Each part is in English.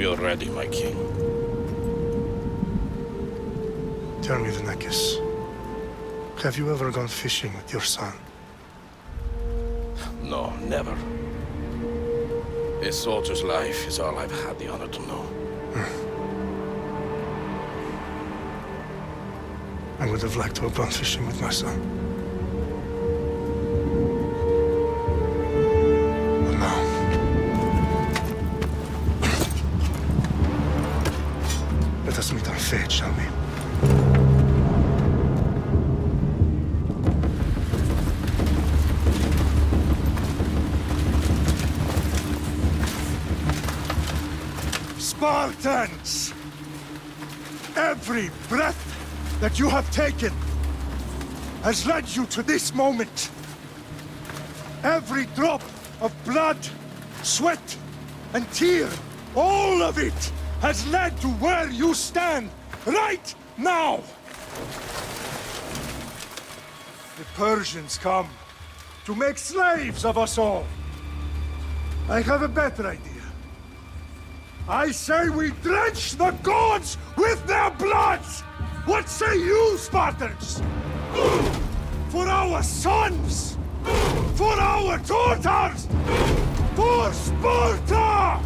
We are ready, my king. Tell me, the Nekis. Have you ever gone fishing with your son? No, never. A soldier's life is all I've had the honor to know. I would have liked to have gone fishing with my son. But no. Let us meet our fate, shall we? Spartans! Every breath that you have taken has led you to this moment. Every drop of blood, sweat, and tear, all of it has led to where you stand right now. The Persians come to make slaves of us all. I have a better idea. I say we drench the gods with their bloods! What say you, Spartans? For our sons! For our daughters! For Sparta!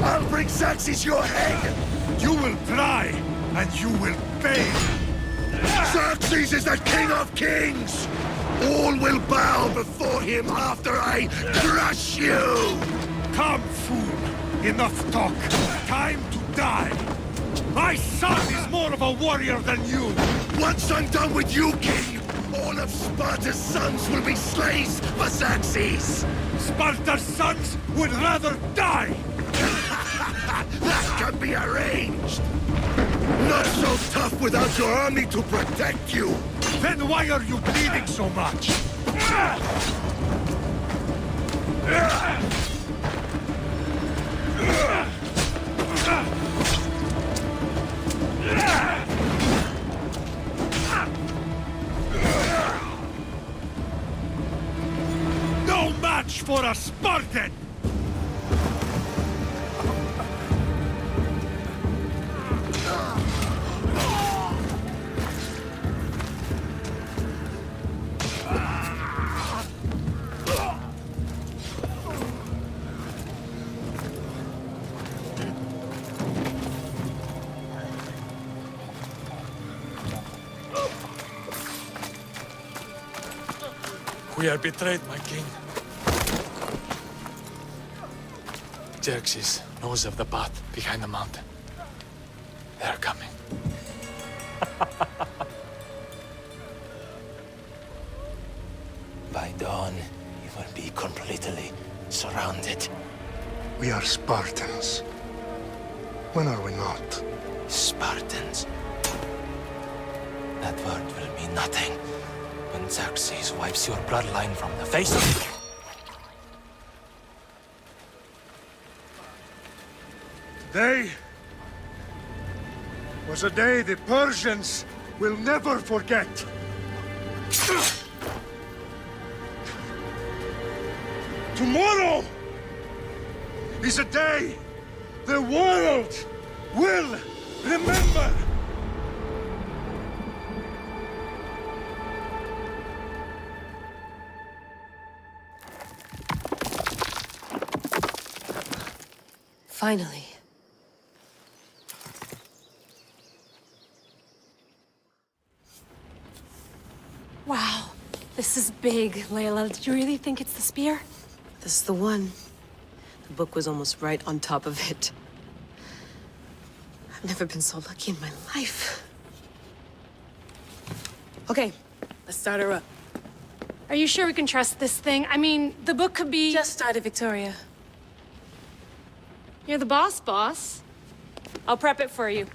I'll bring Xerxes your head! You will die, and you will pay! Xerxes is the king of kings! All will bow before him after I crush you! Come, fool! Enough talk! Time to die! My son is more of a warrior than you! Once I'm done with you, king, all of Sparta's sons will be slaves for Xerxes! Sparta's sons would rather die! That can be arranged! Not so tough without your army to protect you! Then why are you bleeding so much? No match for a Spartan! We are betrayed, my king. Xerxes knows of the path behind the mountain. They're coming. By dawn, you will be completely surrounded. We are Spartans. When are we not? Spartans. That word will mean nothing when Xerxes wipes your bloodline from the face of... Today was a day the Persians will never forget. Tomorrow is a day the world will remember. Finally. Wow, this is big, Layla. Did you really think it's the spear? This is the one. The book was almost right on top of it. I've never been so lucky in my life. Okay, let's start her up. Are you sure we can trust this thing? I mean, the book could be... Just started, Victoria. You're the boss. I'll prep it for you.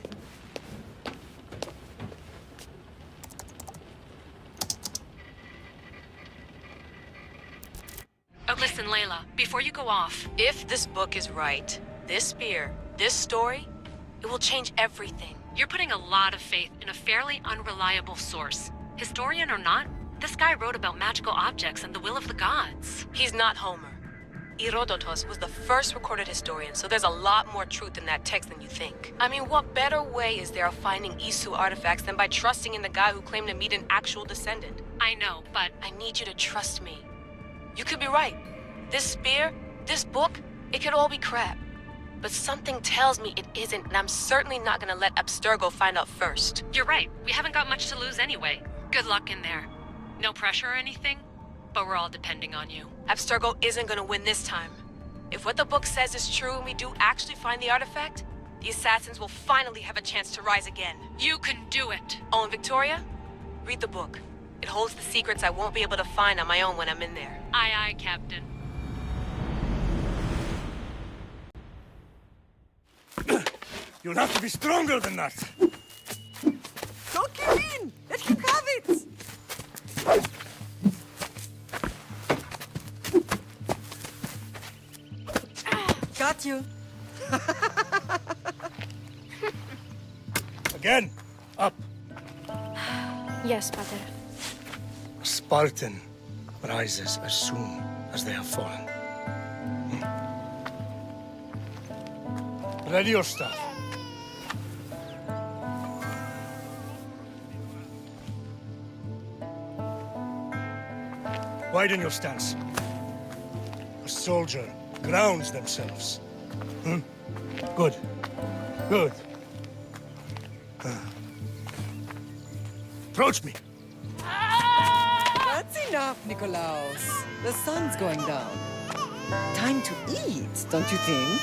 Oh, listen, Layla, before you go off, If this book is right, this spear, this story, it will change everything. you're putting a lot of faith in a fairly unreliable source. Historian or not, this guy wrote about magical objects and the will of the gods. He's not Homer. Herodotus was the first recorded historian, so there's a lot more truth in that text than you think. I mean, what better way is there of finding Isu artifacts than by trusting in the guy who claimed to meet an actual descendant? I know, but I need you to trust me. You could be right. This spear, this book, it could all be crap. But something tells me it isn't, and I'm certainly not gonna let Abstergo find out first. you're right. We haven't got much to lose anyway. Good luck in there. No pressure or anything, but we're all depending on you. Abstergo isn't gonna win this time. If what the book says is true and we do actually find the artifact, the Assassins will finally have a chance to rise again. You can do it. Oh, and Victoria, read the book. It holds the secrets I won't be able to find on my own when I'm in there. Aye, aye, Captain. You'll have to be stronger than that. Don't give in! Let him have it! Got you. Again, up. Yes, Pater. A Spartan rises as soon as they have fallen. Ready your stuff. Widen your stance. A soldier grounds themselves. Good. Good. Approach me. That's enough, Nikolaos. The sun's going down. Time to eat, don't you think?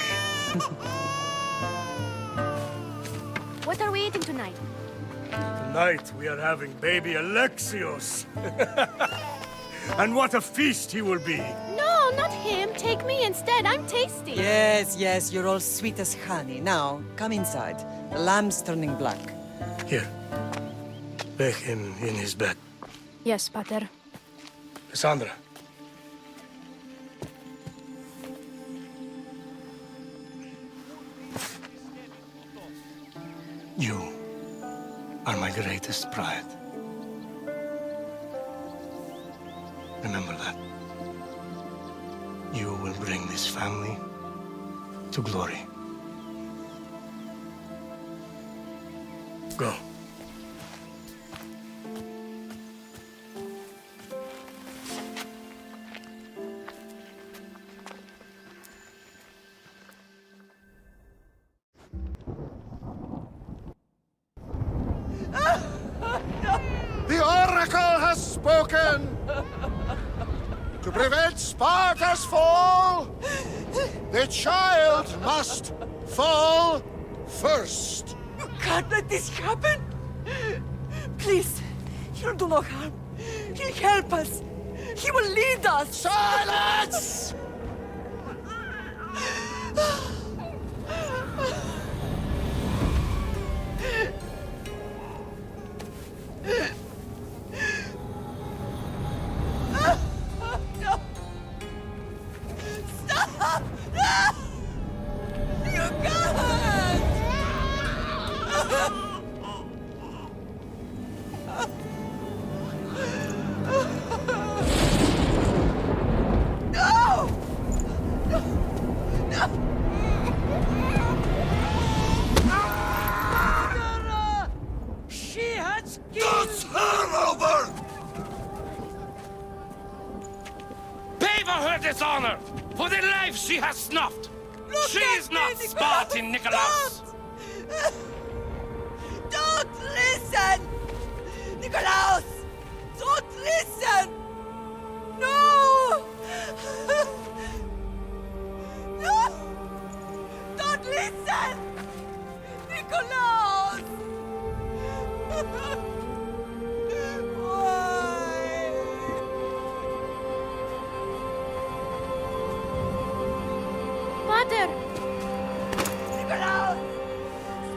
What are we eating tonight? Tonight we are having baby Alexios. And what a feast he will be. No, not him. Take me instead. I'm tasty. Yes, yes, you're all sweet as honey. Now, come inside. The lamb's turning black. Here. Lay him in his bed. Yes, Pater. Cassandra. You are my greatest pride. Remember that. You will bring this family to glory. Go. The Oracle has spoken! To prevent Sparta's fall, the child must fall first. You can't let this happen! Please, he'll do no harm. He'll help us. He will lead us. Silence! Give her her dishonor for the life she has snuffed. She is not Spartan, Nikolaos. Don't listen! Nikolaos! Don't listen! No! No! Don't listen! Nikolaos! Why? Father! Nikolaos!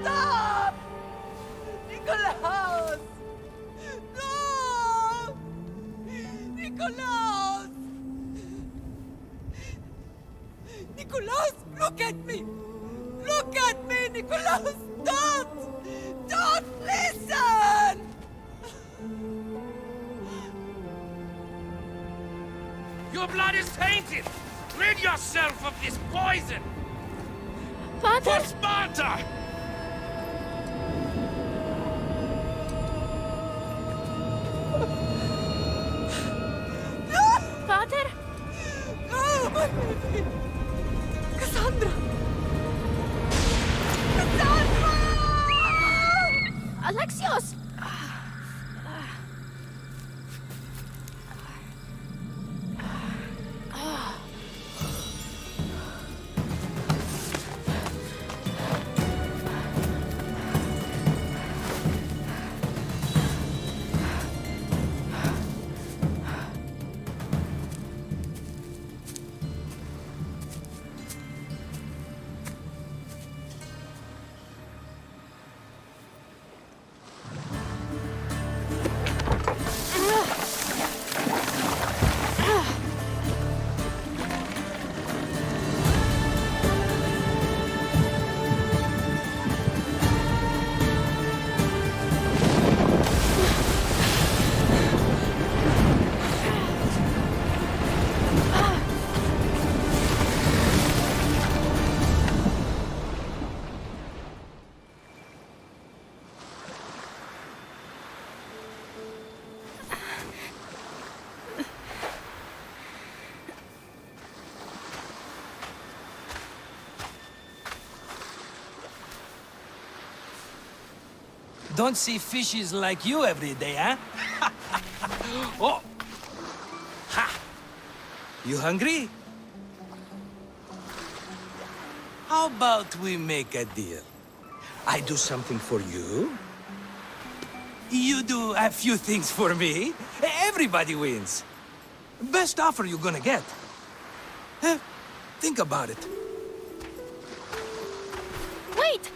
Stop! Nikolaos! No! Nikolaos! Nikolaos, look at me! Look at me, Nikolaos! Don't! Don't listen! Your blood is tainted. Rid yourself of this poison. Father! For Sparta! Father! No, my baby! Cassandra! Cassandra! Alexios! Don't see fishes like you every day, huh? Oh! Ha! You hungry? How about we make a deal? I do something for you. You do a few things for me. Everybody wins. Best offer you're gonna get. Think about it. Wait!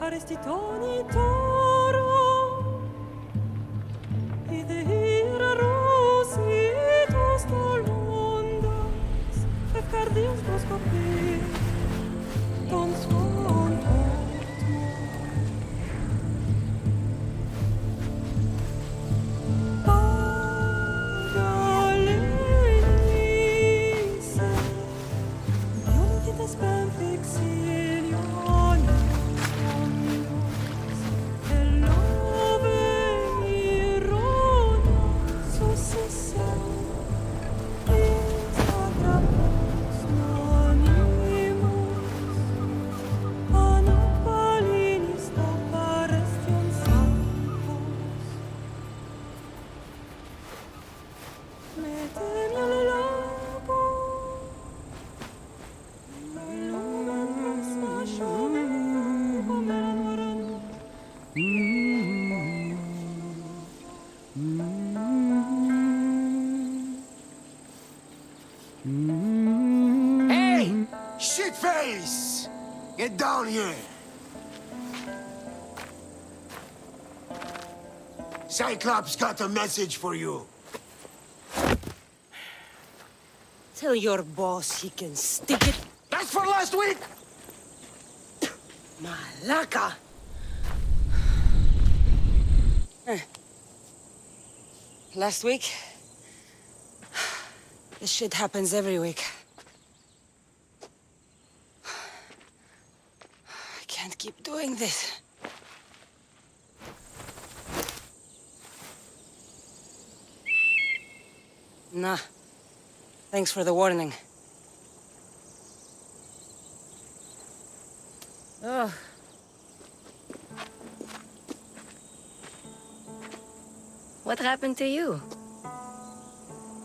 Arrestitoni toro, idehira rositos tolondas, efcardios proscopir, ton svon Hey! Shitface! Get down here! Cyclops got a message for you. Tell your boss he can stick it. That's for last week! Malaka! Last week, This shit happens every week. I can't keep doing this. Nah. Thanks for the warning. Ugh. What happened to you?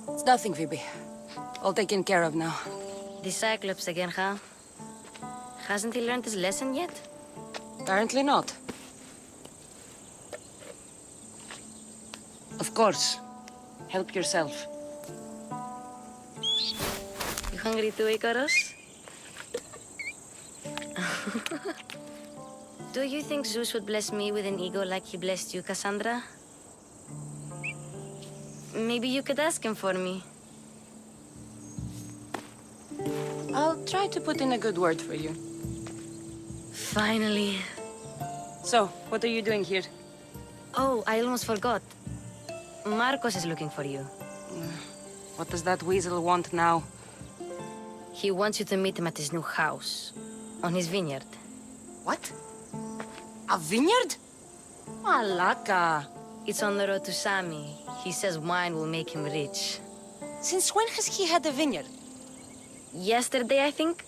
It's nothing, Phoebe. All taken care of now. The Cyclops again, huh? Hasn't he learned his lesson yet? Apparently not. Of course. Help yourself. You hungry too, Icarus? Do you think Zeus would bless me with an ego like he blessed you, Cassandra? Maybe you could ask him for me. I'll try to put in a good word for you. Finally. So, what are you doing here? Oh, I almost forgot. Marcos is looking for you. What does that weasel want now? He wants you to meet him at his new house. On his vineyard. What? A vineyard? Malaka. It's on the road to Sami. He says wine will make him rich. Since when has he had a vineyard? Yesterday, I think?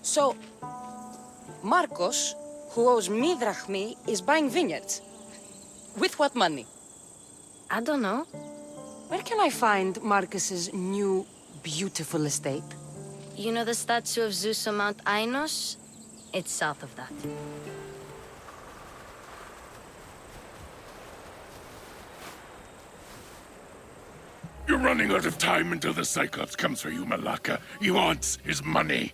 So, Marcos, who owes me drachmi, is buying vineyards. With what money? I don't know. Where can I find Marcus's new, beautiful estate? You know the statue of Zeus on Mount Ainos? It's south of that. You're running out of time until the Cyclops comes for you, Malaka. He wants his money.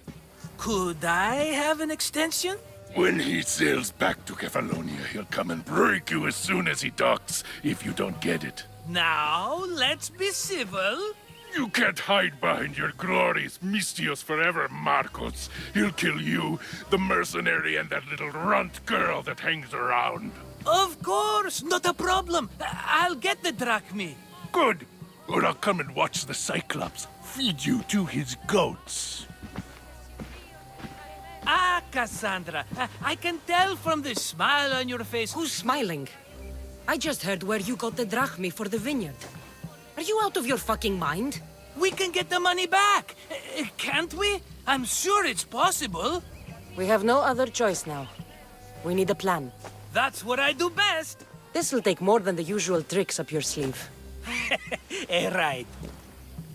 Could I have an extension? When he sails back to Kefalonia, he'll come and break you as soon as he docks, if you don't get it. Now, let's be civil. You can't hide behind your glorious Mystios forever, Marcos. He'll kill you, the mercenary, and that little runt girl that hangs around. Of course, not a problem. I'll get the drachmi. Good. Or I'll come and watch the Cyclops feed you to his goats. Ah, Cassandra, I can tell from the smile on your face. Who's smiling? I just heard where you got the drachmi for the vineyard. Are you out of your fucking mind? We can get the money back, can't we? I'm sure it's possible. We have no other choice now. We need a plan. That's what I do best. This'll take more than the usual tricks up your sleeve. Right.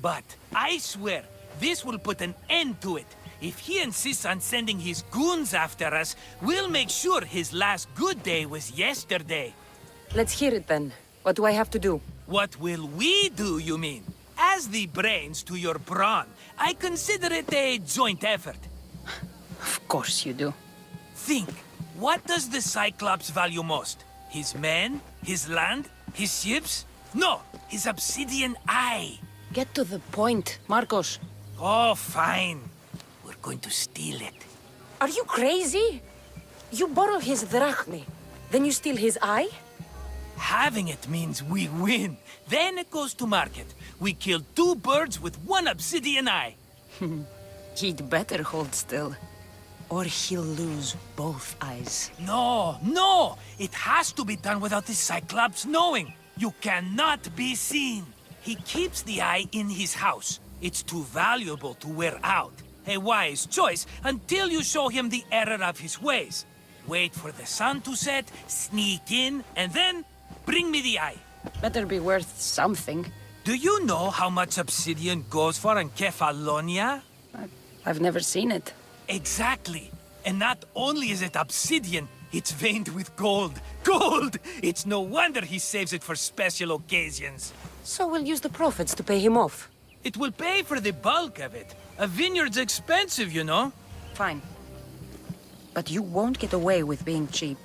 But I swear, this will put an end to it. If he insists on sending his goons after us, we'll make sure his last good day was yesterday. Let's hear it then. What do I have to do? What will we do, you mean? As the brains to your brawn, I consider it a joint effort. Of course you do. Think, what does the Cyclops value most? His men? His land? His ships? No, his obsidian eye. Get to the point, Marcos. Oh, fine. We're going to steal it. Are you crazy? You borrow his drachmi, then you steal his eye? Having it means we win. Then it goes to market. We kill 2 birds with 1 obsidian eye. He'd better hold still. Or he'll lose both eyes. No, no! It has to be done without the Cyclops knowing. You cannot be seen. He keeps the eye in his house. It's too valuable to wear out. A wise choice until you show him the error of his ways. Wait for the sun to set, sneak in, and then bring me the eye. Better be worth something. Do you know how much obsidian goes for in Kefalonia? I've never seen it. Exactly. And not only is it obsidian, it's veined with gold. Gold! It's no wonder he saves it for special occasions. So we'll use the profits to pay him off. It will pay for the bulk of it. A vineyard's expensive, you know. Fine. But you won't get away with being cheap.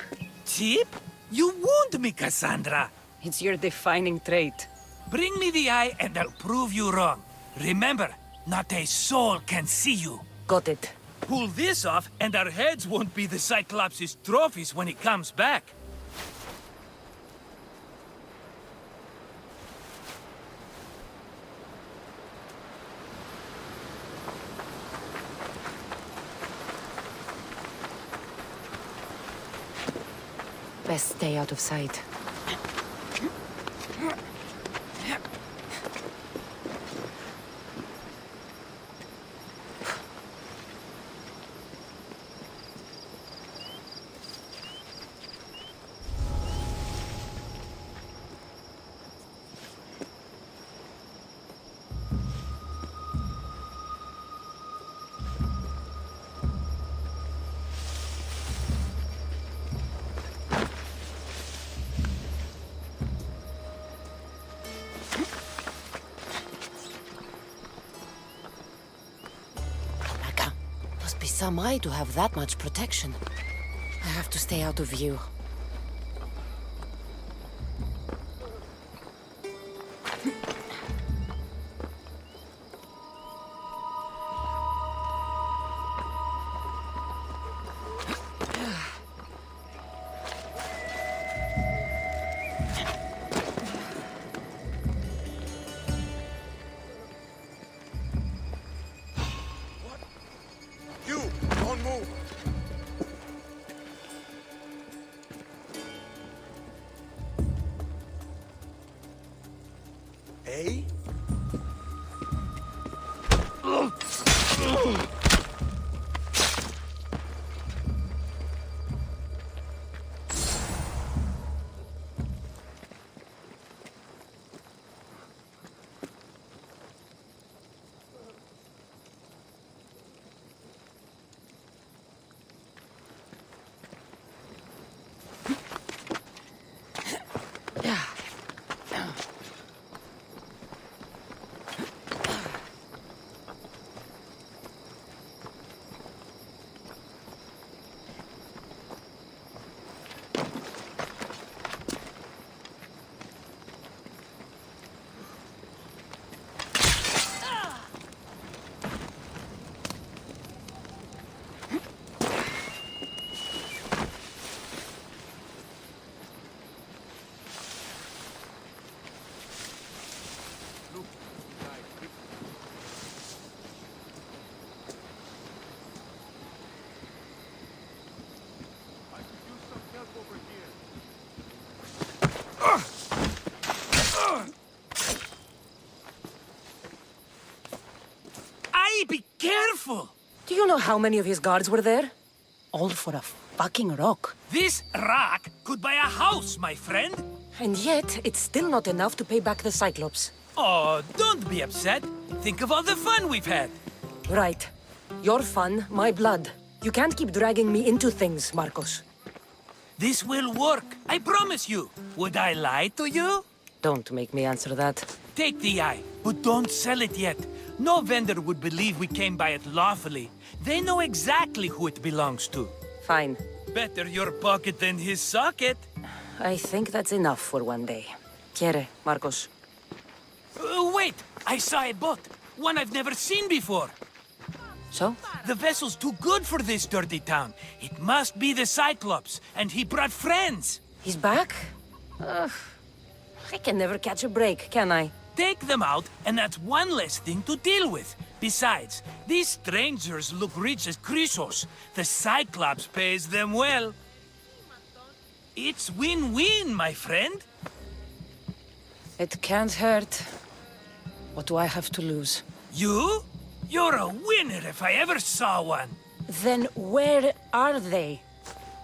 Cheap? You wound me, Cassandra. It's your defining trait. Bring me the eye and I'll prove you wrong. Remember, not a soul can see you. Got it. Pull this off and our heads won't be the Cyclops' trophies when he comes back. Best stay out of sight. Some eye to have that much protection. I have to stay out of view. Eh? Be careful! Do you know how many of his guards were there? All for a fucking rock. This rock could buy a house, my friend. And yet, it's still not enough to pay back the Cyclops. Oh, don't be upset. Think of all the fun we've had. Right. Your fun, my blood. You can't keep dragging me into things, Marcos. This will work, I promise you. Would I lie to you? Don't make me answer that. Take the eye, but don't sell it yet. No vendor would believe we came by it lawfully. They know exactly who it belongs to. Fine. Better your pocket than his socket. I think that's enough for one day. Quiere, Marcos. Wait! I saw a boat. One I've never seen before. So? The vessel's too good for this dirty town. It must be the Cyclops, and he brought friends. He's back? Ugh. I can never catch a break, can I? Take them out, and that's one less thing to deal with. Besides, these strangers look rich as Chrysos. The Cyclops pays them well. It's win-win, my friend. It can't hurt. What do I have to lose? You? You're a winner if I ever saw one. Then where are they?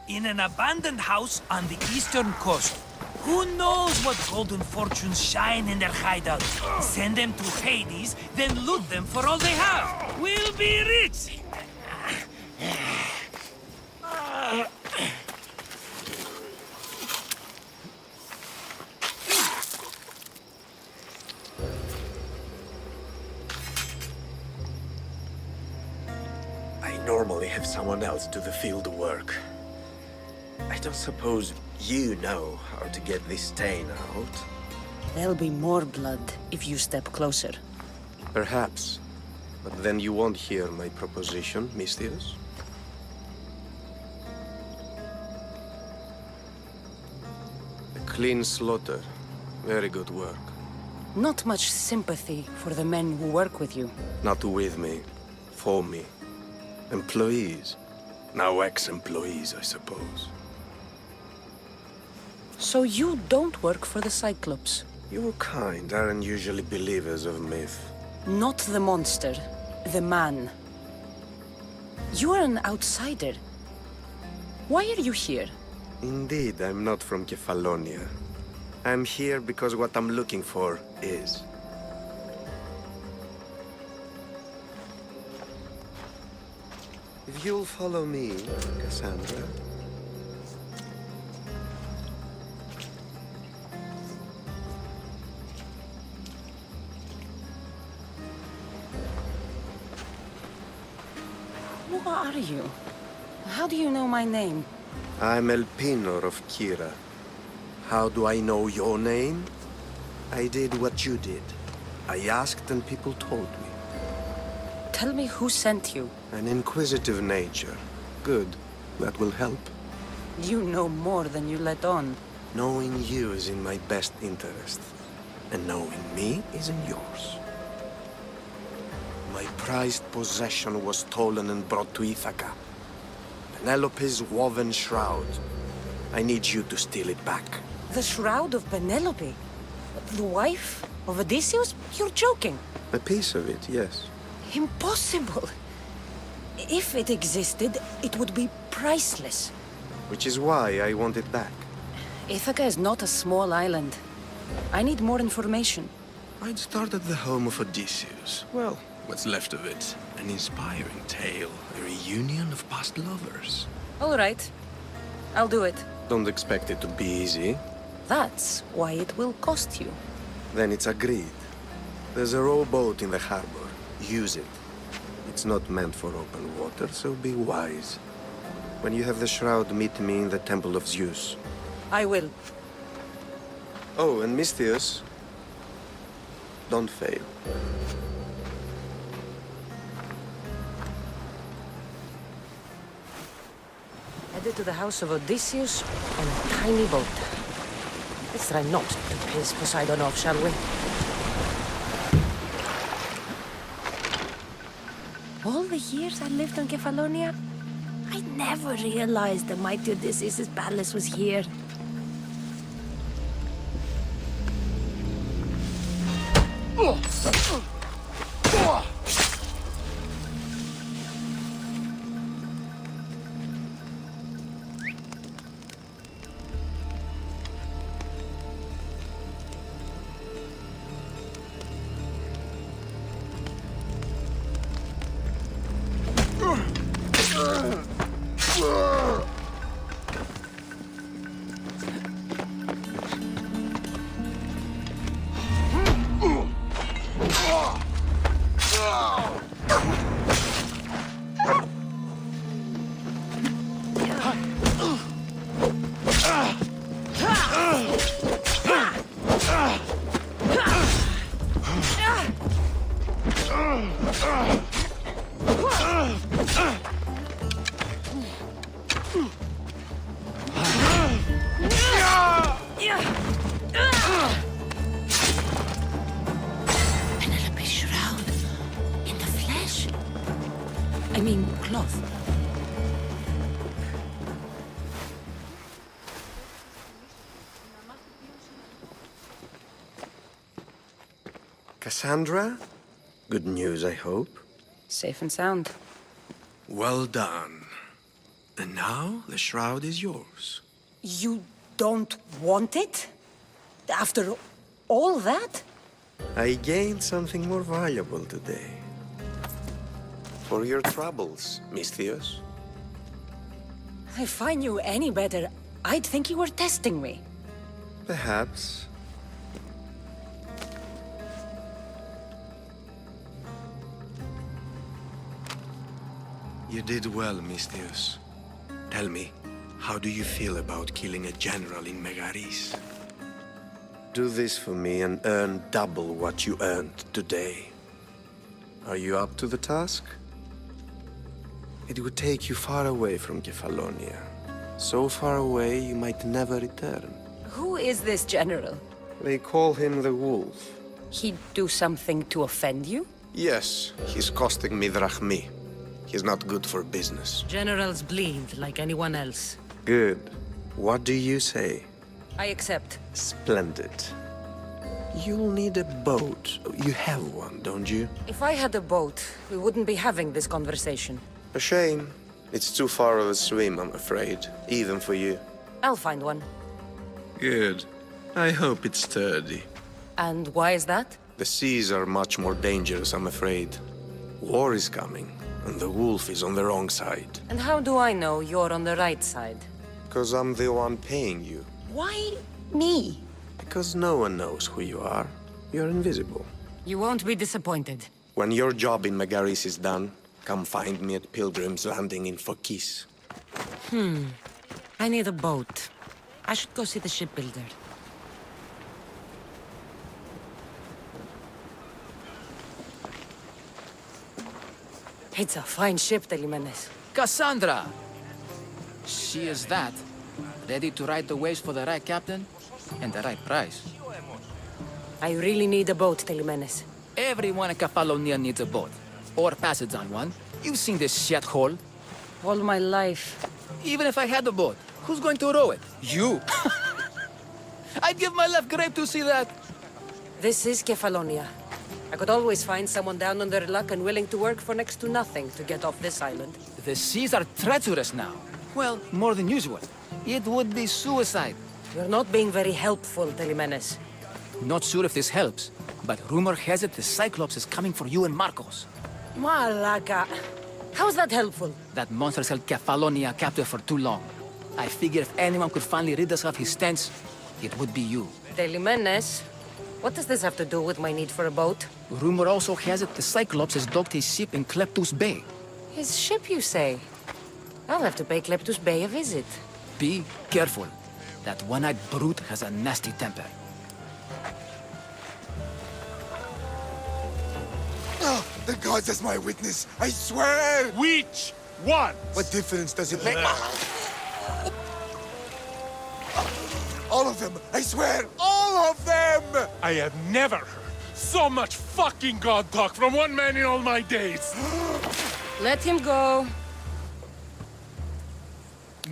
In an abandoned house on the eastern coast. Who knows what golden fortunes shine in their hideout? Send them to Hades, then loot them for all they have. We'll be rich! I normally have someone else do the field work. I don't suppose you know how to get this stain out? There'll be more blood if you step closer. Perhaps. But then you won't hear my proposition, Mistius. A clean slaughter. Very good work. Not much sympathy for the men who work with you. Not with me. For me. Employees. Now ex-employees, I suppose. So you don't work for the Cyclops? Your kind aren't usually believers of myth. Not the monster, the man. You are an outsider. Why are you here? Indeed, I'm not from Kefalonia. I'm here because what I'm looking for is. If you'll follow me, Cassandra. Who are you? How do you know my name? I'm El Pinor of Kira. How do I know your name? I did what you did. I asked and people told me. Tell me who sent you. An inquisitive nature. Good. That will help. You know more than you let on. Knowing you is in my best interest. And knowing me is in yours. My prized possession was stolen and brought to Ithaca. Penelope's woven shroud. I need you to steal it back. The shroud of Penelope? The wife of Odysseus? You're joking. A piece of it, yes. Impossible. If it existed, it would be priceless. Which is why I want it back. Ithaca is not a small island. I need more information. I'd start at the home of Odysseus. Well, what's left of it. An inspiring tale. A reunion of past lovers. All right. I'll do it. Don't expect it to be easy. That's why it will cost you. Then it's agreed. There's a rowboat in the harbor. Use it. It's not meant for open water, so be wise. When you have the shroud, meet me in the Temple of Zeus. I will. Oh, and Misthios, don't fail. Headed to the house of Odysseus on a tiny boat. Let's try not to piss Poseidon off, shall we? All the years I lived on Kefalonia, I never realized the mighty Odysseus' palace was here. Penelope's shroud in the flesh. I mean, cloth. Cassandra? Good news, I hope. Safe and sound. Well done. And now the shroud is yours. You don't want it? After all that? I gained something more valuable today. For your troubles, Misthios. If I knew any better, I'd think you were testing me. Perhaps. You did well, Misthios. Tell me, how do you feel about killing a general in Megaris? Do this for me and earn double what you earned today. Are you up to the task? It would take you far away from Kefalonia. So far away you might never return. Who is this general? They call him the Wolf. He'd do something to offend you? Yes, he's costing me drachmi. He's not good for business. Generals bleed like anyone else. Good. What do you say? I accept. Splendid. You'll need a boat. You have one, don't you? If I had a boat, we wouldn't be having this conversation. A shame. It's too far of a swim, I'm afraid. Even for you. I'll find one. Good. I hope it's sturdy. And why is that? The seas are much more dangerous, I'm afraid. War is coming, and the wolf is on the wrong side. And how do I know you're on the right side? Because I'm the one paying you. Why me? Because no one knows who you are. You're invisible. You won't be disappointed. When your job in Megaris is done, come find me at Pilgrim's Landing in Phokis. I need a boat. I should go see the shipbuilder. It's a fine ship, Telimenes. Cassandra! She is that. Ready to ride the waves for the right captain and the right price. I really need a boat, Telimenes. Everyone in Kefalonia needs a boat. Or passage on one. You've seen this shithole. All my life. Even if I had a boat, who's going to row it? You! I'd give my left grape to see that. This is Kefalonia. I could always find someone down on their luck and willing to work for next to nothing to get off this island. The seas are treacherous now. Well, more than usual. It would be suicide. You're not being very helpful, Telimenes. Not sure if this helps, but rumor has it the Cyclops is coming for you and Marcos. Malaka. How's that helpful? That monster's held Kefalonia captive for too long. I figure if anyone could finally rid us of his stench, it would be you. Telimenes? What does this have to do with my need for a boat? Rumor also has it the Cyclops has docked his ship in Kleptus Bay. His ship, you say? I'll have to pay Kleptus Bay a visit. Be careful. That one-eyed brute has a nasty temper. Oh, the gods as my witness, I swear! Which one? What difference does it make? All of them, I swear, all of them! I have never heard so much fucking god talk from one man in all my days. Let him go.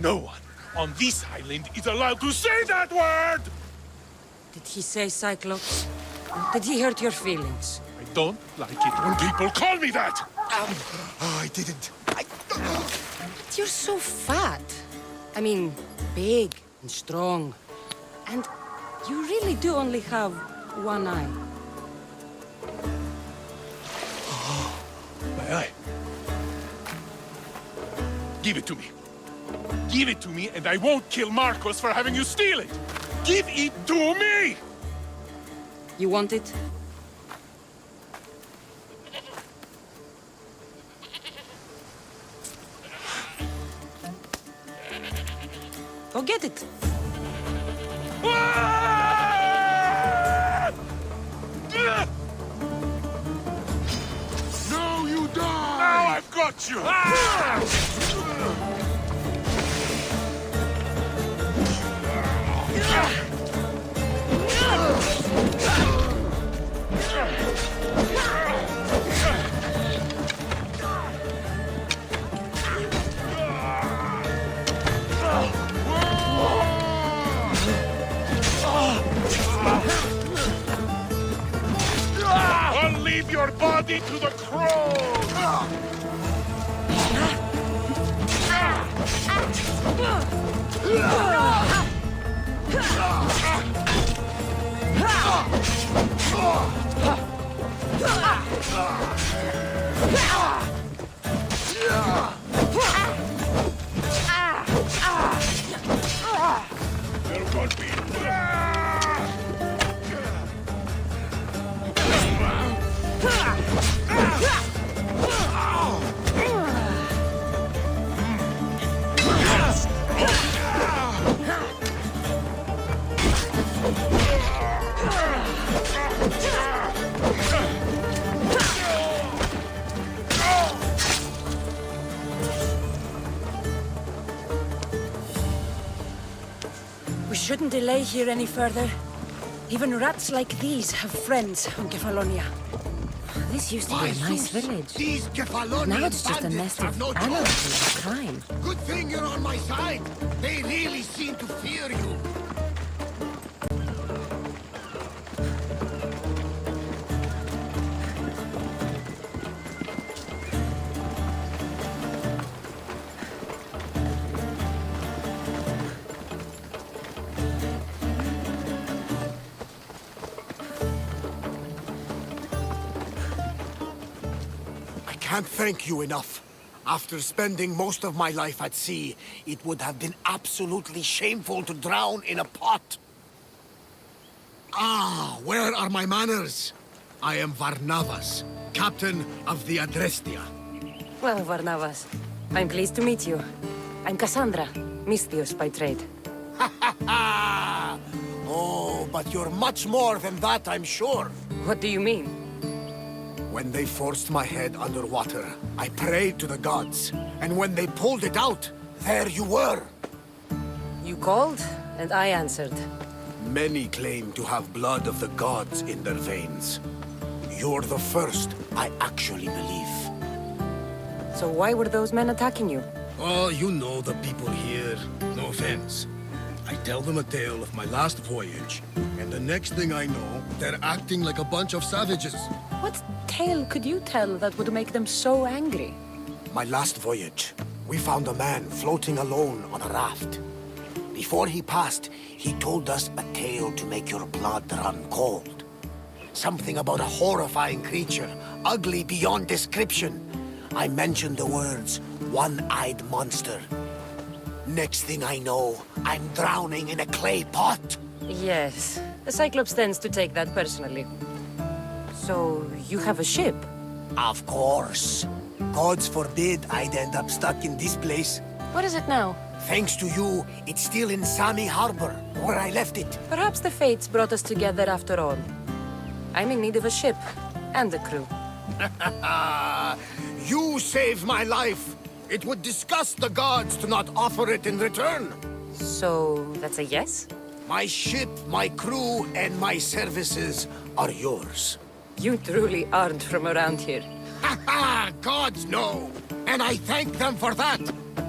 No one on this island is allowed to say that word! Did he say Cyclops? Did he hurt your feelings? I don't like it when people call me that! Oh, I didn't. You're so fat. I mean, big and strong. And you really do only have one eye. My eye. Give it to me. Give it to me, and I won't kill Marcos for having you steal it! Give it to me! You want it? Go get it. No, you die! Now I've got you! I'll leave your body to the crows! There won't be... We shouldn't delay here any further. Even rats like these have friends on Kefalonia. This used to be a nice village. These Kefalonian Now it's just a bandits nest have of no anarchy choice. and crime. Good thing you're on my side. They really seem to fear you. can't thank you enough. After spending most of my life at sea, it would have been absolutely shameful to drown in a pot. Ah, where are my manners? I am Varnavas, captain of the Adrestia. Well, Varnavas, I'm pleased to meet you. I'm Cassandra, Misthios by trade. Oh, but you're much more than that, I'm sure. What do you mean? When they forced my head underwater, I prayed to the gods. And when they pulled it out, there you were. You called, and I answered. Many claim to have blood of the gods in their veins. You're the first I actually believe. So why were those men attacking you? Oh, you know the people here. No offense. I tell them a tale of my last voyage, and the next thing I know, they're acting like a bunch of savages. What tale could you tell that would make them so angry? My last voyage, we found a man floating alone on a raft. Before he passed, he told us a tale to make your blood run cold. Something about a horrifying creature, ugly beyond description. I mentioned the words, one-eyed monster. Next thing I know, I'm drowning in a clay pot. Yes, the Cyclops tends to take that personally. So, you have a ship? Of course. Gods forbid I'd end up stuck in this place. What is it now? Thanks to you, it's still in Sami Harbor, where I left it. Perhaps the fates brought us together after all. I'm in need of a ship, and a crew. You saved my life. It would disgust the gods to not offer it in return. So, that's a yes? My ship, my crew, and my services are yours. You truly aren't from around here. Ha ha! Gods know! And I thank them for that!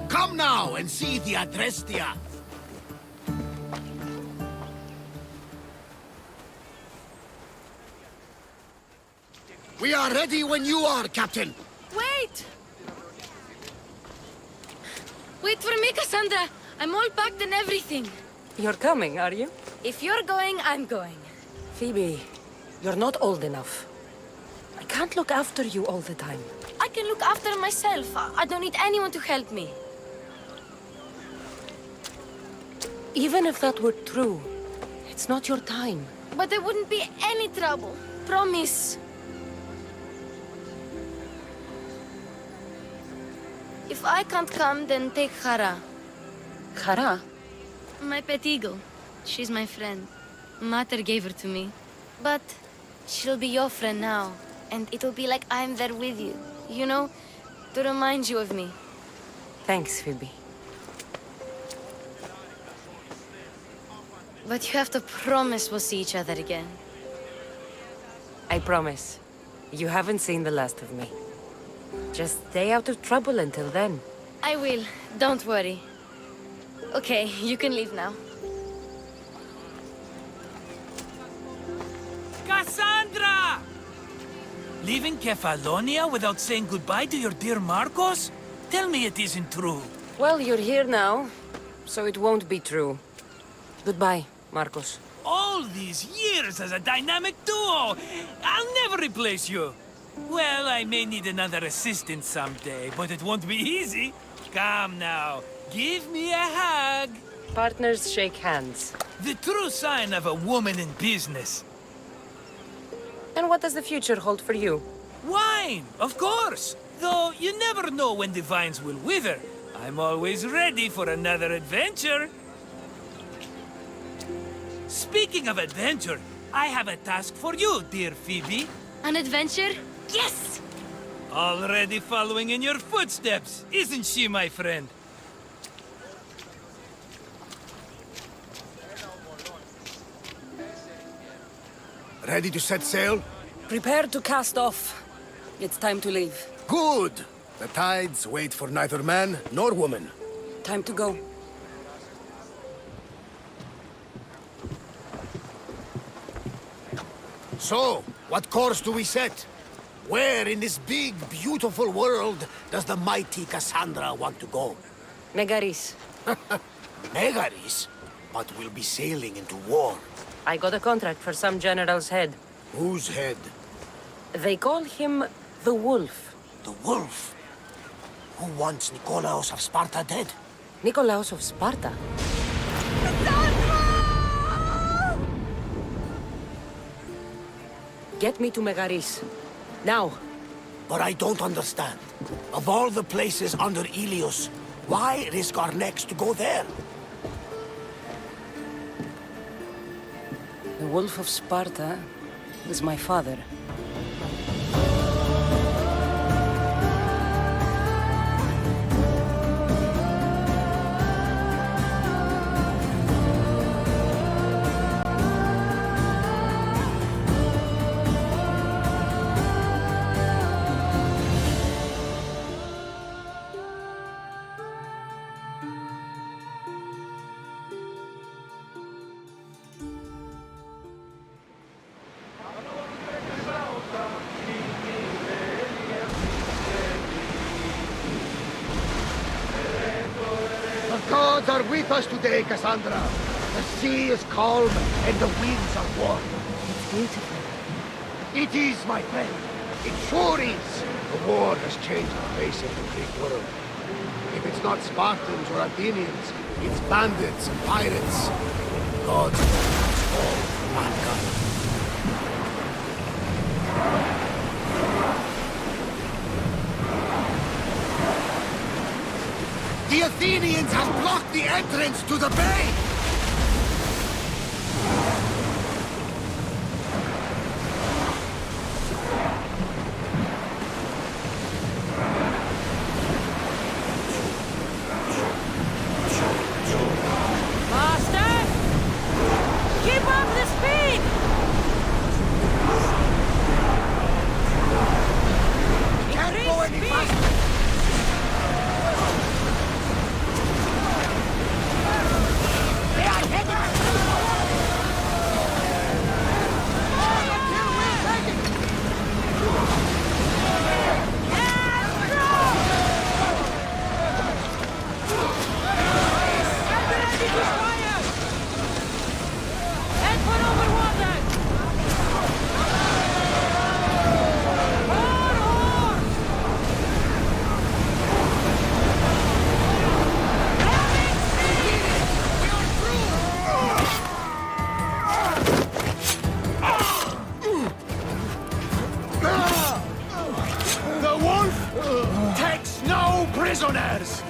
Come now and see the Adrestia! We are ready when you are, Captain! Wait! Wait for me, Cassandra! I'm all packed and everything. You're coming, are you? If you're going, I'm going. Phoebe, you're not old enough. I can't look after you all the time. I can look after myself. I don't need anyone to help me. Even if that were true, it's not your time. But there wouldn't be any trouble. Promise. If I can't come, then take Hara. Hara? My pet eagle. She's my friend. Mater gave her to me. But she'll be your friend now. And it'll be like I'm there with you. You know, to remind you of me. Thanks, Phoebe. But you have to promise we'll see each other again. I promise. You haven't seen the last of me. Just stay out of trouble until then. I will. Don't worry. Okay, you can leave now. Cassandra! Leaving Kefalonia without saying goodbye to your dear Marcos? Tell me it isn't true. Well, you're here now, so it won't be true. Goodbye, Marcos. All these years as a dynamic duo! I'll never replace you! Well, I may need another assistant someday, but it won't be easy. Come now, give me a hug. Partners shake hands. The true sign of a woman in business. And what does the future hold for you? Wine, of course. Though you never know when the vines will wither. I'm always ready for another adventure. Speaking of adventure, I have a task for you, dear Phoebe. An adventure? Yes! Already following in your footsteps, isn't she, my friend? Ready to set sail? Prepare to cast off. It's time to leave. Good! The tides wait for neither man nor woman. Time to go. So, what course do we set? Where in this big, beautiful world does the mighty Cassandra want to go? Megaris. Megaris? But we'll be sailing into war. I got a contract for some general's head. Whose head? They call him the Wolf. The wolf. Who wants Nikolaos of Sparta dead? Nikolaos of Sparta? Get me to Megaris. Now. But I don't understand. Of all the places under Ilios, why risk our necks to go there? The Wolf of Sparta is my father. The gods are with us today, Cassandra. The sea is calm and the winds are warm. It's beautiful. It is, my friend. It sure is. The war has changed the face of the Greek world. If it's not Spartans or Athenians, it's bandits and pirates. Gods all mankind. The Athenians have blocked the entrance to the bay! Master! Keep up the speed! Can't go any faster! The wolf takes no prisoners!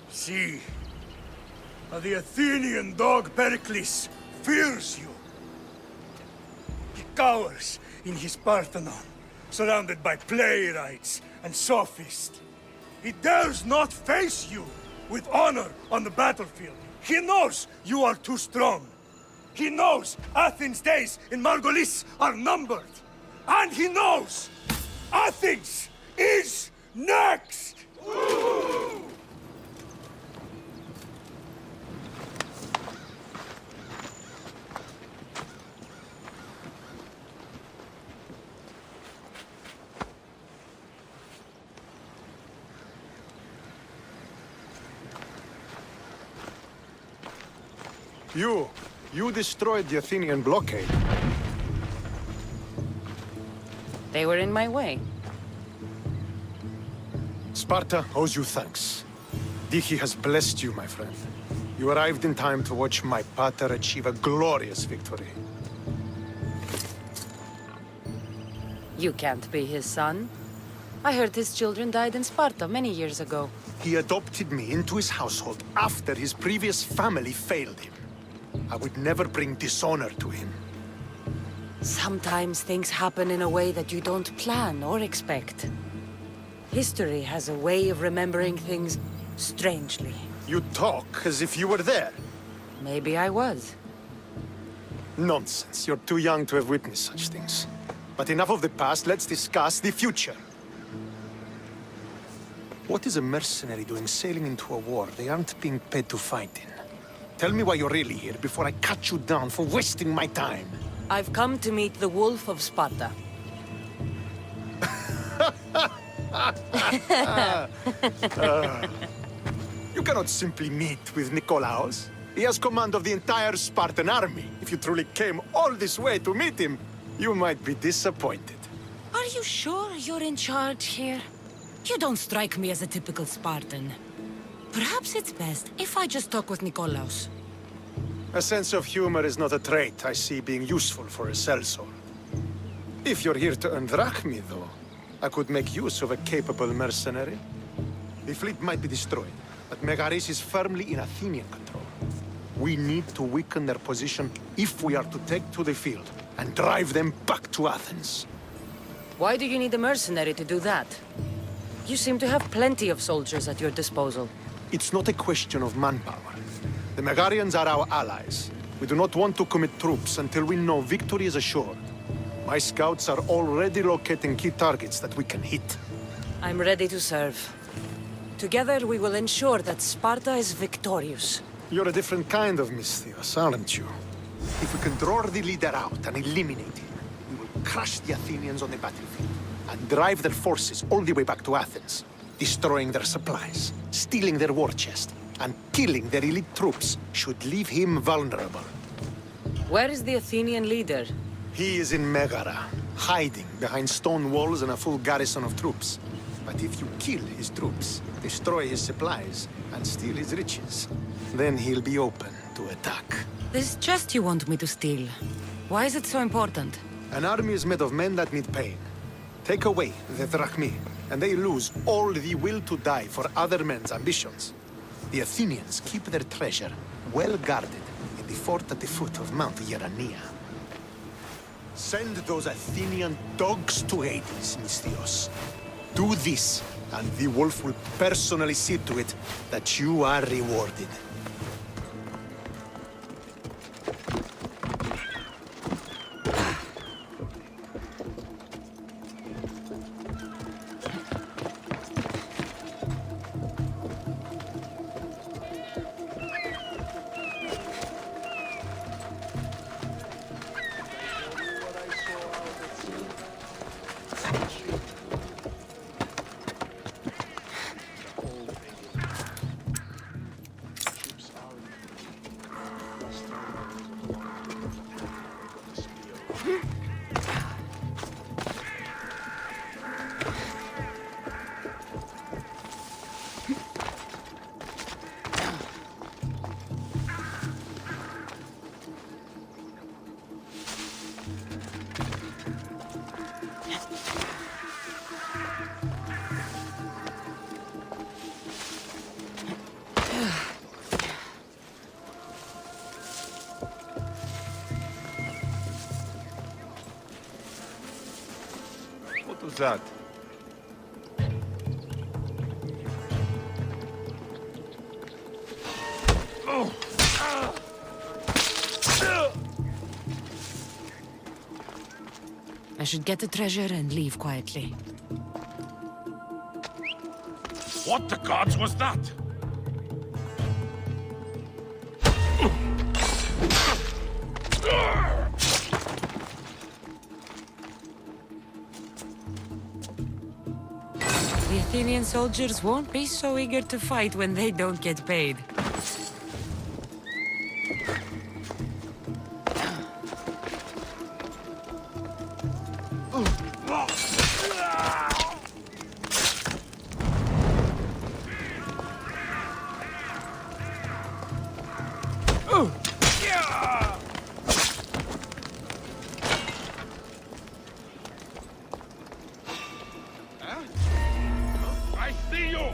See, the Athenian dog Pericles fears you. He cowers in his Parthenon, surrounded by playwrights and sophists. He dares not face you with honor on the battlefield. He knows you are too strong. He knows Athens' days in Margolis are numbered. And he knows Athens is next! You destroyed the Athenian blockade. They were in my way. Sparta owes you thanks. Dichi has blessed you, my friend. You arrived in time to watch my pater achieve a glorious victory. You can't be his son. I heard his children died in Sparta many years ago. He adopted me into his household after his previous family failed him. I would never bring dishonor to him. Sometimes things happen in a way that you don't plan or expect. History has a way of remembering things strangely. You talk as if you were there. Maybe I was. Nonsense. You're too young to have witnessed such things. But enough of the past, let's discuss the future. What is a mercenary doing sailing into a war they aren't being paid to fight in? Tell me why you're really here before I cut you down for wasting my time. I've come to meet the Wolf of Sparta. You cannot simply meet with Nikolaos. He has command of the entire Spartan army. If you truly came all this way to meet him, you might be disappointed. Are you sure you're in charge here? You don't strike me as a typical Spartan. Perhaps it's best if I just talk with Nikolaos. A sense of humor is not a trait I see being useful for a sellsword. If you're here to earn drachmi, though, I could make use of a capable mercenary. The fleet might be destroyed, but Megaris is firmly in Athenian control. We need to weaken their position if we are to take to the field and drive them back to Athens. Why do you need a mercenary to do that? You seem to have plenty of soldiers at your disposal. It's not a question of manpower. The Megarians are our allies. We do not want to commit troops until we know victory is assured. My scouts are already locating key targets that we can hit. I'm ready to serve. Together we will ensure that Sparta is victorious. You're a different kind of Misthios, aren't you? If we can draw the leader out and eliminate him, we will crush the Athenians on the battlefield and drive their forces all the way back to Athens, destroying their supplies, stealing their war chest, and killing their elite troops should leave him vulnerable. Where is the Athenian leader? He is in Megara, hiding behind stone walls and a full garrison of troops. But if you kill his troops, destroy his supplies, and steal his riches, then he'll be open to attack. This chest you want me to steal. Why is it so important? An army is made of men that need pain. Take away the drachmi, and they lose all the will to die for other men's ambitions. The Athenians keep their treasure well guarded in the fort at the foot of Mount Yerania. Send those Athenian dogs to Hades, Misthios. Do this, and the wolf will personally see to it that you are rewarded. What was that? I should get the treasure and leave quietly. What the gods was that? The Athenian soldiers won't be so eager to fight when they don't get paid. I see you!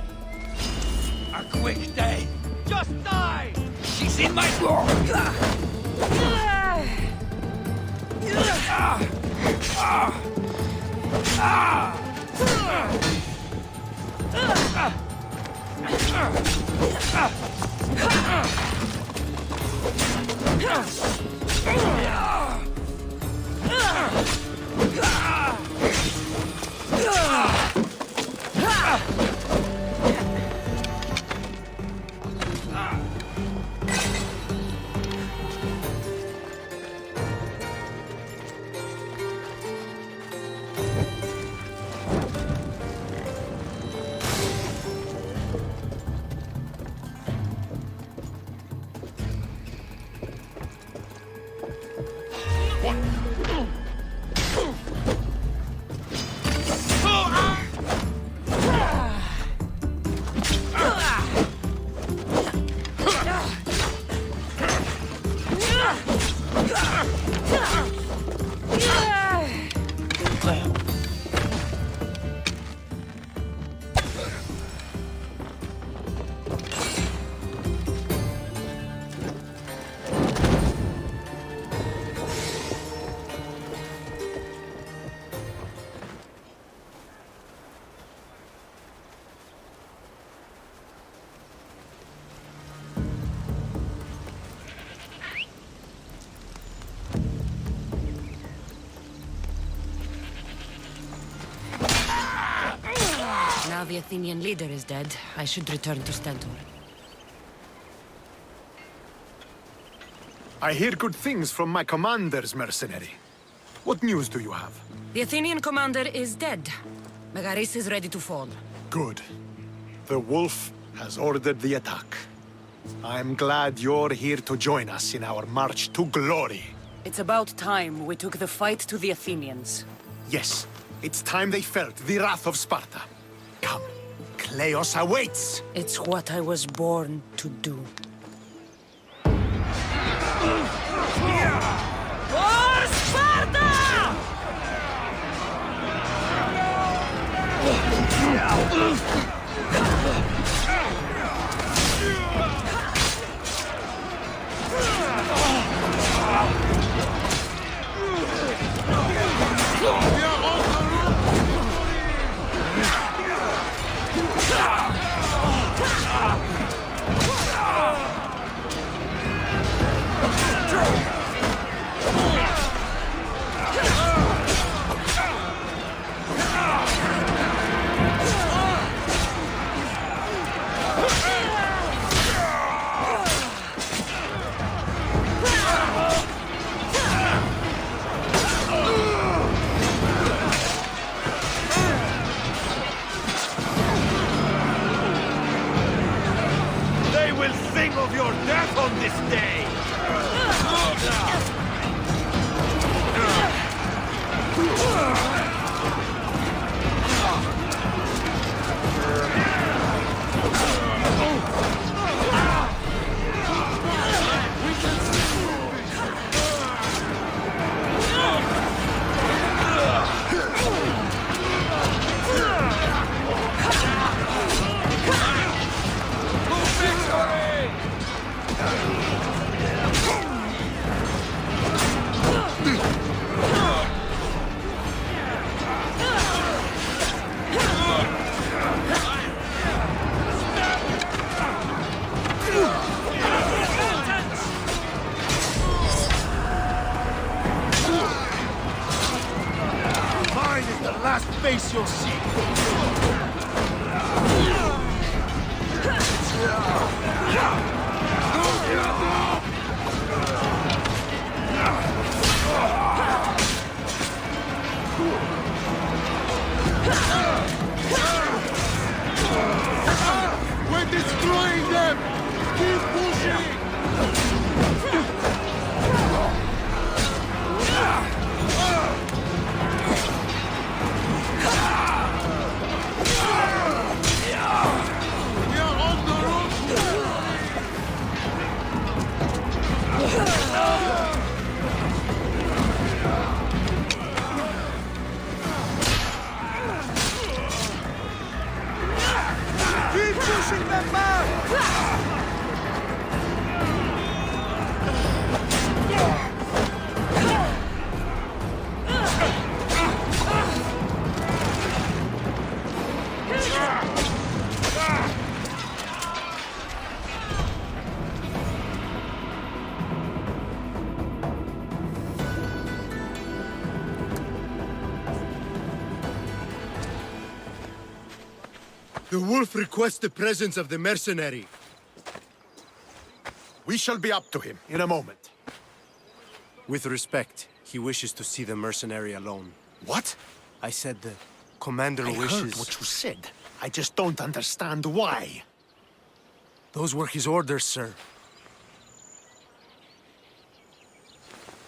A quick day! Just die! She's in my door! Now the Athenian leader is dead, I should return to Stentor. I hear good things from my commander's mercenary. What news do you have? The Athenian commander is dead. Megaris is ready to fall. Good. The wolf has ordered the attack. I'm glad you're here to join us in our march to glory. It's about time we took the fight to the Athenians. Yes, it's time they felt the wrath of Sparta. Come, Kleos awaits! It's what I was born to do. For Sparta! They will sing of your death on this day! Mine is the last face you'll see! We're destroying them! Keep pushing! We are on the road! Keep pushing them back! The wolf requests the presence of the mercenary. We shall be up to him in a moment. With respect, he wishes to see the mercenary alone. What? I said the commander I wishes... heard what you said. I just don't understand why. Those were his orders, sir.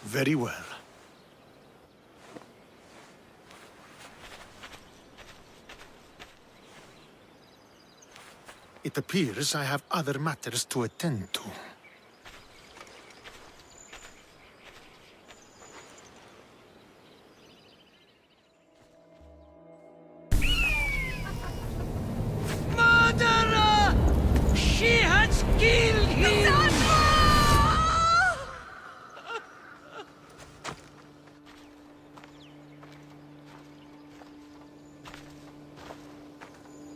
Very well. It appears I have other matters to attend to. Murderer! She has killed him!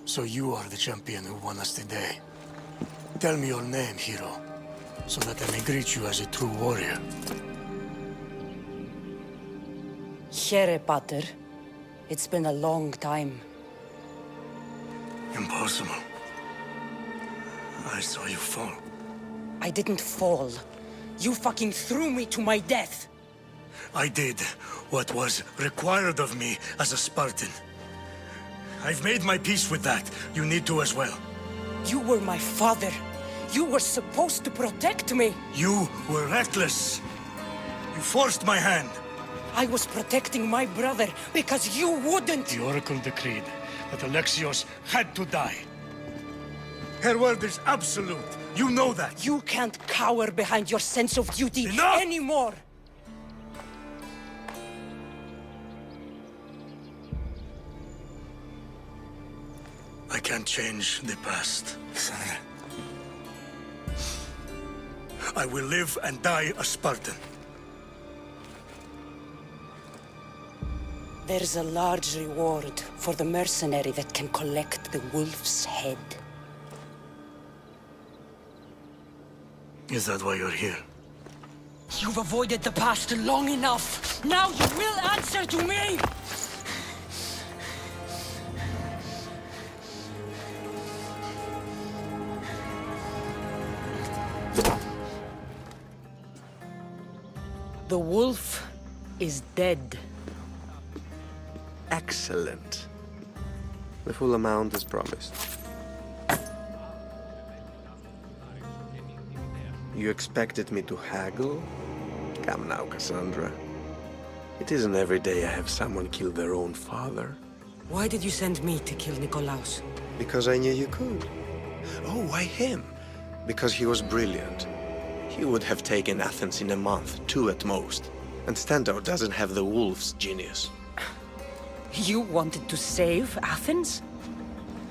So you are the champion who won us today. Tell me your name, hero, so that I may greet you as a true warrior. Here, Pater. It's been a long time. Impossible. I saw you fall. I didn't fall. You fucking threw me to my death. I did what was required of me as a Spartan. I've made my peace with that. You need to as well. You were my father. You were supposed to protect me. You were reckless. You forced my hand. I was protecting my brother because you wouldn't. The Oracle decreed that Alexios had to die. Her word is absolute. You know that. You can't cower behind your sense of duty anymore. I can't change the past, son. I will live and die a Spartan. There's a large reward for the mercenary that can collect the wolf's head. Is that why you're here? You've avoided the past long enough. Now you will answer to me! The wolf is dead. Excellent. The full amount is promised. You expected me to haggle? Come now, Cassandra. It isn't every day I have someone kill their own father. Why did you send me to kill Nikolaos? Because I knew you could. Oh, why him? Because he was brilliant. He would have taken Athens in a month, 2 at most. And Stentor doesn't have the wolf's genius. You wanted to save Athens?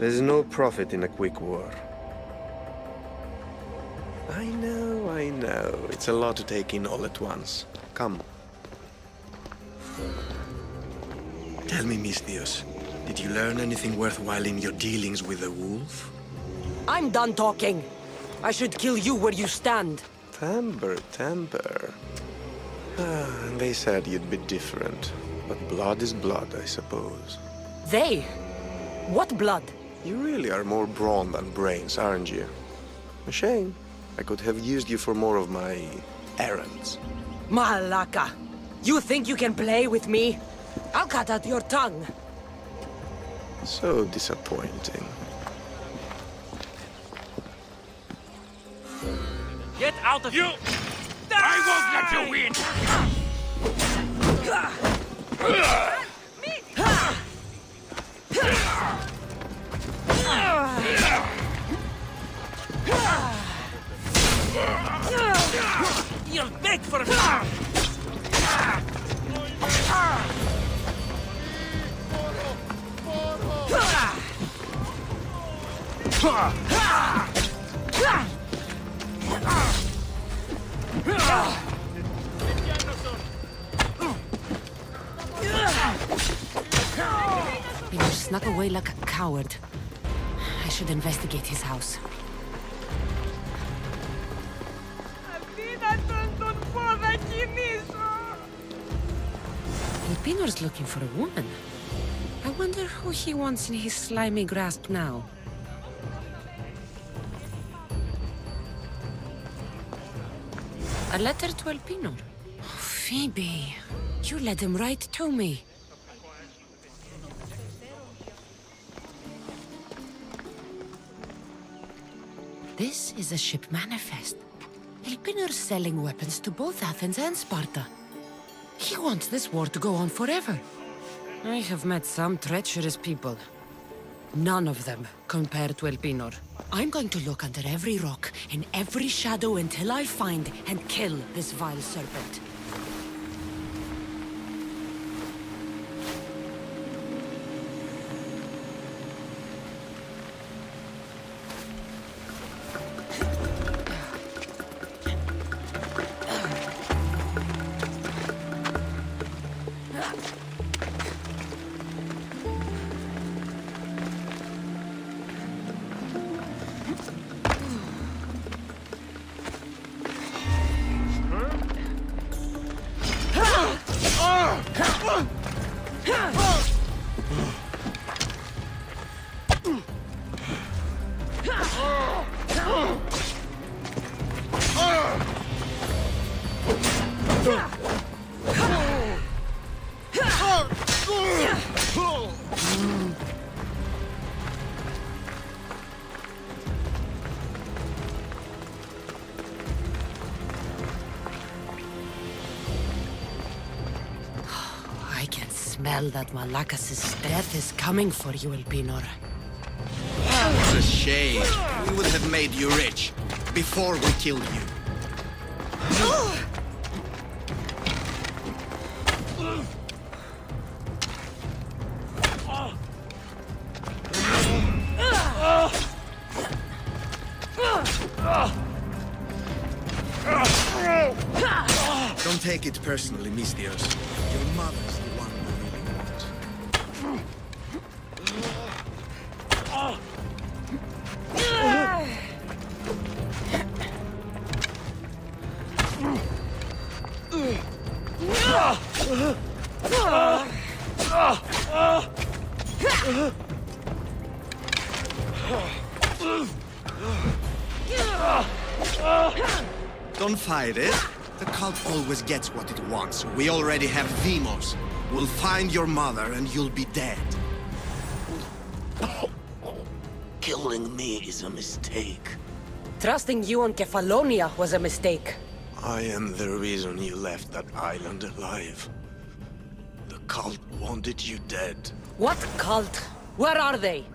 There's no profit in a quick war. I know. It's a lot to take in all at once. Come. Tell me, Misthios, did you learn anything worthwhile in your dealings with the wolf? I'm done talking. I should kill you where you stand. Temper. And they said you'd be different. But blood is blood, I suppose. They? What blood? You really are more brawn than brains, aren't you? A shame. I could have used you for more of my errands. Malaka! You think you can play with me? I'll cut out your tongue. So disappointing. Get out of you! I won't let you win! You'll beg for it! You snuck away like a coward. I should investigate his house. Elpinor's looking for a woman. I wonder who he wants in his slimy grasp now. A letter to Elpinor. Oh, Phoebe, you led him right to me. This is a ship manifest. Elpinor's selling weapons to both Athens and Sparta. He wants this war to go on forever. I have met some treacherous people. None of them compared to Elpinor. I'm going to look under every rock, in every shadow until I find and kill this vile serpent. I can smell that Malakas's death is coming for you, Elpinor. What a shame. We would have made you rich before we killed you. Don't take it personally, Mistios. Your mother's the one we really want. Don't fight it. The cult always gets what it wants. We already have Demos. We'll find your mother and you'll be dead. Killing me is a mistake. Trusting you on Kefalonia was a mistake. I am the reason you left that island alive. The cult wanted you dead. What cult? Where are they?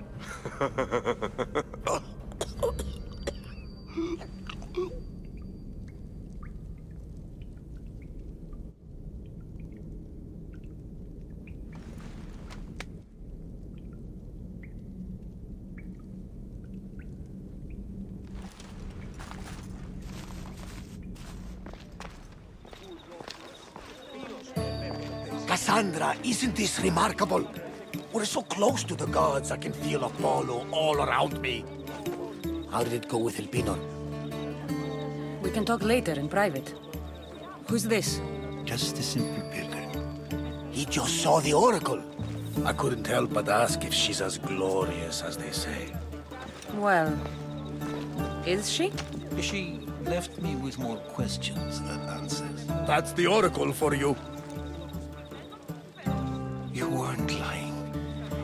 Cassandra, isn't this remarkable? We're so close to the gods, I can feel Apollo all around me. How did it go with Elpinor? We can talk later in private. Who's this? Just a simple pilgrim. He just saw the Oracle. I couldn't help but ask if she's as glorious as they say. Well, is she? She left me with more questions than answers. That's the Oracle for you. You weren't lying.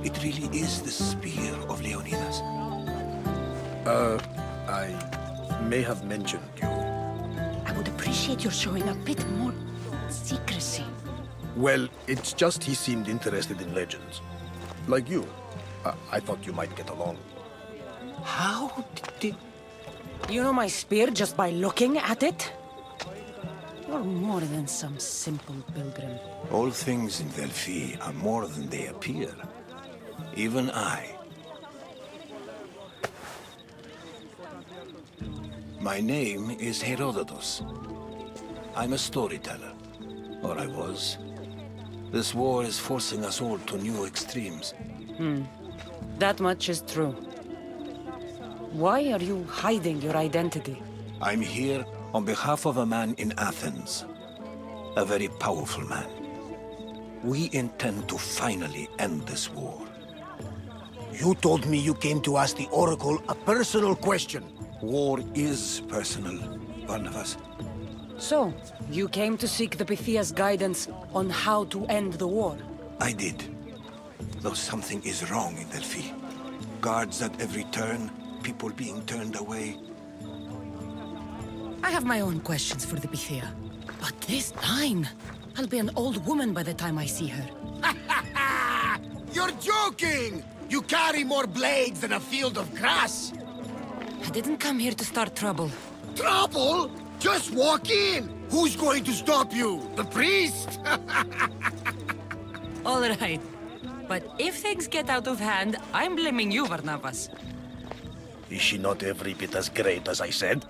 It really is the spear of Leonidas. I may have mentioned you. I would appreciate your showing a bit more secrecy. Well, it's just he seemed interested in legends. Like you. I thought you might get along. How did... You know my spear just by looking at it? You're more than some simple pilgrim. All things in Delphi are more than they appear. Even I. My name is Herodotus. I'm a storyteller. Or I was. This war is forcing us all to new extremes. That much is true. Why are you hiding your identity? I'm here on behalf of a man in Athens. A very powerful man. We intend to finally end this war. You told me you came to ask the Oracle a personal question. War is personal, Barnabas. So, you came to seek the Pythia's guidance on how to end the war? I did. Though something is wrong in Delphi. Guards at every turn, people being turned away. I have my own questions for the Pythia. But this line... I'll be an old woman by the time I see her. You're joking! You carry more blades than a field of grass! I didn't come here to start trouble. Trouble? Just walk in! Who's going to stop you? The priest? All right. But if things get out of hand, I'm blaming you, Barnabas. Is she not every bit as great as I said?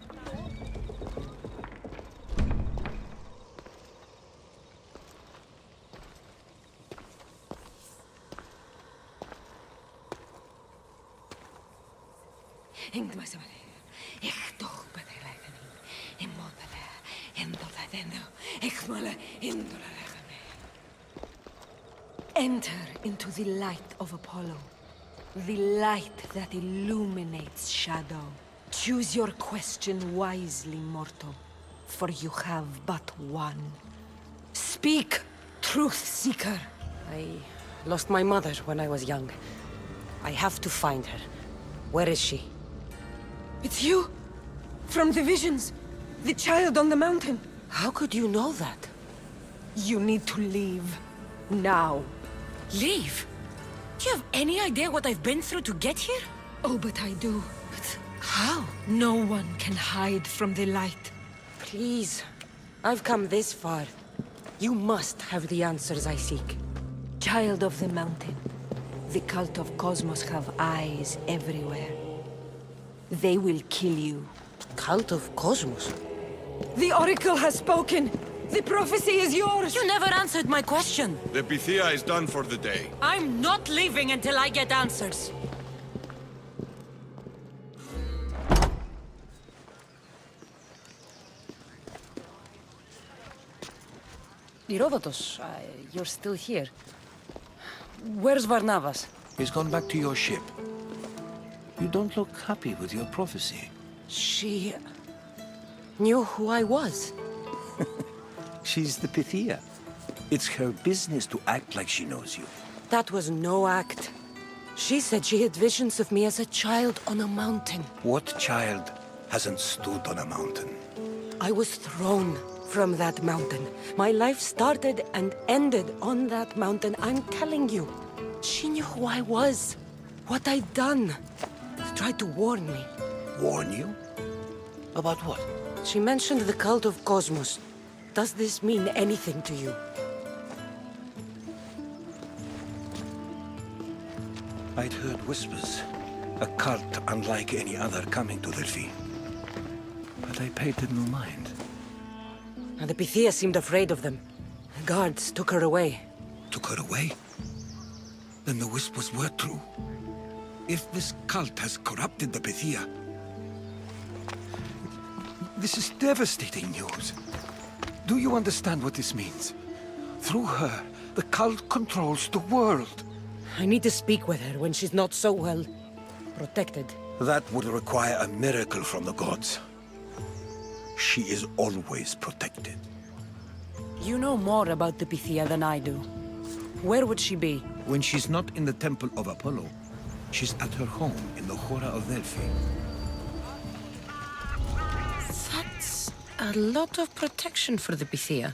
Enter into the light of Apollo. The light that illuminates shadow. Choose your question wisely, mortal, for you have but one. Speak, truth seeker. I lost my mother when I was young. I have to find her. Where is she? It's you! From the visions! The child on the mountain! How could you know that? You need to leave. Now. Leave? Do you have any idea what I've been through to get here? Oh, but I do. But how? No one can hide from the light. Please. I've come this far. You must have the answers I seek. Child of the mountain. The cult of Cosmos have eyes everywhere. They will kill you. Cult of Cosmos? The Oracle has spoken! The prophecy is yours! You never answered my question! The Pythia is done for the day. I'm not leaving until I get answers! Herodotus, you're still here. Where's Varnavas? He's gone back to your ship. You don't look happy with your prophecy. She knew who I was. She's the Pythia. It's her business to act like she knows you. That was no act. She said she had visions of me as a child on a mountain. What child hasn't stood on a mountain? I was thrown from that mountain. My life started and ended on that mountain. I'm telling you. She knew who I was. What I'd done. She tried to warn me. Warn you? About what? She mentioned the cult of Cosmos. Does this mean anything to you? I'd heard whispers. A cult unlike any other coming to Delphi. But I paid them no mind. And the Pythia seemed afraid of them. The guards took her away. Took her away? Then the whispers were true. If this cult has corrupted the Pythia... This is devastating news. Do you understand what this means? Through her, the cult controls the world. I need to speak with her when she's not so well protected. That would require a miracle from the gods. She is always protected. You know more about the Pythia than I do. Where would she be? When she's not in the Temple of Apollo, she's at her home in the Hora of Delphi. That's a lot of protection for the Pythia.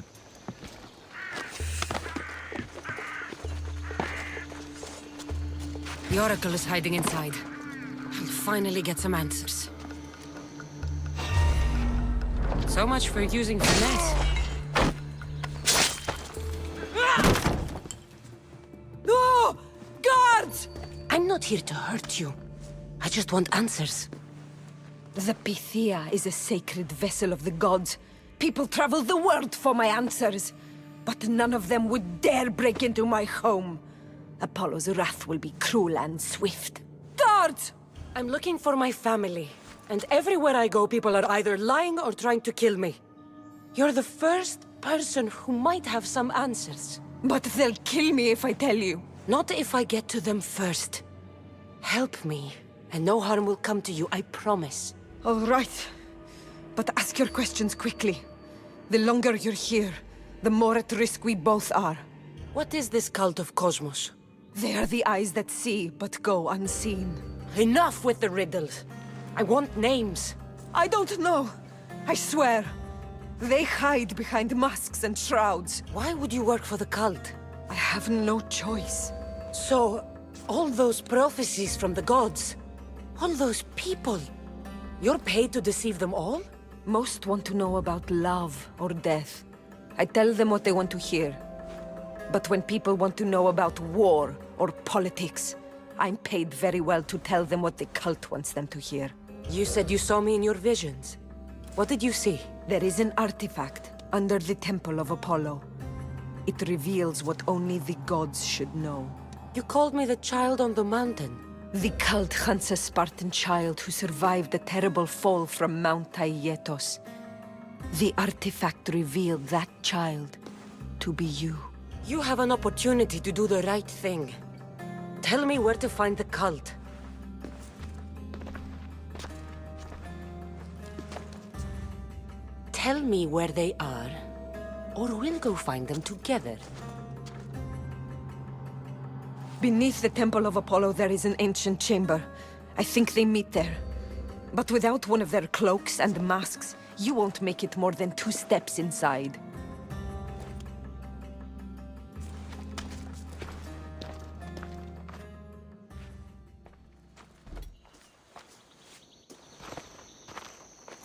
The Oracle is hiding inside. I'll finally get some answers. So much for using finesse. No! Guards! I'm not here to hurt you. I just want answers. The Pythia is a sacred vessel of the gods. People travel the world for my answers. But none of them would dare break into my home. Apollo's wrath will be cruel and swift. Guards! I'm looking for my family. And everywhere I go, people are either lying or trying to kill me. You're the first person who might have some answers. But they'll kill me if I tell you. Not if I get to them first. Help me, and no harm will come to you, I promise. All right. But ask your questions quickly. The longer you're here, the more at risk we both are. What is this cult of Cosmos? They are the eyes that see, but go unseen. Enough with the riddles. I want names. I don't know. I swear. They hide behind masks and shrouds. Why would you work for the cult? I have no choice. So, all those prophecies from the gods, all those people, you're paid to deceive them all? Most want to know about love or death. I tell them what they want to hear. But when people want to know about war or politics, I'm paid very well to tell them what the cult wants them to hear. You said you saw me in your visions. What did you see? There is an artifact under the Temple of Apollo. It reveals what only the gods should know. You called me the child on the mountain. The cult hunts a Spartan child who survived a terrible fall from Mount Aietos. The artifact revealed that child to be you. You have an opportunity to do the right thing. Tell me where to find the cult. Tell me where they are, or we'll go find them together. Beneath the Temple of Apollo, there is an ancient chamber. I think they meet there. But without one of their cloaks and masks, you won't make it more than 2 steps inside.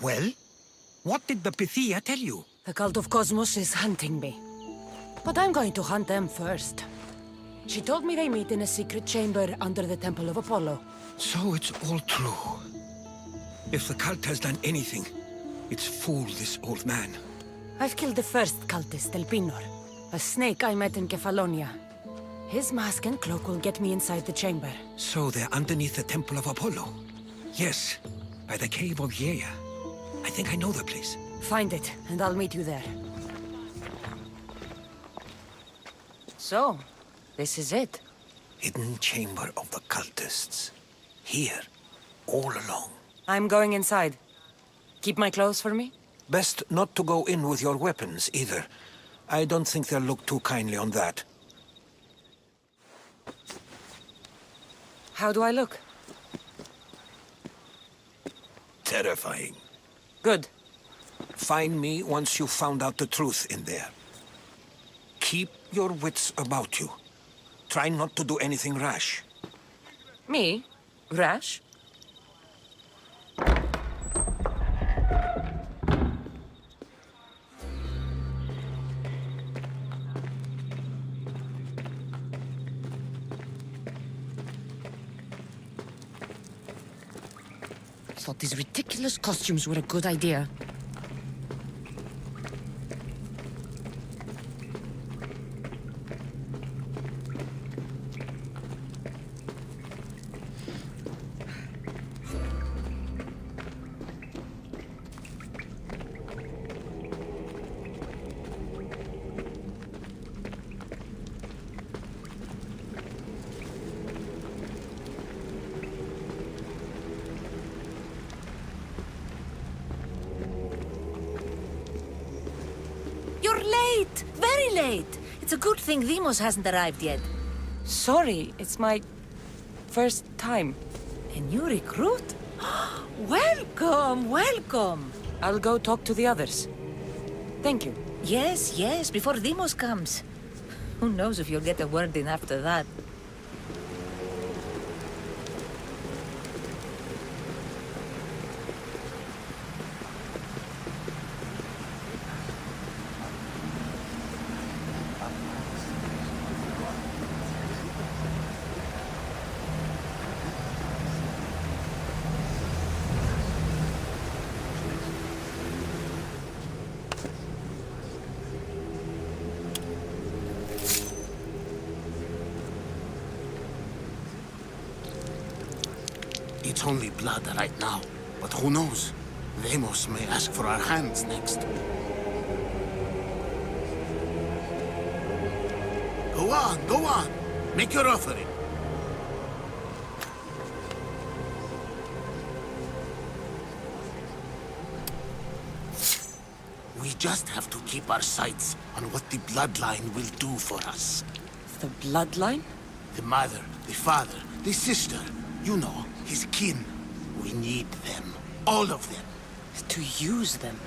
Well? What did the Pythia tell you? The cult of Cosmos is hunting me. But I'm going to hunt them first. She told me they meet in a secret chamber under the Temple of Apollo. So it's all true. If the cult has done anything, it's fooled this old man. I've killed the first cultist, Elpinor, a snake I met in Kefalonia. His mask and cloak will get me inside the chamber. So they're underneath the Temple of Apollo? Yes, by the Cave of Yea. I think I know the place. Find it, and I'll meet you there. So, this is it. Hidden chamber of the cultists. Here, all along. I'm going inside. Keep my clothes for me? Best not to go in with your weapons, either. I don't think they'll look too kindly on that. How do I look? Terrifying. Good. Find me once you've found out the truth in there. Keep your wits about you. Try not to do anything rash. Me? Rash? I thought these ridiculous costumes were a good idea. You're late! Very late! It's a good thing Demos hasn't arrived yet. Sorry, it's my first time. A new recruit? Welcome, welcome! I'll go talk to the others. Thank you. Yes, yes, before Demos comes. Who knows if you'll get a word in after that. It's only blood right now, but who knows? Demos may ask for our hands next. Go on, go on. Make your offering. We just have to keep our sights on what the bloodline will do for us. The bloodline? The mother, the father, the sister. You know, his kin. We need them. All of them. To use them?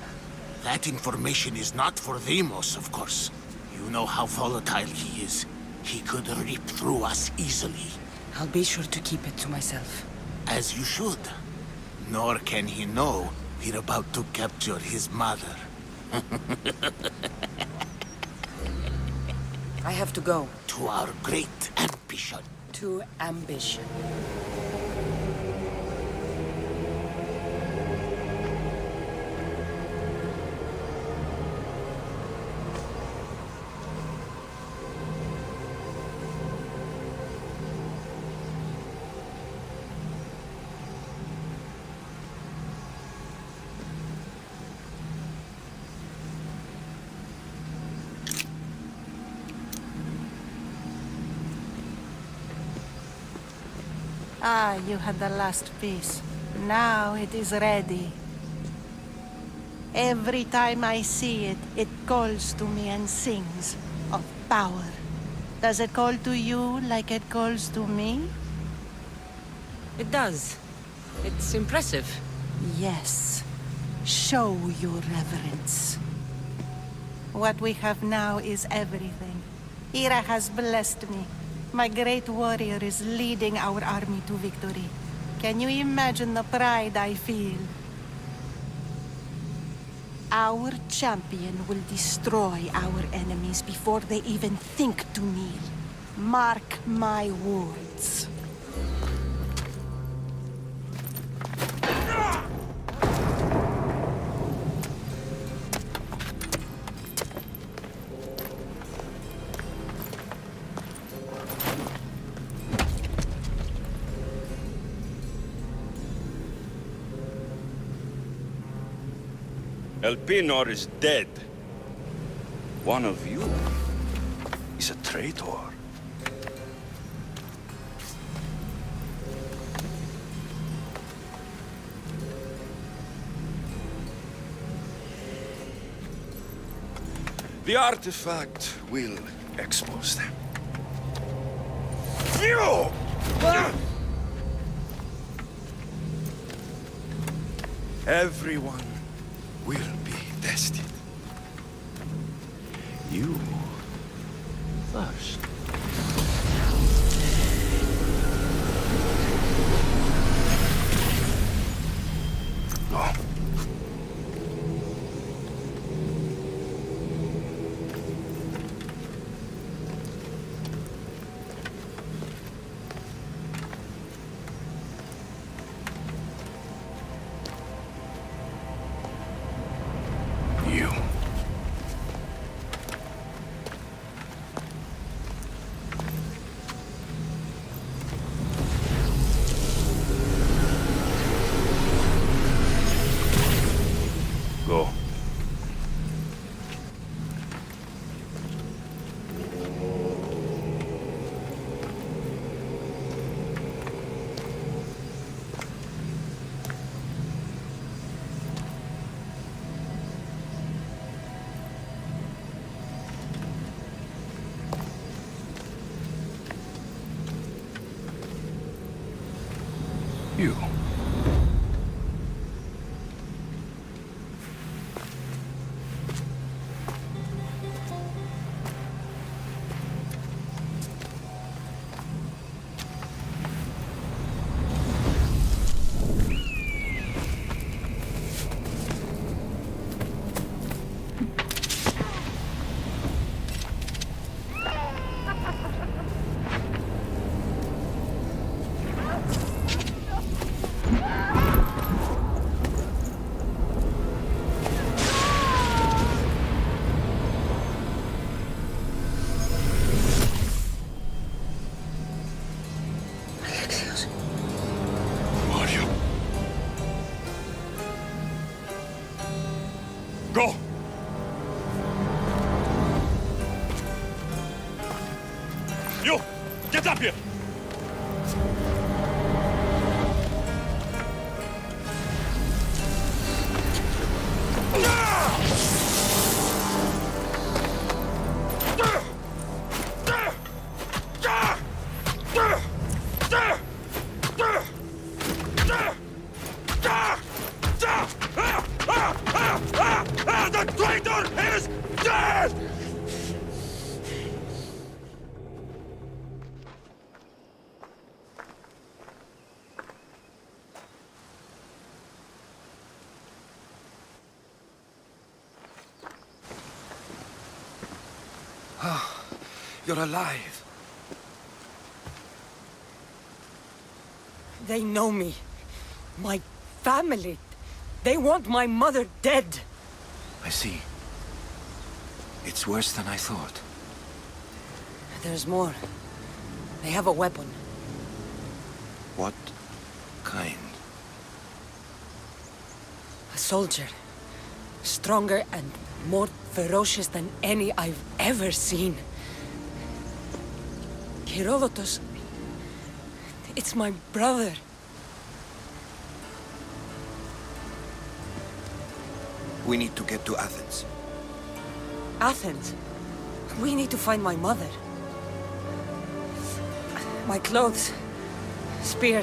That information is not for Demos, of course. You know how volatile he is. He could rip through us easily. I'll be sure to keep it to myself. As you should. Nor can he know we're about to capture his mother. I have to go. To our great ambition. To ambition. Ah, you had the last piece. Now it is ready. Every time I see it, it calls to me and sings of power. Does it call to you like it calls to me? It does. It's impressive. Yes. Show your reverence. What we have now is everything. Ira has blessed me. My great warrior is leading our army to victory. Can you imagine the pride I feel? Our champion will destroy our enemies before they even think to kneel. Mark my words. Elpinor is dead. One of you is a traitor. The artifact will expose them. You! Everyone will be tested. You first. Go. You. Go. You. Go! You! Get up here! The traitor is dead! You're alive. They know me. My family. They want my mother dead. I see. It's worse than I thought. There's more. They have a weapon. What kind? A soldier. Stronger and more ferocious than any I've ever seen. Herodotus... It's my brother. We need to get to Athens. Athens? We need to find my mother. My clothes. Spear.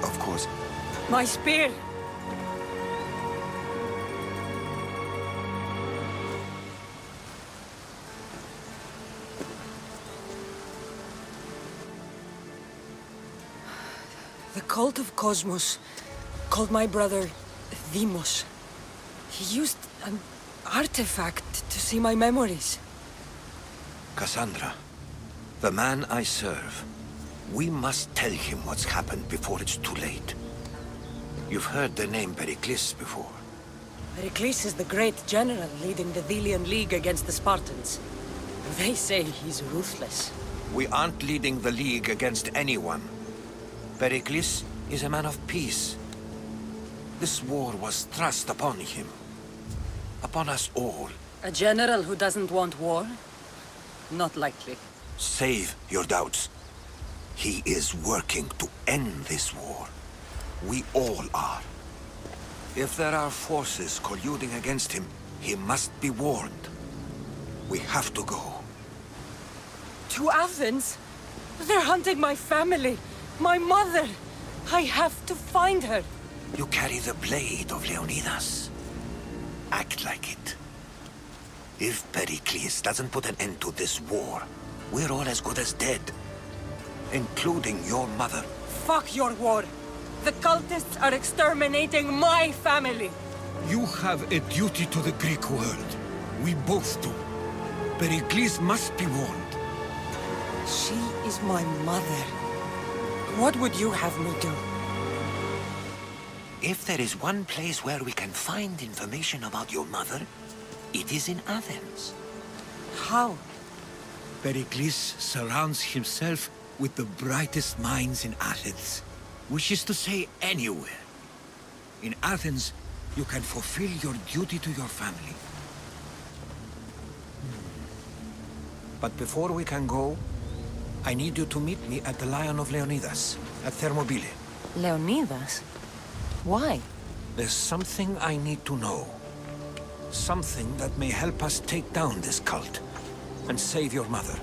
Of course. My spear! The cult of Cosmos called my brother Deimos. He used an artifact to see my memories. Cassandra, the man I serve. We must tell him what's happened before it's too late. You've heard the name Pericles before. Pericles is the great general leading the Delian League against the Spartans. They say he's ruthless. We aren't leading the League against anyone. Pericles is a man of peace. This war was thrust upon him. Upon us all. A general who doesn't want war? Not likely. Save your doubts. He is working to end this war. We all are. If there are forces colluding against him, he must be warned. We have to go. To Athens? They're hunting my family, my mother. I have to find her. You carry the blade of Leonidas. Act like it. If Pericles doesn't put an end to this war, we're all as good as dead. Including your mother. Fuck your war. The cultists are exterminating my family. You have a duty to the Greek world. We both do. Pericles must be warned. She is my mother. What would you have me do? If there is one place where we can find information about your mother, it is in Athens. How? Pericles surrounds himself with the brightest minds in Athens. Which is to say, anywhere. In Athens, you can fulfill your duty to your family. But before we can go, I need you to meet me at the Lion of Leonidas, at Thermopylae. Leonidas? Why? There's something I need to know. Something that may help us take down this cult and save your mother.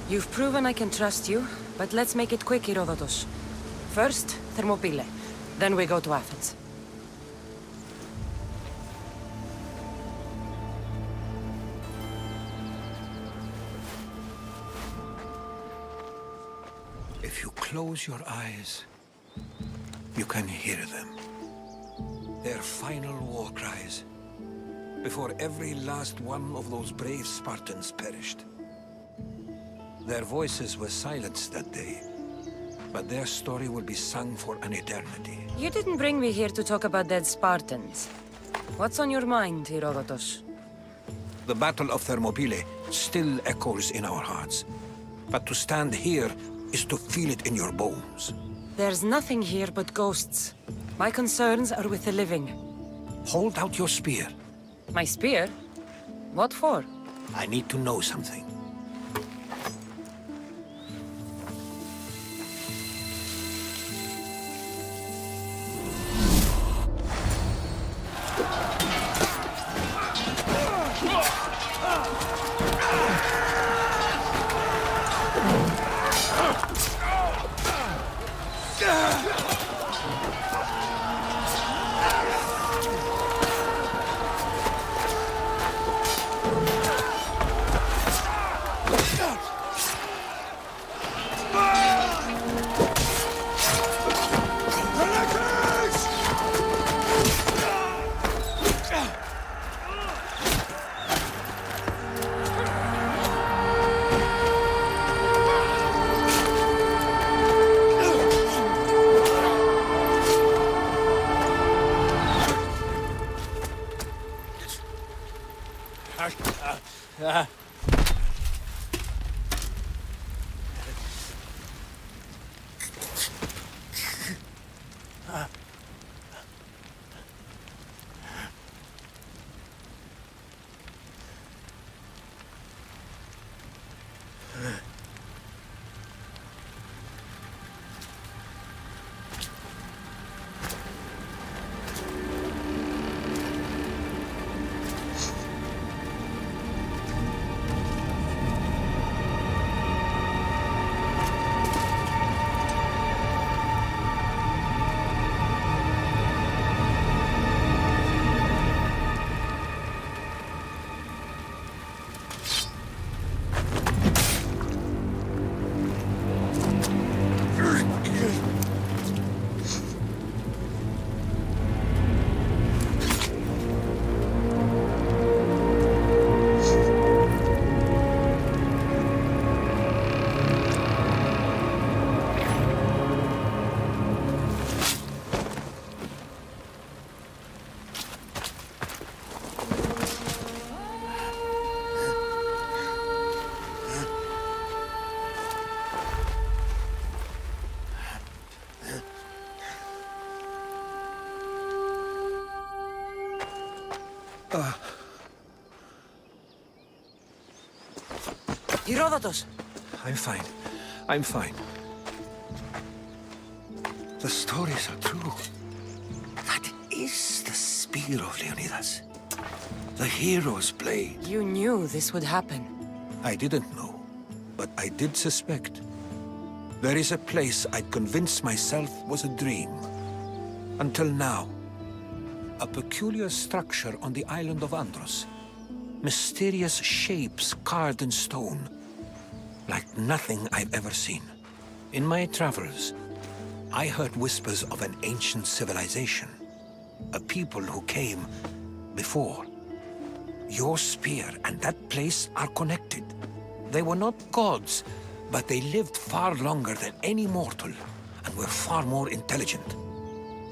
You've proven I can trust you, but let's make it quick, Herodotus. First, Thermopylae. Then we go to Athens. If you close your eyes, you can hear them. Their final war cries, before every last one of those brave Spartans perished. Their voices were silenced that day, but their story will be sung for an eternity. You didn't bring me here to talk about dead Spartans. What's on your mind, Herodotus? The Battle of Thermopylae still echoes in our hearts. But to stand here is to feel it in your bones. There's nothing here but ghosts. My concerns are with the living. Hold out your spear. My spear? What for? I need to know something. Herodotus! I'm fine. I'm fine. The stories are true. That is the spear of Leonidas. The hero's blade. You knew this would happen. I didn't know, but I did suspect. There is a place I'd convinced myself was a dream. Until now. A peculiar structure on the island of Andros. Mysterious shapes carved in stone. Like nothing I've ever seen. In my travels, I heard whispers of an ancient civilization. A people who came before. Your spear and that place are connected. They were not gods, but they lived far longer than any mortal, and were far more intelligent.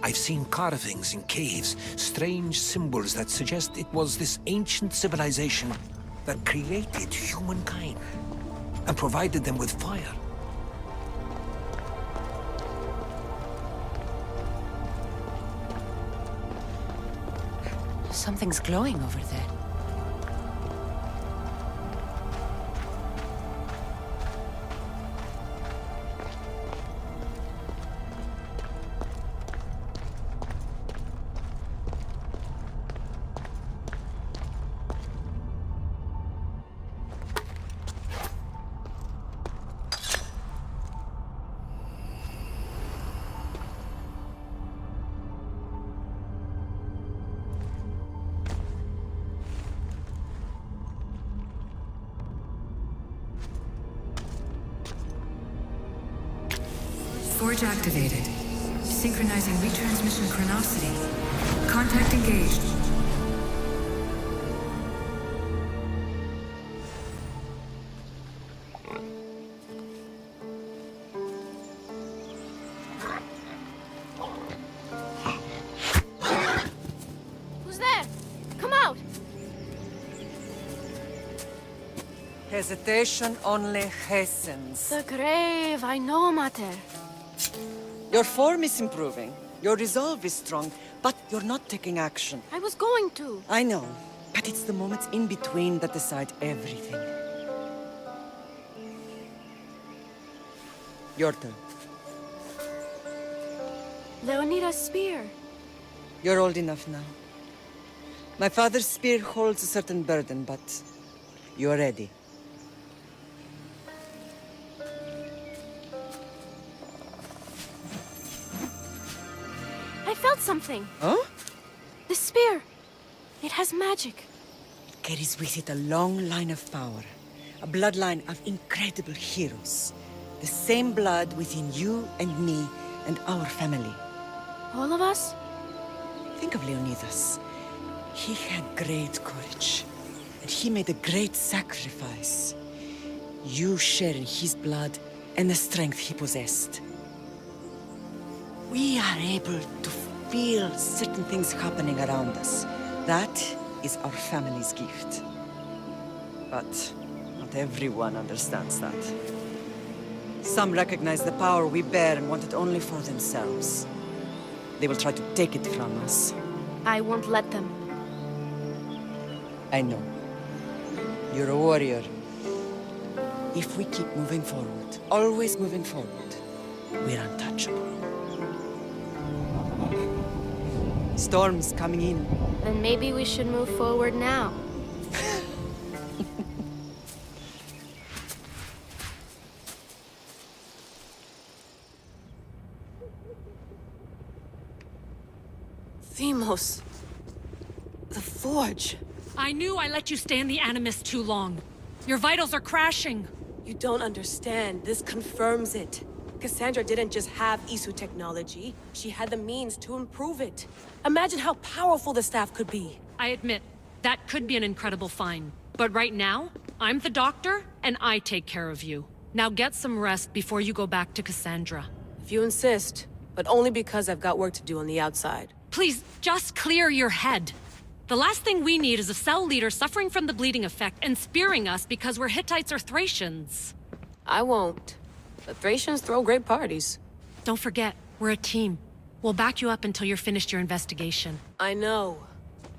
I've seen carvings in caves, strange symbols that suggest it was this ancient civilization that created humankind, and provided them with fire. Something's glowing over there. Forge activated. Synchronizing retransmission chronicity. Contact engaged. Who's there? Come out! Hesitation only hastens. The grave, I know, Mater. Your form is improving. Your resolve is strong, but you're not taking action. I was going to. I know, but it's the moments in between that decide everything. Your turn. Leonida's spear. You're old enough now. My father's spear holds a certain burden, but you're ready. I felt something. Huh? The spear. It has magic. It carries with it a long line of power. A bloodline of incredible heroes. The same blood within you and me and our family. All of us? Think of Leonidas. He had great courage. And he made a great sacrifice. You share in his blood and the strength he possessed. We are able to feel certain things happening around us. That is our family's gift. But not everyone understands that. Some recognize the power we bear and want it only for themselves. They will try to take it from us. I won't let them. I know. You're a warrior. If we keep moving forward, always moving forward, we're untouchable. Storm's coming in. Then maybe we should move forward now. Themos. The Forge. I knew I let you stay in the Animus too long. Your vitals are crashing. You don't understand. This confirms it. Cassandra didn't just have Isu technology. She had the means to improve it. Imagine how powerful the staff could be. I admit, that could be an incredible find. But right now, I'm the doctor, and I take care of you. Now get some rest before you go back to Cassandra. If you insist, but only because I've got work to do on the outside. Please, just clear your head. The last thing we need is a cell leader suffering from the bleeding effect and spearing us because we're Hittites or Thracians. I won't. The Thracians throw great parties. Don't forget, we're a team. We'll back you up until you're finished your investigation. I know.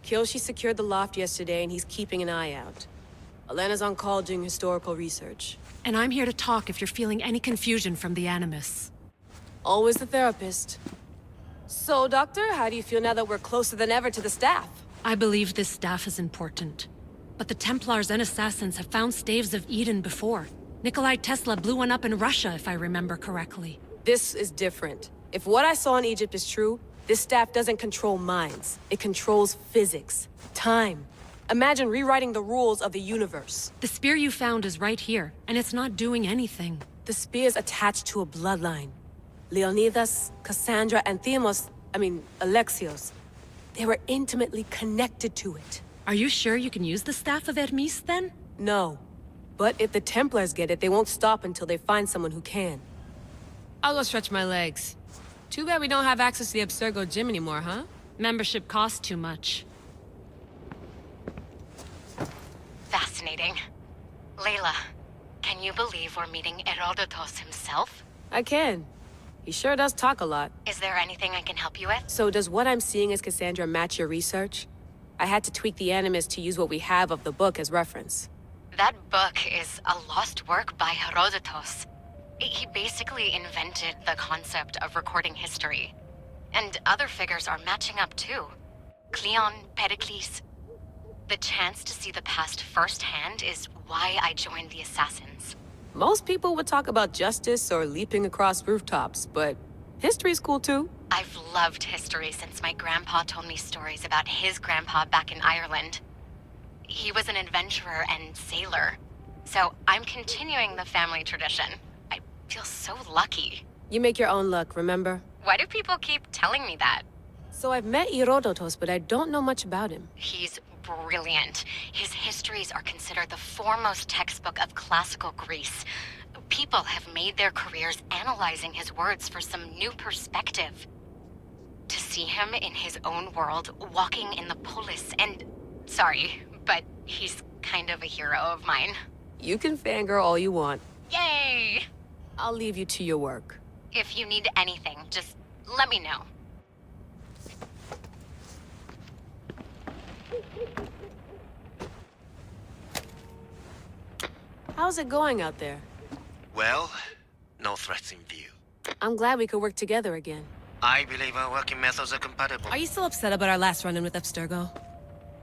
Kyoshi secured the loft yesterday, and he's keeping an eye out. Elena's on call doing historical research. And I'm here to talk if you're feeling any confusion from the Animus. Always the therapist. So, Doctor, how do you feel now that we're closer than ever to the staff? I believe this staff is important. But the Templars and Assassins have found staves of Eden before. Nikolai Tesla blew one up in Russia, if I remember correctly. This is different. If what I saw in Egypt is true, this staff doesn't control minds. It controls physics, time. Imagine rewriting the rules of the universe. The spear you found is right here, and it's not doing anything. The spear's attached to a bloodline. Leonidas, Cassandra, and Alexios. They were intimately connected to it. Are you sure you can use the Staff of Hermes, then? No. But if the Templars get it, they won't stop until they find someone who can. I'll go stretch my legs. Too bad we don't have access to the Abstergo gym anymore, huh? Membership costs too much. Fascinating. Layla, can you believe we're meeting Herodotus himself? I can. He sure does talk a lot. Is there anything I can help you with? So does what I'm seeing as Cassandra match your research? I had to tweak the Animus to use what we have of the book as reference. That book is a lost work by Herodotus. He basically invented the concept of recording history. And other figures are matching up too. Cleon, Pericles. The chance to see the past firsthand is why I joined the Assassins. Most people would talk about justice or leaping across rooftops, but history's cool too. I've loved history since my grandpa told me stories about his grandpa back in Ireland. He was an adventurer and sailor, so I'm continuing the family tradition. I feel so lucky. You make your own luck, remember? Why do people keep telling me that? So I've met Herodotus, but I don't know much about him. He's brilliant. His histories are considered the foremost textbook of classical Greece. People have made their careers analyzing his words for some new perspective. To see him in his own world, walking in the polis, and... Sorry, but he's kind of a hero of mine. You can fangirl all you want. Yay! I'll leave you to your work. If you need anything, just let me know. How's it going out there? Well, no threats in view. I'm glad we could work together again. I believe our working methods are compatible. Are you still upset about our last run-in with Abstergo?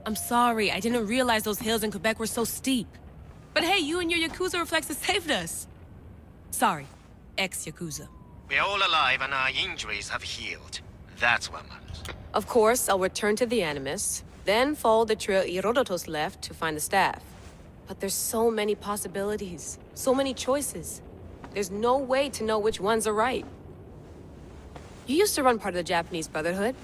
I'm sorry, I didn't realize those hills in Quebec were so steep. But hey, you and your Yakuza reflexes saved us. Sorry, ex-Yakuza. We're all alive and our injuries have healed. That's what matters. Of course, I'll return to the Animus, then follow the trail Herodotus left to find the staff. But there's so many possibilities, so many choices. There's no way to know which ones are right. You used to run part of the Japanese Brotherhood.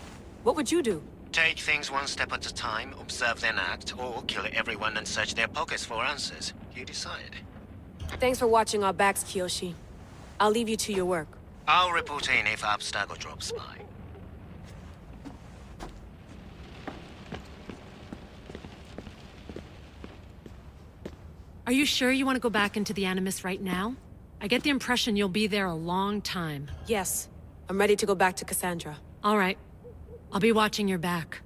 What would you do? Take things one step at a time, observe then act, or kill everyone and search their pockets for answers. You decide. Thanks for watching our backs, Kiyoshi. I'll leave you to your work. I'll report in if Abstergo drops by. Are you sure you want to go back into the Animus right now? I get the impression you'll be there a long time. Yes. I'm ready to go back to Cassandra. All right. I'll be watching your back.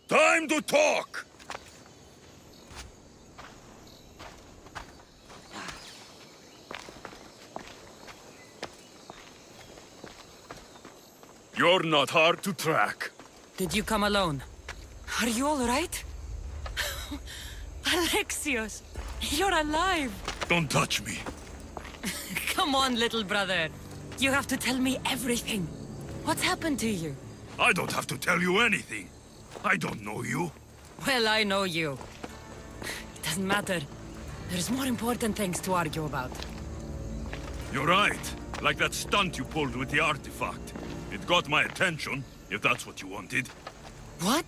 Time to talk! You're not hard to track. Did you come alone? Are you all right? Alexios, you're alive! Don't touch me. Come on, little brother. You have to tell me everything. What's happened to you? I don't have to tell you anything. I don't know you. Well, I know you. It doesn't matter. There's more important things to argue about. You're right. Like that stunt you pulled with the artifact. It got my attention, if that's what you wanted. What?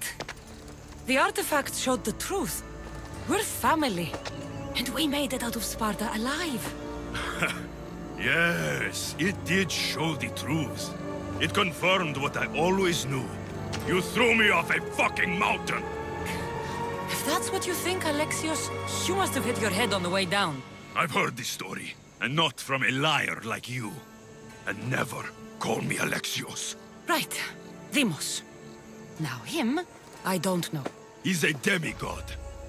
The artifact showed the truth. We're family. And we made it out of Sparta alive. Yes, it did show the truth. It confirmed what I always knew. You threw me off a fucking mountain! If that's what you think, Alexios, you must have hit your head on the way down. I've heard this story, and not from a liar like you. And never call me Alexios. Right. Demos. Now him, I don't know. He's a demigod,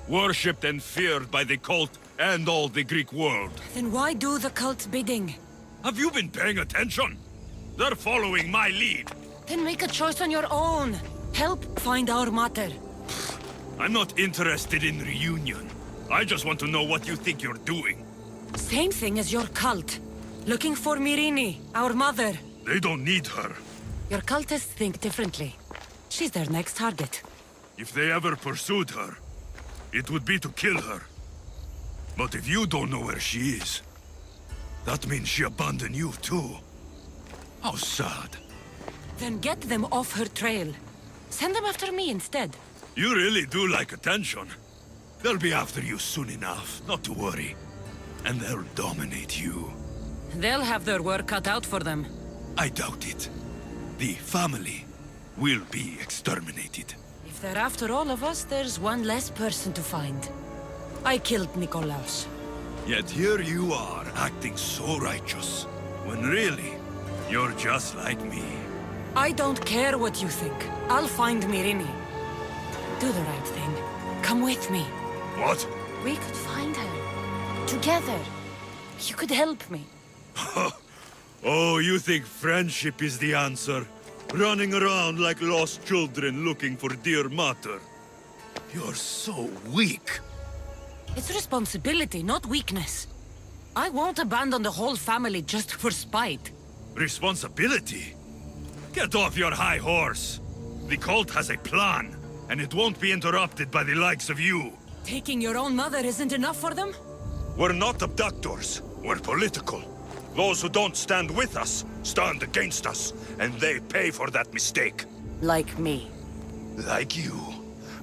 worshipped and feared by the cult and all the Greek world. Then why do the cult's bidding? Have you been paying attention? They're following my lead. Then make a choice on your own. Help find our mater. I'm not interested in reunion. I just want to know what you think you're doing. Same thing as your cult. Looking for Myrrine, our mother. They don't need her. Your cultists think differently. She's their next target. If they ever pursued her, it would be to kill her. But if you don't know where she is, that means she abandoned you too. How sad. Then get them off her trail. Send them after me instead. You really do like attention. They'll be after you soon enough, not to worry. And they'll dominate you. They'll have their work cut out for them. I doubt it. The family will be exterminated. If they're after all of us, there's one less person to find. I killed Nikolaos. Yet here you are, acting so righteous, when really, you're just like me. I don't care what you think. I'll find Myrrine. Do the right thing. Come with me. What? We could find her. Together. You could help me. Oh, you think friendship is the answer? Running around like lost children looking for dear mater. You're so weak. It's responsibility, not weakness. I won't abandon the whole family just for spite. Responsibility? Get off your high horse. The cult has a plan, and it won't be interrupted by the likes of you. Taking your own mother isn't enough for them? We're not abductors. We're political. Those who don't stand with us, stand against us, and they pay for that mistake. Like me. Like you.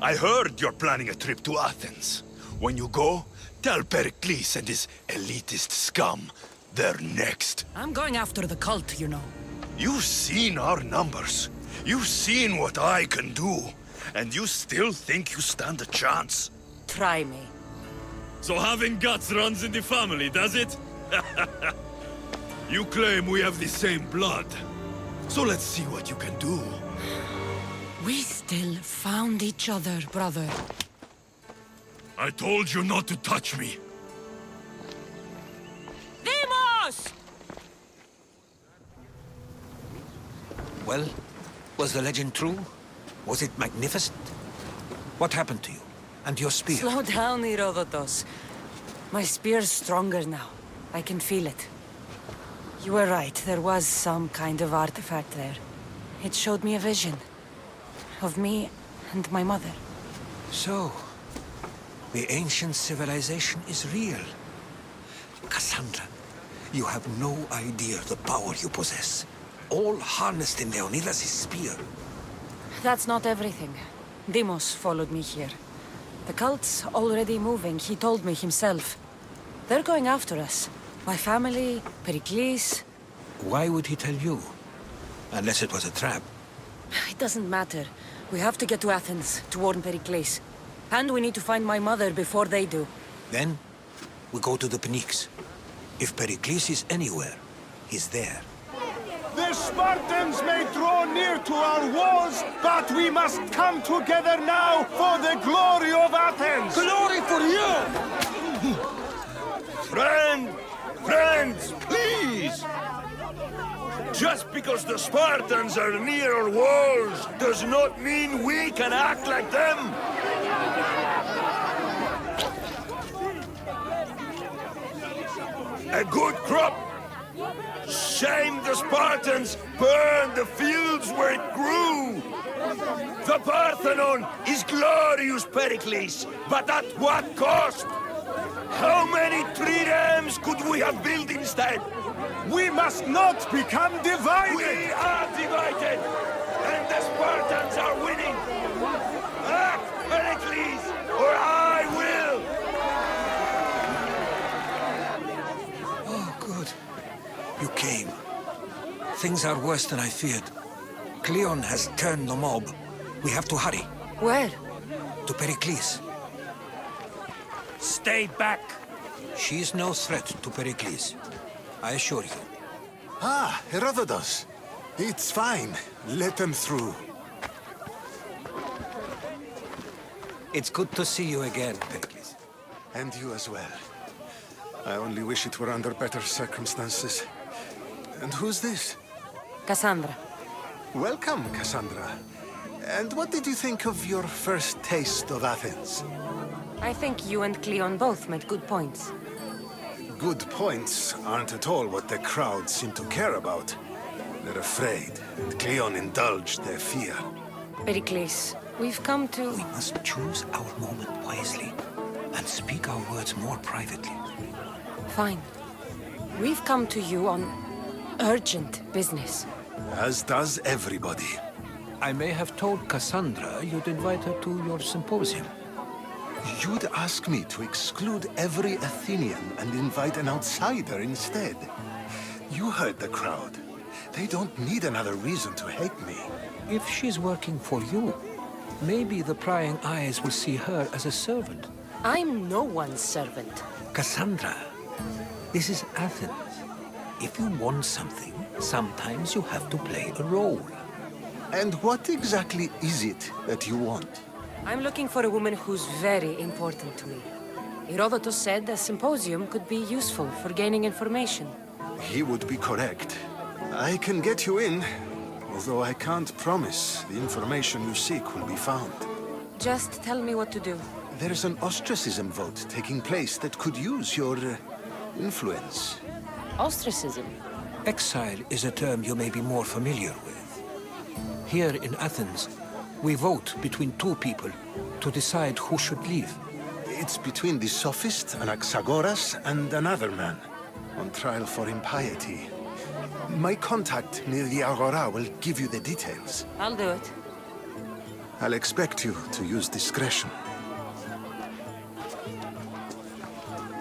I heard you're planning a trip to Athens. When you go, tell Pericles and his elitist scum they're next. I'm going after the cult, you know. You've seen our numbers. You've seen what I can do. And you still think you stand a chance? Try me. So having guts runs in the family, does it? You claim we have the same blood. So let's see what you can do. We still found each other, brother. I told you not to touch me. Demos! Well, was the legend true? Was it magnificent? What happened to you? And your spear? Slow down, Herodotos. My spear's stronger now. I can feel it. You were right, there was some kind of artifact there. It showed me a vision. Of me and my mother. So, the ancient civilization is real. Cassandra, you have no idea the power you possess. All harnessed in Leonidas' spear. That's not everything. Demos followed me here. The cult's already moving, he told me himself. They're going after us. My family, Pericles. Why would he tell you? Unless it was a trap. It doesn't matter. We have to get to Athens to warn Pericles. And we need to find my mother before they do. Then, we go to the Pnyx. If Pericles is anywhere, he's there. The Spartans may draw near to our walls, but we must come together now for the glory of Athens! Glory for you! Friends, please! Just because the Spartans are near our walls does not mean we can act like them! A good crop! Shame the Spartans burned the fields where it grew! The Parthenon is glorious, Pericles, but at what cost? How many triremes could we have built instead? We must not become divided! We are divided! And the Spartans are winning! Act, Pericles, or I will! Oh, good. You came. Things are worse than I feared. Cleon has turned the mob. We have to hurry. Where? To Pericles. Stay back! She is no threat to Pericles. I assure you. Ah, Herodotus. It's fine. Let them through. It's good to see you again, Pericles. And you as well. I only wish it were under better circumstances. And who's this? Cassandra. Welcome, Cassandra. And what did you think of your first taste of Athens? I think you and Cleon both made good points. Good points aren't at all what the crowd seem to care about. They're afraid, and Cleon indulged their fear. Pericles, we've come to... We must choose our moment wisely, and speak our words more privately. Fine. We've come to you on urgent business. As does everybody. I may have told Cassandra you'd invite her to your symposium. You'd ask me to exclude every Athenian and invite an outsider instead. You heard the crowd. They don't need another reason to hate me. If she's working for you, maybe the prying eyes will see her as a servant. I'm no one's servant. Cassandra, this is Athens. If you want something, sometimes you have to play a role. And what exactly is it that you want? I'm looking for a woman who's very important to me. Herodotus said a symposium could be useful for gaining information. He would be correct. I can get you in, although I can't promise the information you seek will be found. Just tell me what to do. There's an ostracism vote taking place that could use your influence. Ostracism? Exile is a term you may be more familiar with. Here in Athens, we vote between two people to decide who should leave. It's between the sophist Anaxagoras and another man, on trial for impiety. My contact near the Agora will give you the details. I'll do it. I'll expect you to use discretion.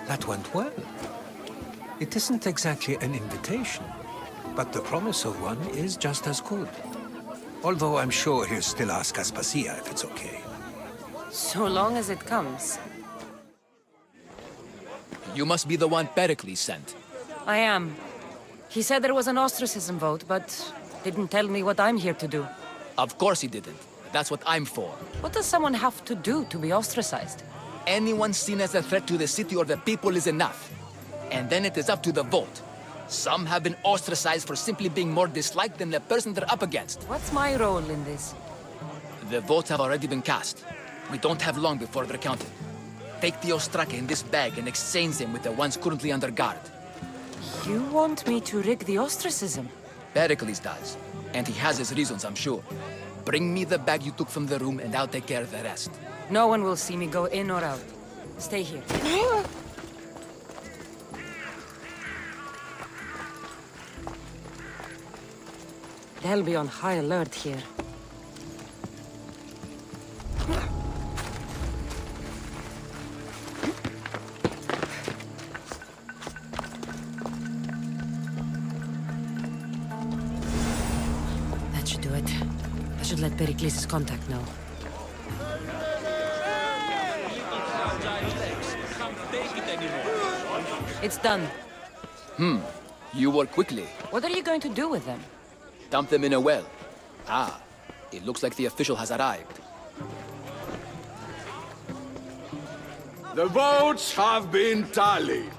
That went well. It isn't exactly an invitation, but the promise of one is just as good. Although I'm sure he'll still ask Aspasia if it's okay. So long as it comes. You must be the one Pericles sent. I am. He said there was an ostracism vote, but didn't tell me what I'm here to do. Of course he didn't. That's what I'm for. What does someone have to do to be ostracized? Anyone seen as a threat to the city or the people is enough. And then it is up to the vote. Some have been ostracized for simply being more disliked than the person they're up against. What's my role in this? The votes have already been cast. We don't have long before they're counted. Take the ostraka in this bag and exchange them with the ones currently under guard. You want me to rig the ostracism? Pericles does. And he has his reasons, I'm sure. Bring me the bag you took from the room and I'll take care of the rest. No one will see me go in or out. Stay here. They'll be on high alert here. That should do it. I should let Pericles' contact know. It's done. You work quickly. What are you going to do with them? Dump them in a well. Ah, it looks like the official has arrived. The votes have been tallied.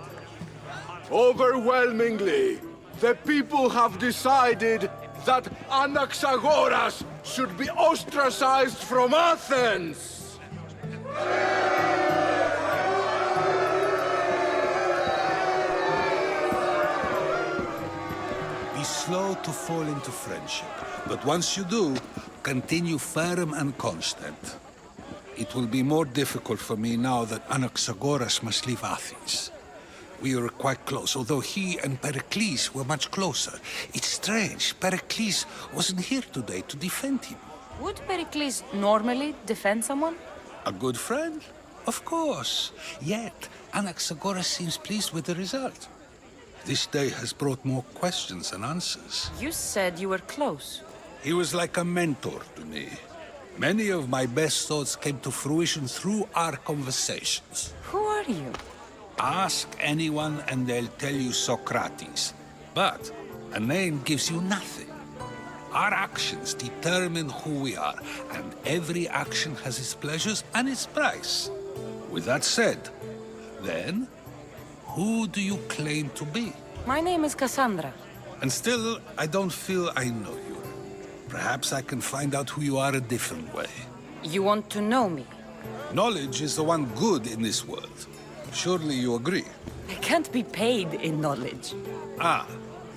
Overwhelmingly, the people have decided that Anaxagoras should be ostracized from Athens! Be slow to fall into friendship, but once you do, continue firm and constant. It will be more difficult for me now that Anaxagoras must leave Athens. We were quite close, although he and Pericles were much closer. It's strange, Pericles wasn't here today to defend him. Would Pericles normally defend someone? A good friend? Of course. Yet, Anaxagoras seems pleased with the result. This day has brought more questions than answers. You said you were close. He was like a mentor to me. Many of my best thoughts came to fruition through our conversations. Who are you? Ask anyone and they'll tell you Socrates. But a name gives you nothing. Our actions determine who we are, and every action has its pleasures and its price. With that said, then, who do you claim to be? My name is Cassandra. And still, I don't feel I know you. Perhaps I can find out who you are a different way. You want to know me? Knowledge is the one good in this world. Surely you agree? I can't be paid in knowledge. Ah,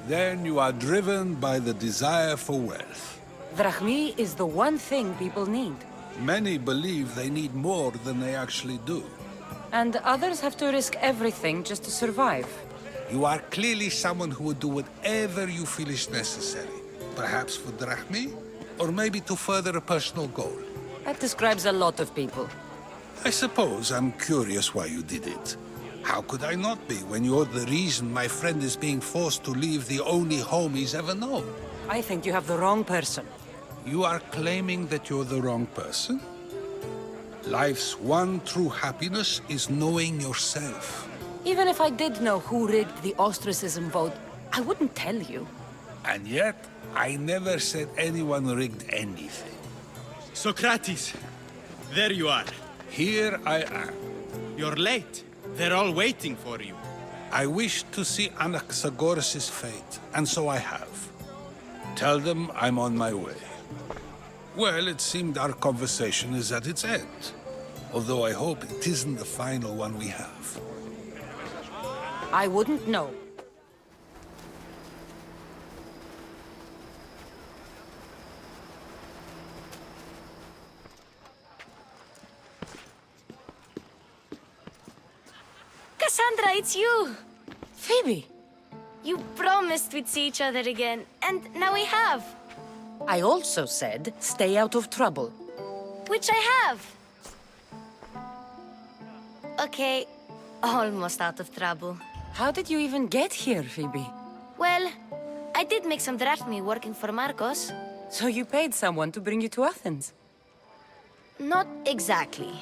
then you are driven by the desire for wealth. Drachmi is the one thing people need. Many believe they need more than they actually do. And others have to risk everything just to survive. You are clearly someone who would do whatever you feel is necessary. Perhaps for drachmi, or maybe to further a personal goal. That describes a lot of people. I suppose I'm curious why you did it. How could I not be when you're the reason my friend is being forced to leave the only home he's ever known? I think you have the wrong person. You are claiming that you're the wrong person? Life's one true happiness is knowing yourself. Even if I did know who rigged the ostracism vote, I wouldn't tell you. And yet, I never said anyone rigged anything. Socrates, there you are. Here I am. You're late. They're all waiting for you. I wish to see Anaxagoras' fate, and so I have. Tell them I'm on my way. Well, it seemed our conversation is at its end. Although I hope it isn't the final one we have. I wouldn't know. Cassandra, it's you! Phoebe! You promised we'd see each other again, and now we have. I also said, stay out of trouble. Which I have. Okay, almost out of trouble. How did you even get here, Phoebe? Well, I did make some drachmi working for Marcos. So you paid someone to bring you to Athens? Not exactly.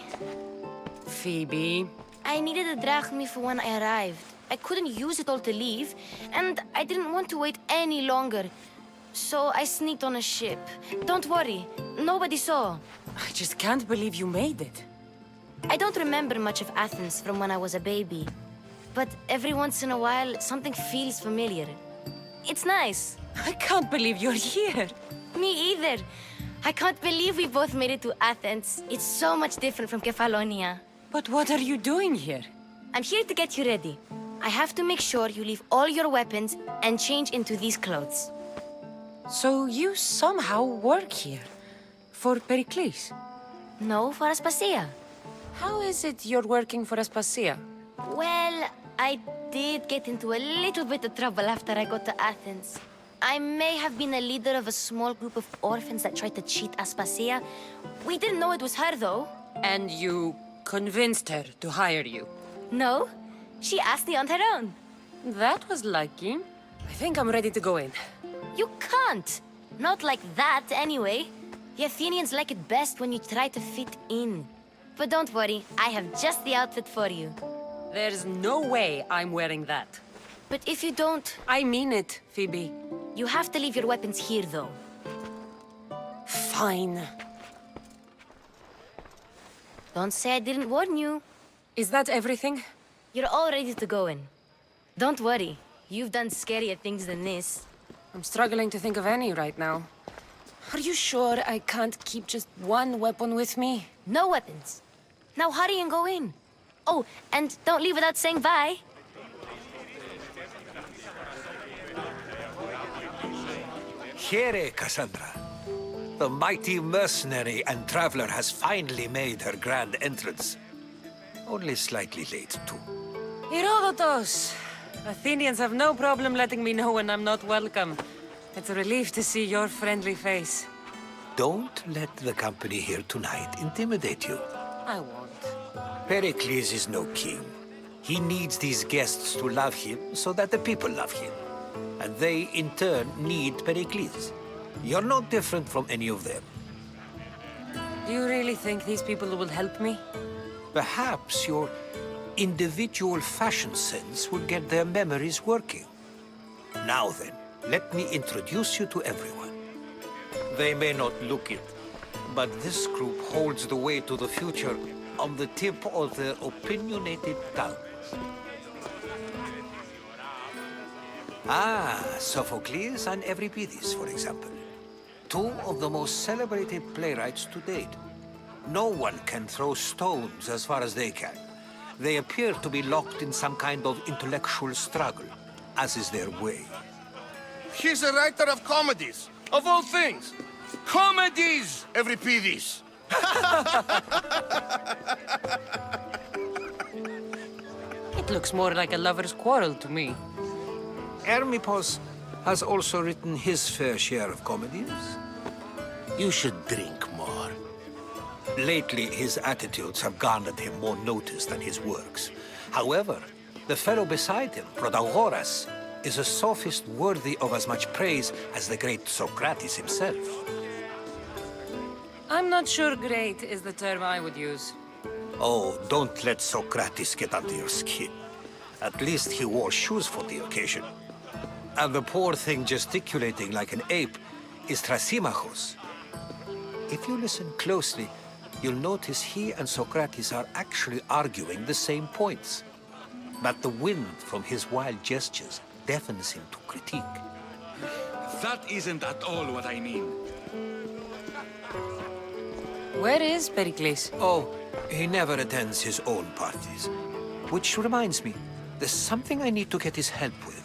Phoebe... I needed a drachmi for when I arrived. I couldn't use it all to leave, and I didn't want to wait any longer. So I sneaked on a ship. Don't worry, nobody saw. I just can't believe you made it. I don't remember much of Athens from when I was a baby. But every once in a while, something feels familiar. It's nice. I can't believe you're here. Me either. I can't believe we both made it to Athens. It's so much different from Kefalonia. But what are you doing here? I'm here to get you ready. I have to make sure you leave all your weapons and change into these clothes. So you somehow work here? For Pericles? No, for Aspasia. How is it you're working for Aspasia? Well, I did get into a little bit of trouble after I got to Athens. I may have been a leader of a small group of orphans that tried to cheat Aspasia. We didn't know it was her, though. And you convinced her to hire you? No, she asked me on her own. That was lucky. I think I'm ready to go in. You can't. Not like that, anyway. The Athenians like it best when you try to fit in. But don't worry, I have just the outfit for you. There's no way I'm wearing that. But if you don't... I mean it, Phoebe. You have to leave your weapons here, though. Fine. Don't say I didn't warn you. Is that everything? You're all ready to go in. Don't worry. You've done scarier things than this. I'm struggling to think of any right now. Are you sure I can't keep just one weapon with me? No weapons. Now hurry and go in. Oh, and don't leave without saying bye. Here, Cassandra. The mighty mercenary and traveler has finally made her grand entrance. Only slightly late, too. Herodotus! Athenians have no problem letting me know when I'm not welcome. It's a relief to see your friendly face. Don't let the company here tonight intimidate you. I won't. Pericles is no king. He needs these guests to love him so that the people love him. And they, in turn, need Pericles. You're no different from any of them. Do you really think these people will help me? Perhaps your individual fashion sense will get their memories working. Now then, let me introduce you to everyone. They may not look it, but this group holds the way to the future on the tip of their opinionated tongues. Ah, Sophocles and Euripides, for example. Two of the most celebrated playwrights to date. No one can throw stones as far as they can. They appear to be locked in some kind of intellectual struggle, as is their way. He's a writer of comedies, of all things. Comedies, Euripides. It looks more like a lover's quarrel to me. Hermippos has also written his fair share of comedies. You should drink more. Lately, his attitudes have garnered him more notice than his works. However, the fellow beside him, Protagoras, is a sophist worthy of as much praise as the great Socrates himself. I'm not sure great is the term I would use. Oh, don't let Socrates get under your skin. At least he wore shoes for the occasion. And the poor thing gesticulating like an ape is Thrasymachos. If you listen closely, you'll notice he and Socrates are actually arguing the same points. But the wind from his wild gestures deafens him to critique. That isn't at all what I mean. Where is Pericles? Oh, he never attends his own parties. Which reminds me, there's something I need to get his help with.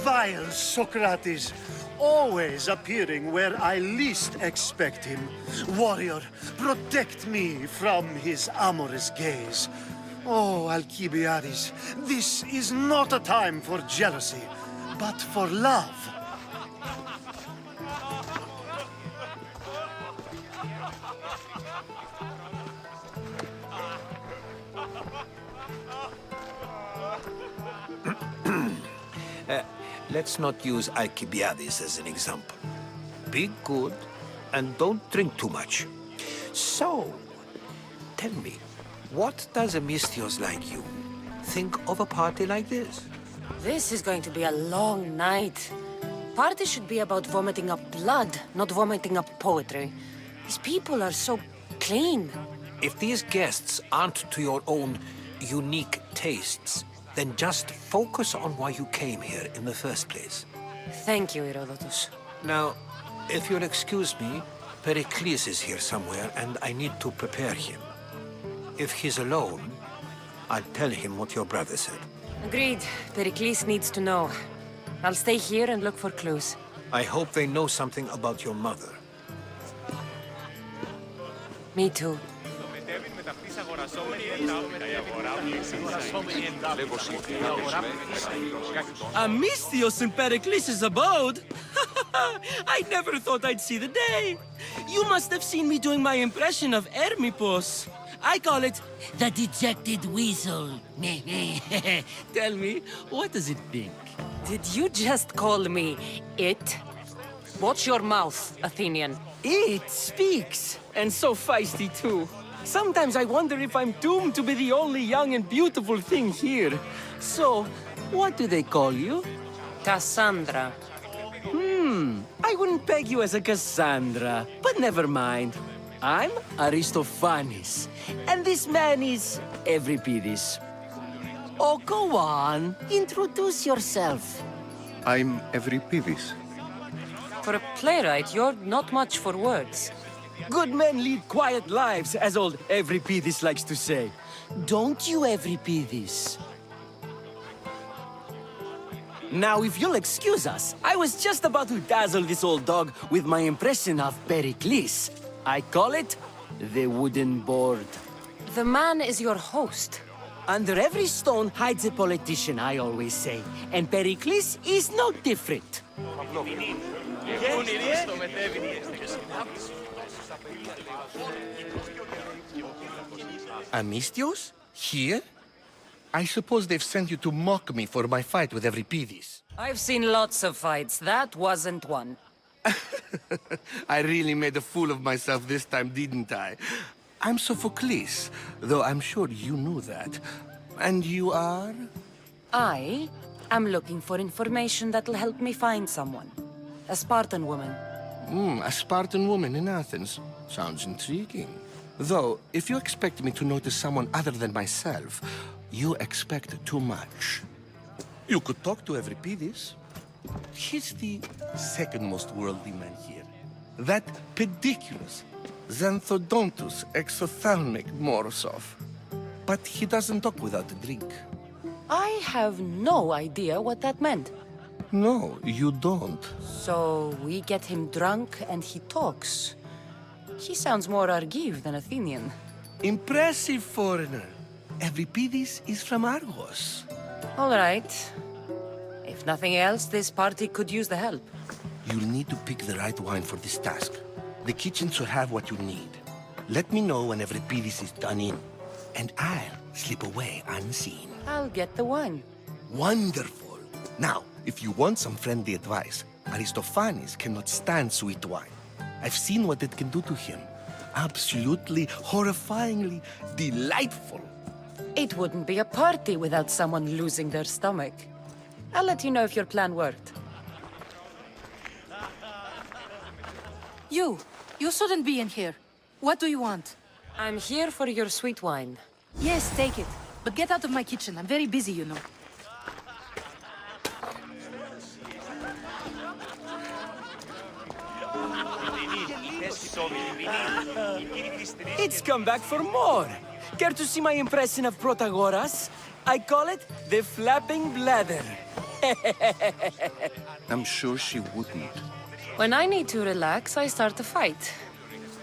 Vile Socrates, always appearing where I least expect him. Warrior, protect me from his amorous gaze. Oh, Alcibiades, this is not a time for jealousy, but for love. Let's not use Alcibiades as an example. Be good and don't drink too much. So, tell me, what does a Misthios like you think of a party like this? This is going to be a long night. Party should be about vomiting up blood, not vomiting up poetry. These people are so clean. If these guests aren't to your own unique tastes, then just focus on why you came here in the first place. Thank you, Herodotus. Now, if you'll excuse me, Pericles is here somewhere, and I need to prepare him. If he's alone, I'll tell him what your brother said. Agreed. Pericles needs to know. I'll stay here and look for clues. I hope they know something about your mother. Me too. A Misthios in Pericles' abode? I never thought I'd see the day. You must have seen me doing my impression of Hermippos. I call it the dejected weasel. Tell me, what does it think? Did you just call me it? Watch your mouth, Athenian. It speaks, and so feisty too. Sometimes I wonder if I'm doomed to be the only young and beautiful thing here. So, what do they call you? Cassandra. I wouldn't peg you as a Cassandra, but never mind. I'm Aristophanes, and this man is Euripides. Oh, go on. Introduce yourself. I'm Euripides. For a playwright, you're not much for words. Good men lead quiet lives, as old Euripides likes to say. Don't you, Euripides? Now, if you'll excuse us, I was just about to dazzle this old dog with my impression of Pericles. I call it the wooden board. The man is your host. Under every stone hides a politician, I always say. And Pericles is no different. A Misthios? Here? I suppose they've sent you to mock me for my fight with Euripides. I've seen lots of fights. That wasn't one. I really made a fool of myself this time, didn't I? I'm Sophocles, though I'm sure you knew that. And you are? I am looking for information that'll help me find someone. A Spartan woman. A Spartan woman in Athens. Sounds intriguing. Though, if you expect me to notice someone other than myself, you expect too much. You could talk to Euripides. He's the second most worldly man here. That pediculous, xanthodontus exophthalmic Morosov. But he doesn't talk without a drink. I have no idea what that meant. No, you don't. So we get him drunk and he talks. He sounds more Argive than Athenian. Impressive foreigner. Euripides is from Argos. All right. If nothing else, this party could use the help. You'll need to pick the right wine for this task. The kitchen should have what you need. Let me know when Euripides is done in, and I'll slip away unseen. I'll get the wine. Wonderful. Now, if you want some friendly advice, Aristophanes cannot stand sweet wine. I've seen what it can do to him. Absolutely, horrifyingly delightful. It wouldn't be a party without someone losing their stomach. I'll let you know if your plan worked. You shouldn't be in here. What do you want? I'm here for your sweet wine. Yes, take it. But get out of my kitchen. I'm very busy, you know. It's come back for more. Care to see my impression of Protagoras? I call it the flapping bladder. I'm sure she wouldn't. When I need to relax, I start a fight.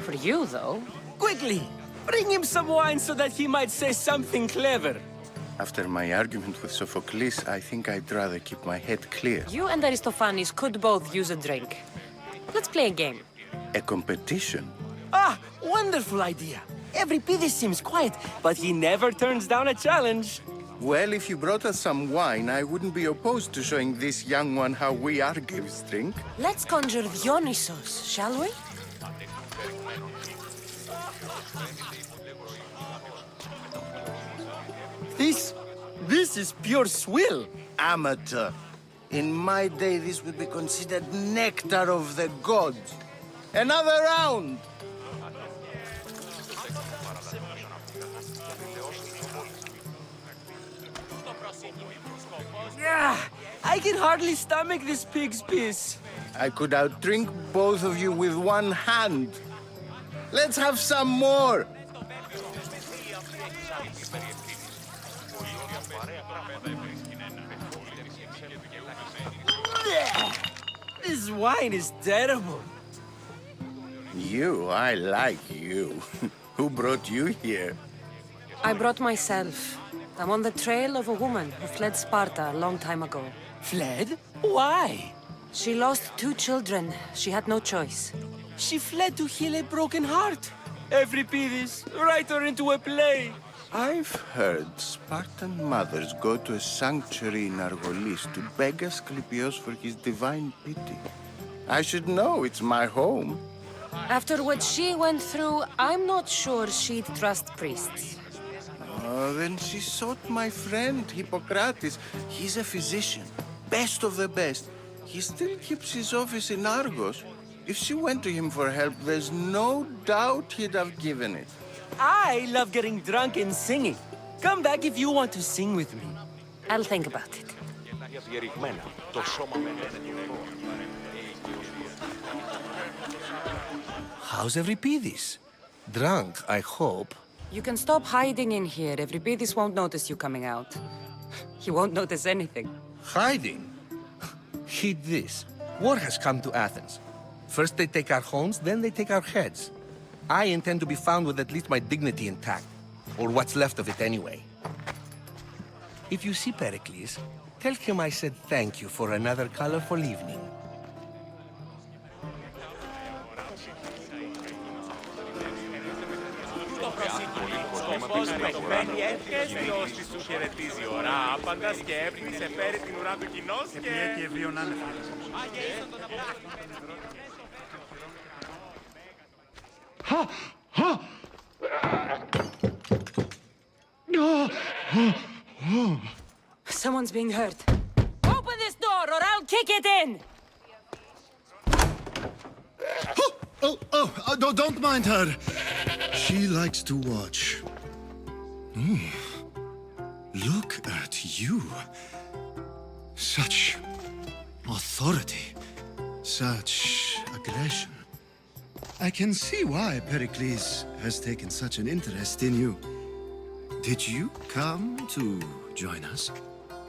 For you, though. Quickly, bring him some wine so that he might say something clever. After my argument with Sophocles, I think I'd rather keep my head clear. You and Aristophanes could both use a drink. Let's play a game. A competition? Ah, wonderful idea. Euripides seems quiet, but he never turns down a challenge. Well, if you brought us some wine, I wouldn't be opposed to showing this young one how we Argives drink. Let's conjure Dionysos, shall we? This is pure swill. Amateur. In my day, this would be considered nectar of the gods. Another round! Yeah, I can hardly stomach this pig's piss. I could outdrink both of you with one hand. Let's have some more! This wine is terrible. I like you. Who brought you here? I brought myself. I'm on the trail of a woman who fled Sparta a long time ago. Fled? Why? She lost 2 children. She had no choice. She fled to heal a broken heart. Euripides, write her into a play. I've heard Spartan mothers go to a sanctuary in Argolis to beg Asclepios for his divine pity. I should know, it's my home. After what she went through, I'm not sure she'd trust priests. Oh, then she sought my friend, Hippocrates. He's a physician, best of the best. He still keeps his office in Argos. If she went to him for help, there's no doubt he'd have given it. I love getting drunk and singing. Come back if you want to sing with me. I'll think about it. How's Euripides? Drunk, I hope. You can stop hiding in here. Euripides won't notice you coming out. He won't notice anything. Hiding? Heed this. War has come to Athens. First they take our homes, then they take our heads. I intend to be found with at least my dignity intact. Or what's left of it anyway. If you see Pericles, tell him I said thank you for another colorful evening. Μπαίνει, έρχεσαι όσοι σου χαιρετίζει ώρα. Άπαντα και έβρινη σε φέρει την ουρά του κοινός και... Και ευρίων άνευ. Someone's being hurt. Open this door or I'll kick it in! Don't mind her. She likes to watch. Look at you. Such authority. Such aggression. I can see why Pericles has taken such an interest in you. Did you come to join us?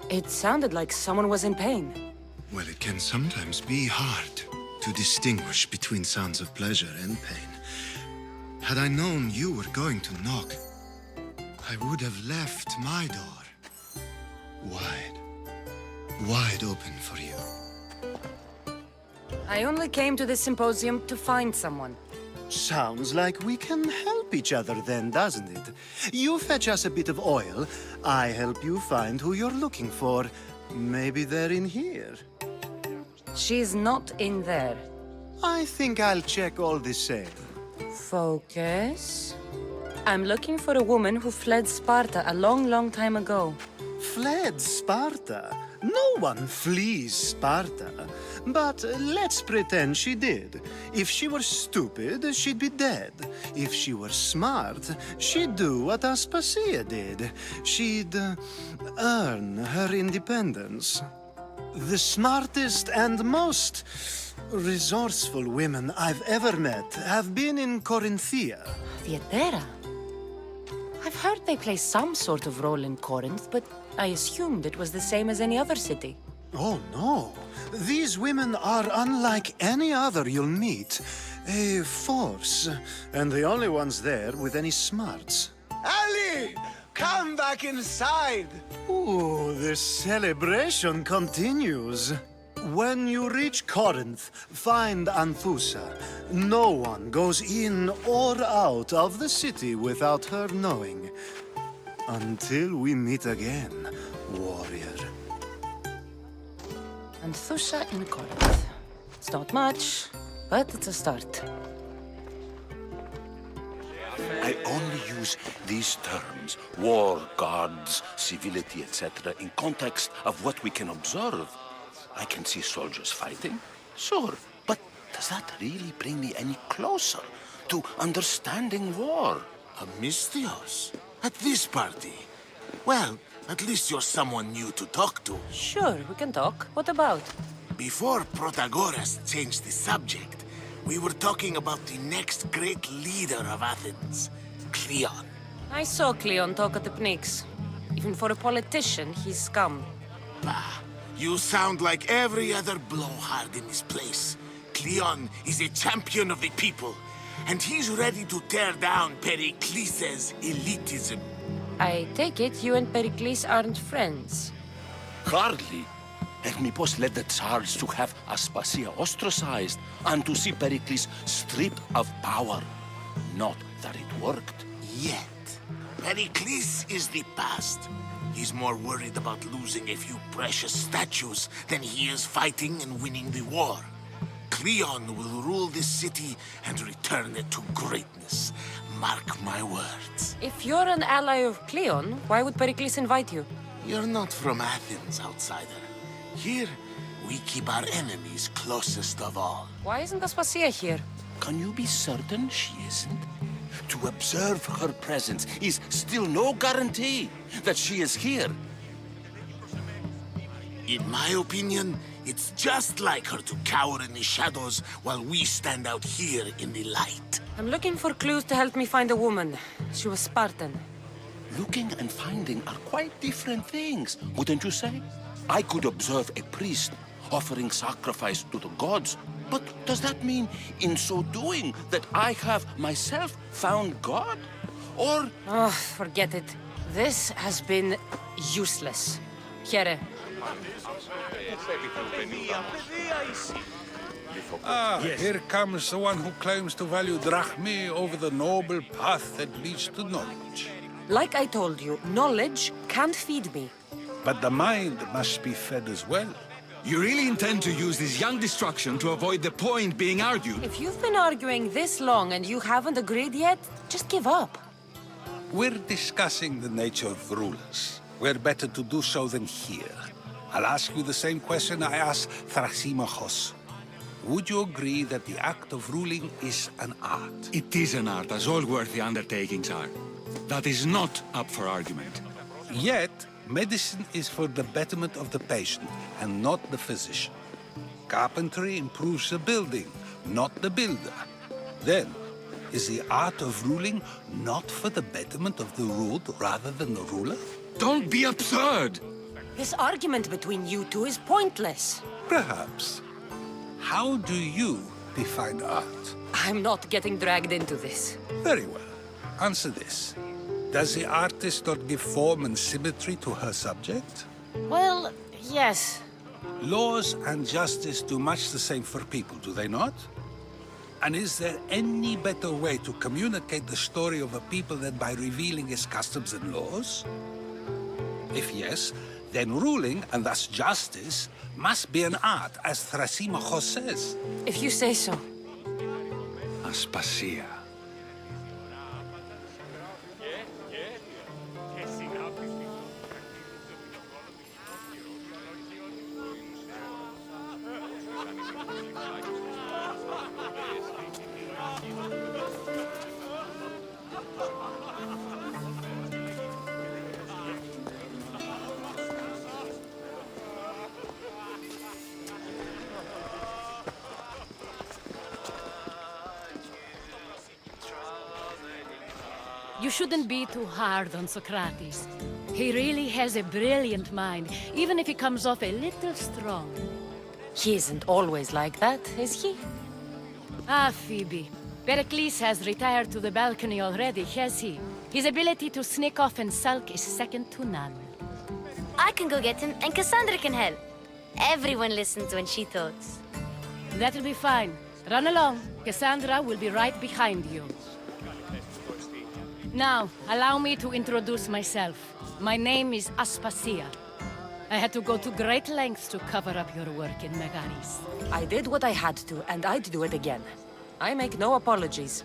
It sounded like someone was in pain. Well, it can sometimes be hard to distinguish between sounds of pleasure and pain. Had I known you were going to knock, I would have left my door wide open for you. I only came to this symposium to find someone. Sounds like we can help each other then, doesn't it? You fetch us a bit of oil, I help you find who you're looking for. Maybe they're in here. She's not in there. I think I'll check all the same. Focus. I'm looking for a woman who fled Sparta a long time ago. Fled Sparta? No one flees Sparta. But let's pretend she did. If she were stupid, she'd be dead. If she were smart, she'd do what Aspasia did. She'd earn her independence. The smartest and most resourceful women I've ever met have been in Corinthia. Vietera? I've heard they play some sort of role in Corinth, but I assumed it was the same as any other city. Oh, no. These women are unlike any other you'll meet. A force, and the only ones there with any smarts. Ali! Come back inside! Ooh, the celebration continues. When you reach Corinth, find Anthusa. No one goes in or out of the city without her knowing. Until we meet again, warrior. Anthusa in Corinth. It's not much, but it's a start. I only use these terms, war, gods, civility, etc., in context of what we can observe. I can see soldiers fighting, sure, but does that really bring me any closer to understanding war? Amistios? At this party? Well, at least you're someone new to talk to. Sure, we can talk. What about? Before Protagoras changed the subject, we were talking about the next great leader of Athens, Cleon. I saw Cleon talk at the Pnyx. Even for a politician, he's scum. Bah, you sound like every other blowhard in this place. Cleon is a champion of the people, and he's ready to tear down Pericles' elitism. I take it you and Pericles aren't friends. Hardly. Hermipos led the Tsars to have Aspasia ostracized and to see Pericles stripped of power. Not that it worked. Yet. Pericles is the past. He's more worried about losing a few precious statues than he is fighting and winning the war. Cleon will rule this city and return it to greatness. Mark my words. If you're an ally of Cleon, why would Pericles invite you? You're not from Athens, outsider. Here, we keep our enemies closest of all. Why isn't Aspasia here? Can you be certain she isn't? To observe her presence is still no guarantee that she is here. In my opinion, it's just like her to cower in the shadows while we stand out here in the light. I'm looking for clues to help me find a woman. She was Spartan. Looking and finding are quite different things, wouldn't you say? I could observe a priest offering sacrifice to the gods, but does that mean, in so doing, that I have myself found God? Or... Oh, forget it. This has been useless. Here. Here comes the one who claims to value drachmae over the noble path that leads to knowledge. Like I told you, knowledge can't feed me. But the mind must be fed as well. You really intend to use this young destruction to avoid the point being argued? If you've been arguing this long and you haven't agreed yet, just give up. We're discussing the nature of rulers. Where better to do so than here? I'll ask you the same question I asked Thrasymachos. Would you agree that the act of ruling is an art? It is an art, as all worthy undertakings are. That is not up for argument. Yet, medicine is for the betterment of the patient, and not the physician. Carpentry improves the building, not the builder. Then, is the art of ruling not for the betterment of the ruled rather than the ruler? Don't be absurd! This argument between you two is pointless. Perhaps. How do you define art? I'm not getting dragged into this. Very well. Answer this. Does the artist not give form and symmetry to her subject? Well, yes. Laws and justice do much the same for people, do they not? And is there any better way to communicate the story of a people than by revealing its customs and laws? If yes, then ruling, and thus justice, must be an art, as Thrasymachos says. If you say so. Aspasia. You shouldn't be too hard on Socrates. He really has a brilliant mind, even if he comes off a little strong. He isn't always like that, is he? Ah, Phoebe. Pericles has retired to the balcony already, has he? His ability to sneak off and sulk is second to none. I can go get him, and Cassandra can help. Everyone listens when she talks. That'll be fine. Run along. Cassandra will be right behind you. Now, allow me to introduce myself. My name is Aspasia. I had to go to great lengths to cover up your work in Megaris. I did what I had to, and I'd do it again. I make no apologies.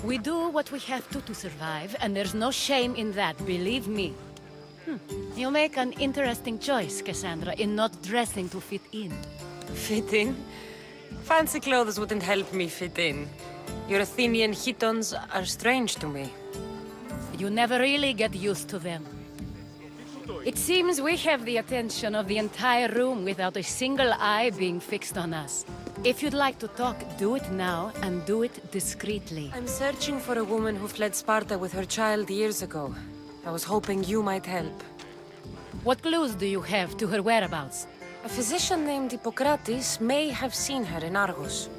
We do what we have to survive, and there's no shame in that, believe me. You make an interesting choice, Cassandra, in not dressing to fit in. Fit in? Fancy clothes wouldn't help me fit in. Your Athenian chitons are strange to me. You never really get used to them. It seems we have the attention of the entire room without a single eye being fixed on us. If you'd like to talk, do it now, and do it discreetly. I'm searching for a woman who fled Sparta with her child years ago. I was hoping you might help. What clues do you have to her whereabouts? A physician named Hippocrates may have seen her in Argos.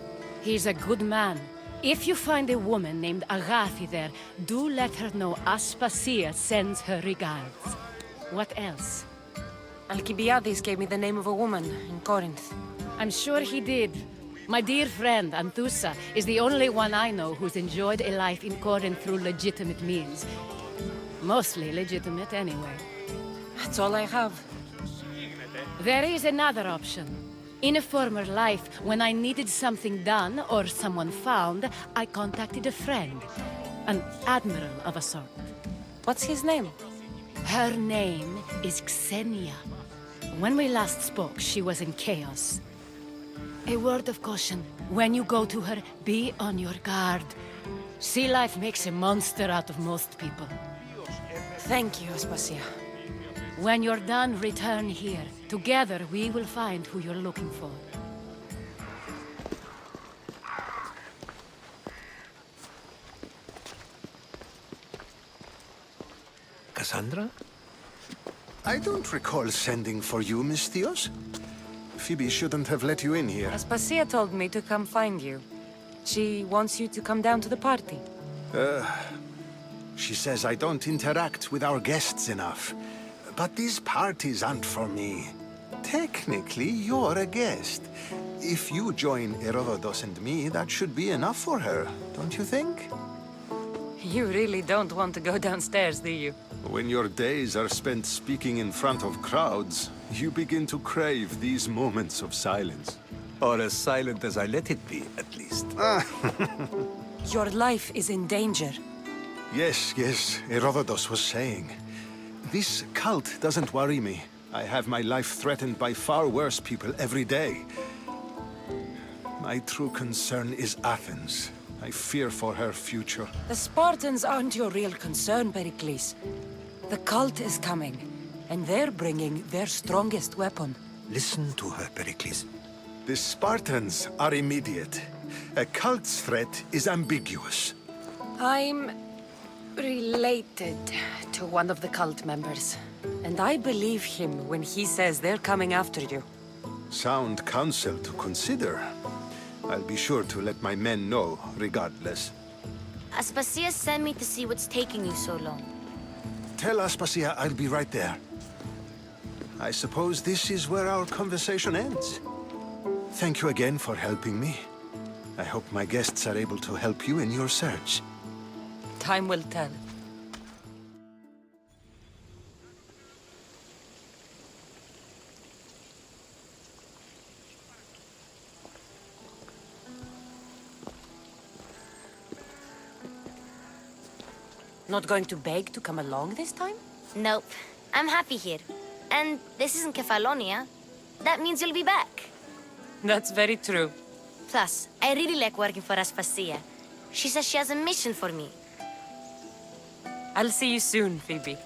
He's a good man. If you find a woman named Agathi there, do let her know Aspasia sends her regards. What else? Alcibiades gave me the name of a woman in Corinth. I'm sure he did. My dear friend, Anthusa, is the only one I know who's enjoyed a life in Corinth through legitimate means. Mostly legitimate, anyway. That's all I have. There is another option. In a former life, when I needed something done or someone found, I contacted a friend. An admiral of a sort. What's his name? Her name is Xenia. When we last spoke, she was in chaos. A word of caution. When you go to her, be on your guard. Sea life makes a monster out of most people. Thank you, Aspasia. When you're done, return here. Together, we will find who you're looking for. Cassandra? I don't recall sending for you, Miss Theos. Phoebe shouldn't have let you in here. Aspasia told me to come find you. She wants you to come down to the party. She says I don't interact with our guests enough. But these parties aren't for me. Technically, you're a guest. If you join Herodotus and me, that should be enough for her, don't you think? You really don't want to go downstairs, do you? When your days are spent speaking in front of crowds, you begin to crave these moments of silence. Or as silent as I let it be, at least. Your life is in danger. Yes, Herodotus was saying. This cult doesn't worry me. I have my life threatened by far worse people every day. My true concern is Athens. I fear for her future. The Spartans aren't your real concern, Pericles. The cult is coming, and they're bringing their strongest weapon. Listen to her, Pericles. The Spartans are immediate. A cult's threat is ambiguous. I'm related to one of the cult members, and I believe him when he says they're coming after you. Sound counsel to consider. I'll be sure to let my men know, regardless. Aspasia sent me to see what's taking you so long. Tell Aspasia I'll be right there. I suppose this is where our conversation ends. Thank you again for helping me. I hope my guests are able to help you in your search. Time will tell. Not going to beg to come along this time? Nope. I'm happy here. And this isn't Kefalonia. That means you'll be back. That's very true. Plus, I really like working for Aspasia. She says she has a mission for me. I'll see you soon, Phoebe.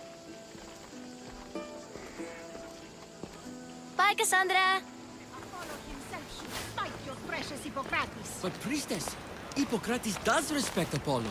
Bye, Cassandra! But priestess, Hippocrates does respect Apollo.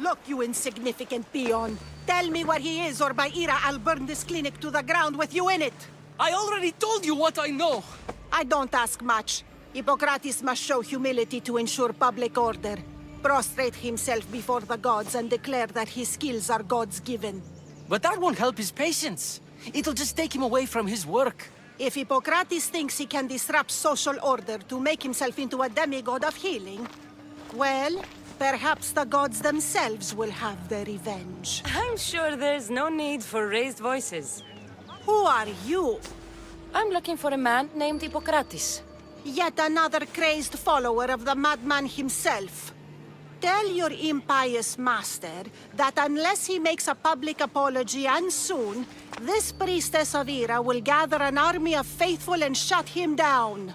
Look, you insignificant peon. Tell me where he is, or by Ira, I'll burn this clinic to the ground with you in it. I already told you what I know. I don't ask much. Hippocrates must show humility to ensure public order. Prostrate himself before the gods and declare that his skills are gods given. But that won't help his patients. It'll just take him away from his work. If Hippocrates thinks he can disrupt social order to make himself into a demigod of healing, well, perhaps the gods themselves will have their revenge. I'm sure there's no need for raised voices. Who are you? I'm looking for a man named Hippocrates. Yet another crazed follower of the madman himself. Tell your impious master that unless he makes a public apology, and soon, this priestess of Ira will gather an army of faithful and shut him down.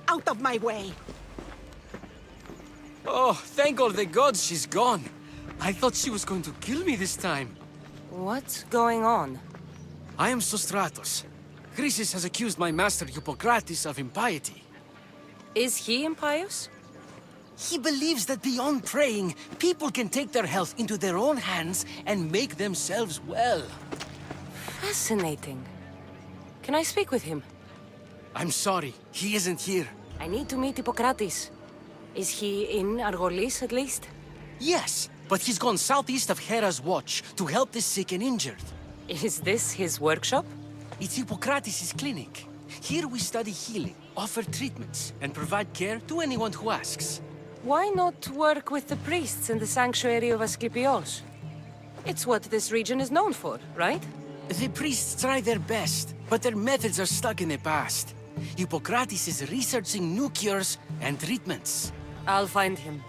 Out of my way. Oh, thank all the gods she's gone. I thought she was going to kill me this time. What's going on? I am Sostratos. Chrysis has accused my master Hippocrates of impiety. Is he impious? He believes that beyond praying, people can take their health into their own hands and make themselves well. Fascinating. Can I speak with him? I'm sorry, he isn't here. I need to meet Hippocrates. Is he in Argolis, at least? Yes, but he's gone southeast of Hera's watch to help the sick and injured. Is this his workshop? It's Hippocrates' clinic. Here we study healing, offer treatments, and provide care to anyone who asks. Why not work with the priests in the sanctuary of Asclepios? It's what this region is known for, right? The priests try their best, but their methods are stuck in the past. Hippocrates is researching new cures and treatments. I'll find him.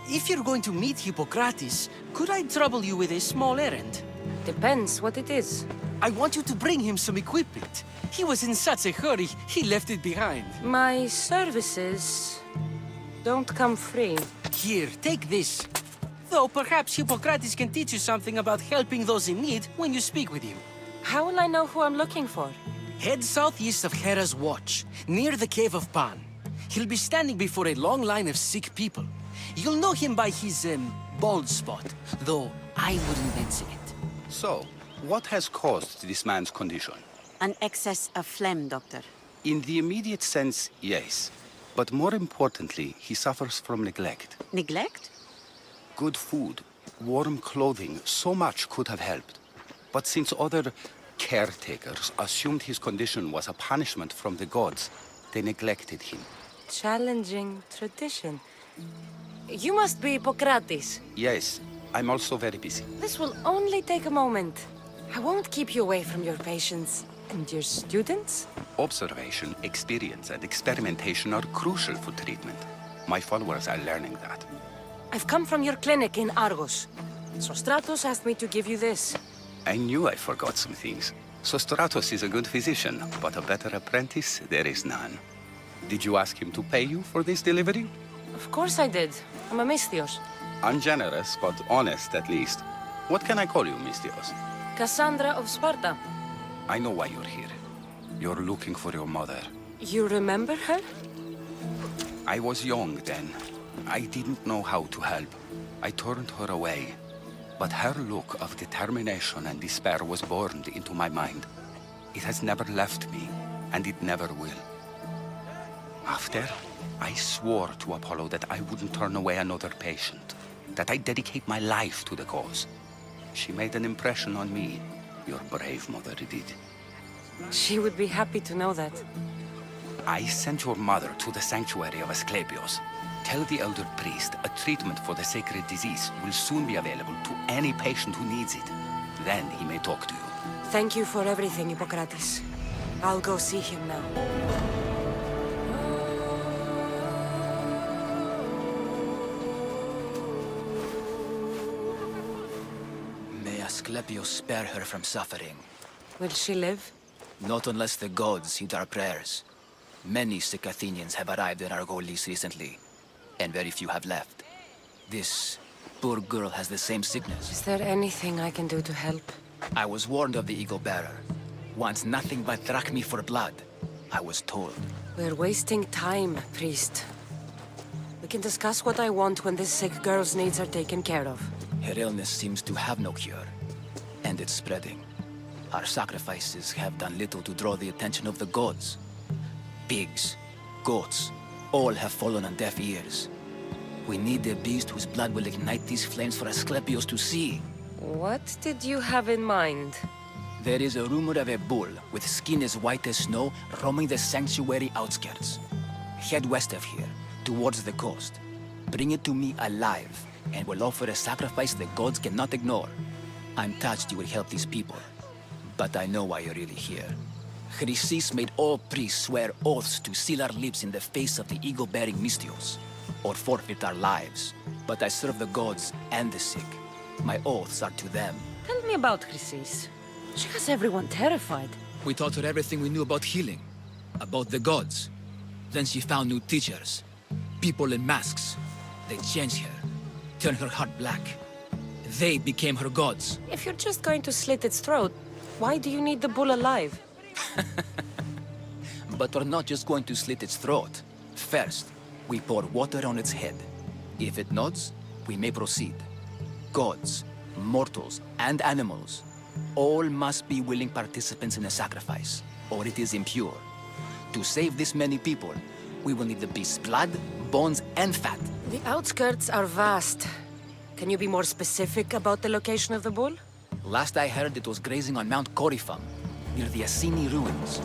If you're going to meet Hippocrates, could I trouble you with a small errand? Depends what it is. I want you to bring him some equipment. He was in such a hurry, he left it behind. My services don't come free. Here, take this. Though perhaps Hippocrates can teach you something about helping those in need when you speak with him. How will I know who I'm looking for? Head southeast of Hera's watch, near the Cave of Pan. He'll be standing before a long line of sick people. You'll know him by his, bald spot, though I wouldn't mention it. So, what has caused this man's condition? An excess of phlegm, Doctor. In the immediate sense, yes. But more importantly, he suffers from neglect. Neglect? Good food, warm clothing, so much could have helped. But since other caretakers assumed his condition was a punishment from the gods, they neglected him. Challenging tradition. You must be Hippocrates. Yes, I'm also very busy. This will only take a moment. I won't keep you away from your patients. And your students? Observation, experience, and experimentation are crucial for treatment. My followers are learning that. I've come from your clinic in Argos. Sostratos asked me to give you this. I knew I forgot some things. Sostratos is a good physician, but a better apprentice, there is none. Did you ask him to pay you for this delivery? Of course I did. I'm a Misthios. Ungenerous, but honest at least. What can I call you, Misthios? Cassandra of Sparta. I know why you're here. You're looking for your mother. You remember her? I was young then. I didn't know how to help. I turned her away. But her look of determination and despair was burned into my mind. It has never left me, and it never will. After, I swore to Apollo that I wouldn't turn away another patient, that I'd dedicate my life to the cause. She made an impression on me. Your brave mother did. She would be happy to know that. I sent your mother to the sanctuary of Asclepios. Tell the elder priest a treatment for the sacred disease will soon be available to any patient who needs it. Then he may talk to you. Thank you for everything, Hippocrates. I'll go see him now. May Asclepios spare her from suffering. Will she live? Not unless the gods heed our prayers. Many sick Athenians have arrived in Argolis recently, and very few have left. This poor girl has the same sickness. Is there anything I can do to help? I was warned of the Eagle Bearer. Wants nothing but drachmi for blood, I was told. We're wasting time, priest. We can discuss what I want when this sick girl's needs are taken care of. Her illness seems to have no cure, and it's spreading. Our sacrifices have done little to draw the attention of the gods. Pigs, goats, all have fallen on deaf ears. We need a beast whose blood will ignite these flames for Asclepios to see. What did you have in mind? There is a rumor of a bull with skin as white as snow roaming the sanctuary outskirts. Head west of here, towards the coast. Bring it to me alive, and we'll offer a sacrifice the gods cannot ignore. I'm touched you will help these people, but I know why you're really here. Chrysis made all priests swear oaths to seal our lips in the face of the eagle-bearing Misthios, or forfeit our lives. But I serve the gods and the sick. My oaths are to them. Tell me about Chrysis. She has everyone terrified. We taught her everything we knew about healing, about the gods. Then she found new teachers, people in masks. They changed her, turned her heart black. They became her gods. If you're just going to slit its throat, why do you need the bull alive? But we're not just going to slit its throat. First, we pour water on its head. If it nods, we may proceed. Gods, mortals, and animals, all must be willing participants in the sacrifice, or it is impure. To save this many people, we will need the beast's blood, bones, and fat. The outskirts are vast. Can you be more specific about the location of the bull? Last I heard, it was grazing on Mount Coryphon, near the Assasin ruins.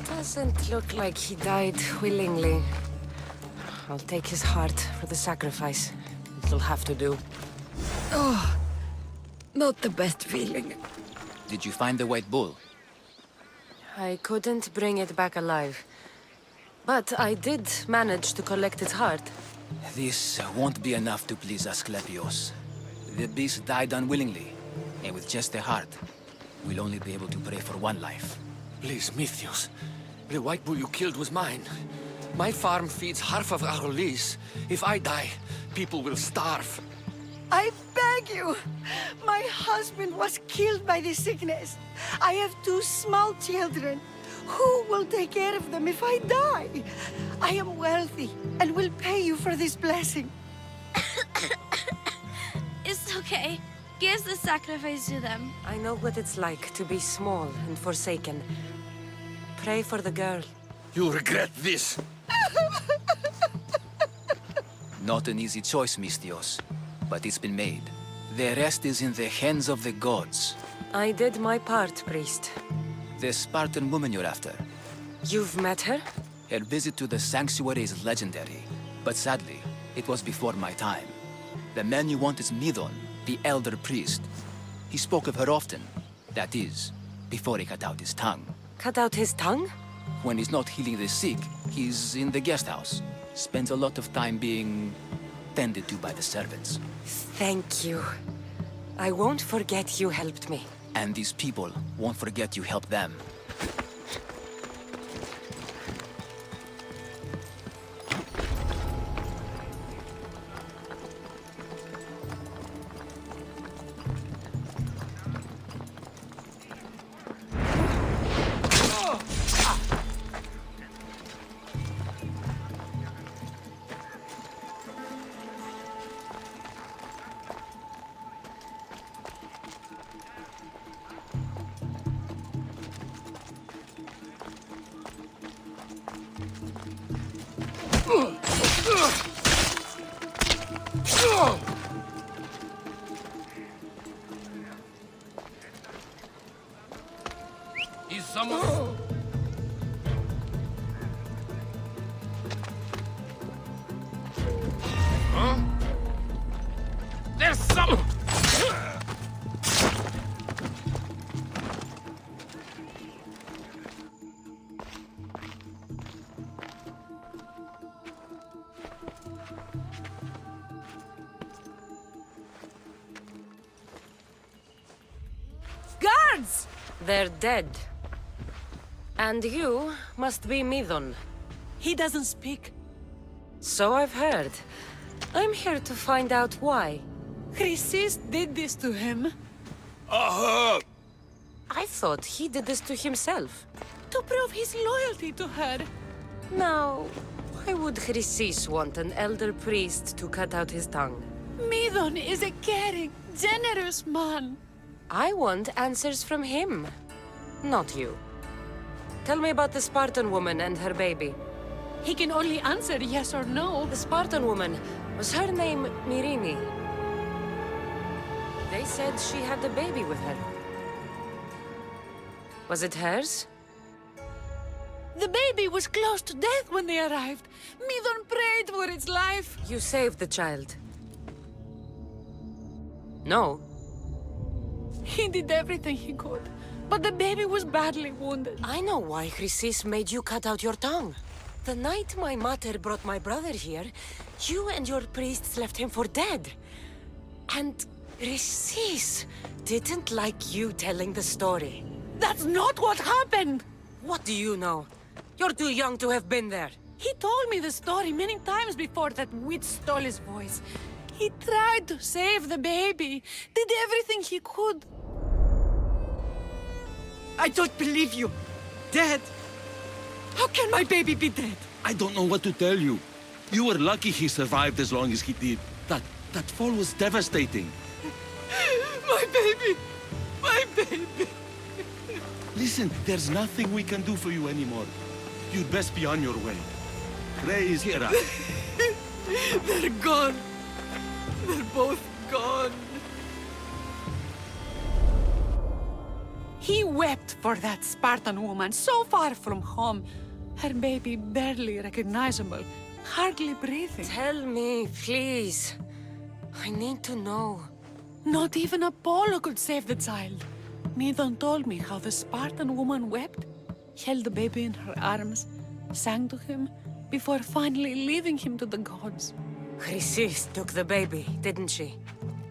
Doesn't look like he died willingly. I'll take his heart for the sacrifice. It'll have to do. Oh, not the best feeling. Did you find the white bull? I couldn't bring it back alive. But I did manage to collect its heart. This won't be enough to please Asclepios. The beast died unwillingly, and with just a heart, we'll only be able to pray for one life. Please, Misthios. The white bull you killed was mine. My farm feeds half of Argolis. If I die, people will starve. I beg you! My husband was killed by this sickness. I have 2 small children. Who will take care of them if I die? I am wealthy and will pay you for this blessing. It's okay. Give the sacrifice to them. I know what it's like to be small and forsaken. Pray for the girl. You regret this. Not an easy choice, Misthios, but it's been made. The rest is in the hands of the gods. I did my part, priest. The Spartan woman you're after. You've met her? Her visit to the sanctuary is legendary, but sadly, it was before my time. The man you want is Midon, the elder priest. He spoke of her often. That is, before he cut out his tongue. Cut out his tongue? When he's not healing the sick, he's in the guest house. Spends a lot of time being tended to by the servants. Thank you. I won't forget you helped me. And these people won't forget you helped them. Is someone... Huh? There's some... Guards! They're dead. And you must be Midon. He doesn't speak. So I've heard. I'm here to find out why. Chrysis did this to him. I thought he did this to himself. To prove his loyalty to her. Now, why would Chrysis want an elder priest to cut out his tongue? Midon is a caring, generous man. I want answers from him, not you. Tell me about the Spartan woman and her baby. He can only answer yes or no. The Spartan woman, was her name Myrine? They said she had a baby with her. Was it hers? The baby was close to death when they arrived. Midon prayed for its life. You saved the child. No. He did everything he could, but the baby was badly wounded. I know why Chrysis made you cut out your tongue. The night my mater brought my brother here, you and your priests left him for dead. And Chrysis didn't like you telling the story. That's not what happened! What do you know? You're too young to have been there. He told me the story many times before that witch stole his voice. He tried to save the baby, did everything he could. I don't believe you. Dead? How can my baby be dead? I don't know what to tell you. You were lucky he survived as long as he did. That fall was devastating. My baby! My baby! Listen, there's nothing we can do for you anymore. You'd best be on your way. Praise Hera. They're gone. They're both gone. He wept for that Spartan woman, so far from home. Her baby barely recognizable, hardly breathing. Tell me, please. I need to know. Not even Apollo could save the child. Midon told me how the Spartan woman wept, held the baby in her arms, sang to him, before finally leaving him to the gods. Chrysis took the baby, didn't she?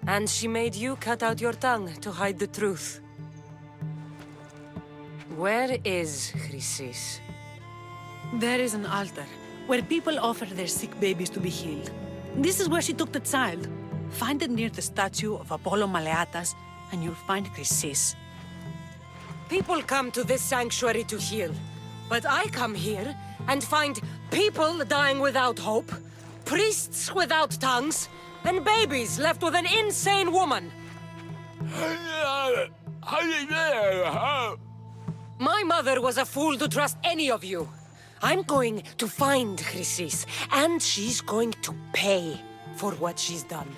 And she made you cut out your tongue to hide the truth. Where is Chrysis? There is an altar, where people offer their sick babies to be healed. This is where she took the child. Find it near the statue of Apollo Maleatas, and you'll find Chrysis. People come to this sanctuary to heal. But I come here and find people dying without hope, priests without tongues, and babies left with an insane woman. My mother was a fool to trust any of you. I'm going to find Chrysis, and she's going to pay for what she's done.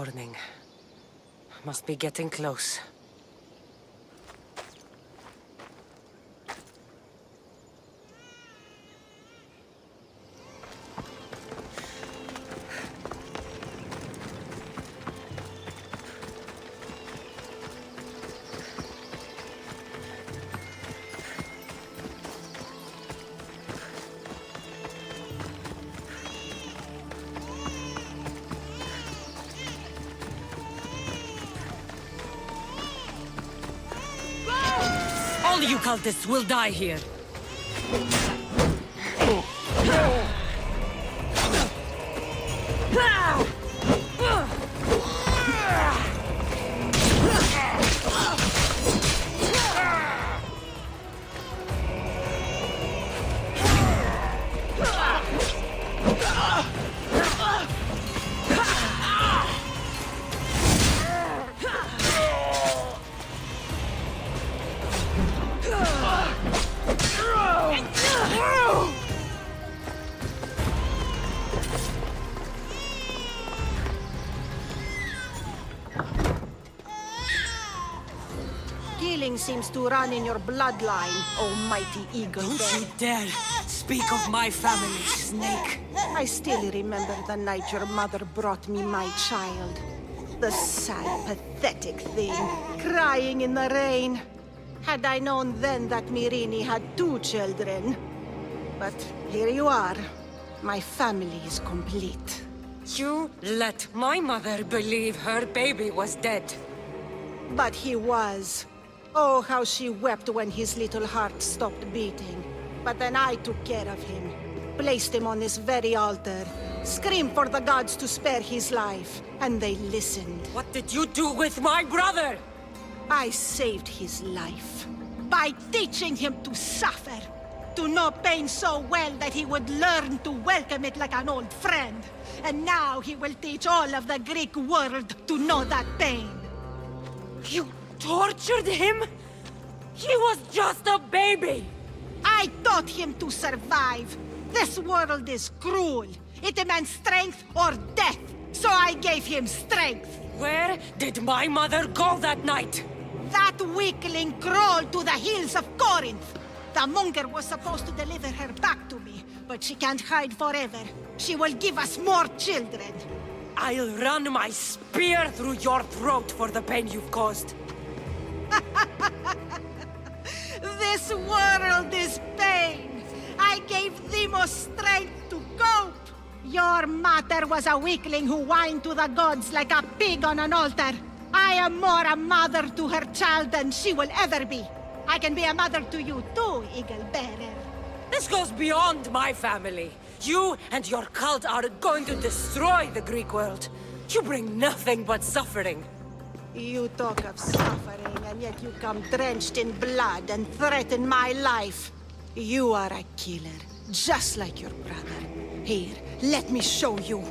morning. Must be getting close. All you cultists will die here. Killing seems to run in your bloodline, almighty eagle. Don't you dare speak of my family, Snake. I still remember the night your mother brought me my child. The sad, pathetic thing, crying in the rain. Had I known then that Myrrine had 2 children. But here you are. My family is complete. You let my mother believe her baby was dead. But he was. Oh, how she wept when his little heart stopped beating. But then I took care of him. Placed him on this very altar. Screamed for the gods to spare his life. And they listened. What did you do with my brother? I saved his life. By teaching him to suffer. To know pain so well that he would learn to welcome it like an old friend. And now he will teach all of the Greek world to know that pain. You tortured him? He was just a baby! I taught him to survive. This world is cruel. It demands strength or death. So I gave him strength. Where did my mother go that night? That weakling crawled to the hills of Corinth. The monger was supposed to deliver her back to me, but she can't hide forever. She will give us more children. I'll run my spear through your throat for the pain you've caused. This world is pain. I gave Demos strength to cope. Your mother was a weakling who whined to the gods like a pig on an altar. I am more a mother to her child than she will ever be. I can be a mother to you too, Eagle Bearer. This goes beyond my family. You and your cult are going to destroy the Greek world. You bring nothing but suffering. You talk of suffering, and yet you come drenched in blood and threaten my life. You are a killer, just like your brother. Here, let me show you.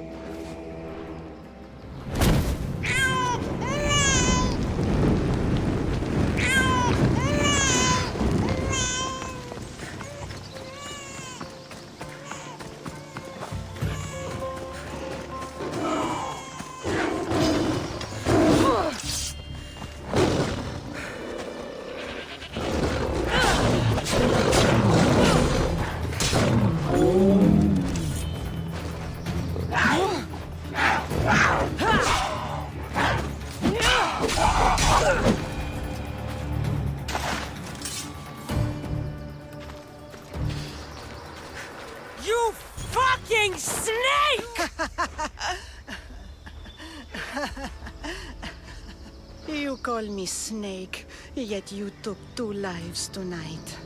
You fucking snake! You call me Snake, yet you took 2 lives tonight.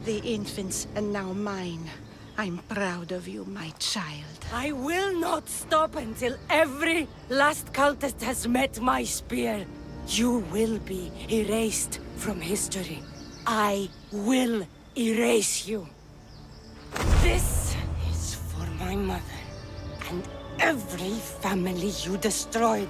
The infant's and now mine. I'm proud of you, my child. I will not stop until every last cultist has met my spear. You will be erased from history. I will erase you. This is for my mother and every family you destroyed.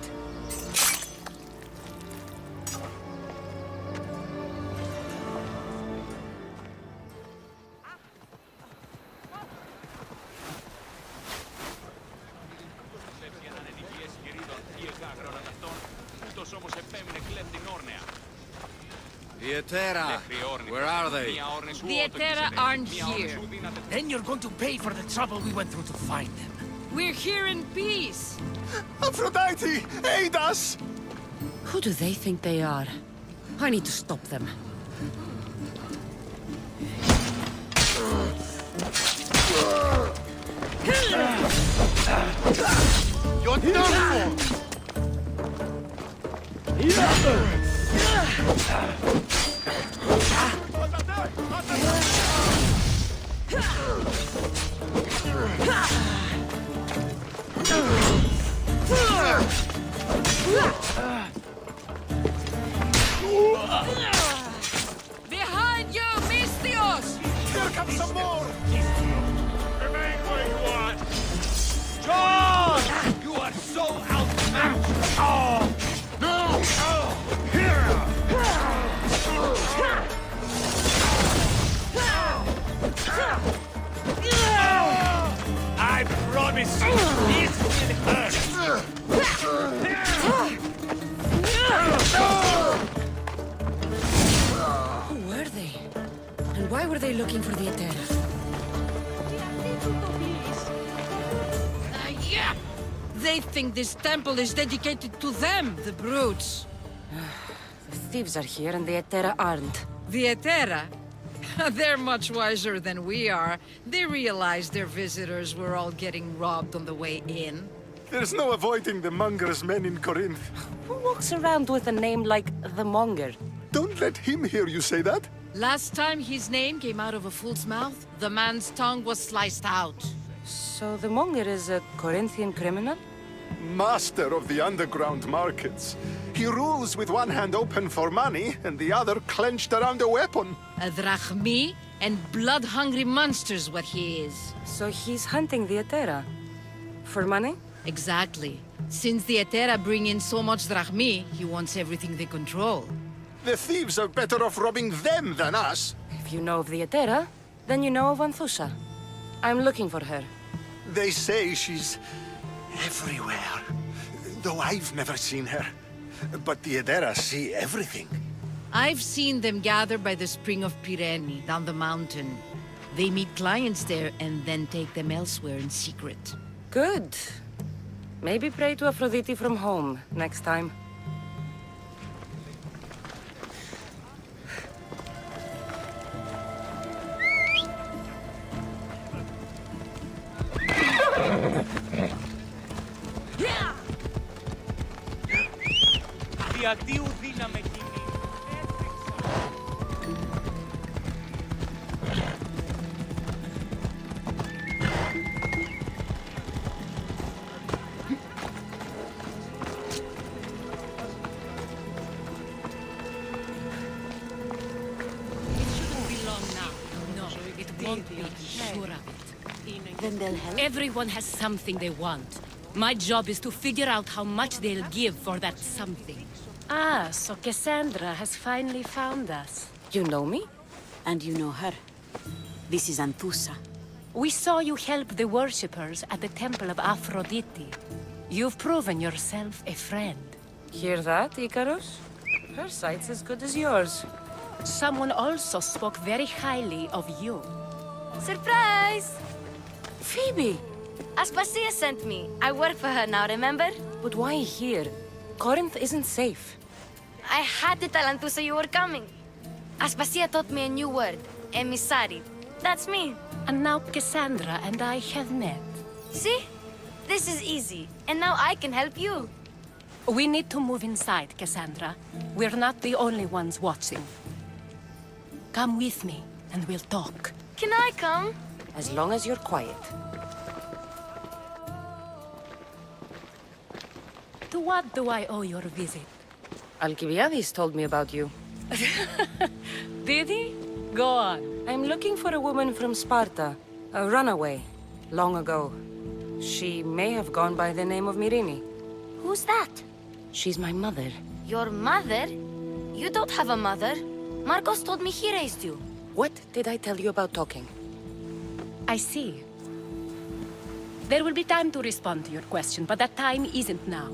The Etera, where are they? The Etera aren't here. Then you're going to pay for the trouble we went through to find them. We're here in peace. Aphrodite, aid us! Who do they think they are? I need to stop them. You're done for! Behind you, Mistios! Here comes some more! Remain where you are! John! You are so outmatched! Oh! No! I promise you, this will hurt! Who were they? And why were they looking for the Etera? Yeah! They think this temple is dedicated to them, the brutes. The thieves are here and the Etera aren't. The Etera? They're much wiser than we are. They realized their visitors were all getting robbed on the way in. There's no avoiding the monger's men in Corinth. Who walks around with a name like the Monger? Don't let him hear you say that. Last time his name came out of a fool's mouth, the man's tongue was sliced out. So the Monger is a Corinthian criminal? Master of the underground markets. He rules with one hand open for money and the other clenched around a weapon. A drachmi and blood-hungry monster's what he is. So he's hunting the Etera? For money? Exactly. Since the Etera bring in so much drachmi, he wants everything they control. The thieves are better off robbing them than us. If you know of the Etera, then you know of Anthusha. I'm looking for her. They say she's everywhere. Though I've never seen her. But the Edera see everything. I've seen them gather by the spring of Pirene, down the mountain. They meet clients there and then take them elsewhere in secret. Good. Maybe pray to Aphrodite from home next time. Διατίου δύναμη εκείνη. Then they'll help? Everyone has something they want. My job is to figure out how much they'll give for that something. Ah, so Cassandra has finally found us. You know me? And you know her. This is Anthusa. We saw you help the worshippers at the temple of Aphrodite. You've proven yourself a friend. Hear that, Icarus? Her sight's as good as yours. Someone also spoke very highly of you. Surprise! Phoebe! Aspasia sent me. I work for her now, remember? But why here? Corinth isn't safe. I had to tell Anthusa you were coming. Aspasia taught me a new word. Emissary. That's me. And now Cassandra and I have met. See? This is easy. And now I can help you. We need to move inside, Cassandra. We're not the only ones watching. Come with me, and we'll talk. Can I come? As long as you're quiet. To what do I owe your visit? Alcibiades told me about you. Did he? Go on. I'm looking for a woman from Sparta. A runaway. Long ago. She may have gone by the name of Myrine. Who's that? She's my mother. Your mother? You don't have a mother. Marcos told me he raised you. What did I tell you about talking? I see. There will be time to respond to your question, but that time isn't now.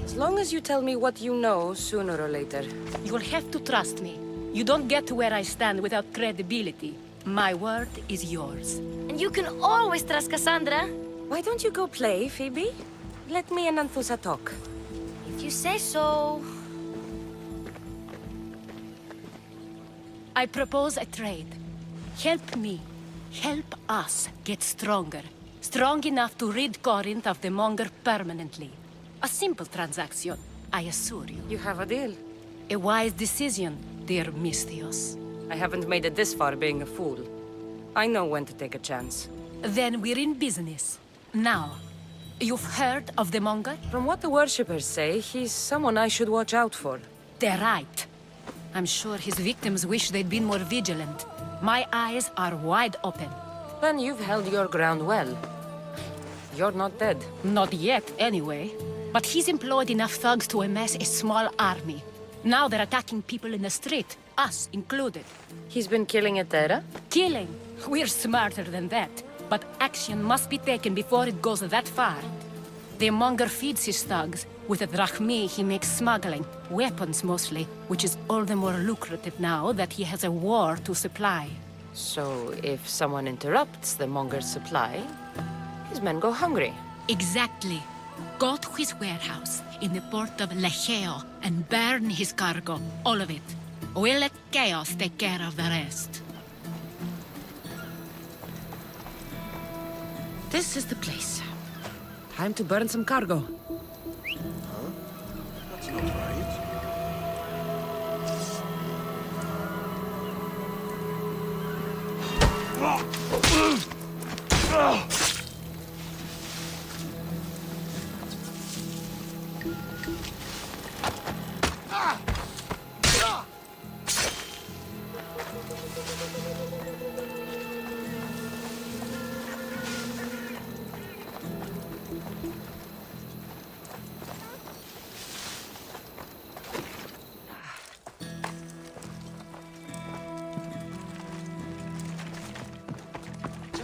As long as you tell me what you know, sooner or later. You'll have to trust me. You don't get to where I stand without credibility. My word is yours. And you can always trust Cassandra. Why don't you go play, Phoebe? Let me and Anthusa talk. If you say so. I propose a trade. Help me. Help us get stronger. Strong enough to rid Corinth of the Monger permanently. A simple transaction, I assure you. You have a deal. A wise decision, dear Misthios. I haven't made it this far being a fool. I know when to take a chance. Then we're in business. Now, you've heard of the Monger? From what the worshippers say, he's someone I should watch out for. They're right. I'm sure his victims wish they'd been more vigilant. My eyes are wide open. Then you've held your ground well. You're not dead. Not yet, anyway. But he's employed enough thugs to amass a small army. Now they're attacking people in the street, us included. He's been killing at Terra? Killing? We're smarter than that. But action must be taken before it goes that far. The Monger feeds his thugs. With the drachmi, he makes smuggling. Weapons, mostly. Which is all the more lucrative now that he has a war to supply. So, if someone interrupts the Monger's supply, his men go hungry. Exactly. Go to his warehouse in the port of Lecheo and burn his cargo. All of it. We'll let chaos take care of the rest. This is the place. Time to burn some cargo. That's not right.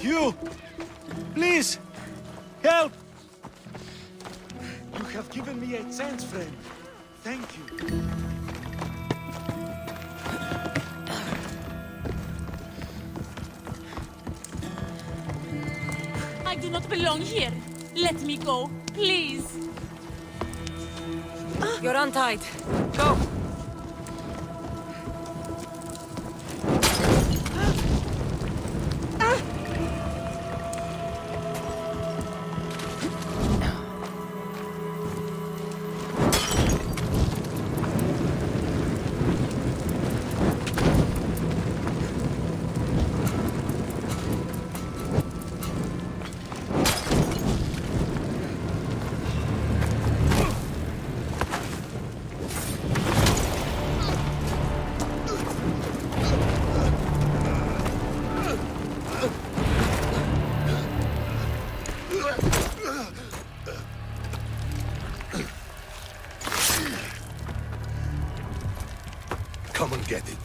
You! Please! Help! You have given me a chance, friend. Thank you. I do not belong here. Let me go, please. You're untied. Go! Come and get it.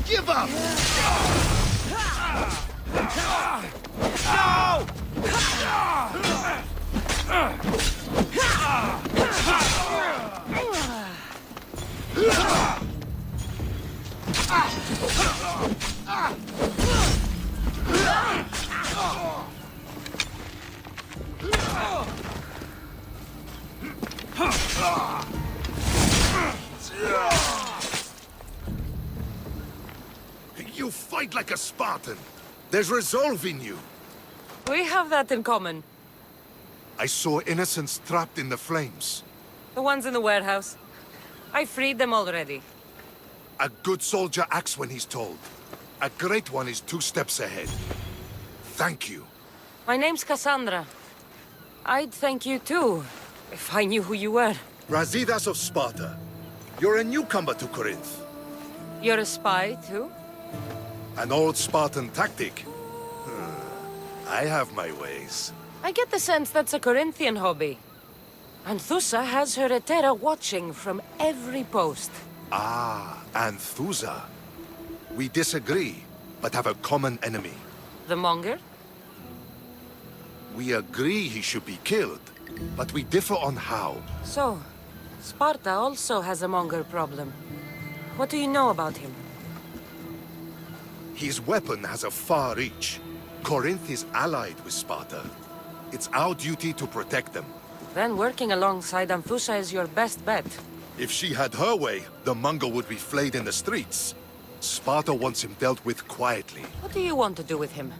Give up! You fight like a Spartan. There's resolve in you. We have that in common. I saw innocents trapped in the flames. The ones in the warehouse. I freed them already. A good soldier acts when he's told. A great one is 2 steps ahead. Thank you. My name's Cassandra. I'd thank you too, if I knew who you were. Brasidas of Sparta. You're a newcomer to Corinth. You're a spy too? An old Spartan tactic. I have my ways. I get the sense that's a Corinthian hobby. Anthusa has her Etera watching from every post. Ah, Anthusa. We disagree, but have a common enemy. The Monger? We agree he should be killed, but we differ on how. So, Sparta also has a Monger problem. What do you know about him? His weapon has a far reach. Corinth is allied with Sparta. It's our duty to protect them. Then working alongside Anthusa is your best bet. If she had her way, the Mongol would be flayed in the streets. Sparta wants him dealt with quietly. What do you want to do with him?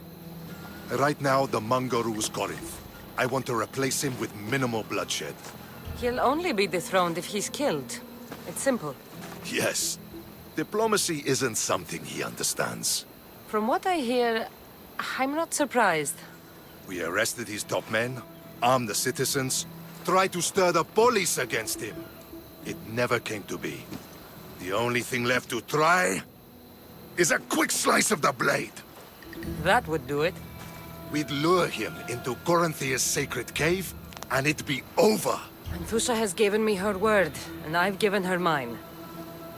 Right now, the Mongol rules Corinth. I want to replace him with minimal bloodshed. He'll only be dethroned if he's killed. It's simple. Yes. Diplomacy isn't something he understands. From what I hear, I'm not surprised. We arrested his top men, armed the citizens, tried to stir the police against him. It never came to be. The only thing left to try is a quick slice of the blade. That would do it. We'd lure him into Corinthia's sacred cave, and it'd be over. Anthusa has given me her word, and I've given her mine.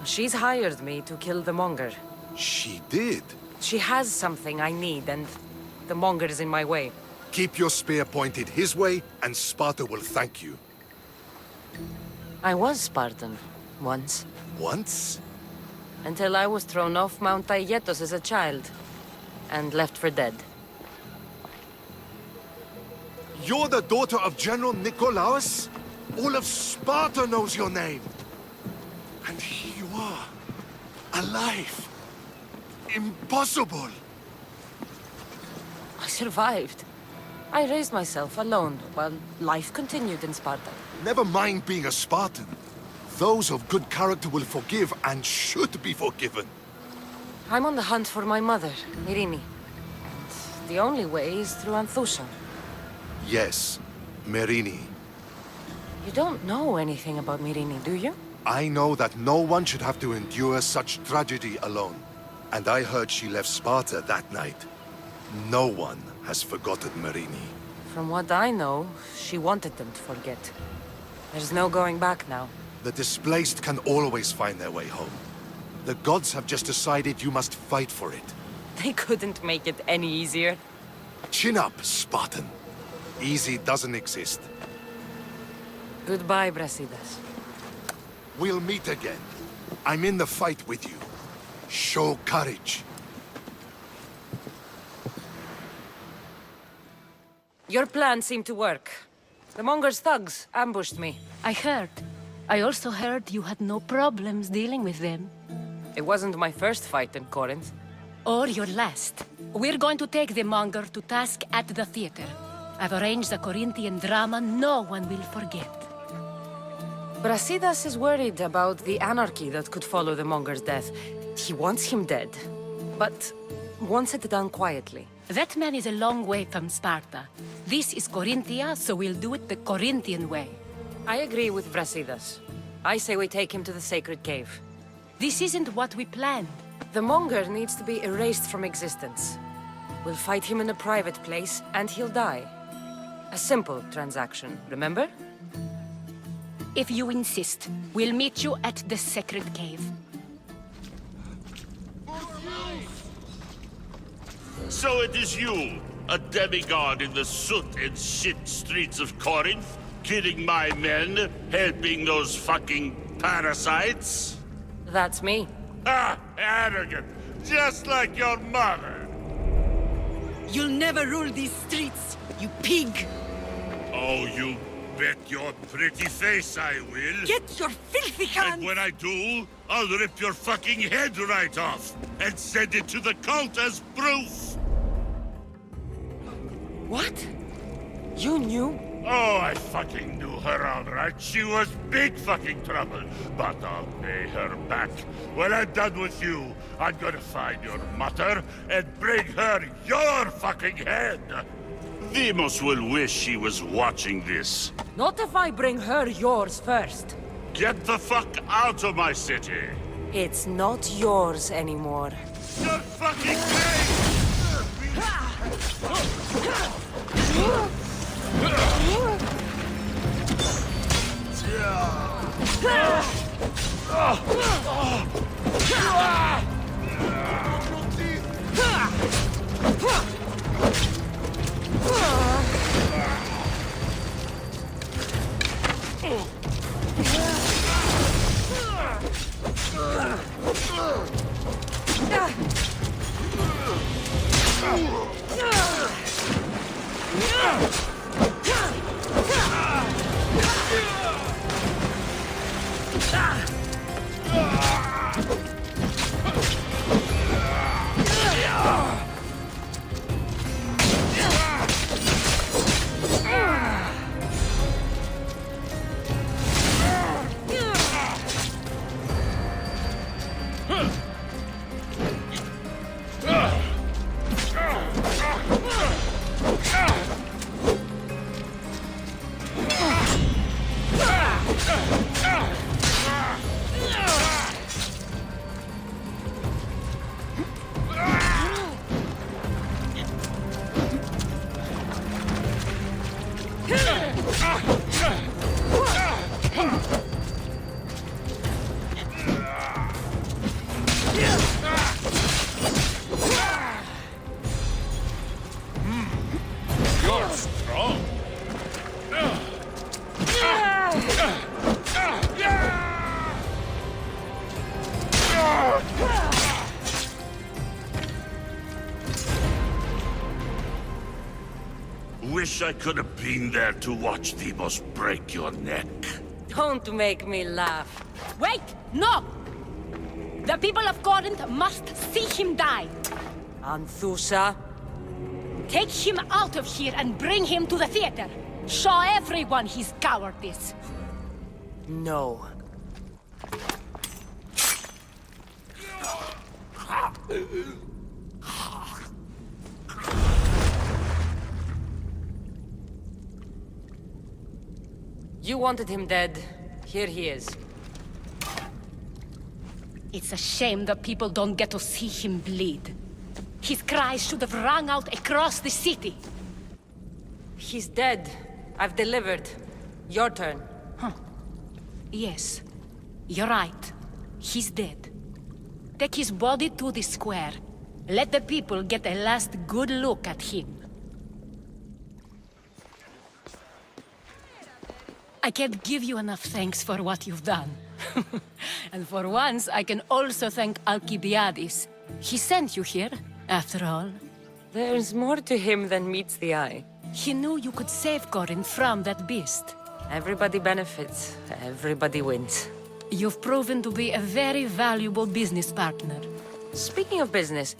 She's hired me to kill the Monger. She did? She has something I need, and the Monger is in my way. Keep your spear pointed his way, and Sparta will thank you. I was Spartan, once. Once? Until I was thrown off Mount Aietos as a child, and left for dead. You're the daughter of General Nikolaos? All of Sparta knows your name. And here you are, alive. Impossible. I survived. I raised myself alone, while life continued in Sparta. Never mind being a Spartan. Those of good character will forgive and should be forgiven. I'm on the hunt for my mother, Myrini. And the only way is through Anthusa. Yes, Myrini. You don't know anything about Myrini, do you? I know that no one should have to endure such tragedy alone. And I heard she left Sparta that night. No one has forgotten Myrini. From what I know, she wanted them to forget. There's no going back now. The displaced can always find their way home. The gods have just decided you must fight for it. They couldn't make it any easier. Chin up, Spartan. Easy doesn't exist. Goodbye, Brasidas. We'll meet again. I'm in the fight with you. Show courage. Your plan seemed to work. The Monger's thugs ambushed me. I heard. I also heard you had no problems dealing with them. It wasn't my first fight in Corinth. Or your last. We're going to take the Monger to task at the theater. I've arranged a Corinthian drama no one will forget. Brasidas is worried about the anarchy that could follow the Monger's death. He wants him dead, but wants it done quietly. That man is a long way from Sparta. This is Corinthia, so we'll do it the Corinthian way. I agree with Brasidas. I say we take him to the sacred cave. This isn't what we planned. The Monger needs to be erased from existence. We'll fight him in a private place, and he'll die. A simple transaction, remember? If you insist, we'll meet you at the sacred cave. So it is you, a demigod in the soot and shit streets of Corinth, killing my men, helping those fucking parasites? That's me. Ah, arrogant, just like your mother. You'll never rule these streets, you pig! Oh, you bet your pretty face I will. Get your filthy hands! And when I do, I'll rip your fucking head right off and send it to the cult as proof. What? You knew? Oh, I fucking knew her all right. She was big fucking trouble. But I'll pay her back. When I'm done with you, I'm gonna find your mother and bring her your fucking head. Demos will wish she was watching this. Not if I bring her yours first. Get the fuck out of my city. It's not yours anymore. You're fucking You're strong. Wish I could have been there to watch Demos break your neck. Don't make me laugh. Wait! No! The people of Corinth must see him die. Anthusa. Take him out of here and bring him to the theater. Show everyone his cowardice. No. You wanted him dead. Here he is. It's a shame that people don't get to see him bleed. His cries should have rung out across the city. He's dead. I've delivered. Your turn. Yes, you're right. He's dead. Take his body to the square. Let the people get a last good look at him. I can't give you enough thanks for what you've done. And for once, I can also thank Alcibiades. He sent you here, after all. There's more to him than meets the eye. He knew you could save Corinth from that beast. Everybody benefits. Everybody wins. You've proven to be a very valuable business partner. Speaking of business,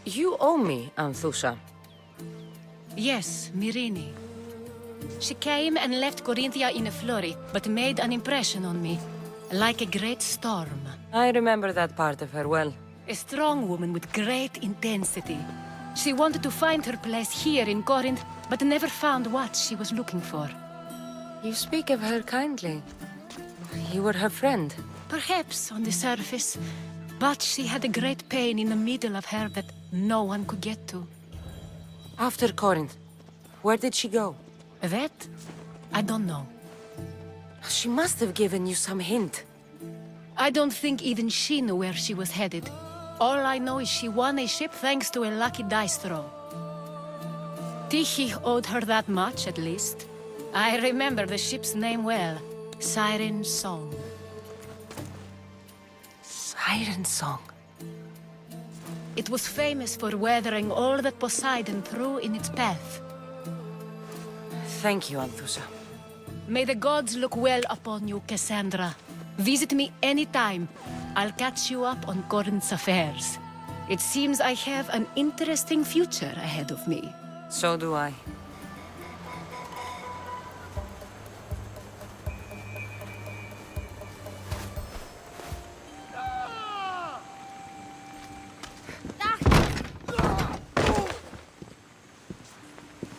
you owe me, Anthusa. Yes, Myrine. She came and left Corinthia in a flurry, but made an impression on me. Like a great storm. I remember that part of her well. A strong woman with great intensity. She wanted to find her place here in Corinth, but never found what she was looking for. You speak of her kindly. You were her friend. Perhaps on the surface, but she had a great pain in the middle of her that no one could get to. After Corinth, where did she go? That? I don't know. She must have given you some hint. I don't think even she knew where she was headed. All I know is she won a ship thanks to a lucky dice throw. Tyche owed her that much, at least. I remember the ship's name well. Siren Song. Siren Song? It was famous for weathering all that Poseidon threw in its path. Thank you, Anthusa. May the gods look well upon you, Cassandra. Visit me anytime. I'll catch you up on Corinth's affairs. It seems I have an interesting future ahead of me. So do I.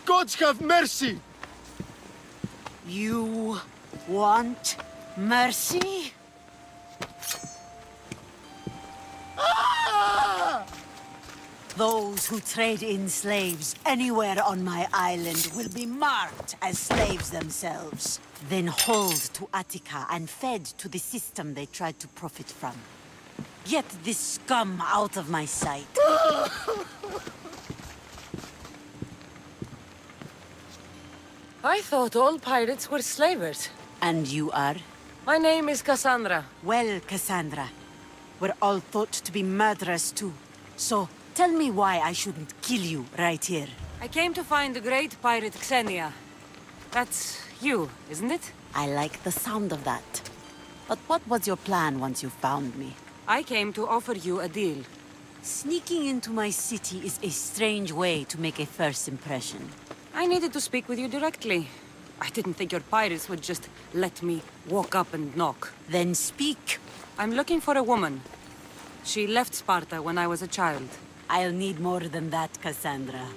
Gods have mercy! You want mercy? Those who trade in slaves anywhere on my island will be marked as slaves themselves, then hauled to Attica and fed to the system they tried to profit from. Get this scum out of my sight. I thought all pirates were slavers. And you are? My name is Cassandra. Well, Cassandra, we're all thought to be murderers too. So, tell me why I shouldn't kill you right here. I came to find the great pirate Xenia. That's you, isn't it? I like the sound of that. But what was your plan once you found me? I came to offer you a deal. Sneaking into my city is a strange way to make a first impression. I needed to speak with you directly. I didn't think your pirates would just let me walk up and knock. Then speak. I'm looking for a woman. She left Sparta when I was a child. I'll need more than that, Cassandra.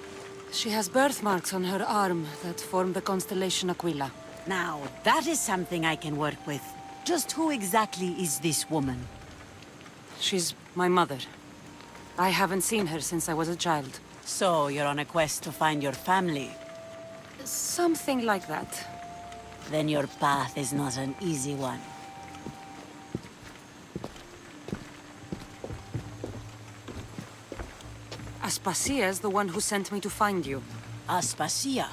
She has birthmarks on her arm that form the constellation Aquila. Now, that is something I can work with. Just who exactly is this woman? She's my mother. I haven't seen her since I was a child. So, you're on a quest to find your family? Something like that. Then your path is not an easy one. Aspasia is the one who sent me to find you. Aspasia?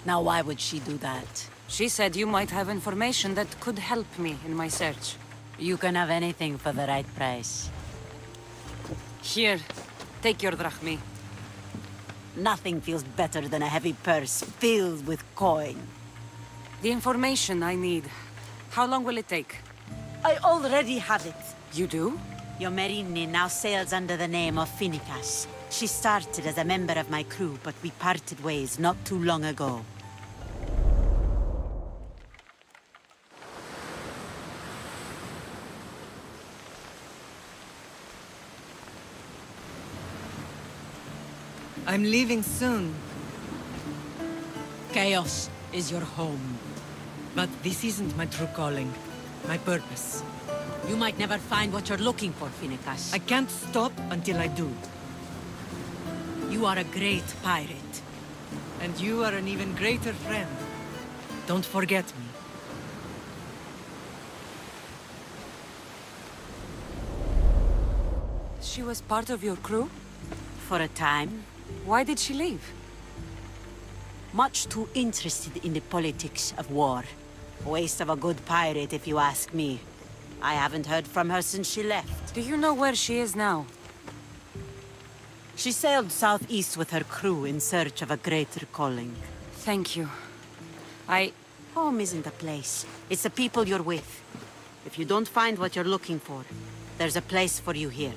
Now why would she do that? She said you might have information that could help me in my search. You can have anything for the right price. Here, take your drachmi. Nothing feels better than a heavy purse filled with coin. The information I need. How long will it take? I already have it. You do? Yomerini now sails under the name of Finicas. She started as a member of my crew, but we parted ways not too long ago. I'm leaving soon. Chaos is your home. But this isn't my true calling, my purpose. You might never find what you're looking for, Finicas. I can't stop until I do. You are a great pirate. And you are an even greater friend. Don't forget me. She was part of your crew? For a time. Why did she leave? Much too interested in the politics of war. Waste of a good pirate, if you ask me. I haven't heard from her since she left. Do you know where she is now? She sailed southeast with her crew in search of a greater calling. Thank you. Home isn't a place. It's the people you're with. If you don't find what you're looking for, there's a place for you here.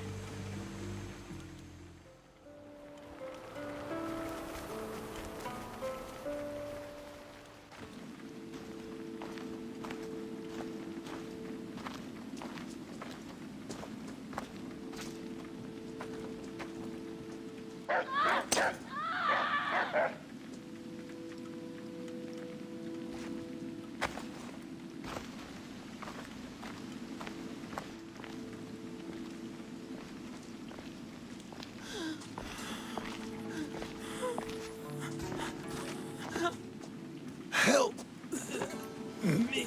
Help me.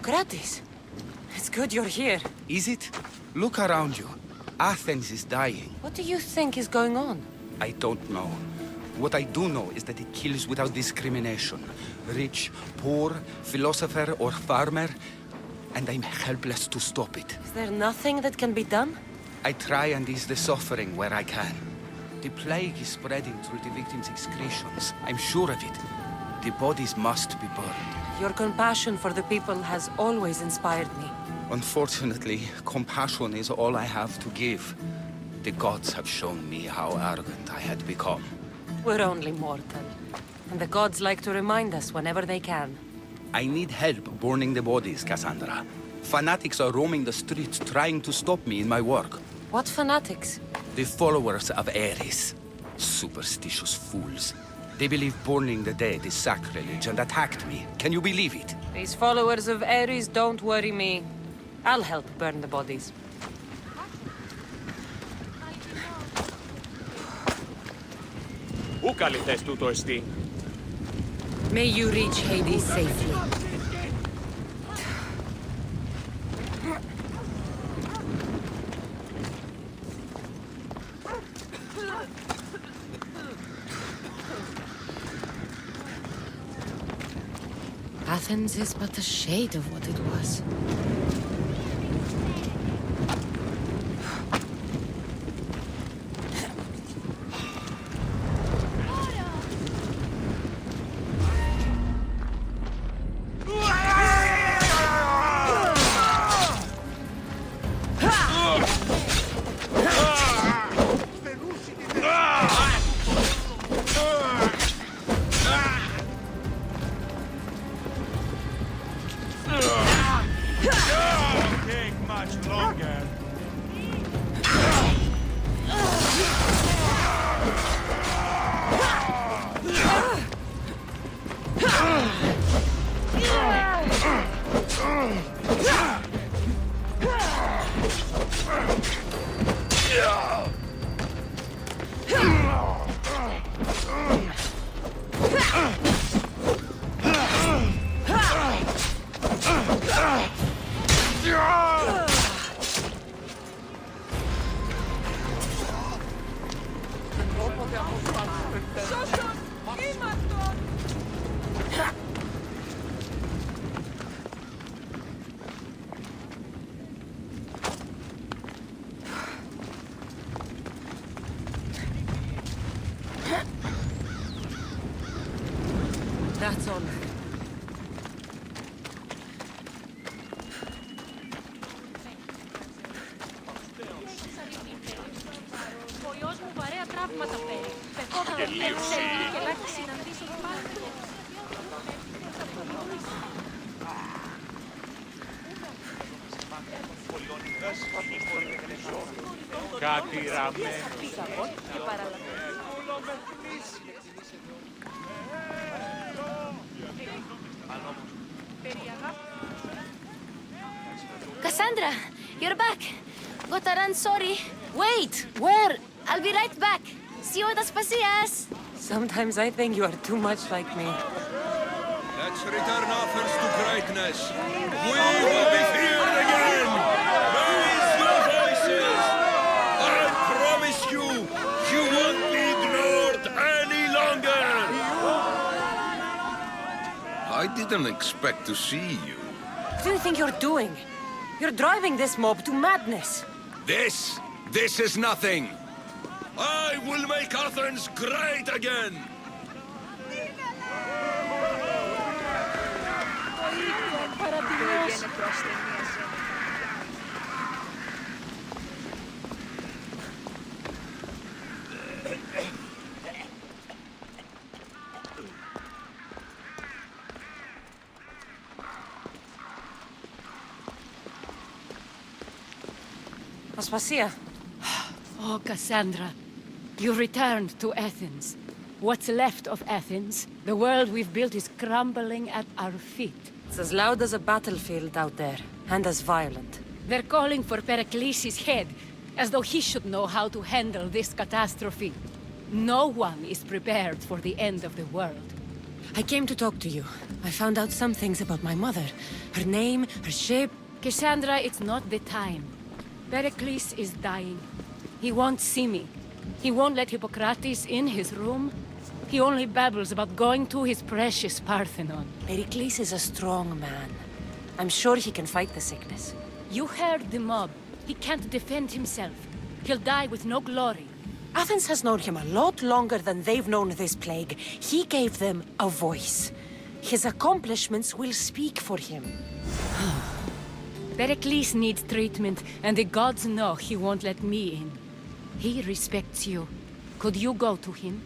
Socrates, it's good you're here. Is it? Look around you. Athens is dying. What do you think is going on? I don't know. What I do know is that it kills without discrimination. Rich, poor, philosopher or farmer. And I'm helpless to stop it. Is there nothing that can be done? I try and ease the suffering where I can. The plague is spreading through the victims' excretions. I'm sure of it. The bodies must be burned. Your compassion for the people has always inspired me. Unfortunately, compassion is all I have to give. The gods have shown me how arrogant I had become. We're only mortal. And the gods like to remind us whenever they can. I need help burning the bodies, Cassandra. Fanatics are roaming the streets trying to stop me in my work. What fanatics? The followers of Ares. Superstitious fools. They believe burning the dead is sacrilege and attacked me. Can you believe it? These followers of Ares don't worry me. I'll help burn the bodies. Πού καλυτές τούτο εστί? May you reach Hades safely. Athens is but a shade of what it was. That's all. Κάτι ραμμένο. Cassandra, you're back. Gotta run, sorry. Wait! Where? I'll be right back. See you at Assaasins. Sometimes I think you are too much like me. Let's return offers to greatness. We will be feared again. Raise your voices. I promise you, you won't be ignored any longer. I didn't expect to see you. What do you think you're doing? You're driving this mob to madness. This is nothing. I will make Athens great again. Aspasia. Oh, Cassandra, you returned to Athens. What's left of Athens? The world we've built is crumbling at our feet. It's as loud as a battlefield out there, and as violent. They're calling for Pericles' head, as though he should know how to handle this catastrophe. No one is prepared for the end of the world. I came to talk to you. I found out some things about my mother. Her name, her shape. Cassandra, it's not the time. Pericles is dying. He won't see me. He won't let Hippocrates in his room. He only babbles about going to his precious Parthenon. Pericles is a strong man. I'm sure he can fight the sickness. You heard the mob. He can't defend himself. He'll die with no glory. Athens has known him a lot longer than they've known this plague. He gave them a voice. His accomplishments will speak for him. Pericles needs treatment, and the gods know he won't let me in. He respects you. Could you go to him?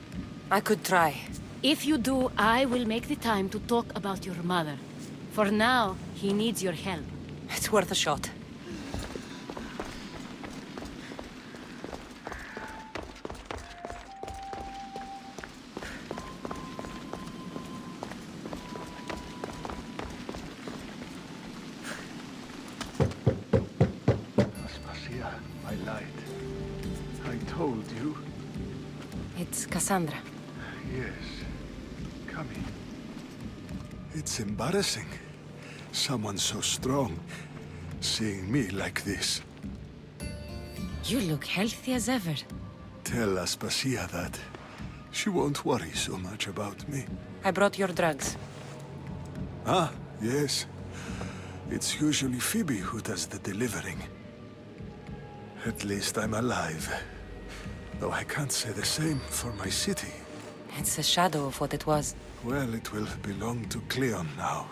I could try. If you do, I will make the time to talk about your mother. For now, he needs your help. It's worth a shot. Aspasia, I lied. I told you. It's Cassandra. Yes. Come in. It's embarrassing. Someone so strong, seeing me like this. You look healthy as ever. Tell Aspasia that. She won't worry so much about me. I brought your drugs. Ah, yes. It's usually Phoebe who does the delivering. At least I'm alive. Though I can't say the same for my city. It's a shadow of what it was. Well, it will belong to Cleon now.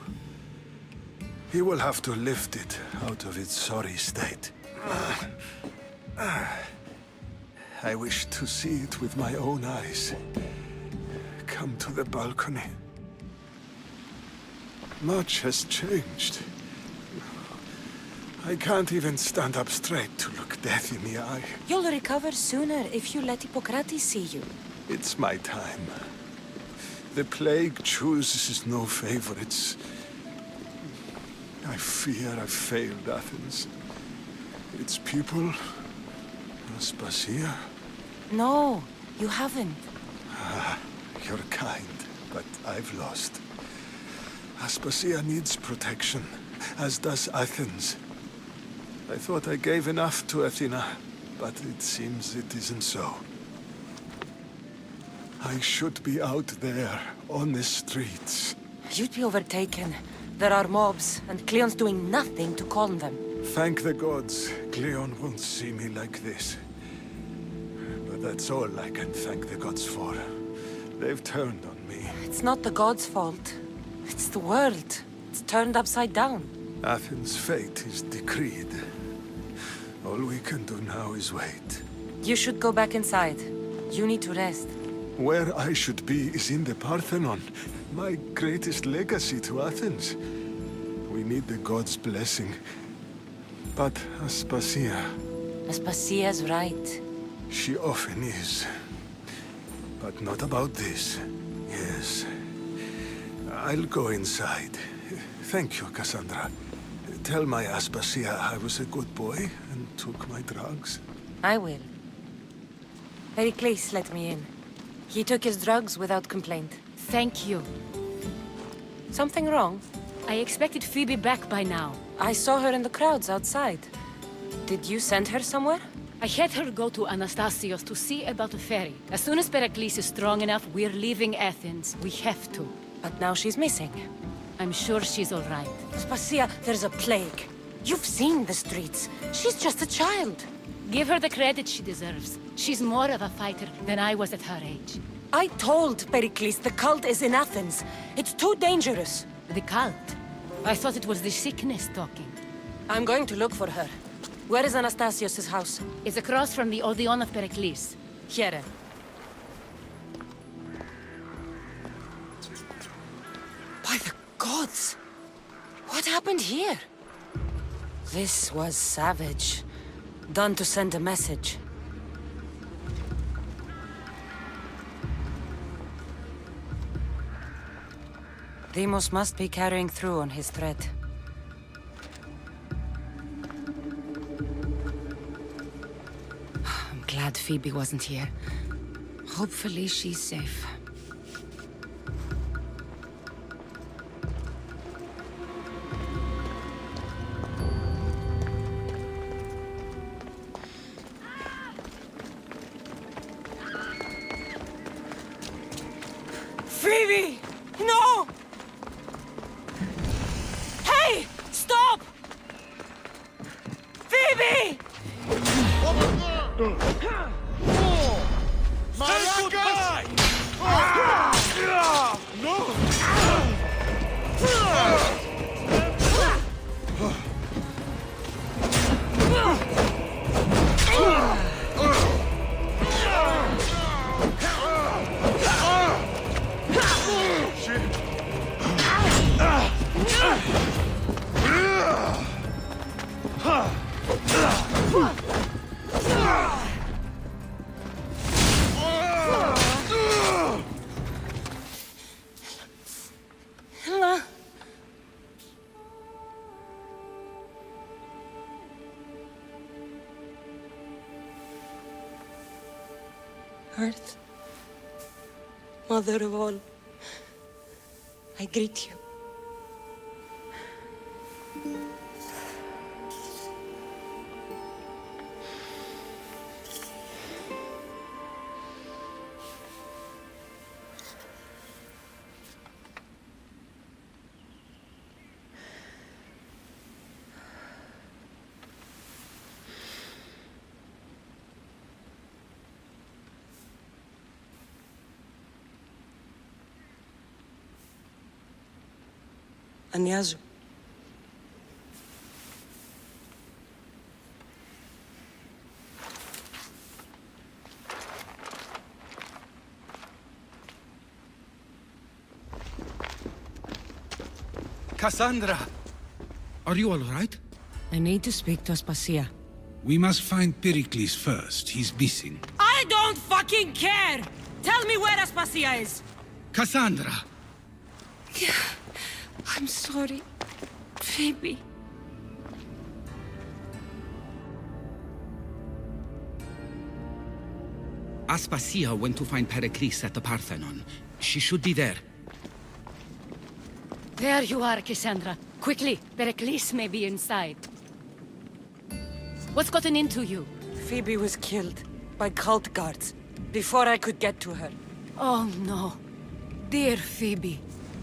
He will have to lift it out of its sorry state. I wish to see it with my own eyes. Come to the balcony. Much has changed. I can't even stand up straight to look death in the eye. You'll recover sooner if you let Hippocrates see you. It's my time. The plague chooses no favorites. I fear I've failed Athens. Its people, Aspasia. No, you haven't. Ah, you're kind, but I've lost. Aspasia needs protection, as does Athens. I thought I gave enough to Athena, but it seems it isn't so. I should be out there, on the streets. You'd be overtaken. There are mobs, and Cleon's doing nothing to calm them. Thank the gods, Cleon won't see me like this. But that's all I can thank the gods for. They've turned on me. It's not the gods' fault. It's the world. It's turned upside down. Athens' fate is decreed. All we can do now is wait. You should go back inside. You need to rest. Where I should be is in the Parthenon, my greatest legacy to Athens. We need the gods' blessing. But Aspasia... Aspasia's right. She often is. But not about this. Yes. I'll go inside. Thank you, Cassandra. Tell my Aspasia I was a good boy and took my drugs. I will. Pericles let me in. He took his drugs without complaint. Thank you. Something wrong? I expected Phoebe back by now. I saw her in the crowds outside. Did you send her somewhere? I had her go to Anastasios to see about a ferry. As soon as Pericles is strong enough, we're leaving Athens. We have to. But now she's missing. I'm sure she's all right. Aspasia, there's a plague. You've seen the streets. She's just a child. Give her the credit she deserves. She's more of a fighter than I was at her age. I told Pericles the cult is in Athens. It's too dangerous. The cult? I thought it was the sickness talking. I'm going to look for her. Where is Anastasios' house? It's across from the Odeon of Pericles. Here. By the gods! What happened here? This was savage. Done to send a message. Deimos must be carrying through on his threat. I'm glad Phoebe wasn't here. Hopefully she's safe. Phoebe! No! Hey! Stop! Phoebe! Malachi! No! Ella. Earth, Mother of all, I greet you. Ανιάζω. Cassandra! Are you all right? I need to speak to Aspasia. We must find Pericles first. He's missing. I don't fucking care! Tell me where Aspasia is! Cassandra! I'm sorry, Phoebe. Aspasia went to find Pericles at the Parthenon. She should be there. There you are, Cassandra. Quickly, Pericles may be inside. What's gotten into you? Phoebe was killed by cult guards before I could get to her. Oh no. Dear Phoebe.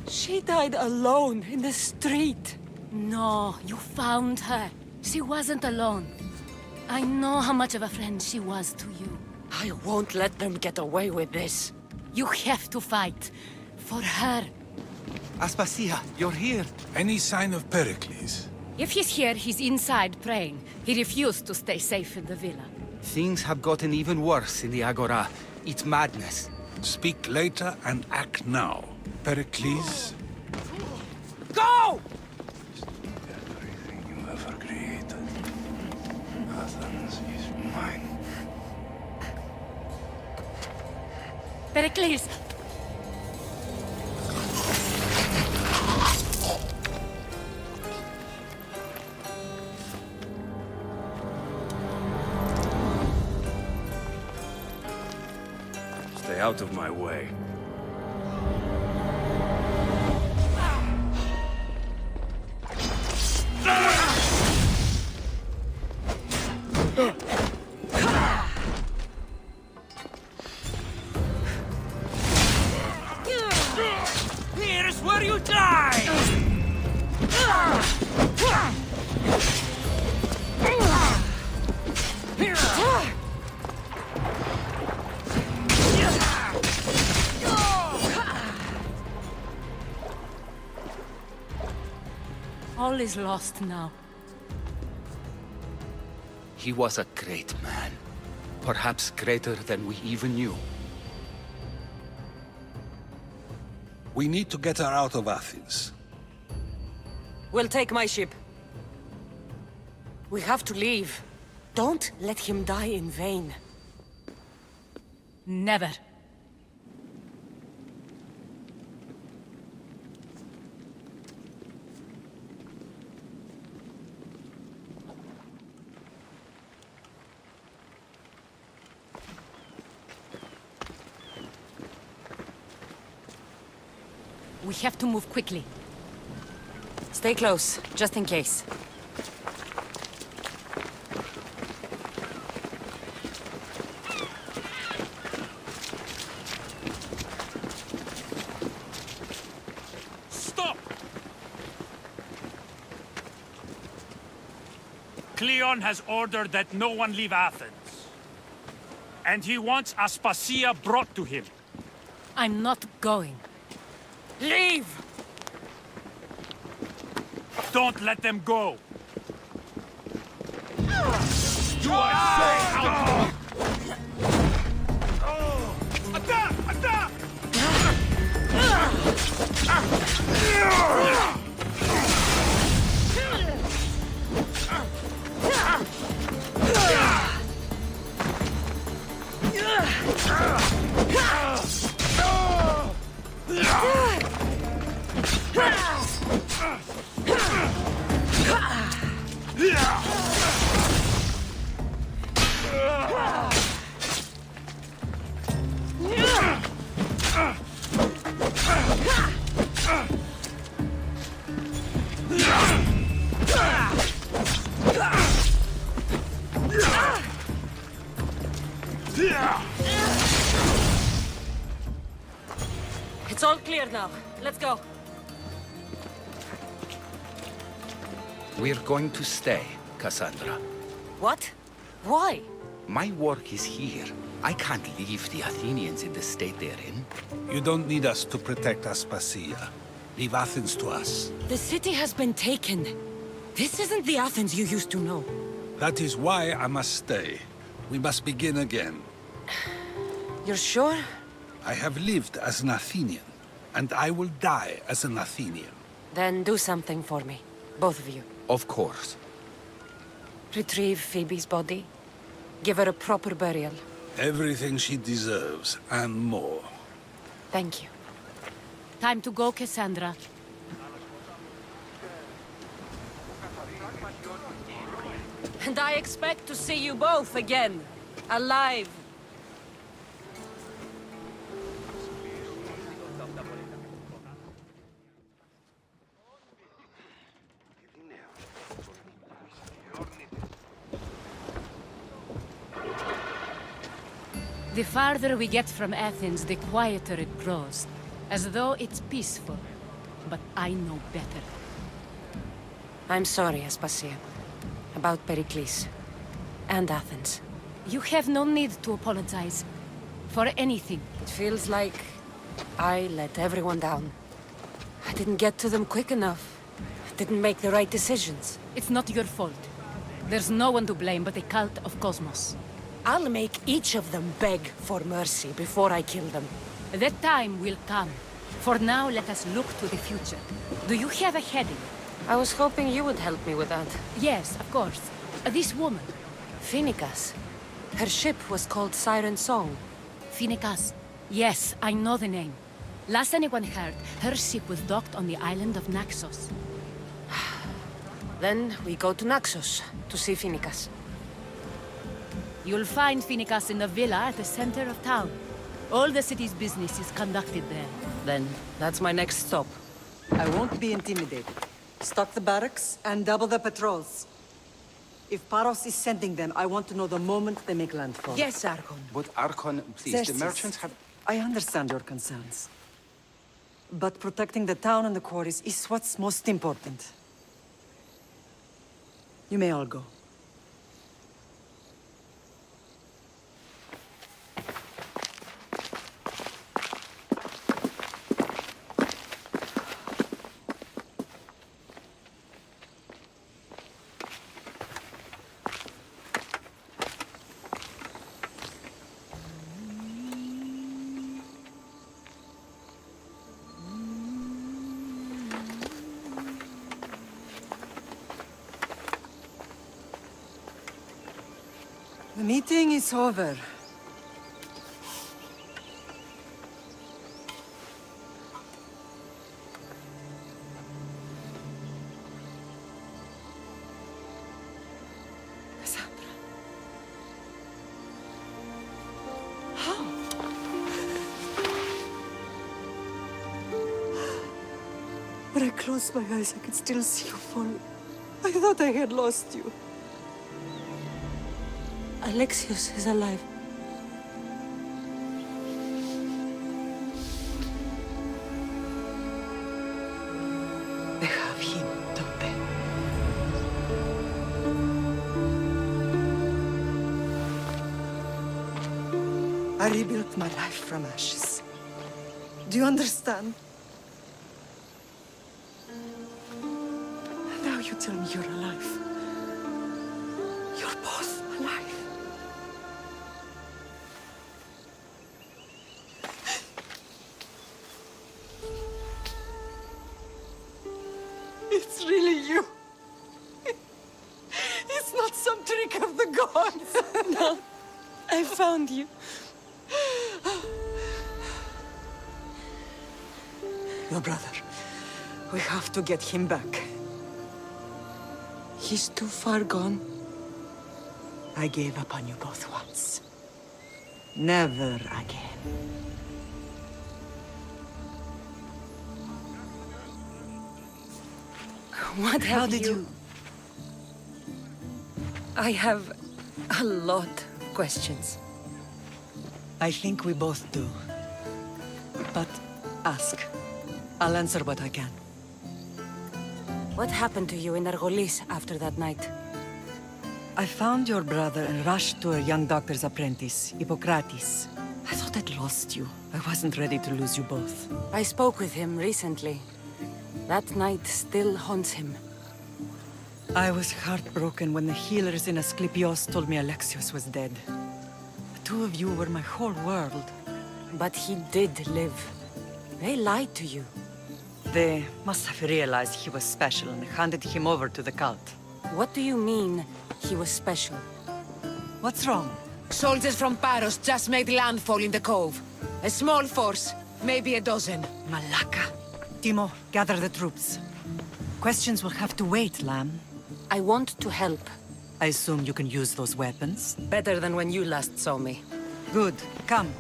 She died alone in the street. No, you found her. She wasn't alone. I know how much of a friend she was to you. I won't let them get away with this. You have to fight. For her. Aspasia, you're here. Any sign of Pericles? If he's here, he's inside praying. He refused to stay safe in the villa. Things have gotten even worse in the Agora. It's madness. Speak later and act now. Pericles? Go! Everything you ever created. Athens is mine. Pericles! Stay out of my way. Here's where you die! All is lost now. He was a great man. Perhaps greater than we even knew. We need to get her out of Athens. We'll take my ship. We have to leave. Don't let him die in vain. Never. We have to move quickly. Stay close, just in case. Cleon has ordered that no one leave Athens. And he wants Aspasia brought to him. I'm not going. Leave! Don't let them go! You are safe now! Attack! Attack! It's all clear now. Let's go. We're going to stay, Cassandra. What? Why? My work is here. I can't leave the Athenians in the state they're in. You don't need us to protect Aspasia. Leave Athens to us. The city has been taken. This isn't the Athens you used to know. That is why I must stay. We must begin again. You're sure? I have lived as an Athenian, and I will die as an Athenian. Then do something for me. Both of you. Of course. Retrieve Phoebe's body. Give her a proper burial. Everything she deserves, and more. Thank you. Time to go, Cassandra. And I expect to see you both again. Alive. The farther we get from Athens, the quieter it grows. As though it's peaceful. But I know better. I'm sorry, Aspasia. About Pericles. And Athens. You have no need to apologize. For anything. It feels like I let everyone down. I didn't get to them quick enough. I didn't make the right decisions. It's not your fault. There's no one to blame but the cult of Cosmos. I'll make each of them beg for mercy before I kill them. That time will come. For now, let us look to the future. Do you have a heading? I was hoping you would help me with that. Yes, of course. This woman. Phoenicas. Her ship was called Siren Song. Phoenicas. Yes, I know the name. Last anyone heard, her ship was docked on the island of Naxos. Then we go to Naxos to see Phoenicas. You'll find Phoenicas in the villa at the center of town. All the city's business is conducted there. Then, that's my next stop. I won't be intimidated. Stock the barracks and double the patrols. If Paros is sending them, I want to know the moment they make landfall. Yes, Archon. But Archon, please, Xerxes, the merchants have... I understand your concerns. But protecting the town and the quarries is what's most important. You may all go. The meeting is over. Cassandra. How? When I closed my eyes, I could still see you fall. I thought I had lost you. Alexios is alive. They have him, don't they? I rebuilt my life from ashes. Do you understand? Now you tell me you're alive. You're both alive. It's really you. It's not some trick of the gods. No, I found you. Your brother. We have to get him back. He's too far gone. I gave up on you both once. Never again. What How have did you... I have a lot of questions. I think we both do. But ask. I'll answer what I can. What happened to you in Argolis after that night? I found your brother and rushed to a young doctor's apprentice, Hippocrates. I thought I'd lost you. I wasn't ready to lose you both. I spoke with him recently. That night still haunts him. I was heartbroken when the healers in Asclepios told me Alexios was dead. The two of you were my whole world. But he did live. They lied to you. They must have realized he was special and handed him over to the cult. What do you mean, he was special? What's wrong? Soldiers from Paros just made landfall in the cove. A small force, maybe a dozen. Malaka. Timo, gather the troops. Questions will have to wait, Lamb. I want to help. I assume you can use those weapons? Better than when you last saw me. Good. Come.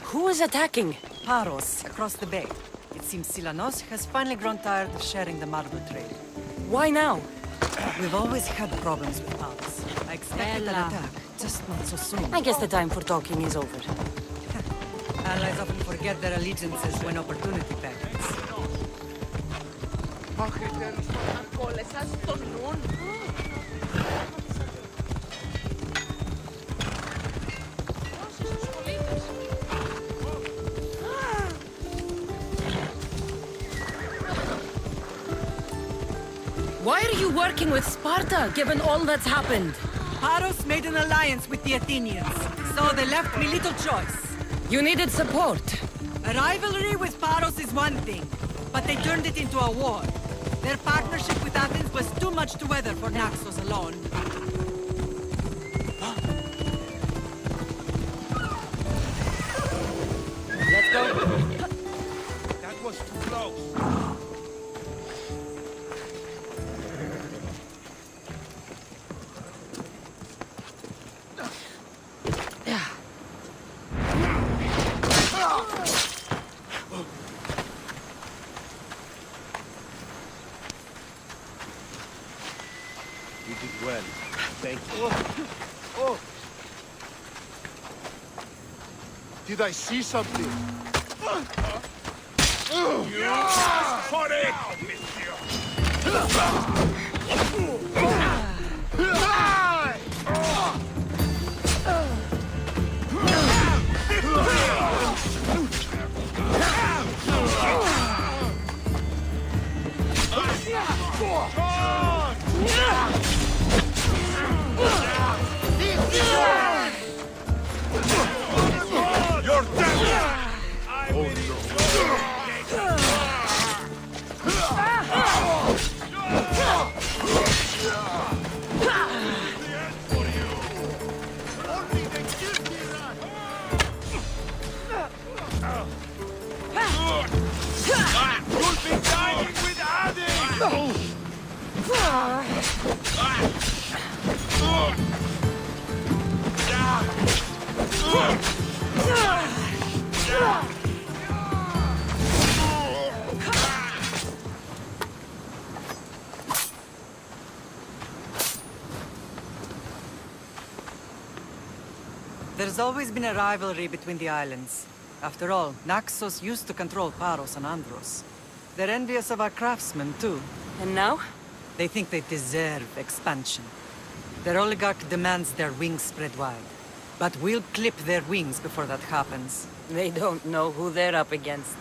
Who is attacking? Paros, across the bay. It seems Silanos has finally grown tired of sharing the marble trade. Why now? We've always had problems with Paros. I expected an attack, just not so soon. I guess the time for talking is over. Allies often forget their allegiances when opportunity beckons. Why are you working with Sparta, given all that's happened? Paros made an alliance with the Athenians, so they left me little choice. You needed support. A rivalry with Paros is one thing, but they turned it into a war. Their partnership with Athens was too much to weather for Naxos alone. Let's go. That was too close. You did well. Thank you. Oh! Did I see something? For it! You're dead! You'll be dining with Hades! There's always been a rivalry between the islands. After all, Naxos used to control Paros and Andros. They're envious of our craftsmen, too. And now? They think they deserve expansion. Their oligarch demands their wings spread wide. But we'll clip their wings before that happens. They don't know who they're up against.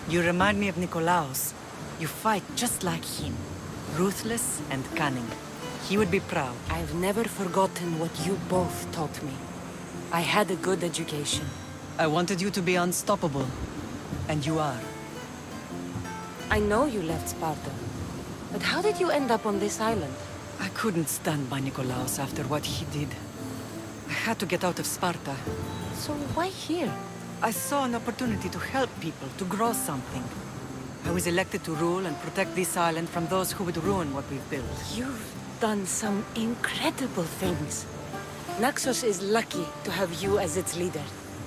You remind me of Nikolaos. You fight just like him. Ruthless and cunning. He would be proud. I've never forgotten what you both taught me. I had a good education. I wanted you to be unstoppable. And you are. I know you left Sparta. But how did you end up on this island? I couldn't stand by Nikolaos after what he did. I had to get out of Sparta. So why here? I saw an opportunity to help people, to grow something. I was elected to rule and protect this island from those who would ruin what we've built. You've done some incredible things. Naxos is lucky to have you as its leader.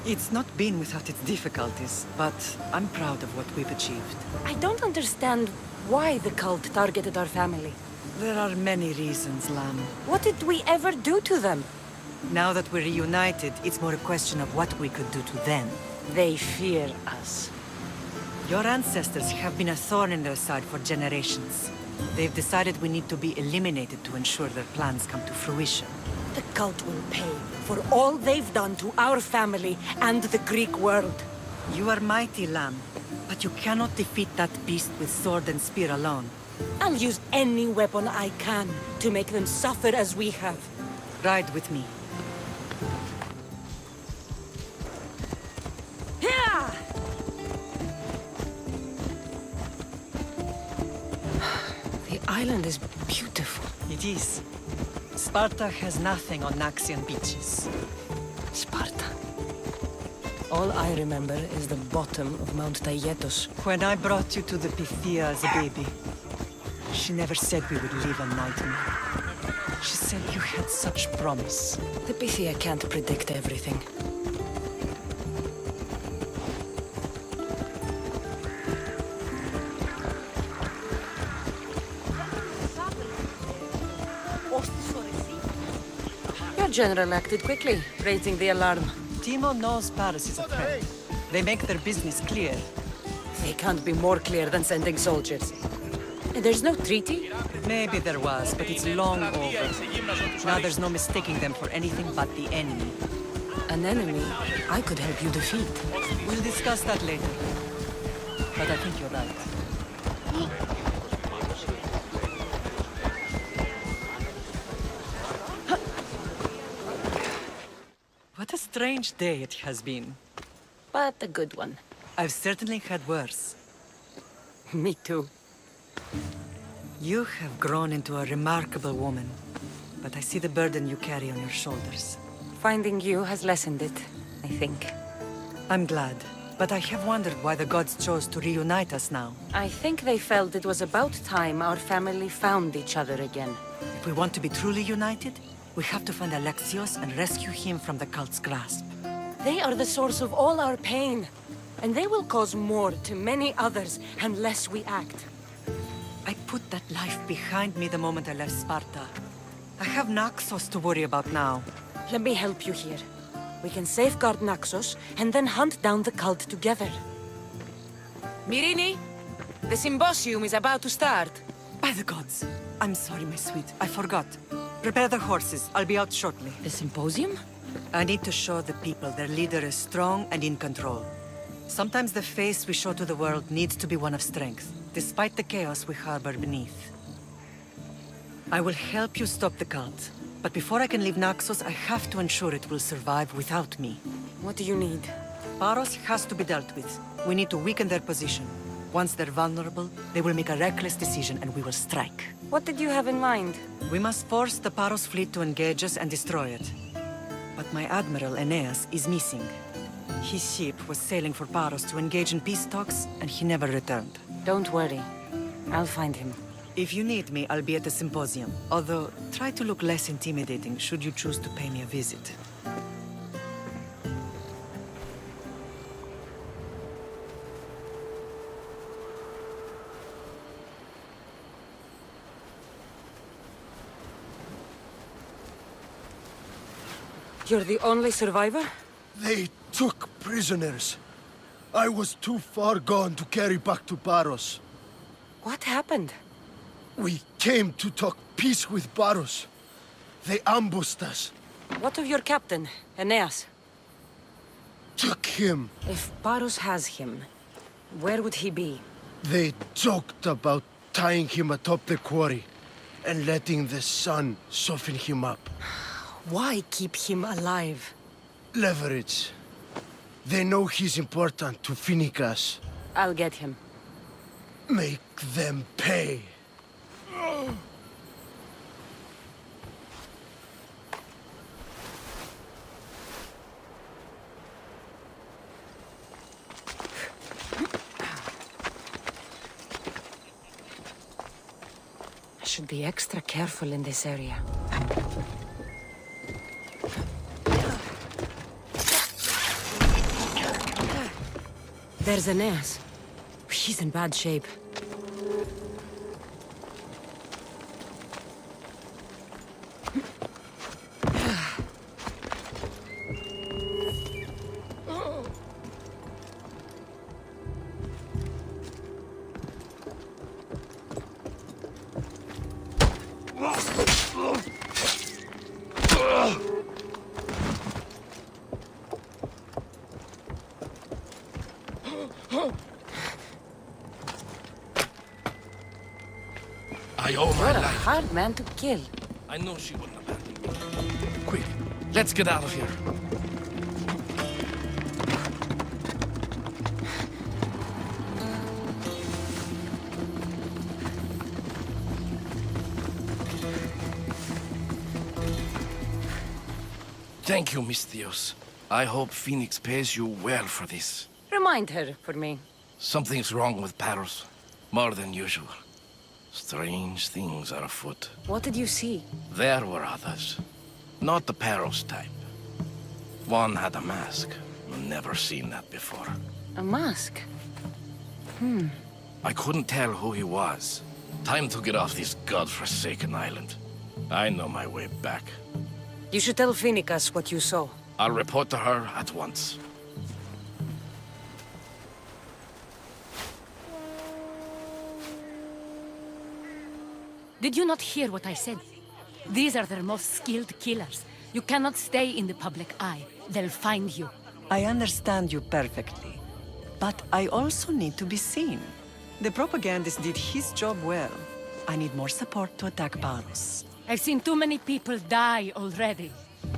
It's not been without its difficulties, but I'm proud of what we've achieved. I don't understand why the cult targeted our family. There are many reasons, Lamb. What did we ever do to them? Now that we're reunited, it's more a question of what we could do to them. They fear us. Your ancestors have been a thorn in their side for generations. They've decided we need to be eliminated to ensure their plans come to fruition. The cult will pay for all they've done to our family and the Greek world. You are mighty, Lamb, but you cannot defeat that beast with sword and spear alone. I'll use any weapon I can to make them suffer as we have. Ride with me. Here! The island is beautiful. It is. Sparta has nothing on Naxian beaches. Sparta. All I remember is the bottom of Mount Taygetos. When I brought you to the Pythia as a baby, she never said we would live a nightmare. She said you had such promise. The Pythia can't predict everything. Your general acted quickly, raising the alarm. Timo knows Paris is a threat. They make their business clear. They can't be more clear than sending soldiers. And there's no treaty? Maybe there was, but it's long over. Now there's no mistaking them for anything but the enemy. An enemy I could help you defeat. We'll discuss that later. But I think you're right. What a strange day it has been. But a good one. I've certainly had worse. Me too. You have grown into a remarkable woman, but I see the burden you carry on your shoulders. Finding you has lessened it, I think. I'm glad, but I have wondered why the gods chose to reunite us now. I think they felt it was about time our family found each other again. If we want to be truly united, we have to find Alexios and rescue him from the cult's grasp. They are the source of all our pain, and they will cause more to many others unless we act. I put that life behind me the moment I left Sparta. I have Naxos to worry about now. Let me help you here. We can safeguard Naxos, and then hunt down the cult together. Myrrine, the symposium is about to start. By the gods! I'm sorry, my sweet. I forgot. Prepare the horses. I'll be out shortly. The symposium? I need to show the people their leader is strong and in control. Sometimes the face we show to the world needs to be one of strength, despite the chaos we harbor beneath. I will help you stop the cult, but before I can leave Naxos, I have to ensure it will survive without me. What do you need? Paros has to be dealt with. We need to weaken their position. Once they're vulnerable, they will make a reckless decision and we will strike. What did you have in mind? We must force the Paros fleet to engage us and destroy it. But my admiral, Aeneas, is missing. His ship was sailing for Paros to engage in peace talks, and he never returned. Don't worry. I'll find him. If you need me, I'll be at the symposium. Although, try to look less intimidating should you choose to pay me a visit. You're the only survivor? They took prisoners. I was too far gone to carry back to Paros. What happened? We came to talk peace with Paros. They ambushed us. What of your captain, Aeneas? Took him. If Paros has him, where would he be? They joked about tying him atop the quarry and letting the sun soften him up. Why keep him alive? Leverage. They know he's important to Finicas. I'll get him. Make them pay. I should be extra careful in this area. There's Aeneas. He's in bad shape. I owe my What a life. hard man to kill. I know she wouldn't abandon me. Quick, let's get out of here. Thank you, Miss Theos. I hope Phoenix pays you well for this. Remind her for me. Something's wrong with Paros. More than usual. Strange things are afoot. What did you see? There were others. Not the Paros type. One had a mask. Never seen that before. A mask? I couldn't tell who he was. Time to get off this godforsaken island. I know my way back. You should tell Finicas what you saw. I'll report to her at once. Did you not hear what I said? These are their most skilled killers. You cannot stay in the public eye. They'll find you. I understand you perfectly. But I also need to be seen. The propagandist did his job well. I need more support to attack Paros. I've seen too many people die already.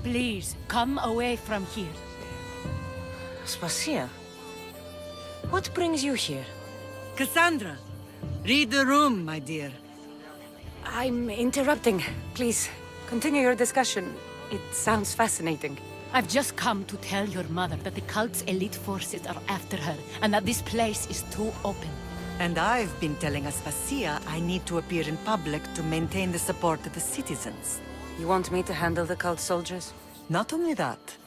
Please, come away from here. Aspasia, what brings you here? Cassandra, read the room, my dear. I'm interrupting. Please, continue your discussion. It sounds fascinating. I've just come to tell your mother that the cult's elite forces are after her, and that this place is too open. And I've been telling Aspasia I need to appear in public to maintain the support of the citizens. You want me to handle the cult soldiers? Not only that,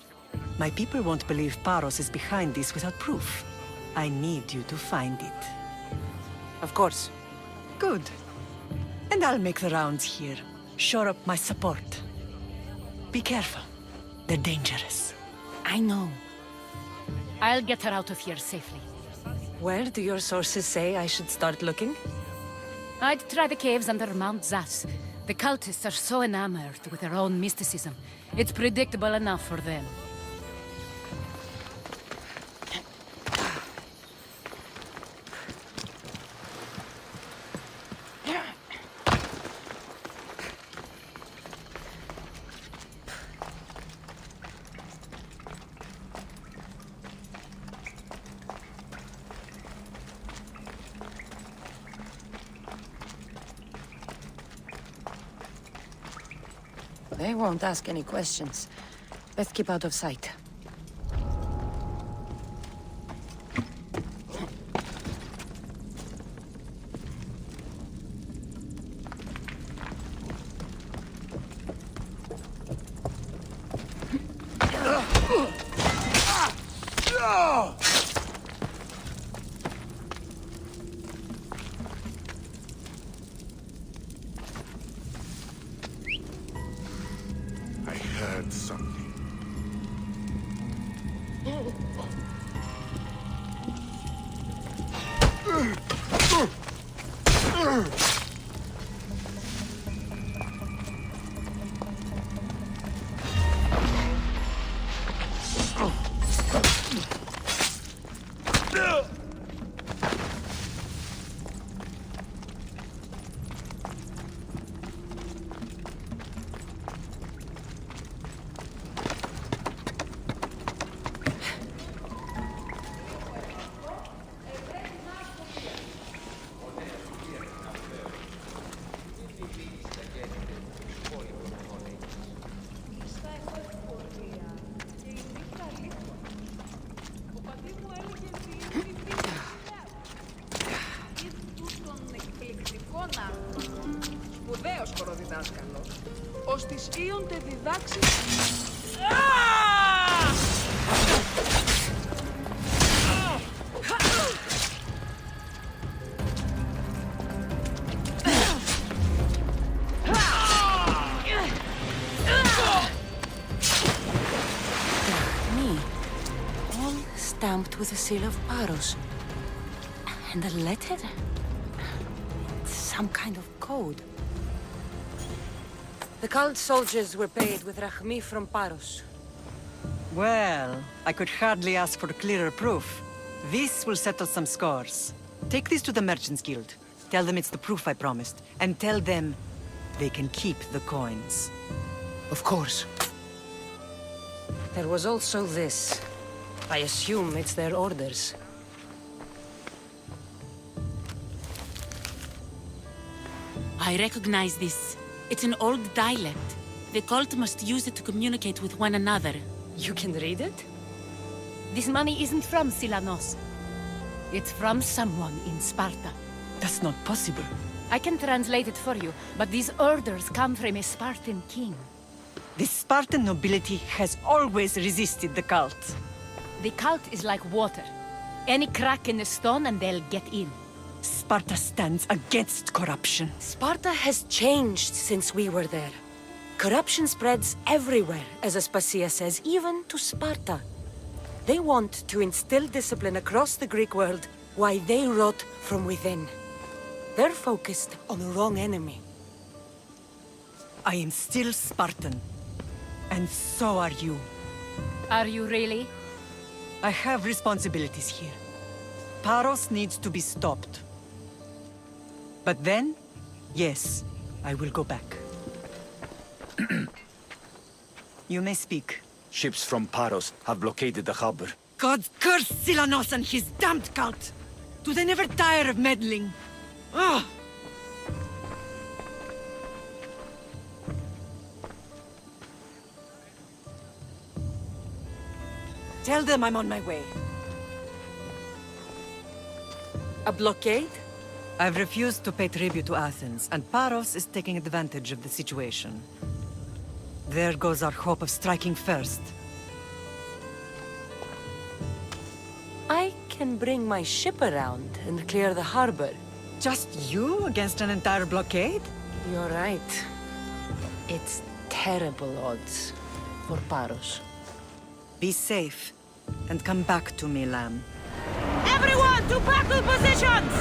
my people won't believe Paros is behind this without proof. I need you to find it. Of course. Good. And I'll make the rounds here. Shore up my support. Be careful. They're dangerous. I know. I'll get her out of here safely. Where do your sources say I should start looking? I'd try the caves under Mount Zas. The cultists are so enamored with their own mysticism. It's predictable enough for them. They won't ask any questions. Best keep out of sight. I heard something. γίνονται διδάξεις. Me. All stamped with the seal of Paros. And a letter? It's some kind of code. The cult soldiers were paid with Rahmi from Paros. Well, I could hardly ask for clearer proof. This will settle some scores. Take this to the Merchants Guild. Tell them it's the proof I promised. And tell them they can keep the coins. Of course. There was also this. I assume it's their orders. I recognize this. It's an old dialect. The cult must use it to communicate with one another. You can read it? This money isn't from Silanos. It's from someone in Sparta. That's not possible. I can translate it for you, but these orders come from a Spartan king. The Spartan nobility has always resisted the cult. The cult is like water. Any crack in the stone and they'll get in. Sparta stands against corruption. Sparta has changed since we were there. Corruption spreads everywhere, as Aspasia says, even to Sparta. They want to instill discipline across the Greek world while they rot from within. They're focused on the wrong enemy. I am still Spartan. And so are you. Are you really? I have responsibilities here. Paros needs to be stopped. But then, yes, I will go back. You may speak. Ships from Paros have blockaded the harbor. God curse Silanos and his damned cult! Do they never tire of meddling? Ugh! Tell them I'm on my way. A blockade? I've refused to pay tribute to Athens, and Paros is taking advantage of the situation. There goes our hope of striking first. I can bring my ship around and clear the harbor. Just you against an entire blockade? You're right. It's terrible odds for Paros. Be safe, and come back to me, lamb. Everyone to battle positions!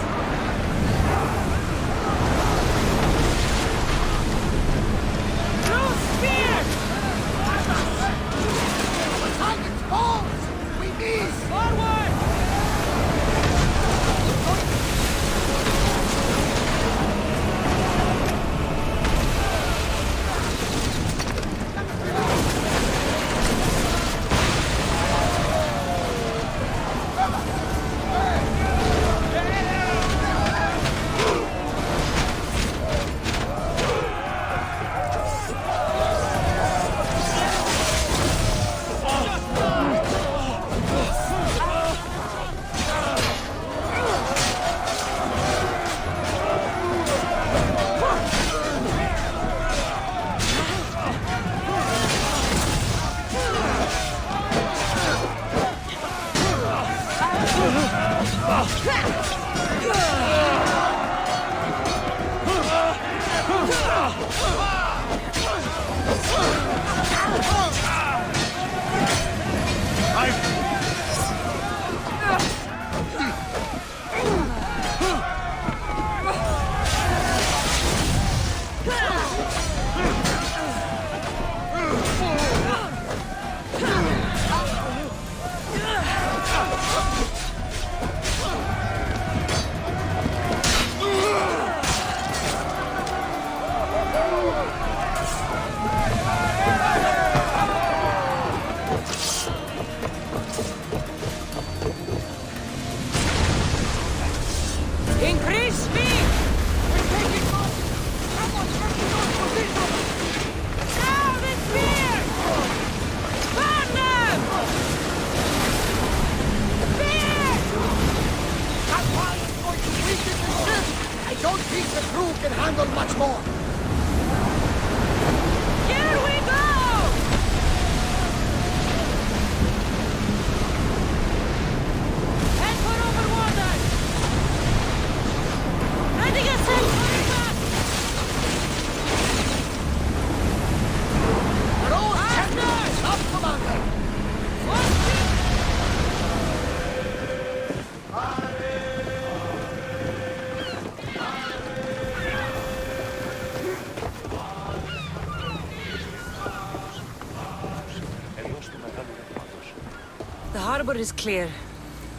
harbor is clear.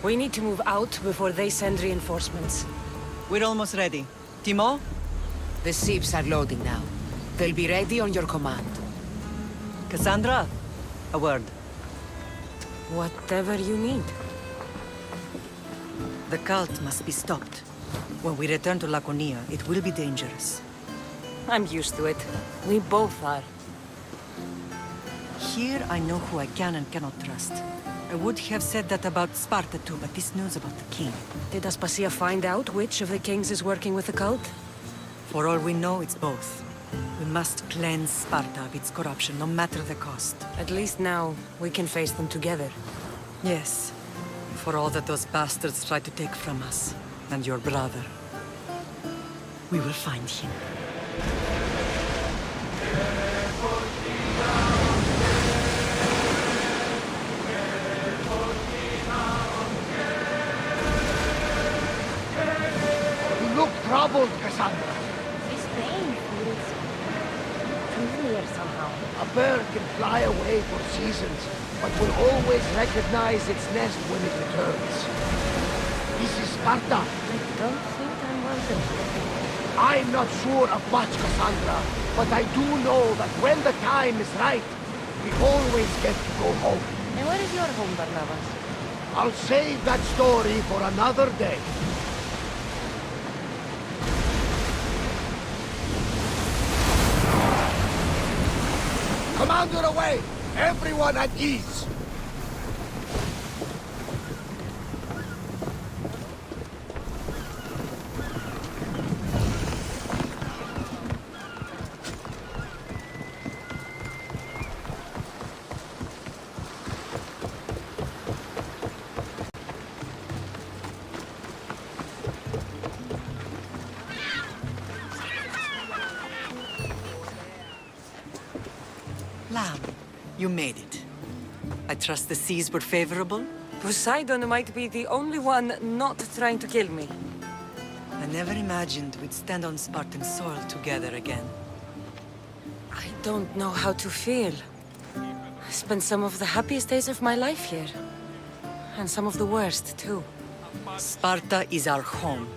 We need to move out before they send reinforcements. We're almost ready. Timo? The ships are loading now. They'll be ready on your command. Cassandra? A word. Whatever you need. The cult must be stopped. When we return to Laconia, it will be dangerous. I'm used to it. We both are. Here I know who I can and cannot trust. I would have said that about Sparta too, but this news about the king... Did Aspasia find out which of the kings is working with the cult? For all we know, it's both. We must cleanse Sparta of its corruption, no matter the cost. At least now, we can face them together. Yes. For all that those bastards tried to take from us, and your brother. We will find him. You look troubled, Cassandra. This name feels familiar somehow. A bird can fly away for seasons, but will always recognize its nest when it returns. This is Sparta. I don't think I'm welcome. I'm not sure of much, Cassandra, but I do know that when the time is right, we always get to go home. And where is your home, Barnabas? I'll save that story for another day. Commander away! Everyone at ease! Lamb, you made it. I trust the seas were favorable? Poseidon might be the only one not trying to kill me. I never imagined we'd stand on Spartan soil together again. I don't know how to feel. I spent some of the happiest days of my life here. And some of the worst, too. Sparta is our home.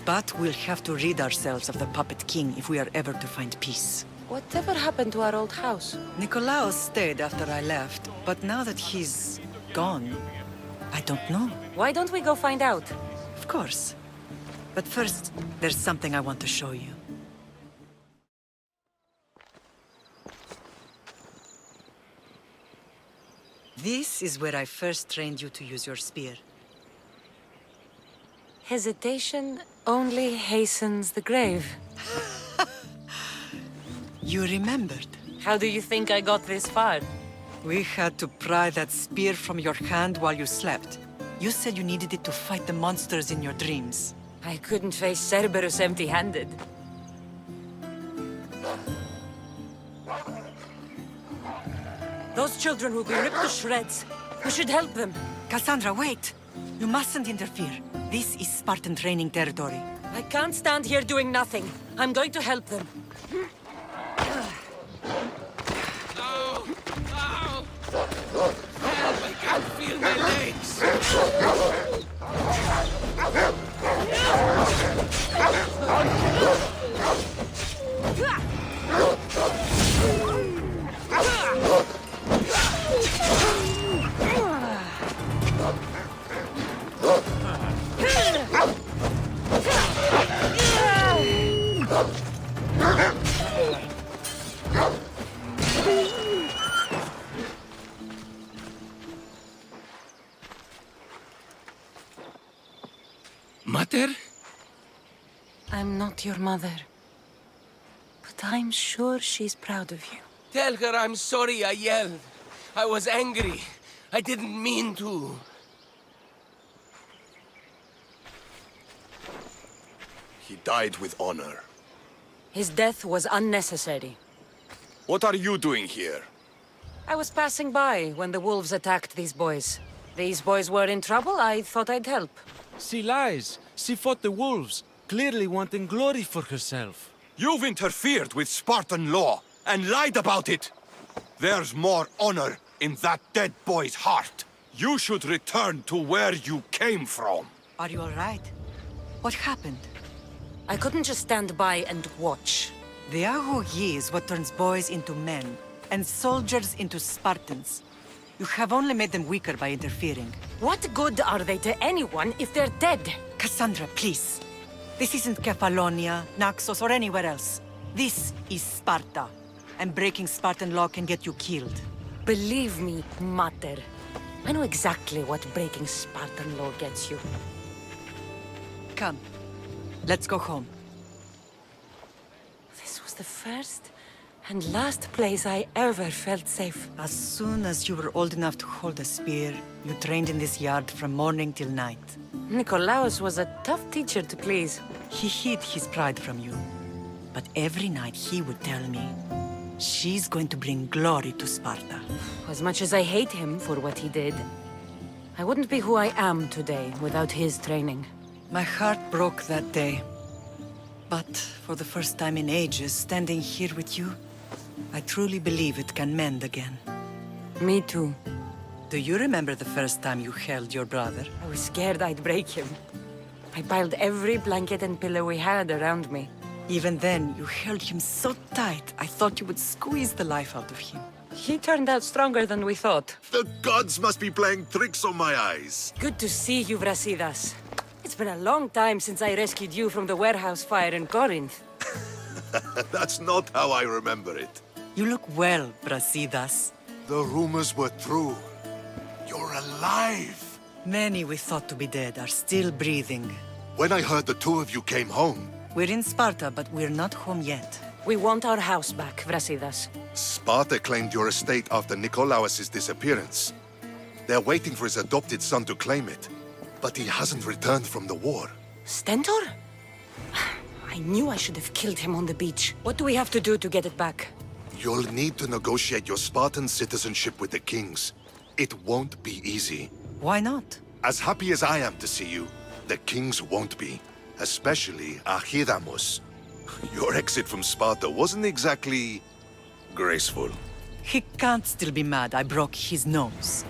But we'll have to rid ourselves of the puppet king if we are ever to find peace. Whatever happened to our old house? Nikolaos stayed after I left, but now that he's gone, I don't know. Why don't we go find out? Of course. But first, there's something I want to show you. This is where I first trained you to use your spear. Hesitation only hastens the grave. You remembered. How do you think I got this far? We had to pry that spear from your hand while you slept. You said you needed it to fight the monsters in your dreams. I couldn't face Cerberus empty-handed. Those children will be ripped to shreds. We should help them. Cassandra, wait! You mustn't interfere. This is Spartan training territory. I can't stand here doing nothing. I'm going to help them. Ow! Ow! Help! I can't feel my legs! Mater? I'm not your mother. But I'm sure she's proud of you. Tell her I'm sorry I yelled. I was angry. I didn't mean to. He died with honor. His death was unnecessary. What are you doing here? I was passing by when the wolves attacked these boys. These boys were in trouble, I thought I'd help. She lies. She fought the wolves, clearly wanting glory for herself. You've interfered with Spartan law and lied about it. There's more honor in that dead boy's heart. You should return to where you came from. Are you all right? What happened? I couldn't just stand by and watch. The Agogi is what turns boys into men, and soldiers into Spartans. You have only made them weaker by interfering. What good are they to anyone if they're dead? Cassandra, please. This isn't Kefalonia, Naxos, or anywhere else. This is Sparta. And breaking Spartan law can get you killed. Believe me, Mater. I know exactly what breaking Spartan law gets you. Come. Let's go home. This was the first and last place I ever felt safe. As soon as you were old enough to hold a spear, you trained in this yard from morning till night. Nikolaos was a tough teacher to please. He hid his pride from you. But every night he would tell me, she's going to bring glory to Sparta. As much as I hate him for what he did, I wouldn't be who I am today without his training. My heart broke that day. But for the first time in ages, standing here with you, I truly believe it can mend again. Me too. Do you remember the first time you held your brother? I was scared I'd break him. I piled every blanket and pillow we had around me. Even then, you held him so tight, I thought you would squeeze the life out of him. He turned out stronger than we thought. The gods must be playing tricks on my eyes. Good to see you, Brasidas. It's been a long time since I rescued you from the warehouse fire in Corinth. That's not how I remember it. You look well, Brasidas. The rumors were true. You're alive. Many we thought to be dead are still breathing. When I heard the two of you came home... We're in Sparta, but we're not home yet. We want our house back, Brasidas. Sparta claimed your estate after Nikolaos' disappearance. They're waiting for his adopted son to claim it. But he hasn't returned from the war. Stentor? I knew I should have killed him on the beach. What do we have to do to get it back? You'll need to negotiate your Spartan citizenship with the kings. It won't be easy. Why not? As happy as I am to see you, the kings won't be. Especially Archidamos. Your exit from Sparta wasn't exactly... graceful. He can't still be mad I broke his nose.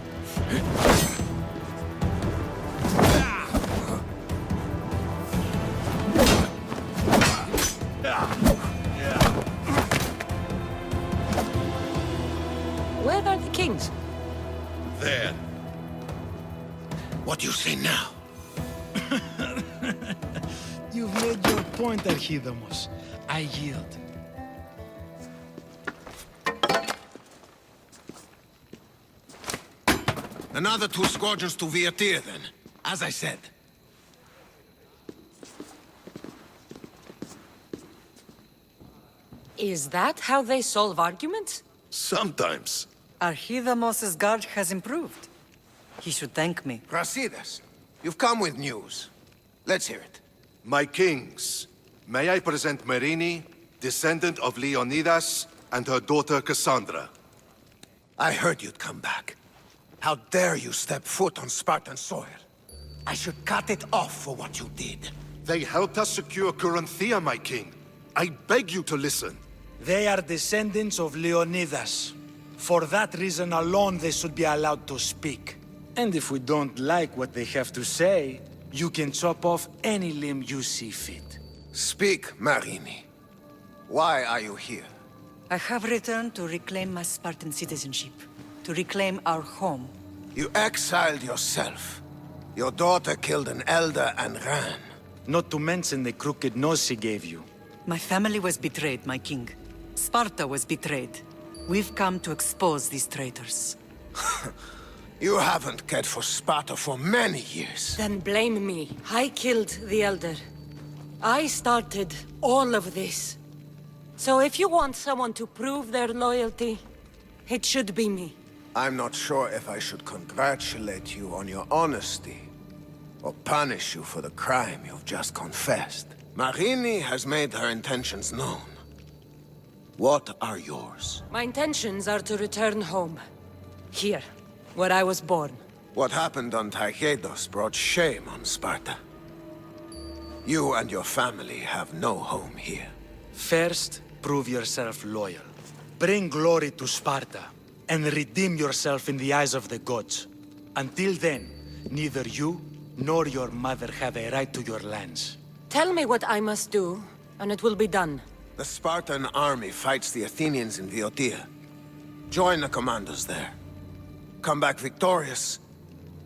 Where are the kings? There. What do you say now? You've made your point, Archidamos. I yield. Another 2 squadrons to Viatir, then. As I said. Is that how they solve arguments? Sometimes. Archidamos' guard has improved. He should thank me. Brasidas, you've come with news. Let's hear it. My kings, may I present Merini, descendant of Leonidas, and her daughter Cassandra. I heard you'd come back. How dare you step foot on Spartan soil? I should cut it off for what you did. They helped us secure Corinthia, my king. I beg you to listen. They are descendants of Leonidas. For that reason alone, they should be allowed to speak. And if we don't like what they have to say, you can chop off any limb you see fit. Speak, Marini. Why are you here? I have returned to reclaim my Spartan citizenship. To reclaim our home. You exiled yourself. Your daughter killed an elder and ran. Not to mention the crooked nose she gave you. My family was betrayed, my king. Sparta was betrayed. We've come to expose these traitors. You haven't cared for Sparta for many years. Then blame me. I killed the Elder. I started all of this. So if you want someone to prove their loyalty, it should be me. I'm not sure if I should congratulate you on your honesty, or punish you for the crime you've just confessed. Marini has made her intentions known. What are yours? My intentions are to return home. Here, where I was born. What happened on Taygetos brought shame on Sparta. You and your family have no home here. First, prove yourself loyal. Bring glory to Sparta, and redeem yourself in the eyes of the gods. Until then, neither you nor your mother have a right to your lands. Tell me what I must do, and it will be done. The Spartan army fights the Athenians in Viotia. Join the commandos there. Come back victorious,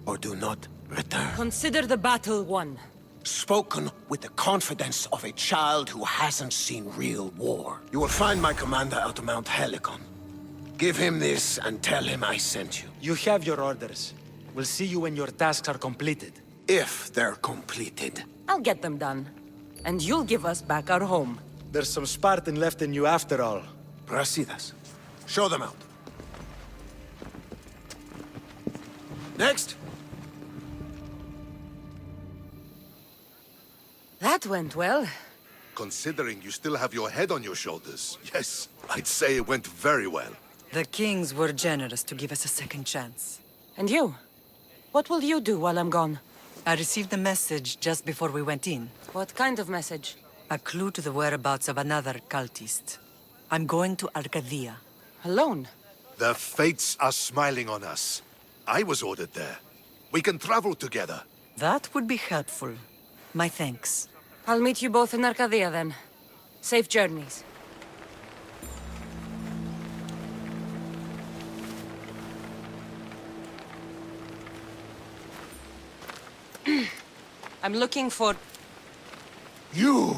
or do not return. Consider the battle won. Spoken with the confidence of a child who hasn't seen real war. You will find my commander at Mount Helicon. Give him this and tell him I sent you. You have your orders. We'll see you when your tasks are completed. If they're completed. I'll get them done. And you'll give us back our home. There's some Spartan left in you after all. Brasidas. Show them out. Next! That went well. Considering you still have your head on your shoulders, yes, I'd say it went very well. The kings were generous to give us a second chance. And you? What will you do while I'm gone? I received a message just before we went in. What kind of message? A clue to the whereabouts of another cultist. I'm going to Arcadia. Alone? The fates are smiling on us. I was ordered there. We can travel together. That would be helpful. My thanks. I'll meet you both in Arcadia then. Safe journeys. I'm looking for... You!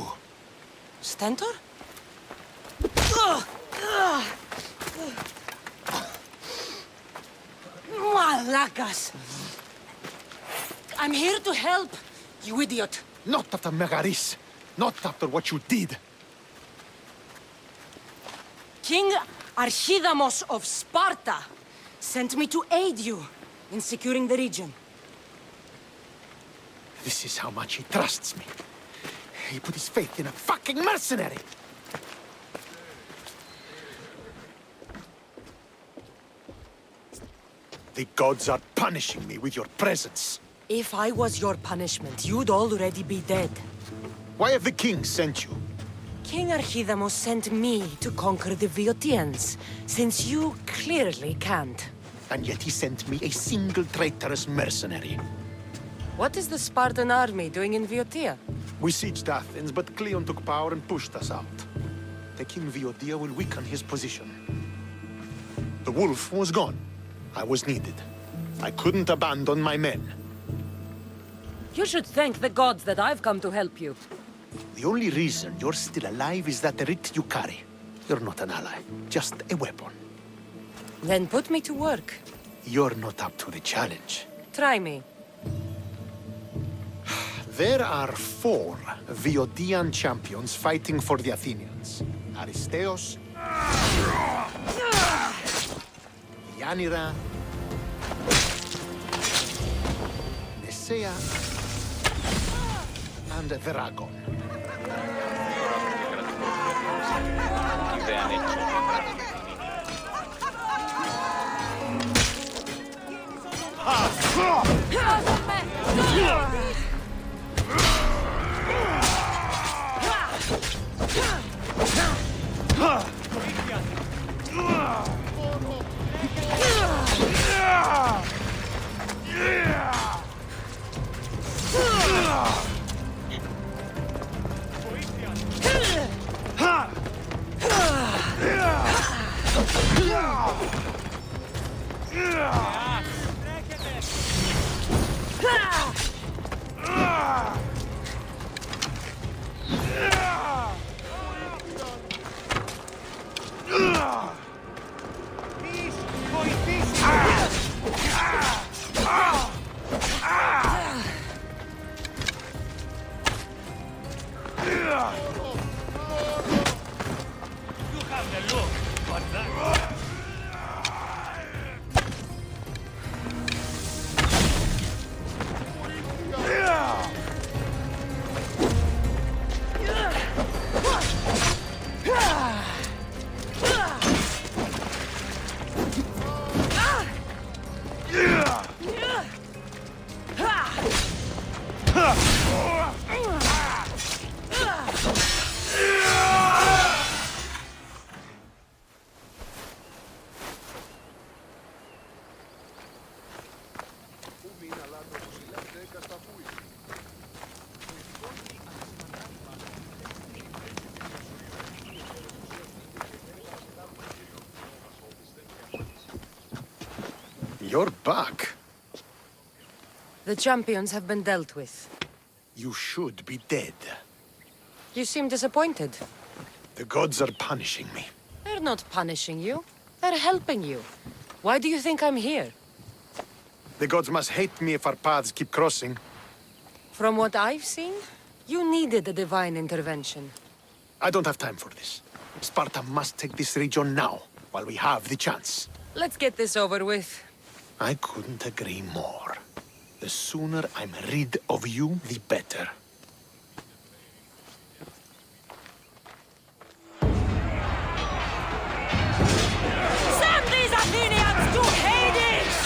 Stentor? Malacas! I'm here to help, you idiot! Not after Megaris. Not after what you did. King Archidamos of Sparta sent me to aid you in securing the region. This is how much he trusts me. He put his faith in a fucking mercenary! The gods are punishing me with your presence. If I was your punishment, you'd already be dead. Why have the kings sent you? King Archidamos sent me to conquer the Viotians, since you clearly can't. And yet he sent me a single traitorous mercenary. What is the Spartan army doing in Viotia? We sieged Athens, but Cleon took power and pushed us out. Taking Viotia will weaken his position. The wolf was gone. I was needed. I couldn't abandon my men. You should thank the gods that I've come to help you. The only reason you're still alive is that writ you carry. You're not an ally, just a weapon. Then put me to work. You're not up to the challenge. Try me. There are 4 Viotian champions fighting for the Athenians. Aristeos, Yanira, Nesea, and Veragon. You're back. The champions have been dealt with. You should be dead. You seem disappointed. The gods are punishing me. They're not punishing you. They're helping you. Why do you think I'm here? The gods must hate me if our paths keep crossing. From what I've seen, you needed a divine intervention. I don't have time for this. Sparta must take this region now, while we have the chance. Let's get this over with. I couldn't agree more. The sooner I'm rid of you, the better. Send these Athenians to Hades!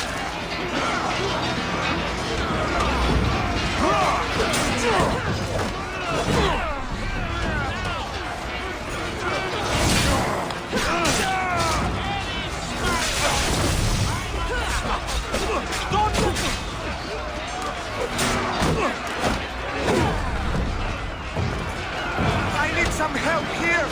I need some help here!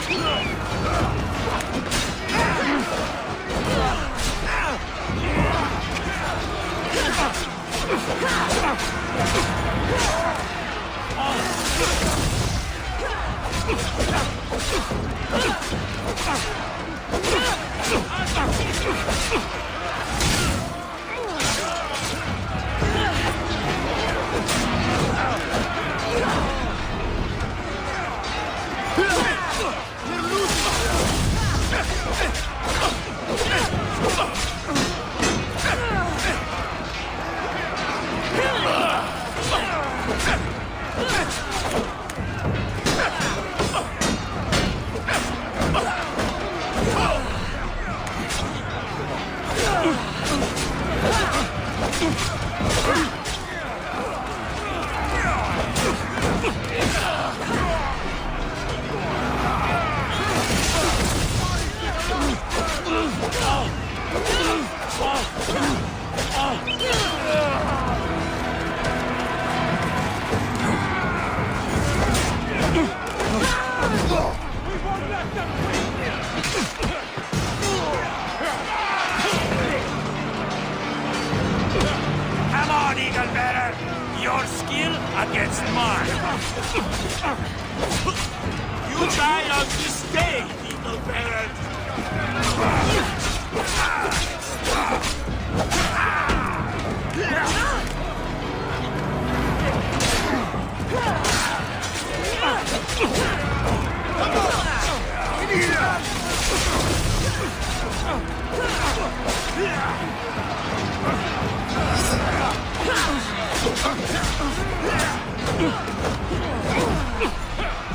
Come on, Eagle Bearer! Your skill against mine! You die on this day, Eagle Bearer!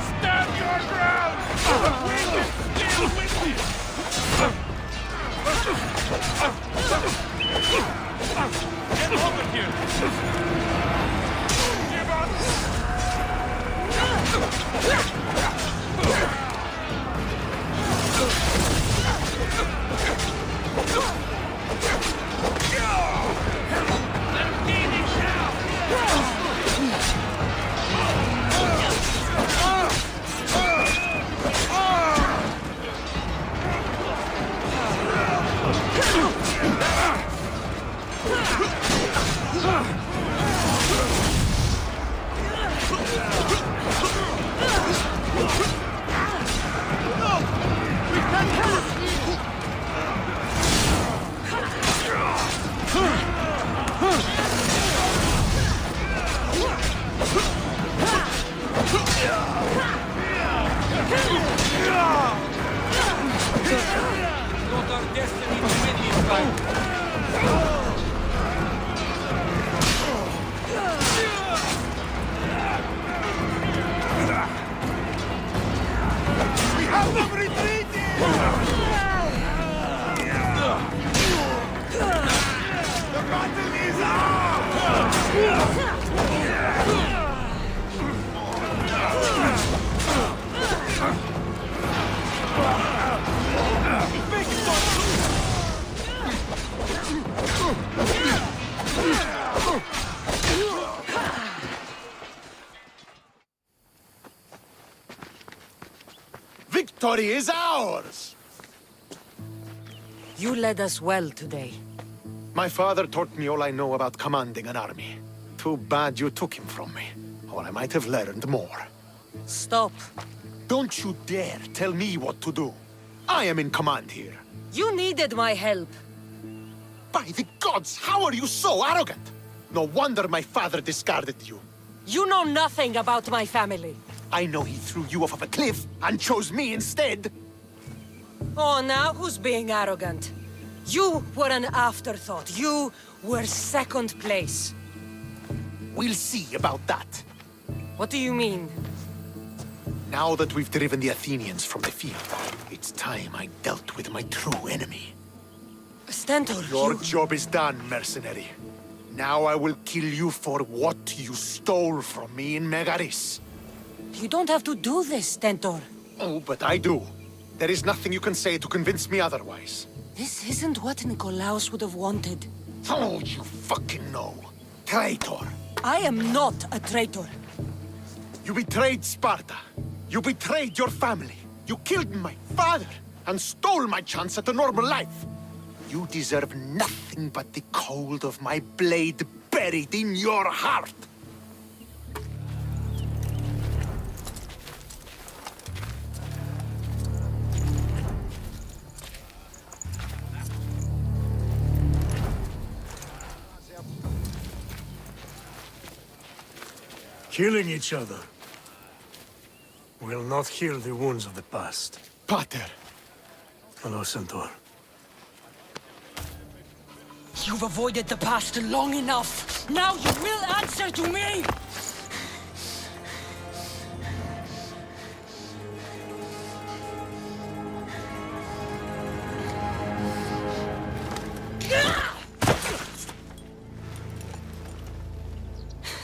Stand your ground! Win this skill with me! Get over here! Give up! Not our destiny to win this fight! We have them retreating! The battle is Victory is ours! You led us well today. My father taught me all I know about commanding an army. Too bad you took him from me, or I might have learned more. Stop. Don't you dare tell me what to do. I am in command here. You needed my help. By the gods, how are you so arrogant? No wonder my father discarded you. You know nothing about my family. I know he threw you off of a cliff and chose me instead. Oh, now who's being arrogant? You were an afterthought. You were second place. We'll see about that. What do you mean? Now that we've driven the Athenians from the field, it's time I dealt with my true enemy. Stentor, Your job is done, mercenary. Now I will kill you for what you stole from me in Megaris. You don't have to do this, Stentor. Oh, but I do. There is nothing you can say to convince me otherwise. This isn't what Nikolaos would have wanted. Oh, you fucking know. Traitor. I am not a traitor. You betrayed Sparta. You betrayed your family. You killed my father and stole my chance at a normal life. You deserve nothing but the cold of my blade buried in your heart. Killing each other will not heal the wounds of the past. Pater. Hello, Centaur. You've avoided the past long enough. Now you will answer to me!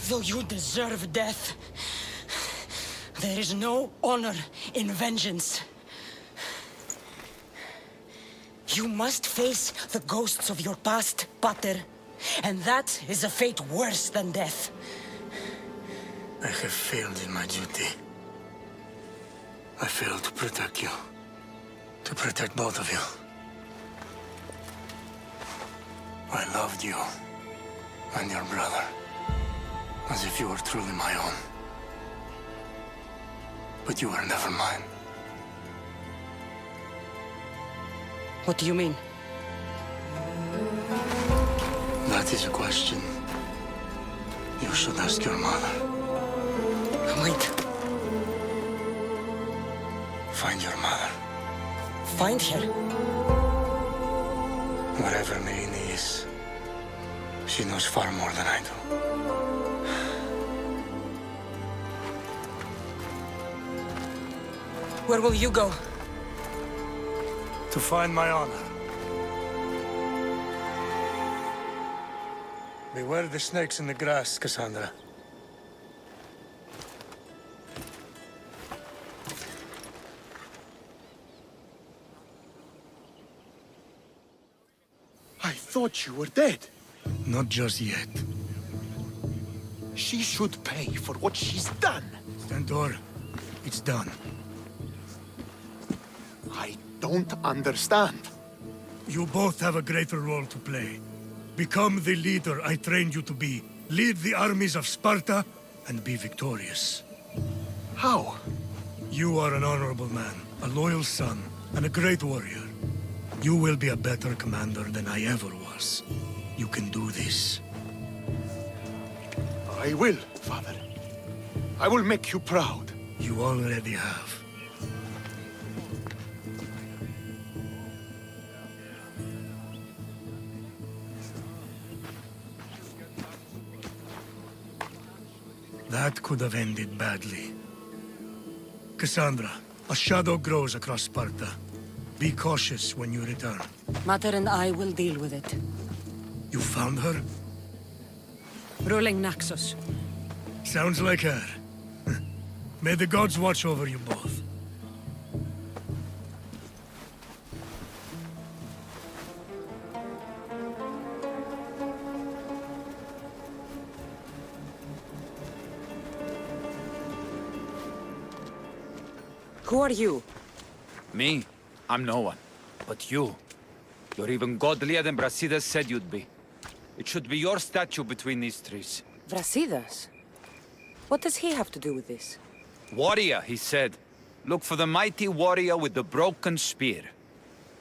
Though you deserve death, there is no honor in vengeance. You must face the ghosts of your past, Pater. And that is a fate worse than death. I have failed in my duty. I failed to protect you. To protect both of you. I loved you and your brother. As if you were truly my own. But you were never mine. What do you mean? That is a question you should ask your mother. Wait. Find your mother. Find her? Wherever Marini is, she knows far more than I do. Where will you go? To find my honor. Beware the snakes in the grass, Cassandra. I thought you were dead. Not just yet. She should pay for what she's done. Stentor, it's done. I don't understand. You both have a greater role to play. Become the leader I trained you to be. Lead the armies of Sparta and be victorious. How? You are an honorable man, a loyal son, and a great warrior. You will be a better commander than I ever was. You can do this. I will, Father. I will make you proud. You already have. That could have ended badly. Cassandra, a shadow grows across Sparta. Be cautious when you return. Mater and I will deal with it. You found her? Ruling Naxos. Sounds like her. May the gods watch over you both. Who are you? Me? I'm no one. But you. You're even godlier than Brasidas said you'd be. It should be your statue between these trees. Brasidas? What does he have to do with this? Warrior, he said. Look for the mighty warrior with the broken spear.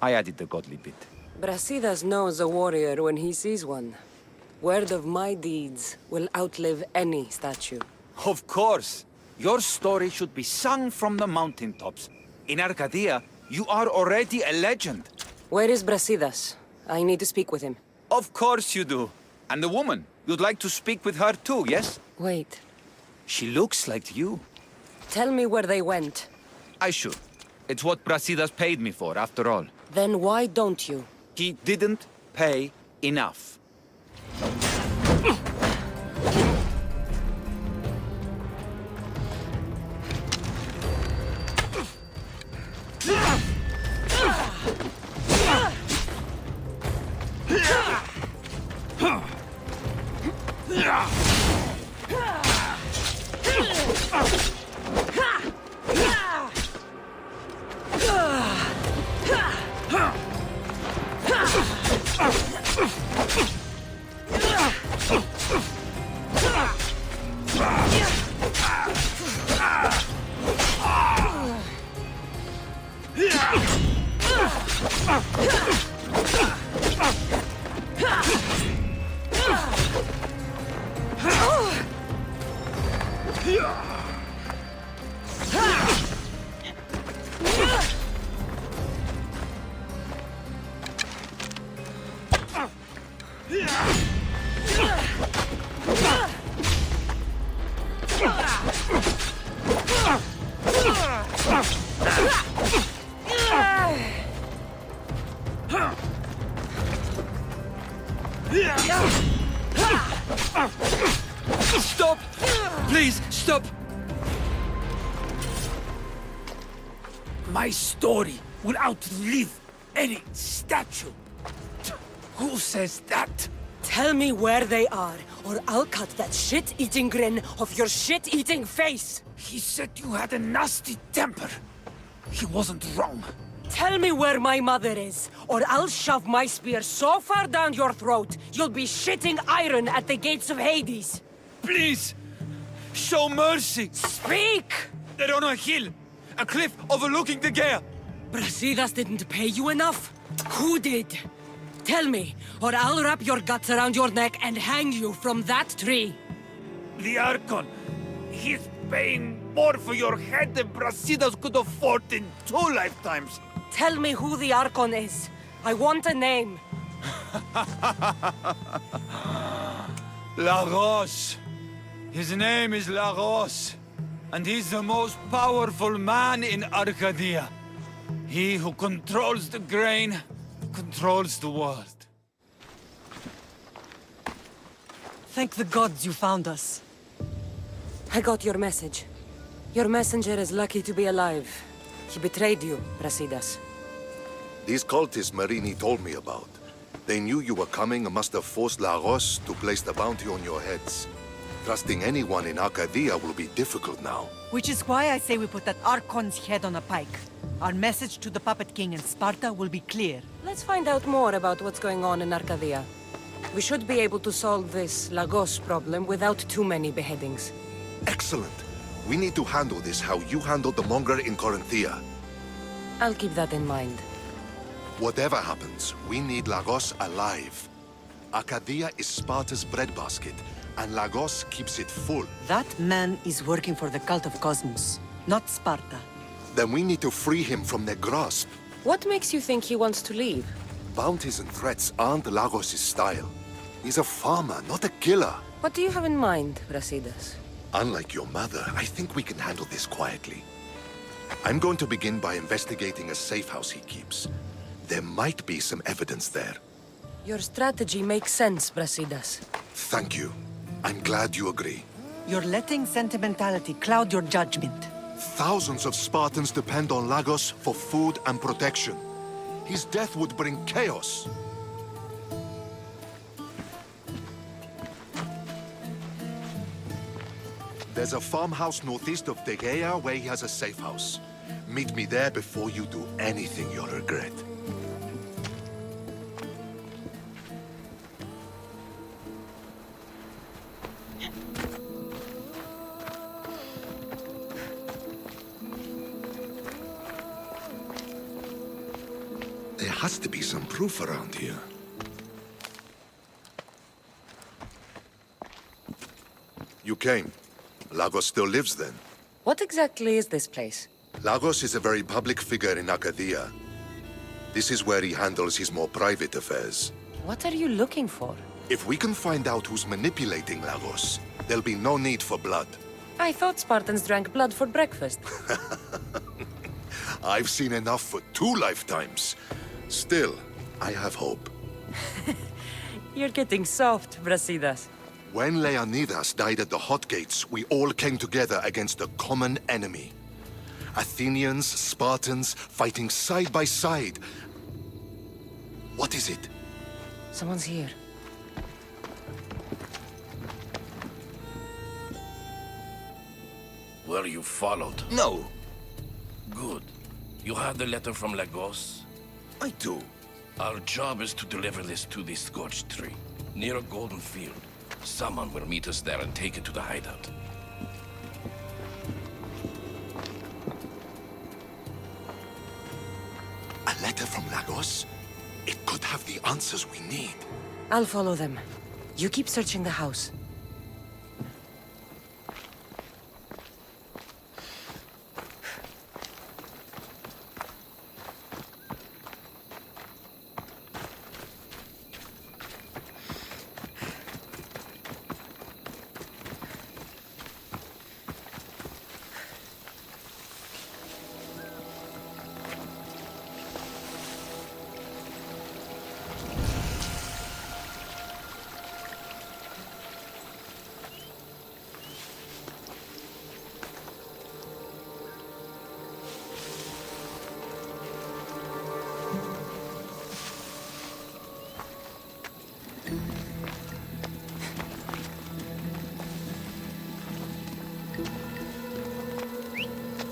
I added the godly bit. Brasidas knows a warrior when he sees one. Word of my deeds will outlive any statue. Of course. Your story should be sung from the mountaintops. In Arcadia, you are already a legend. Where is Brasidas? I need to speak with him. Of course you do. And the woman, you'd like to speak with her too, yes? Wait. She looks like you. Tell me where they went. I should. It's what Brasidas paid me for, after all. Then why don't you? He didn't pay enough. Stop! Please, stop! My story will outlive any statue. Who says that? Tell me where they are, or I'll cut that shit-eating grin off your shit-eating face! He said you had a nasty temper. He wasn't wrong. Tell me where my mother is, or I'll shove my spear so far down your throat, you'll be shitting iron at the gates of Hades! Please! Show mercy! Speak! They're on a hill! A cliff overlooking the gale! Brasidas didn't pay you enough? Who did? Tell me, or I'll wrap your guts around your neck and hang you from that tree! The Archon! He's paying more for your head than Brasidas could afford in 2 lifetimes! Tell me who the Archon is. I want a name. Lagos. His name is Lagos. And he's the most powerful man in Arcadia. He who controls the grain, controls the world. Thank the gods you found us. I got your message. Your messenger is lucky to be alive. He betrayed you, Brasidas. These cultists Marini told me about. They knew you were coming and must have forced Lagos to place the bounty on your heads. Trusting anyone in Arcadia will be difficult now. Which is why I say we put that Archon's head on a pike. Our message to the Puppet King in Sparta will be clear. Let's find out more about what's going on in Arcadia. We should be able to solve this Lagos problem without too many beheadings. Excellent. We need to handle this how you handled the monger in Corinthia. I'll keep that in mind. Whatever happens, we need Lagos alive. Arcadia is Sparta's breadbasket, and Lagos keeps it full. That man is working for the cult of Cosmos, not Sparta. Then we need to free him from their grasp. What makes you think he wants to leave? Bounties and threats aren't Lagos' style. He's a farmer, not a killer. What do you have in mind, Brasidas? Unlike your mother, I think we can handle this quietly. I'm going to begin by investigating a safe house he keeps. There might be some evidence there. Your strategy makes sense, Brasidas. Thank you. I'm glad you agree. You're letting sentimentality cloud your judgment. Thousands of Spartans depend on Lagos for food and protection. His death would bring chaos. There's a farmhouse northeast of Tegea where he has a safe house. Meet me there before you do anything you'll regret. There has to be some proof around here. You came. Lagos still lives then? What exactly is this place? Lagos is a very public figure in Arcadia. This is where he handles his more private affairs. What are you looking for? If we can find out who's manipulating Lagos, there'll be no need for blood. I thought Spartans drank blood for breakfast. I've seen enough for 2 lifetimes. Still, I have hope. You're getting soft, Brasidas. When Leonidas died at the Hot Gates, we all came together against a common enemy. Athenians, Spartans, fighting side by side. What is it? Someone's here. Were you followed? No. Good. You have the letter from Lagos? I do. Our job is to deliver this to the scorched tree, near a golden field. Someone will meet us there and take it to the hideout. A letter from Lagos? It could have the answers we need. I'll follow them. You keep searching the house.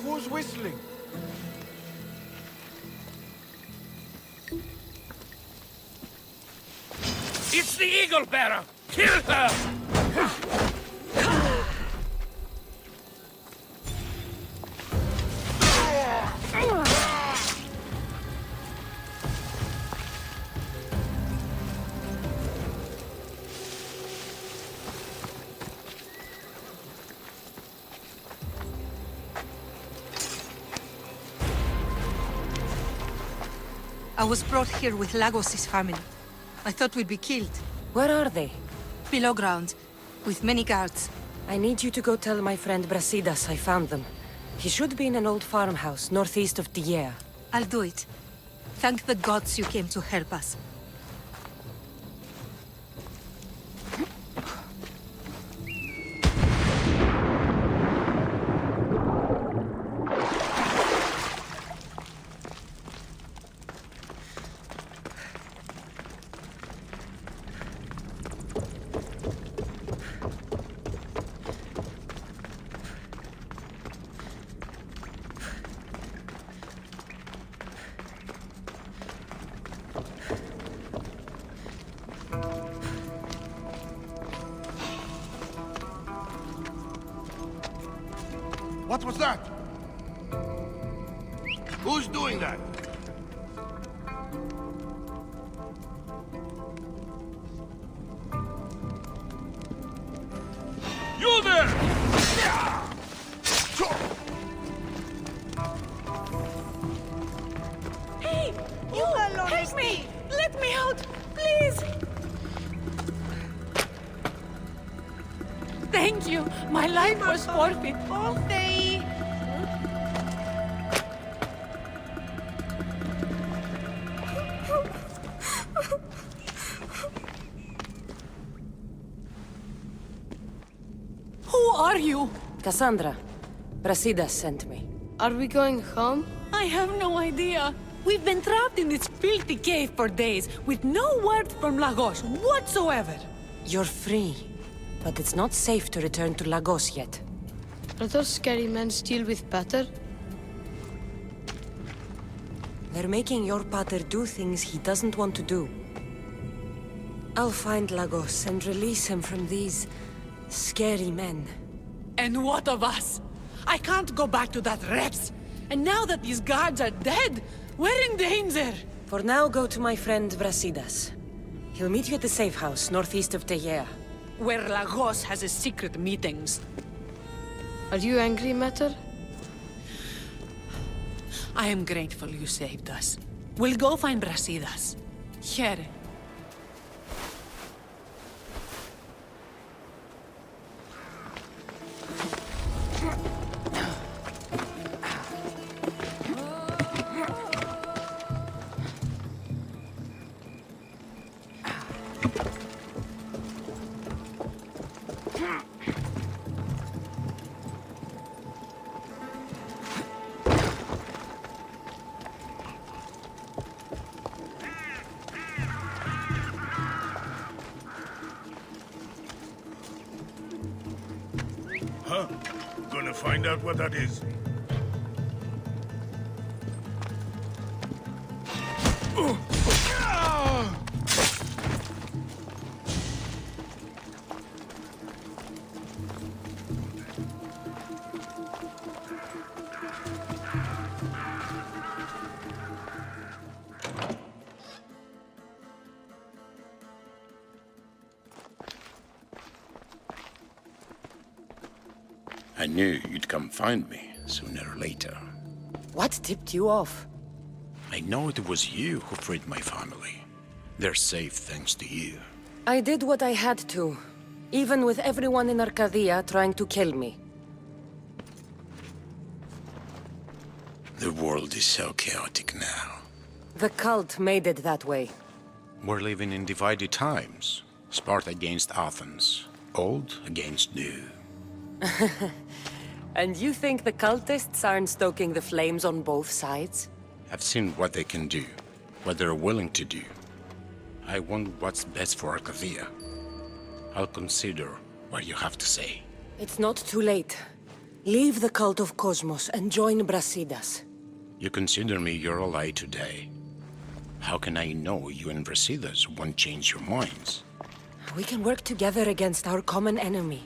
Who's whistling? It's the Eagle Bearer! Kill her! I was brought here with Lagos' family. I thought we'd be killed. Where are they? Below ground, with many guards. I need you to go tell my friend Brasidas I found them. He should be in an old farmhouse northeast of Diea. I'll do it. Thank the gods you came to help us. What was that? Who's doing that? You there! Hey! You! Help me! Let me out! Please! Thank you! My life was forfeit. Who are you? Cassandra. Brasidas sent me. Are we going home? I have no idea. We've been trapped in this filthy cave for days, with no word from Lagos whatsoever. You're free, but it's not safe to return to Lagos yet. Are those scary men still with Pater? They're making your pater do things he doesn't want to do. I'll find Lagos and release him from these Scary men. And what of us? I can't go back to that Reps. And now that these guards are dead, we're in danger. For now, go to my friend Brasidas. He'll meet you at the safe house northeast of Tegea, where Lagos has his secret meetings. Are you angry, Mater? I am grateful you saved us. We'll go find Brasidas. Here. Huh? Gonna find out what that is. I knew you'd come find me, sooner or later. What tipped you off? I know it was you who freed my family. They're safe thanks to you. I did what I had to, even with everyone in Arcadia trying to kill me. The world is so chaotic now. The cult made it that way. We're living in divided times. Sparta against Athens. Old against new. And you think the cultists aren't stoking the flames on both sides? I've seen what they can do, what they're willing to do. I want what's best for Arcadia. I'll consider what you have to say. It's not too late. Leave the cult of Cosmos and join Brasidas. You consider me your ally today. How can I know you and Brasidas won't change your minds? We can work together against our common enemy.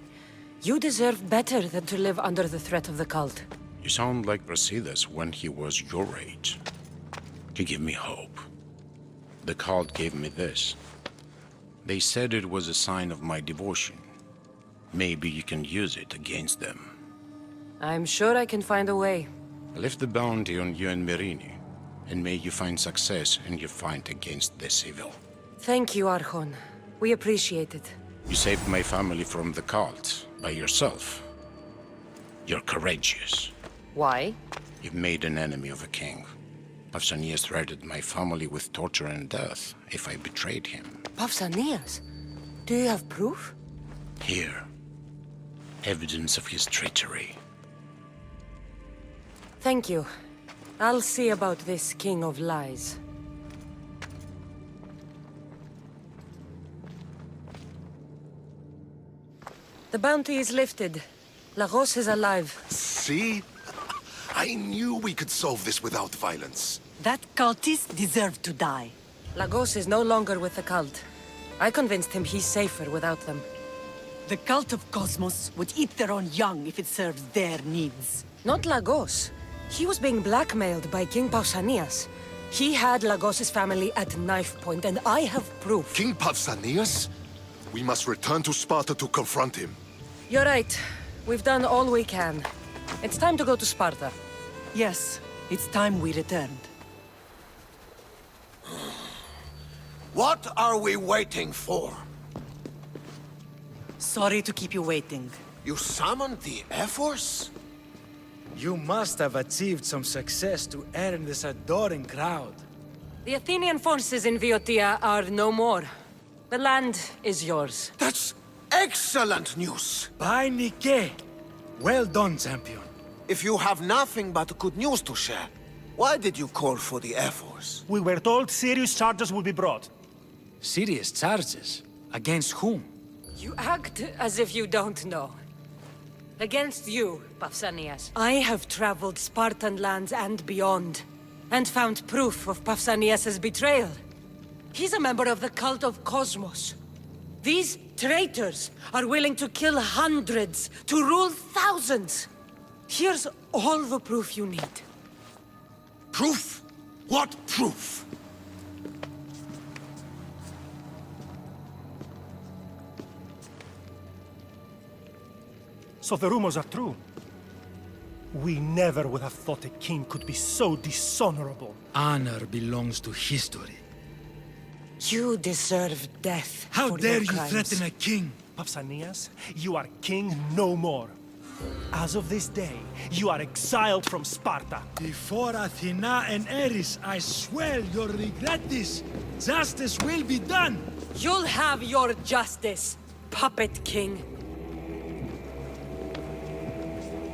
You deserve better than to live under the threat of the cult. You sound like Brasidas when he was your age. You give me hope. The cult gave me this. They said it was a sign of my devotion. Maybe you can use it against them. I'm sure I can find a way. I left the bounty on you and Merini, and may you find success in your fight against this evil. Thank you, Archon. We appreciate it. You saved my family from the cult by yourself. You're courageous. Why? You've made an enemy of a king. Pausanias threatened my family with torture and death if I betrayed him. Pausanias? Do you have proof? Here. Evidence of his treachery. Thank you. I'll see about this King of Lies. The bounty is lifted. Lagos is alive. See? I knew we could solve this without violence. That cultist deserved to die. Lagos is no longer with the cult. I convinced him he's safer without them. The cult of Cosmos would eat their own young if it serves their needs. Not Lagos. He was being blackmailed by King Pausanias. He had Lagos's family at knife point, and I have proof. King Pausanias? We must return to Sparta to confront him. You're right. We've done all we can. It's time to go to Sparta. Yes, it's time we returned. What are we waiting for? Sorry to keep you waiting. You summoned the Air Force? You must have achieved some success to earn this adoring crowd. The Athenian forces in Viotia are no more. The land is yours. That's excellent news! By Nike! Well done, champion. If you have nothing but good news to share, why did you call for the Air Force? We were told serious charges will be brought. Serious charges? Against whom? You act as if you don't know. Against you, Pausanias. I have traveled Spartan lands and beyond, and found proof of Pausanias' betrayal. He's a member of the cult of Cosmos. These traitors are willing to kill hundreds, to rule thousands. Here's all the proof you need. Proof? What proof? So the rumors are true. We never would have thought a king could be so dishonorable. Honor belongs to history. You deserve death. How for dare your you crimes. threaten a king? Pausanias, you are king no more. As of this day, you are exiled from Sparta. Before Athena and Eris, I swear you'll regret this. Justice will be done. You'll have your justice, puppet king.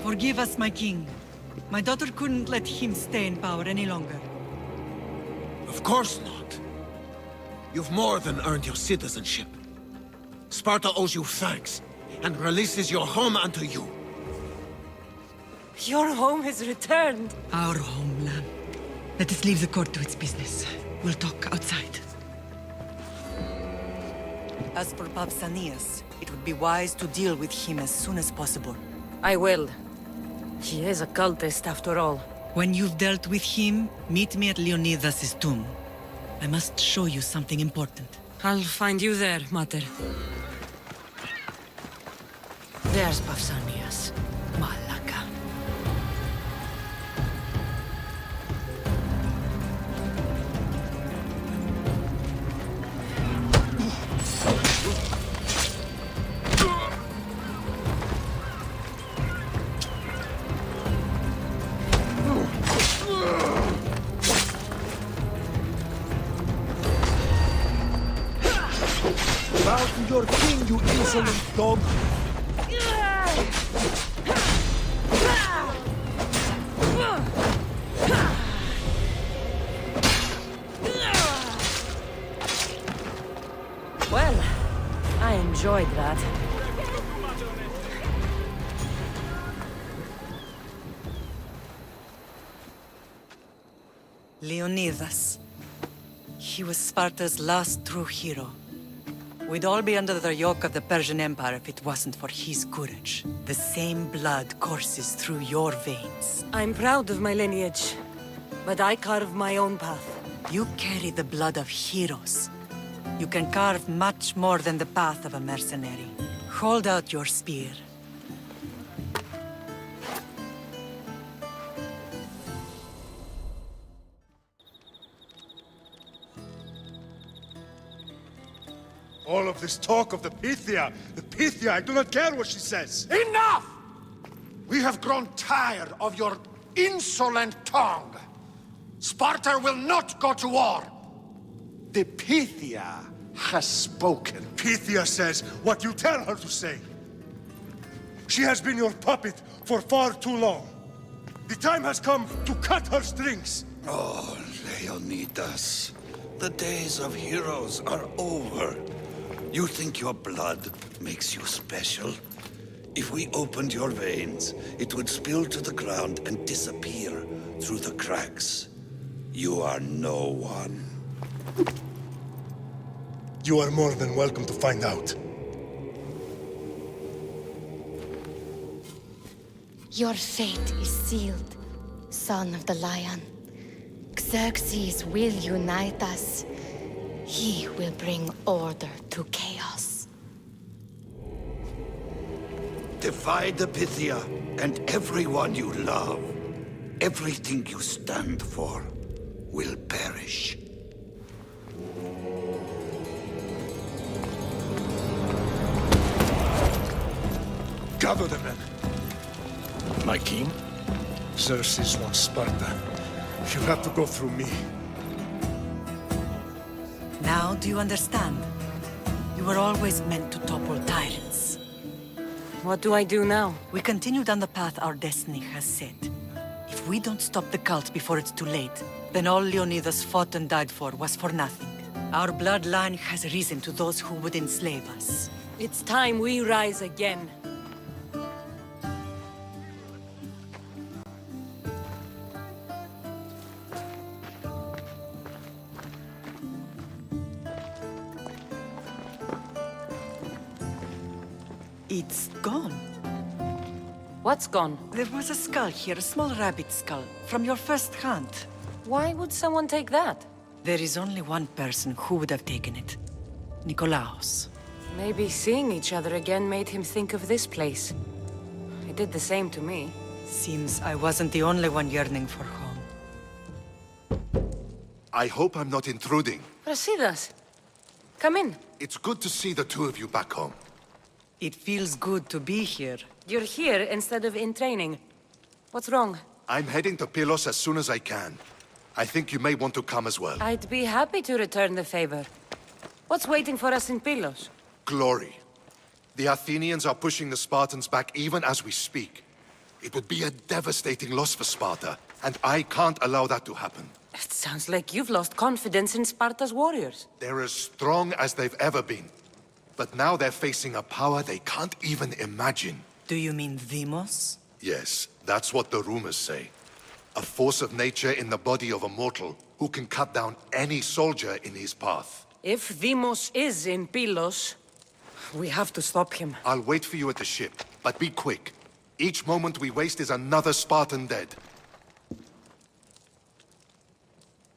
Forgive us, my king. My daughter couldn't let him stay in power any longer. Of course not. You've more than earned your citizenship. Sparta owes you thanks, and releases your home unto you. Your home has returned. Our homeland. Let us leave the court to its business. We'll talk outside. As for Pausanias, it would be wise to deal with him as soon as possible. I will. He is a cultist after all. When you've dealt with him, meet me at Leonidas' tomb. I must show you something important. I'll find you there, Mater. There's Pausanias. Malaka. Bow to your king, you insolent dog! Well, I enjoyed that. Leonidas. He was Sparta's last true hero. We'd all be under the yoke of the Persian Empire if it wasn't for his courage. The same blood courses through your veins. I'm proud of my lineage, but I carve my own path. You carry the blood of heroes. You can carve much more than the path of a mercenary. Hold out your spear. All of this talk of the Pythia, I do not care what she says. Enough! We have grown tired of your insolent tongue. Sparta will not go to war. The Pythia has spoken. Pythia says what you tell her to say. She has been your puppet for far too long. The time has come to cut her strings. Oh, Leonidas. The days of heroes are over. You think your blood makes you special? If we opened your veins, it would spill to the ground and disappear through the cracks. You are no one. You are more than welcome to find out. Your fate is sealed, son of the lion. Xerxes will unite us. He will bring order to chaos. Divide the Pythia and everyone you love. Everything you stand for will perish. Gather the men. My king? Xerxes wants Sparta. You'll have to go through me. Now, do you understand? You were always meant to topple tyrants. What do I do now? We continue down the path our destiny has set. If we don't stop the cult before it's too late, then all Leonidas fought and died for was for nothing. Our bloodline has risen to those who would enslave us. It's time we rise again. It's gone. What's gone? There was a skull here, a small rabbit skull, from your first hunt. Why would someone take that? There is only one person who would have taken it. Nikolaos. Maybe seeing each other again made him think of this place. It did the same to me. Seems I wasn't the only one yearning for home. I hope I'm not intruding. Brasidas, come in. It's good to see the two of you back home. It feels good to be here. You're here instead of in training. What's wrong? I'm heading to Pylos as soon as I can. I think you may want to come as well. I'd be happy to return the favor. What's waiting for us in Pylos? Glory. The Athenians are pushing the Spartans back even as we speak. It would be a devastating loss for Sparta, and I can't allow that to happen. It sounds like you've lost confidence in Sparta's warriors. They're as strong as they've ever been. But now they're facing a power they can't even imagine. Do you mean Demos? Yes, that's what the rumors say. A force of nature in the body of a mortal who can cut down any soldier in his path. If Demos is in Pylos, we have to stop him. I'll wait for you at the ship, but be quick. Each moment we waste is another Spartan dead.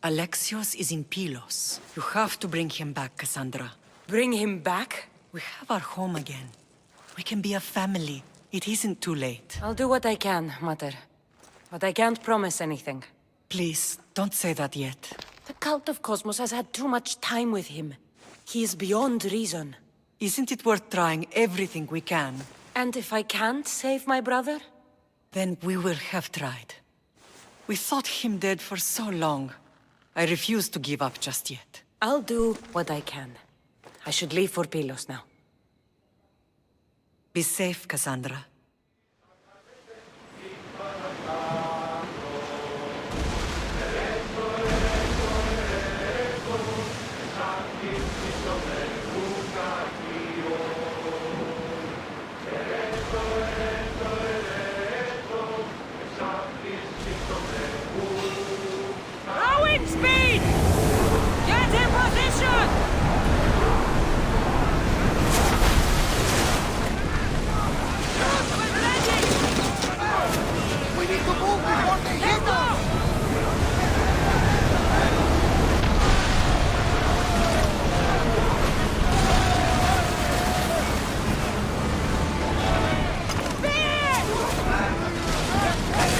Alexios is in Pylos. You have to bring him back, Cassandra. Bring him back? We have our home again. We can be a family. It isn't too late. I'll do what I can, Mater. But I can't promise anything. Please, don't say that yet. The cult of Cosmos has had too much time with him. He is beyond reason. Isn't it worth trying everything we can? And if I can't save my brother? Then we will have tried. We thought him dead for so long. I refuse to give up just yet. I'll do what I can. I should leave for Pylos now. Be safe, Cassandra. Rowing speed! Get in position! We need to move before they hit us!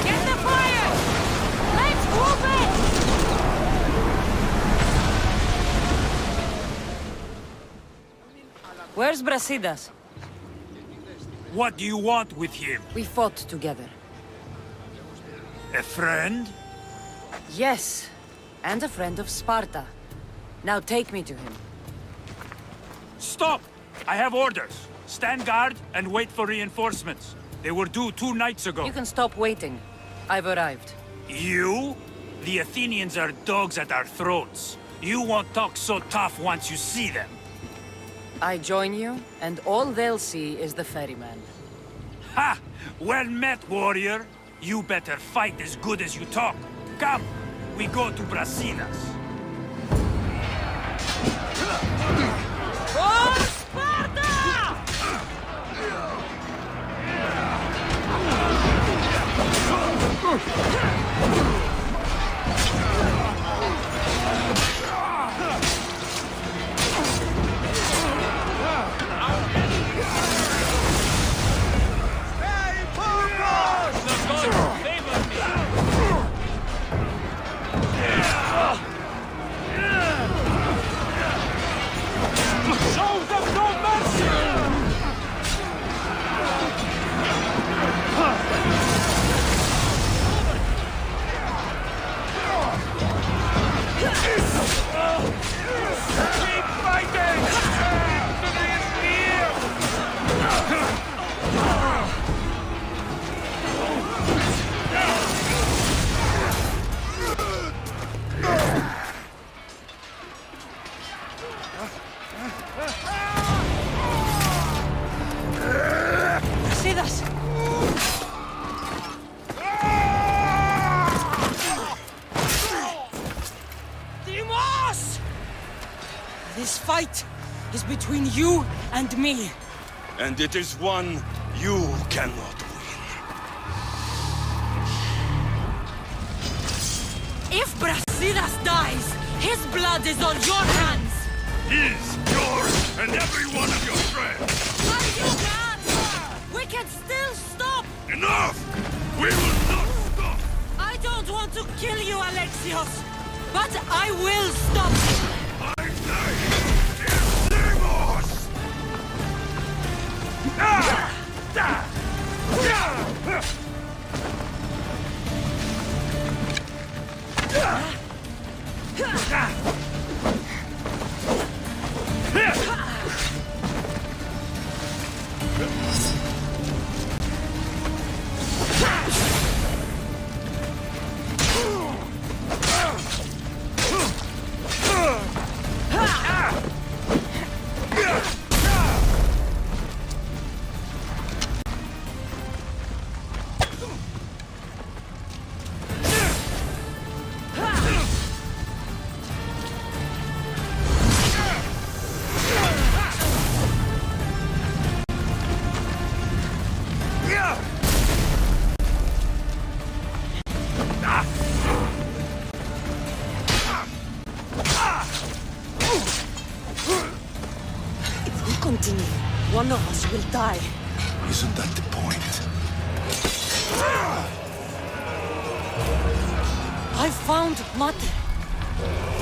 Get the fire! Let's move it! Where's Brasidas? What do you want with him? We fought together. A friend? Yes, and a friend of Sparta. Now take me to him. Stop! I have orders. Stand guard and wait for reinforcements. They were due 2 nights ago. You can stop waiting. I've arrived. You? The Athenians are dogs at our throats. You won't talk so tough once you see them. I join you, and all they'll see is the ferryman. Ha! Well met, warrior. You better fight as good as you talk. Come, we go to Brasidas. For Sparta! This fight is between you and me. And it is one you cannot win. If Brasidas dies, his blood is on your hands! His, yours, and every one of your friends! But you can't! We can still stop! Enough! We will not stop! I don't want to kill you, Alexios! But I will stop you! I say, Iremos! If we continue, one of us will die. Isn't that the point? I found Mate.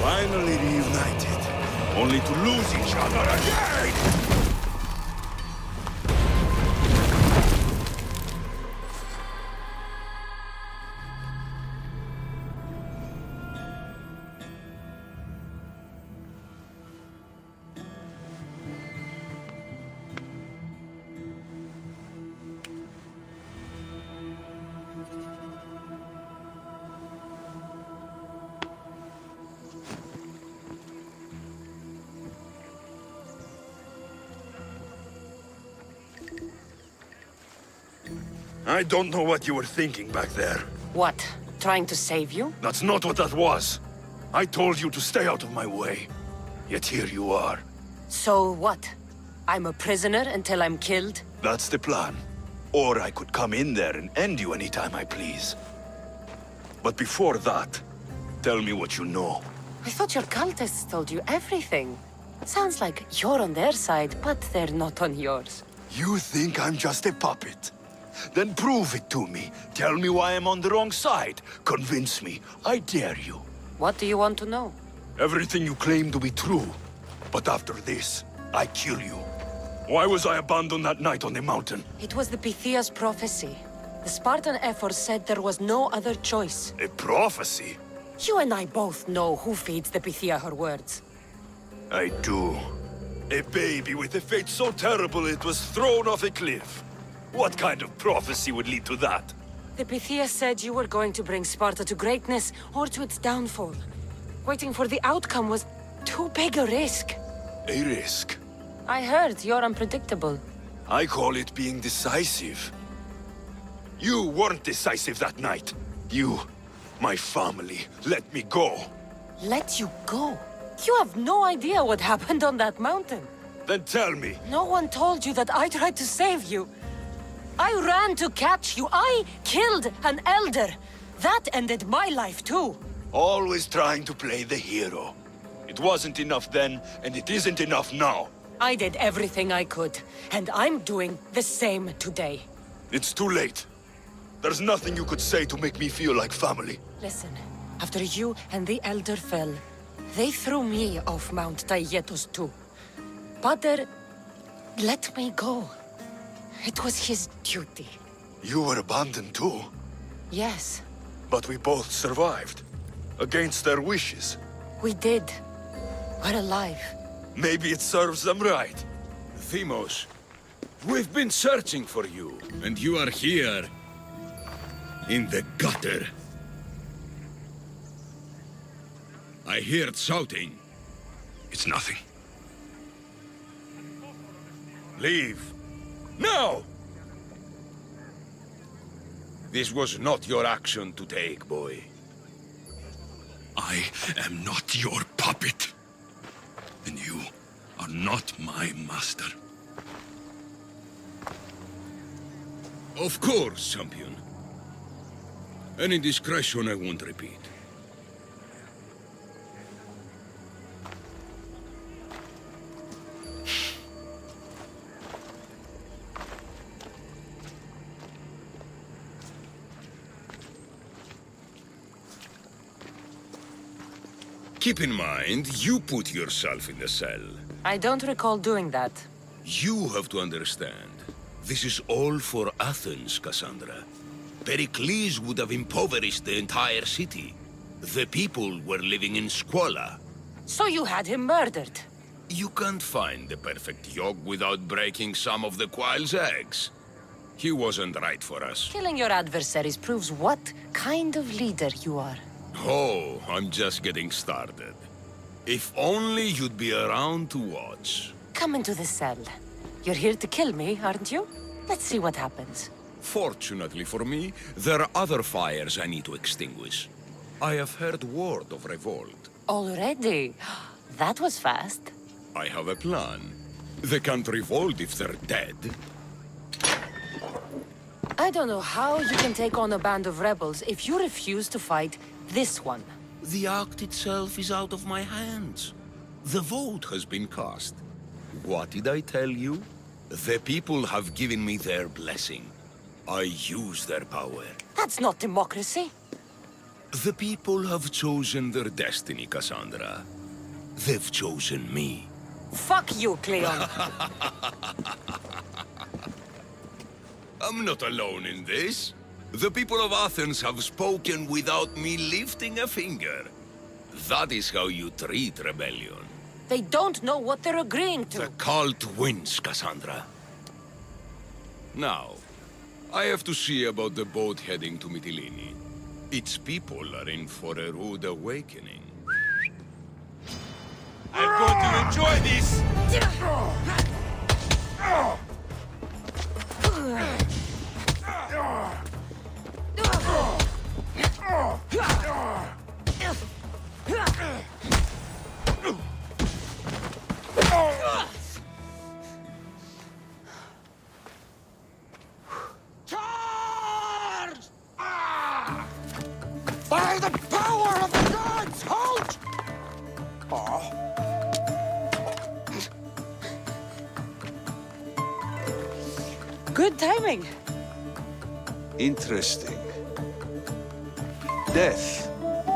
Finally reunited, only to lose each other again! I don't know what you were thinking back there. What? Trying to save you? That's not what that was. I told you to stay out of my way. Yet here you are. So what? I'm a prisoner until I'm killed? That's the plan. Or I could come in there and end you anytime I please. But before that, tell me what you know. I thought your cultists told you everything. Sounds like you're on their side, but they're not on yours. You think I'm just a puppet? Then prove it to me. Tell me why I'm on the wrong side. Convince me. I dare you. What do you want to know? Everything you claim to be true. But after this, I kill you. Why was I abandoned that night on the mountain? It was the Pythia's prophecy. The Spartan Ephor said there was no other choice. A prophecy? You and I both know who feeds the Pythia her words. I do. A baby with a fate so terrible it was thrown off a cliff. What kind of prophecy would lead to that? The Pythia said you were going to bring Sparta to greatness or to its downfall. Waiting for the outcome was too big a risk. A risk? I heard you're unpredictable. I call it being decisive. You weren't decisive that night. You, my family, let me go. Let you go? You have no idea what happened on that mountain. Then tell me. No one told you that I tried to save you. I ran to catch you. I killed an elder. That ended my life too. Always trying to play the hero. It wasn't enough then, and it isn't enough now. I did everything I could, and I'm doing the same today. It's too late. There's nothing you could say to make me feel like family. Listen, after you and the elder fell, they threw me off Mount Taietos too. Pater let me go. It was his duty. You were abandoned too? Yes. But we both survived. Against their wishes. We did. We're alive. Maybe it serves them right. Themos, we've been searching for you, and you are here. In the gutter. I heard shouting. It's nothing. Leave. Now! This was not your action to take, boy. I am not your puppet. And you are not my master. Of course, champion. Any indiscretion I won't repeat. Keep in mind, you put yourself in the cell. I don't recall doing that. You have to understand. This is all for Athens, Cassandra. Pericles would have impoverished the entire city. The people were living in squalor. So you had him murdered? You can't find the perfect yolk without breaking some of the quail's eggs. He wasn't right for us. Killing your adversaries proves what kind of leader you are. Oh, I'm just getting started. If only you'd be around to watch. Come into the cell. You're here to kill me, aren't you? Let's see what happens. Fortunately for me, there are other fires I need to extinguish. I have heard word of revolt. Already? That was fast. I have a plan. They can't revolt if they're dead. I don't know how you can take on a band of rebels if you refuse to fight this one. The act itself is out of my hands. The vote has been cast. What did I tell you? The people have given me their blessing. I use their power. That's not democracy. The people have chosen their destiny, Cassandra. They've chosen me. Fuck you, Cleon. I'm not alone in this. The people of Athens have spoken without me lifting a finger. That is how you treat rebellion. They don't know what they're agreeing to. The cult wins, Cassandra. Now, I have to see about the boat heading to Mytilene. Its people are in for a rude awakening. I'm going to enjoy this! By the power of the gods, halt! Good timing. Interesting. Death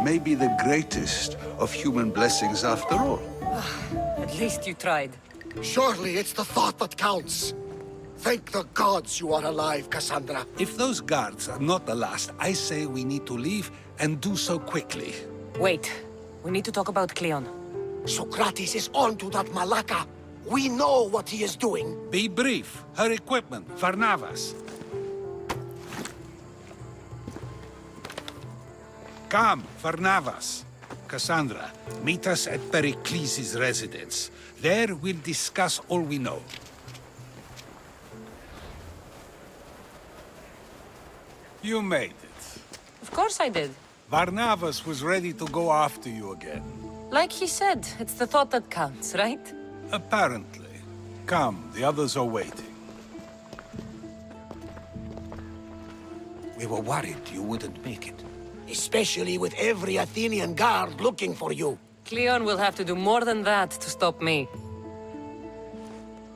may be the greatest of human blessings after all. At least you tried. Surely it's the thought that counts. Thank the gods you are alive, Cassandra. If those guards are not the last, I say we need to leave and do so quickly. Wait. We need to talk about Cleon. Socrates is on to that Malaka. We know what he is doing. Be brief. Her equipment, Varnavas. Come, Varnavas. Cassandra, meet us at Pericles' residence. There we'll discuss all we know. You made it. Of course I did. Varnavas was ready to go after you again. Like he said, it's the thought that counts, right? Apparently. Come, the others are waiting. We were worried you wouldn't make it. Especially with every Athenian guard looking for you. Cleon will have to do more than that to stop me.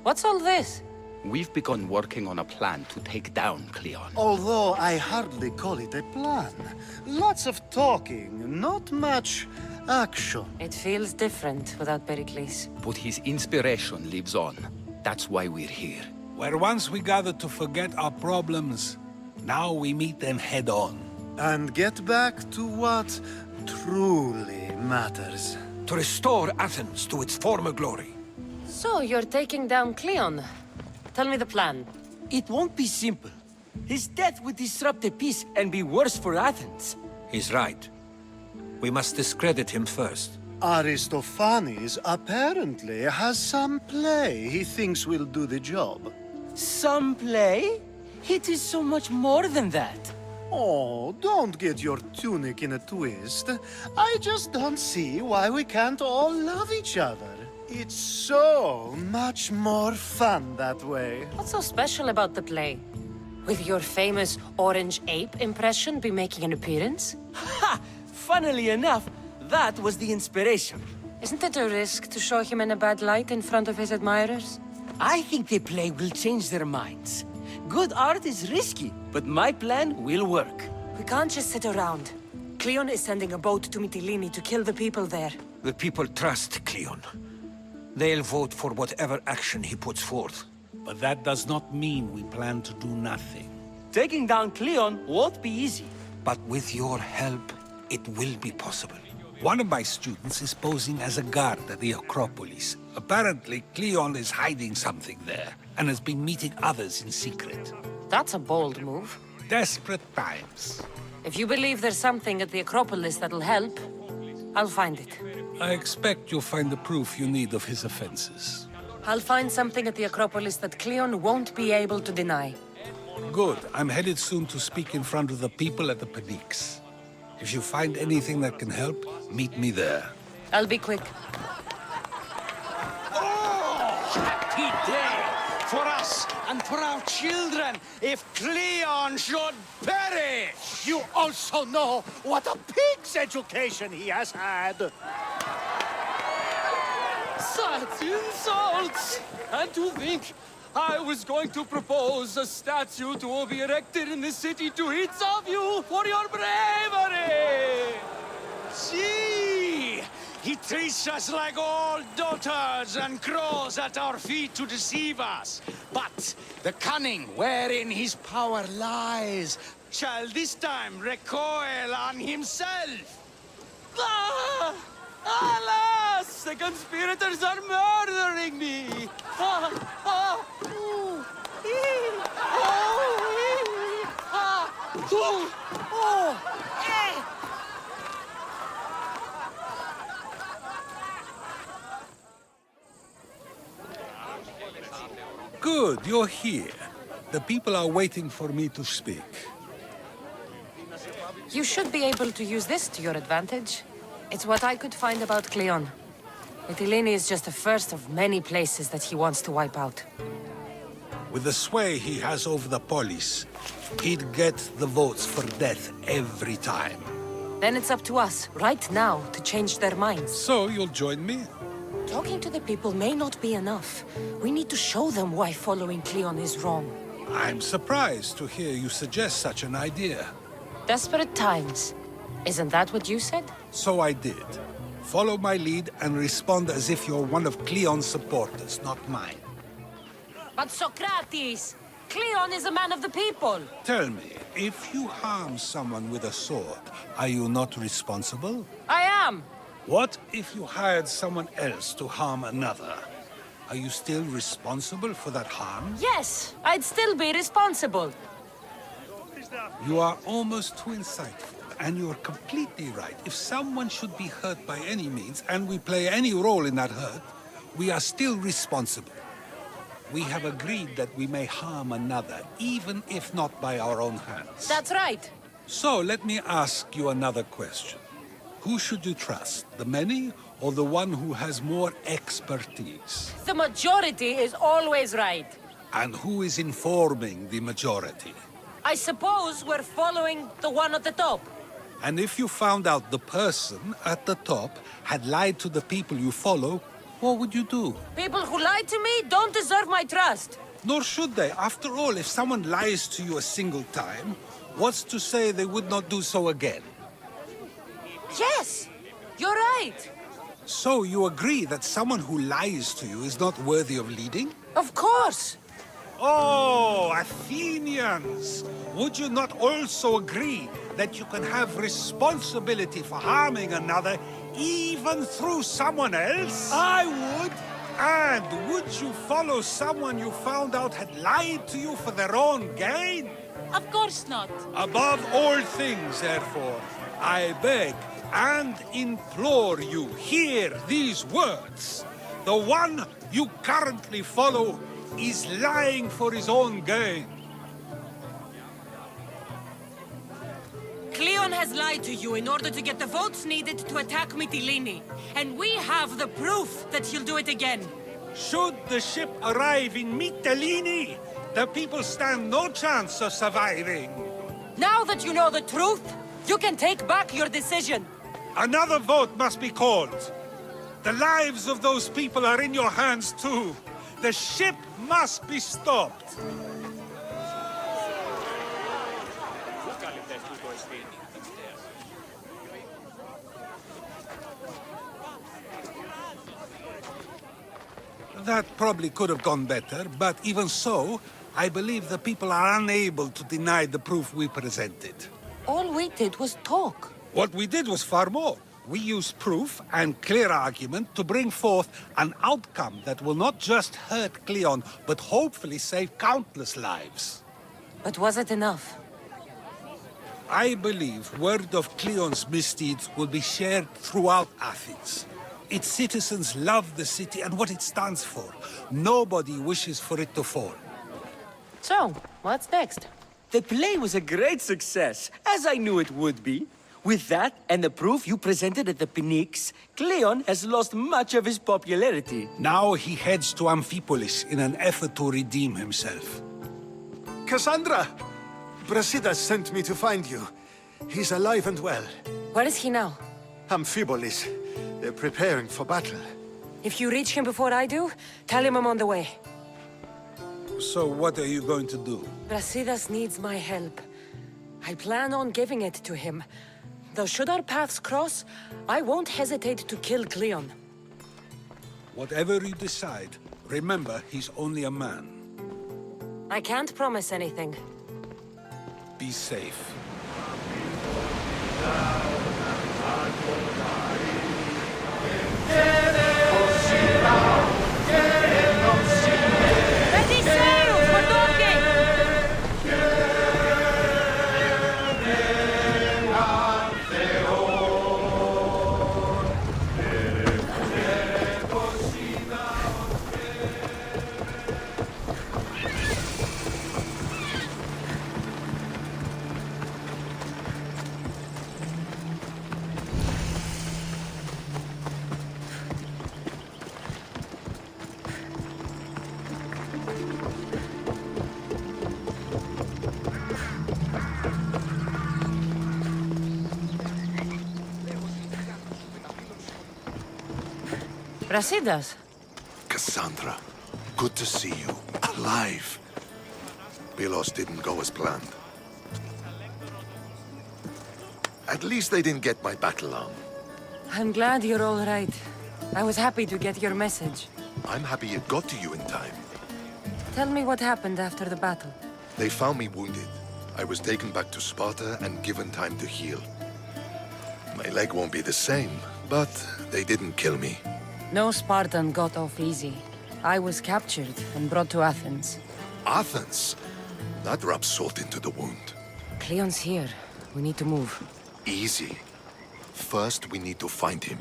What's all this? We've begun working on a plan to take down Cleon. Although I hardly call it a plan. Lots of talking, not much action. It feels different without Pericles. But his inspiration lives on. That's why we're here. Where once we gathered to forget our problems, now we meet them head-on. And get back to what truly matters. To restore Athens to its former glory. So, you're taking down Cleon. Tell me the plan. It won't be simple. His death would disrupt the peace and be worse for Athens. He's right. We must discredit him first. Aristophanes apparently has some play he thinks will do the job. Some play? It is so much more than that. Oh, don't get your tunic in a twist. I just don't see why we can't all love each other. It's so much more fun that way. What's so special about the play? Will your famous orange ape impression be making an appearance? Ha! Funnily enough, that was the inspiration. Isn't it a risk to show him in a bad light in front of his admirers? I think the play will change their minds. Good art is risky, but my plan will work. We can't just sit around. Cleon is sending a boat to Mytilene to kill the people there. The people trust Cleon. They'll vote for whatever action he puts forth. But that does not mean we plan to do nothing. Taking down Cleon won't be easy. But with your help, it will be possible. One of my students is posing as a guard at the Acropolis. Apparently, Cleon is hiding something there, and has been meeting others in secret. That's a bold move. Desperate times. If you believe there's something at the Acropolis that'll help, I'll find it. I expect you'll find the proof you need of his offenses. I'll find something at the Acropolis that Cleon won't be able to deny. Good. I'm headed soon to speak in front of the people at the Pnyx. If you find anything that can help, meet me there. I'll be quick. Happy day for us and for our children if Cleon should perish! You also know what a pig's education he has had. Such insults! And to think I was going to propose a statue to be erected in the city to each of you for your bravery! See! He treats us like old dotards and crawls at our feet to deceive us. But the cunning wherein his power lies shall this time recoil on himself. Ah! Alas! The conspirators are murdering me! Ah! Ah! Ooh! Ee! Oh! Ee! Ah! Ooh! Oh! Eh! Good, you're here. The people are waiting for me to speak. You should be able to use this to your advantage. It's what I could find about Cleon. Mytilene is just the first of many places that he wants to wipe out. With the sway he has over the polis, he'd get the votes for death every time. Then it's up to us, right now, to change their minds. So you'll join me? Talking to the people may not be enough. We need to show them why following Cleon is wrong. I'm surprised to hear you suggest such an idea. Desperate times. Isn't that what you said? So I did. Follow my lead and respond as if you're one of Cleon's supporters, not mine. But Socrates! Cleon is a man of the people! Tell me, if you harm someone with a sword, are you not responsible? I am! What if you hired someone else to harm another? Are you still responsible for that harm? Yes! I'd still be responsible! You are almost too insightful, and you're completely right. If someone should be hurt by any means, and we play any role in that hurt, we are still responsible. We have agreed that we may harm another, even if not by our own hands. That's right. So, let me ask you another question. Who should you trust, the many or the one who has more expertise? The majority is always right. And who is informing the majority? I suppose we're following the one at the top. And if you found out the person at the top had lied to the people you follow, what would you do? People who lie to me don't deserve my trust. Nor should they. After all, if someone lies to you a single time, what's to say they would not do so again? Yes, you're right. So you agree that someone who lies to you is not worthy of leading? Of course. Oh, Athenians! Would you not also agree that you can have responsibility for harming another even through someone else? I would! And would you follow someone you found out had lied to you for their own gain? Of course not. Above all things, therefore, I beg and implore you, hear these words. The one you currently follow is lying for his own gain. Cleon has lied to you in order to get the votes needed to attack Mytilene. And we have the proof that he'll do it again. Should the ship arrive in Mytilene, The people stand no chance of surviving. Now that you know the truth, you can take back your decision. Another vote must be called. The lives of those people are in your hands too. The ship must be stopped. That probably could have gone better, but even so, I believe the people are unable to deny the proof we presented. All we did was talk. What we did was far more. We used proof and clear argument to bring forth an outcome that will not just hurt Cleon, but hopefully save countless lives. But was it enough? I believe word of Cleon's misdeeds will be shared throughout Athens. Its citizens love the city and what it stands for. Nobody wishes for it to fall. So, what's next? The play was a great success, as I knew it would be. With that, and the proof you presented at the Pnyx, Cleon has lost much of his popularity. Now he heads to Amphipolis in an effort to redeem himself. Cassandra! Brasidas sent me to find you. He's alive and well. Where is he now? Amphipolis. They're preparing for battle. If you reach him before I do, tell him I'm on the way. So what are you going to do? Brasidas needs my help. I plan on giving it to him. Though should our paths cross, I won't hesitate to kill Cleon. Whatever you decide, remember he's only a man. I can't promise anything. Be safe. Ready sails! We're docking! Brasidas. Cassandra, good to see you. Alive. Pylos didn't go as planned. At least they didn't get my battle arm. I'm glad you're all right. I was happy to get your message. I'm happy it got to you in time. Tell me what happened after the battle. They found me wounded. I was taken back to Sparta and given time to heal. My leg won't be the same, but they didn't kill me. No Spartan got off easy. I was captured and brought to Athens. Athens? That rubs salt into the wound. Cleon's here. We need to move. Easy. First, we need to find him.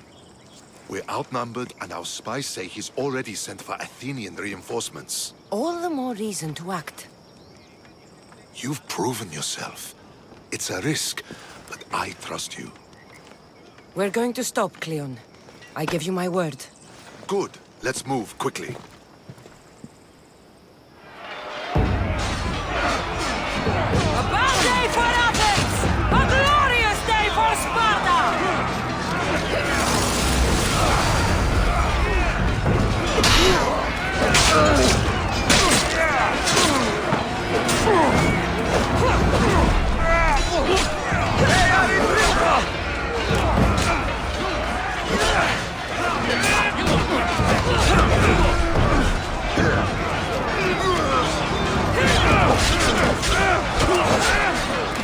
We're outnumbered, and our spies say he's already sent for Athenian reinforcements. All the more reason to act. You've proven yourself. It's a risk, but I trust you. We're going to stop, Cleon. I give you my word. Good. Let's move quickly. A bad day for Athens! A glorious day for Sparta!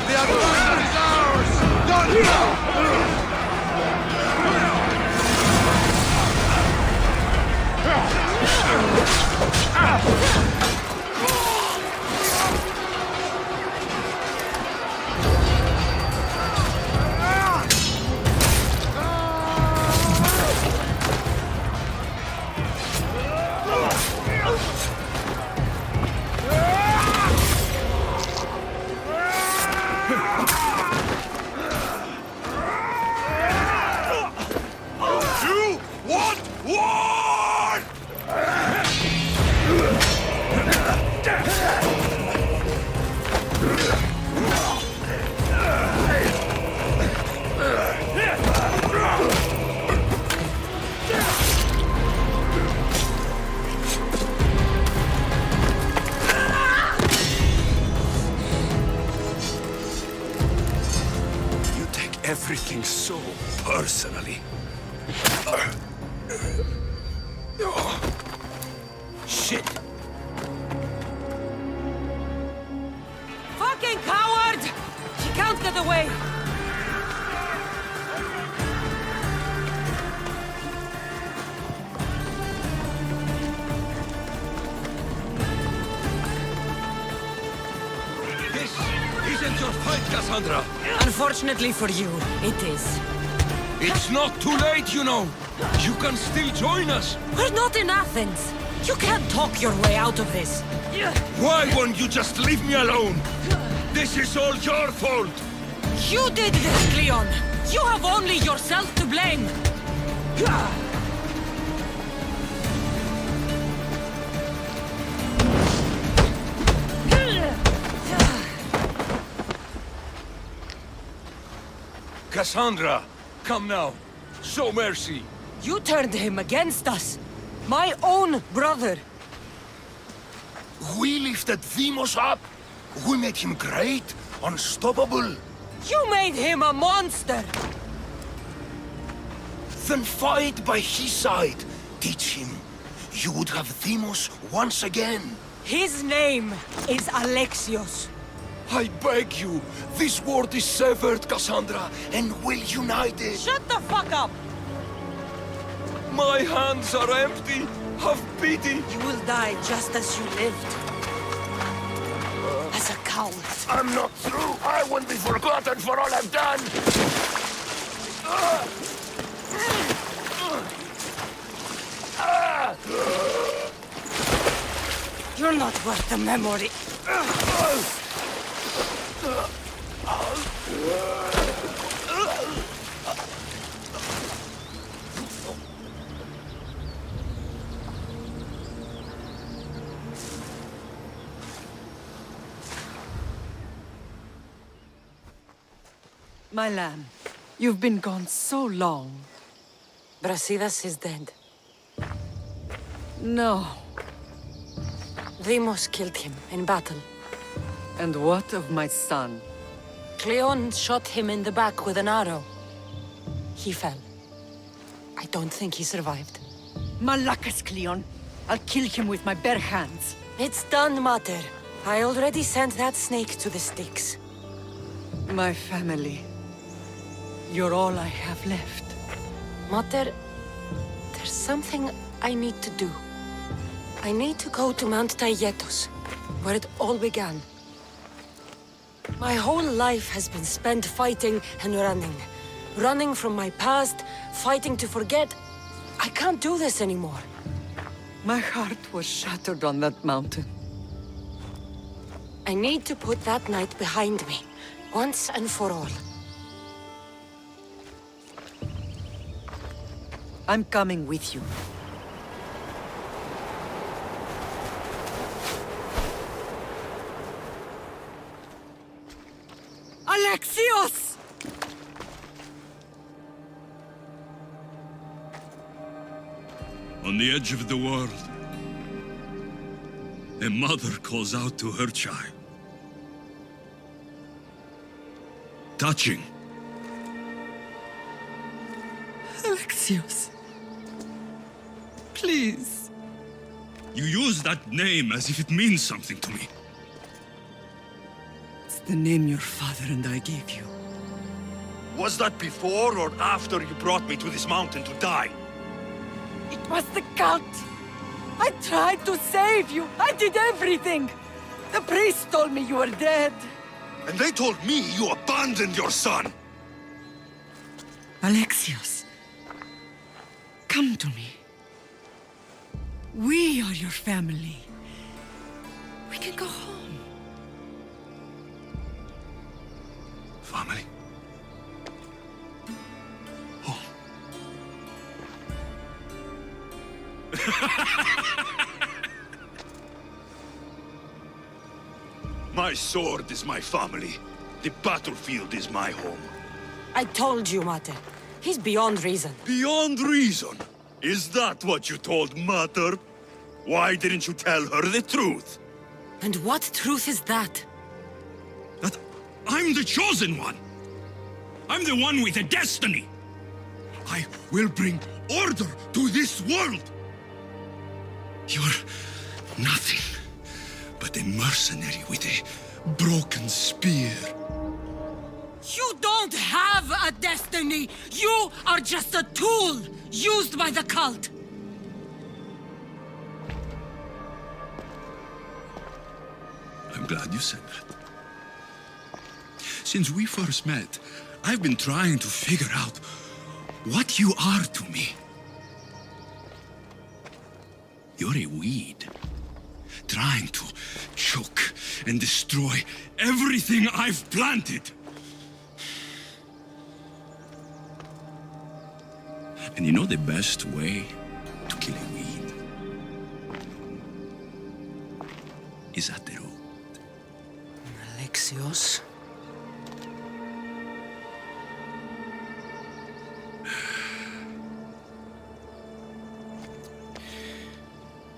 The advantage is ours! Done! You want war! everything so personally. Shit! Fucking coward! She can't get away! This isn't your fight, Cassandra! Unfortunately for you, it is. It's not too late, you know! You can still join us! We're not in Athens! You can't talk your way out of this! Why won't you just leave me alone? This is all your fault! You did this, Cleon! You have only yourself to blame! Cassandra, come now. Show mercy. You turned him against us! My own brother! We lifted Deimos up. We made him great, unstoppable. You made him a monster! Then fight by his side. Teach him. You would have Deimos once again. His name is Alexios. I beg you. This world is severed, Cassandra, and we'll unite it. Shut the fuck up! My hands are empty. Have pity. You will die just as you lived. As a coward. I'm not through. I won't be forgotten for all I've done. You're not worth the memory. My lamb, you've been gone so long. Brasidas is dead. No. Deimos killed him in battle. And what of my son? Cleon shot him in the back with an arrow. He fell. I don't think he survived. Malakas, Cleon. I'll kill him with my bare hands. It's done, Mater. I already sent that snake to the sticks. My family. You're all I have left. Mater, there's something I need to do. I need to go to Mount Taygetos, where it all began. My whole life has been spent fighting and running. Running from my past, fighting to forget. I can't do this anymore. My heart was shattered on that mountain. I need to put that night behind me, once and for all. I'm coming with you. Alexios! On the edge of the world, a mother calls out to her child. Touching. Alexios. Please. You use that name as if it means something to me. It's the name your father and I gave you. Was that before or after you brought me to this mountain to die? It was the cult. I tried to save you. I did everything. The priest told me you were dead. And they told me you abandoned your son. Alexios, come to me. We are your family. We can go home. Family? Home. My sword is my family. The battlefield is my home. I told you, Mater. He's beyond reason. Beyond reason? Is that what you told Mother? Why didn't you tell her the truth? And what truth is that? That I'm the chosen one! I'm the one with a destiny. I will bring order to this world. You're nothing but a mercenary with a broken spear. You don't have a destiny! You are just a tool used by the cult! I'm glad you said that. Since we first met, I've been trying to figure out what you are to me. You're a weed, trying to choke and destroy everything I've planted. And you know the best way to kill a weed is at the root. Alexios?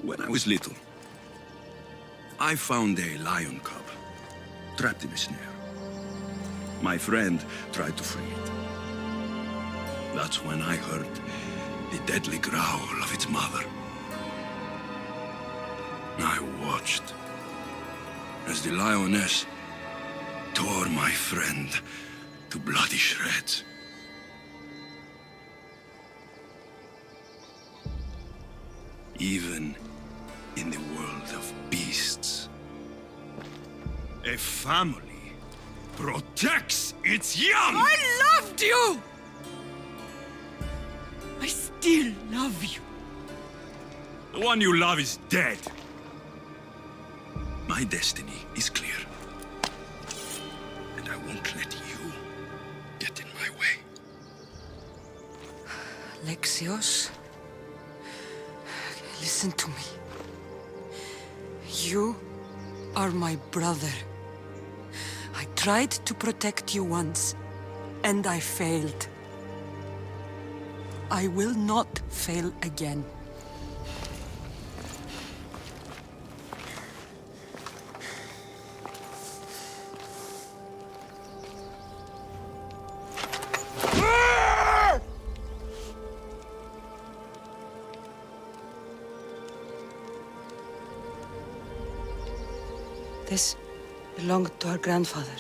When I was little, I found a lion cub trapped in a snare. My friend tried to free it. That's when I heard the deadly growl of its mother. I watched as the lioness tore my friend to bloody shreds. Even in the world of beasts, a family protects its young! I loved you! I still love you. The one you love is dead. My destiny is clear. And I won't let you get in my way. Alexios, listen to me. You are my brother. I tried to protect you once, and I failed. I will not fail again. This belonged to our grandfather.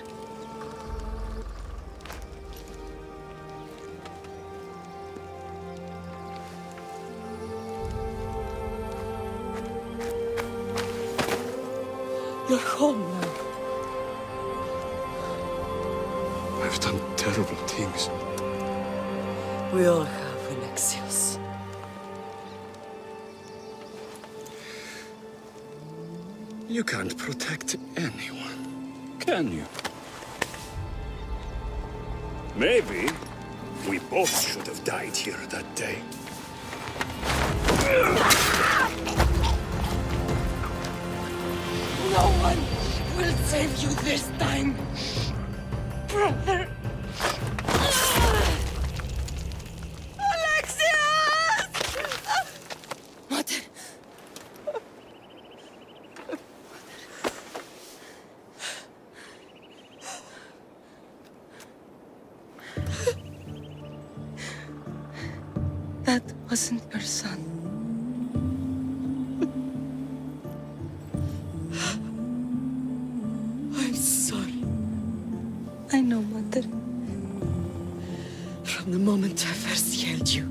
You're home now. I've done terrible things. We all have, Alexios. You can't protect anyone, can you? Maybe we both should have died here that day. No one will save you this time, brother. Alexios! Mother. That wasn't your son. I'm sorry. I know, Mother. From the moment I first held you,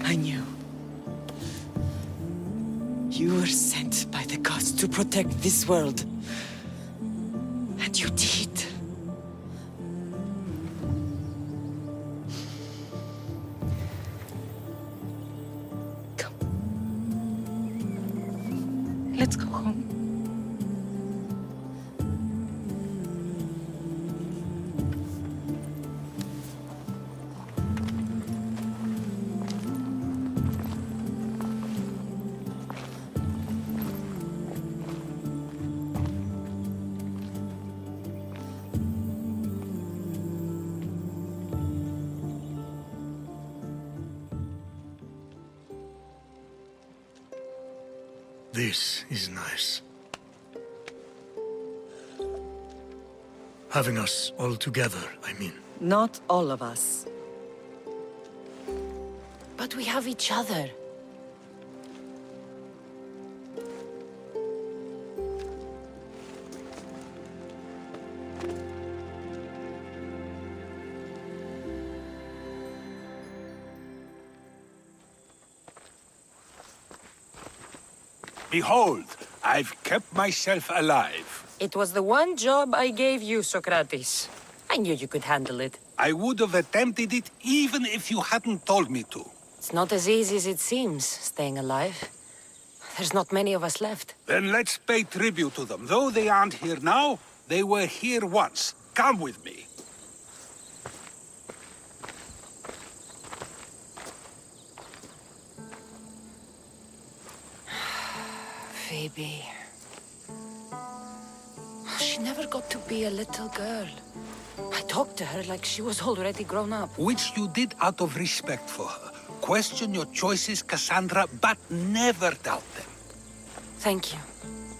I knew. You were sent by the gods to protect this world. And you did. Come. Let's go home. This is nice. Having us all together, I mean. Not all of us. But we have each other. Behold, I've kept myself alive. It was the one job I gave you, Socrates. I knew you could handle it. I would have attempted it even if you hadn't told me to. It's not as easy as it seems, staying alive. There's not many of us left. Then let's pay tribute to them. Though they aren't here now, they were here once. Come with me. Phoebe. She never got to be a little girl. I talked to her like she was already grown up. Which you did out of respect for her. Question your choices, Cassandra, but never doubt them. Thank you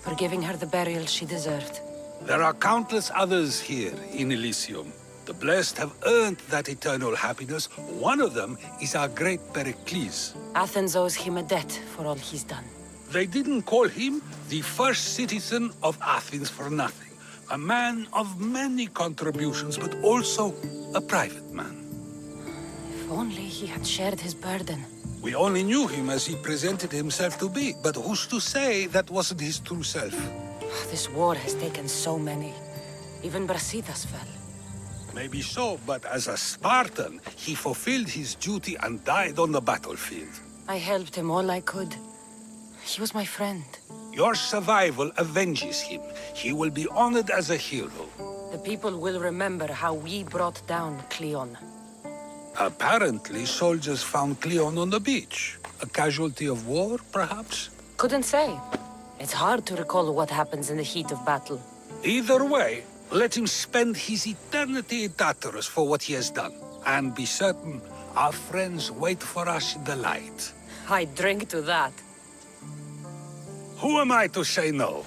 for giving her the burial she deserved. There are countless others here in Elysium. The blessed have earned that eternal happiness. One of them is our great Pericles. Athens owes him a debt for all he's done. They didn't call him the first citizen of Athens for nothing. A man of many contributions, but also a private man. If only he had shared his burden. We only knew him as he presented himself to be, but who's to say that wasn't his true self? This war has taken so many. Even Brasidas fell. Maybe so, but as a Spartan, he fulfilled his duty and died on the battlefield. I helped him all I could. He was my friend. Your survival avenges him. He will be honored as a hero. The people will remember how we brought down Cleon. Apparently, soldiers found Cleon on the beach. A casualty of war, perhaps? Couldn't say. It's hard to recall what happens in the heat of battle. Either way, let him spend his eternity in Tartarus for what he has done. And be certain, our friends wait for us in the light. I drink to that. Who am I to say no?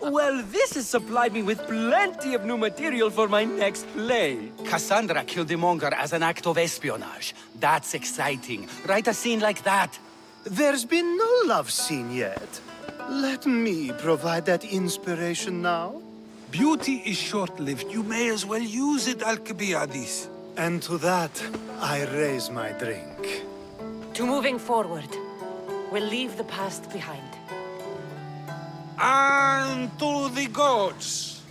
Well, this has supplied me with plenty of new material for my next play. Cassandra killed the monger as an act of espionage. That's exciting. Write a scene like that. There's been no love scene yet. Let me provide that inspiration now. Beauty is short-lived. You may as well use it, Alcibiades. And to that, I raise my drink. To moving forward. We'll leave the past behind. And to the gods.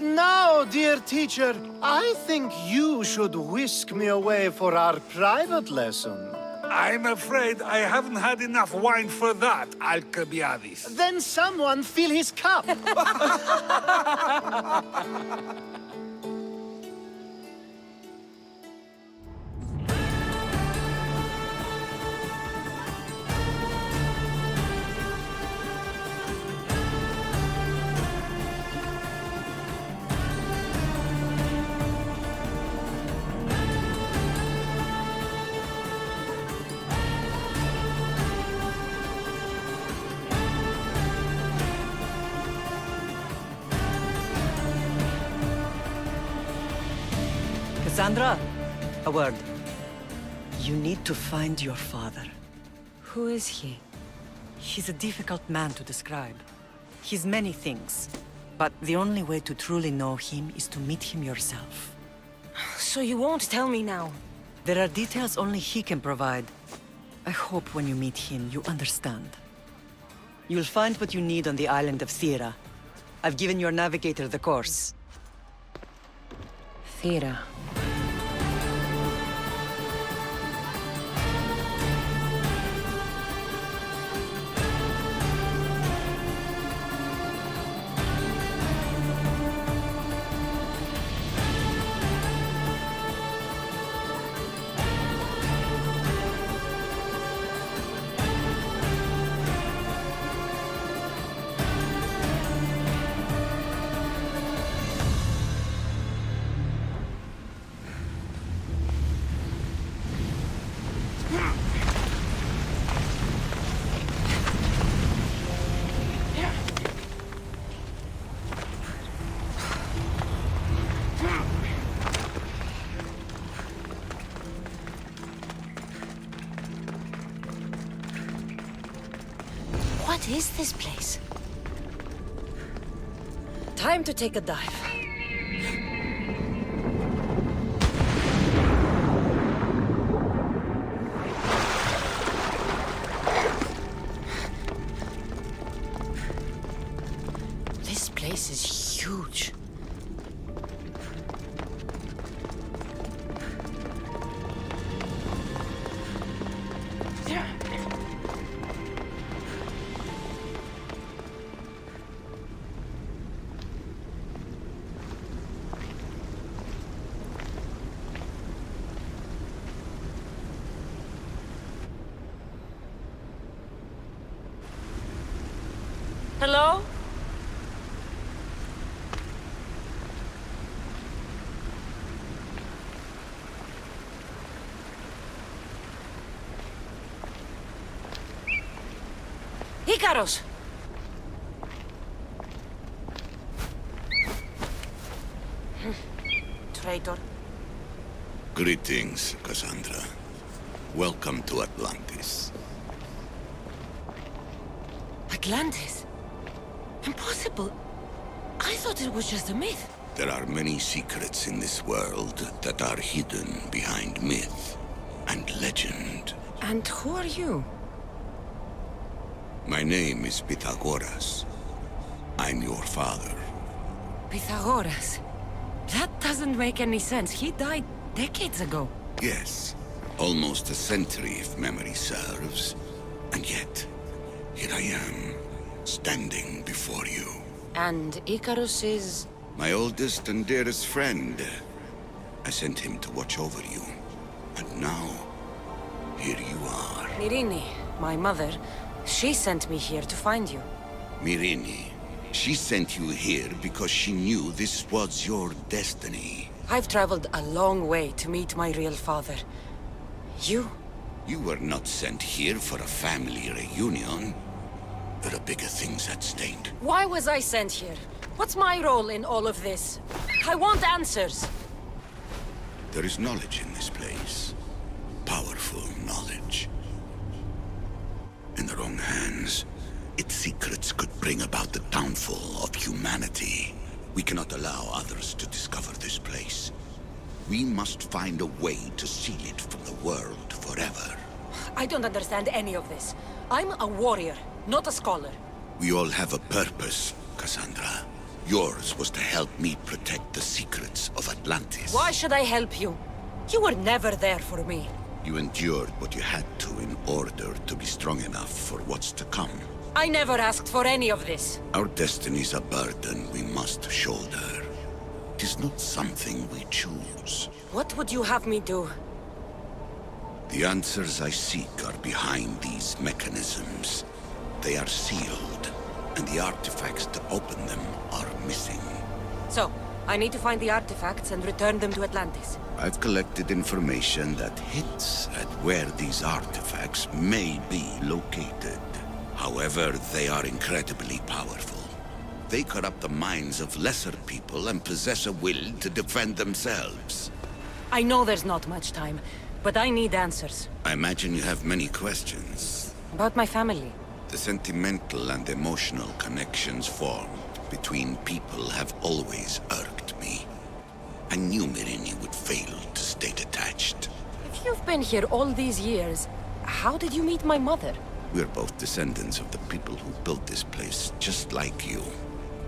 Now, dear teacher, I think you should whisk me away for our private lesson. I'm afraid I haven't had enough wine for that, Alcibiades. Then someone fill his cup. Cassandra, a word. You need to find your father. Who is he? He's a difficult man to describe. He's many things, but the only way to truly know him is to meet him yourself. So you won't tell me now? There are details only he can provide. I hope when you meet him, you understand. You'll find what you need on the island of Thera. I've given your navigator the course. Thera. is this place? Time to take a dive. This place is huge. Hello? Ikaros! Traitor. Greetings, Cassandra. Welcome to Atlantis. Atlantis? Impossible. I thought it was just a myth. There are many secrets in this world that are hidden behind myth and legend. And who are you? My name is Pythagoras. I'm your father. Pythagoras? That doesn't make any sense. He died decades ago. Yes, almost a century if memory serves. And yet, here I am, standing before you. And Icarus is... My oldest and dearest friend. I sent him to watch over you. And now, here you are. Myrrine, my mother, she sent me here to find you. Myrrine, she sent you here because she knew this was your destiny. I've traveled a long way to meet my real father. You? You were not sent here for a family reunion. There are bigger things at stake. Why was I sent here? What's my role in all of this? I want answers. There is knowledge in this place. Powerful knowledge. In the wrong hands, its secrets could bring about the downfall of humanity. We cannot allow others to discover this place. We must find a way to seal it from the world forever. I don't understand any of this. I'm a warrior, not a scholar. We all have a purpose, Cassandra. Yours was to help me protect the secrets of Atlantis. Why should I help you? You were never there for me. You endured what you had to in order to be strong enough for what's to come. I never asked for any of this. Our destiny's a burden we must shoulder. It is not something we choose. What would you have me do? The answers I seek are behind these mechanisms. They are sealed, and the artifacts to open them are missing. So, I need to find the artifacts and return them to Atlantis. I've collected information that hints at where these artifacts may be located. However, they are incredibly powerful. They corrupt the minds of lesser people and possess a will to defend themselves. I know there's not much time, but I need answers. I imagine you have many questions. About my family. The sentimental and emotional connections formed between people have always irked me. I knew Myrrine would fail to stay detached. If you've been here all these years, how did you meet my mother? We're both descendants of the people who built this place, just like you.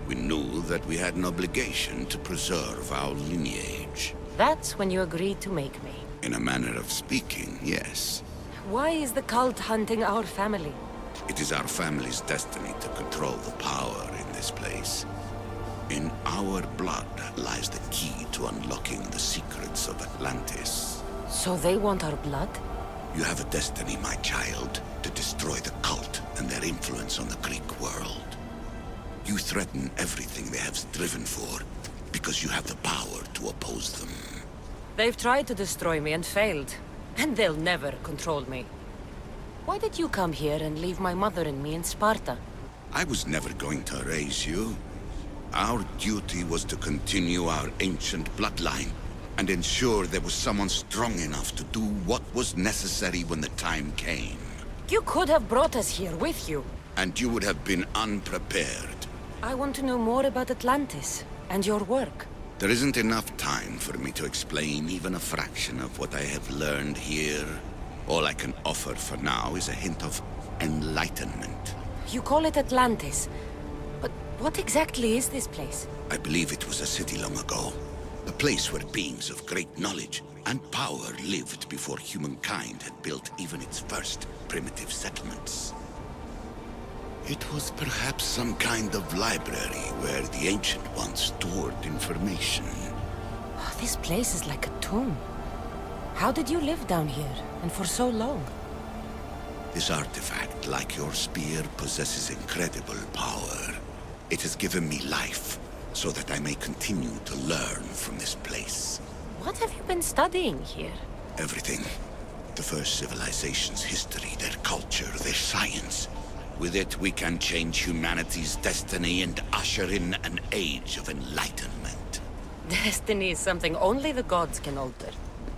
We knew that we had an obligation to preserve our lineage. That's when you agreed to make me. In a manner of speaking, yes. Why is the cult hunting our family? It is our family's destiny to control the power in this place. In our blood lies the key to unlocking the secrets of Atlantis. So they want our blood? You have a destiny, my child, to destroy the cult and their influence on the Greek world. You threaten everything they have striven for, because you have the power to oppose them. They've tried to destroy me and failed, and they'll never control me. Why did you come here and leave my mother and me in Sparta? I was never going to raise you. Our duty was to continue our ancient bloodline, and ensure there was someone strong enough to do what was necessary when the time came. You could have brought us here with you. and you would have been unprepared. I want to know more about Atlantis and your work. There isn't enough time for me to explain even a fraction of what I have learned here. All I can offer for now is a hint of enlightenment. You call it Atlantis, but what exactly is this place? I believe it was a city long ago. A place where beings of great knowledge and power lived before humankind had built even its first primitive settlements. It was perhaps some kind of library where the Ancient Ones stored information. Oh, this place is like a tomb. How did you live down here, and for so long? This artifact, like your spear, possesses incredible power. It has given me life, so that I may continue to learn from this place. What have you been studying here? Everything. The first civilization's history, their culture, their science. With it, we can change humanity's destiny and usher in an age of enlightenment. Destiny is something only the gods can alter.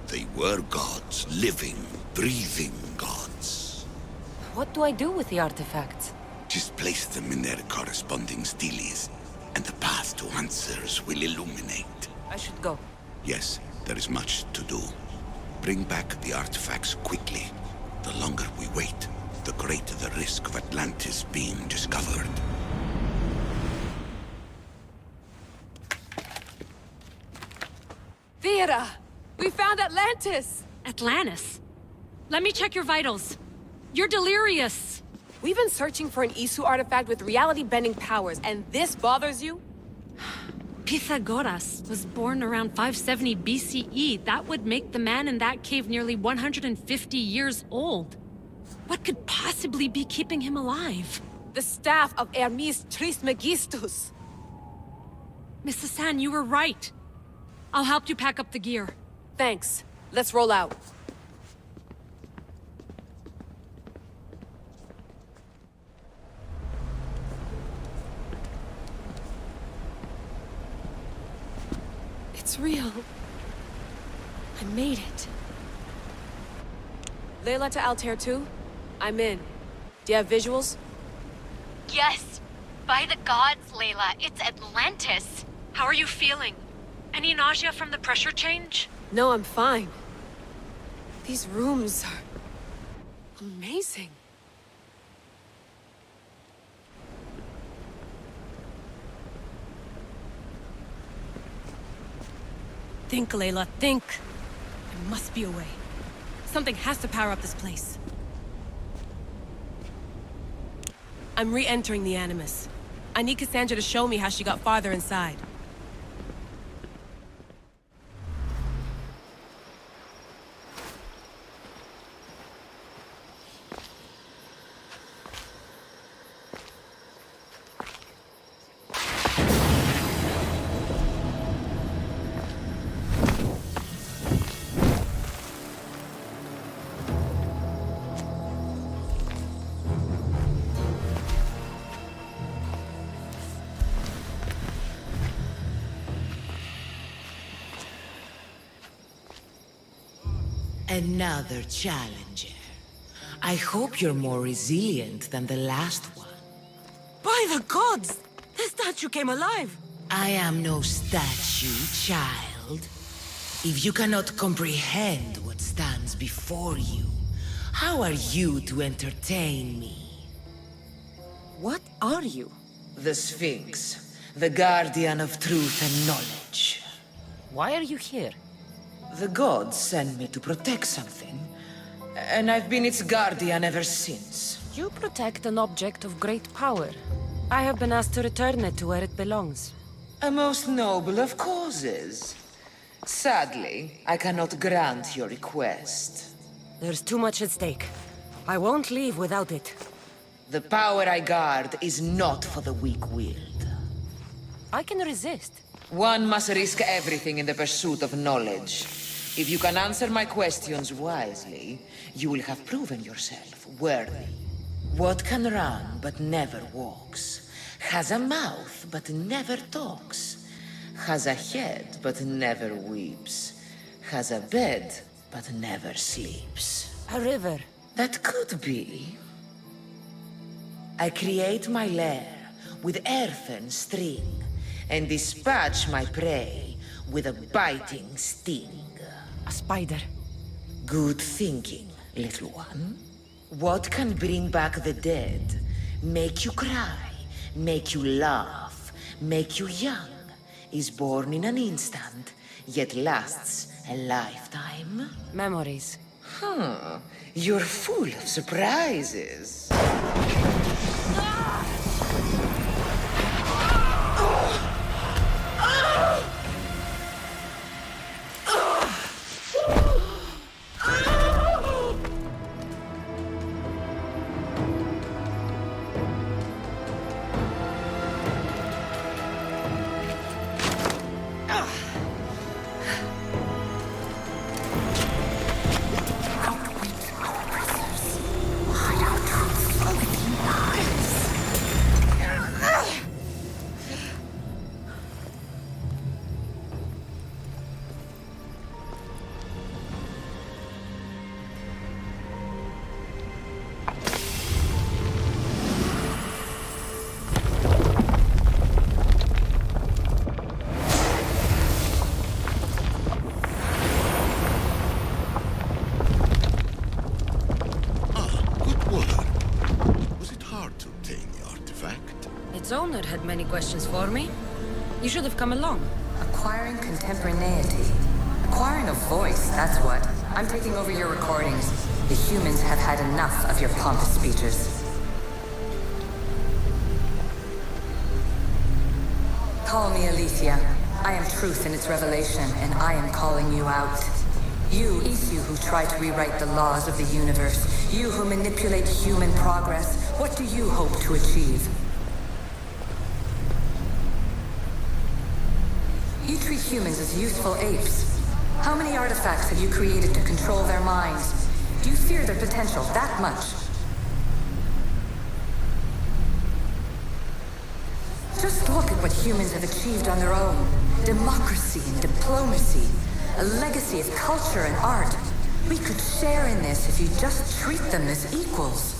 They were gods, living, breathing gods. What do I do with the artifacts? Just place them in their corresponding steles, and the path to answers will illuminate. I should go. Yes, there is much to do. Bring back the artifacts quickly. The longer we wait, the greater the risk of Atlantis being discovered. Vera! We found Atlantis! Atlantis? Let me check your vitals. You're delirious. We've been searching for an Isu artifact with reality-bending powers, and this bothers you? Pythagoras was born around 570 BCE. That would make the man in that cave nearly 150 years old. What could possibly be keeping him alive? The staff of Hermes Trismegistus. Miss Assasin, you were right. I'll help you pack up the gear. Thanks. Let's roll out. It's real. I made it. Layla to Altair 2? I'm in. Do you have visuals? Yes. By the gods, Layla, it's Atlantis. How are you feeling? Any nausea from the pressure change? No, I'm fine. These rooms are amazing. Think, Layla, think. There must be a way. Something has to power up this place. I'm re-entering the Animus. I need Cassandra to show me how she got farther inside. Another challenger. I hope you're more resilient than the last one. By the gods! The statue came alive! I am no statue, child. If you cannot comprehend what stands before you, how are you to entertain me? What are you? The Sphinx, the guardian of truth and knowledge. Why are you here? The gods sent me to protect something, and I've been its guardian ever since. You protect an object of great power. I have been asked to return it to where it belongs. A most noble of causes. Sadly, I cannot grant your request. There's too much at stake. I won't leave without it. The power I guard is not for the weak-willed. I can resist. One must risk everything in the pursuit of knowledge. If you can answer my questions wisely, you will have proven yourself worthy. What can run but never walks? Has a mouth but never talks? Has a head but never weeps? Has a bed but never sleeps? A river. That could be. I create my lair with earthen string, and dispatch my prey with a biting sting. A spider. Good thinking, little one. What can bring back the dead, make you cry, make you laugh, make you young, is born in an instant, yet lasts a lifetime? Memories. Huh. You're full of surprises. Its owner had many questions for me. You should have come along. Acquiring contemporaneity. Acquiring a voice, that's what. I'm taking over your recordings. The humans have had enough of your pompous speeches. Call me Aletheia. I am truth in its revelation, and I am calling you out. You who try to rewrite the laws of the universe. You who manipulate human progress. What do you hope to achieve? You treat humans as useful apes. How many artifacts have you created to control their minds? Do you fear their potential that much? Just look at what humans have achieved on their own. Democracy and diplomacy. A legacy of culture and art. We could share in this if you just treat them as equals.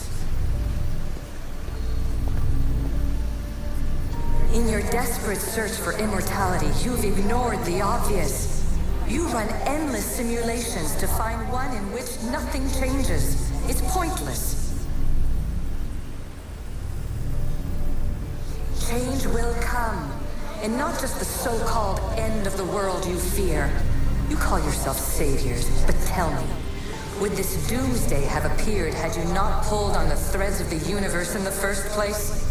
In your desperate search for immortality, you've ignored the obvious. You run endless simulations to find one in which nothing changes. It's pointless. Change will come, and not just the so-called end of the world you fear. You call yourself saviors, but tell me, would this doomsday have appeared had you not pulled on the threads of the universe in the first place?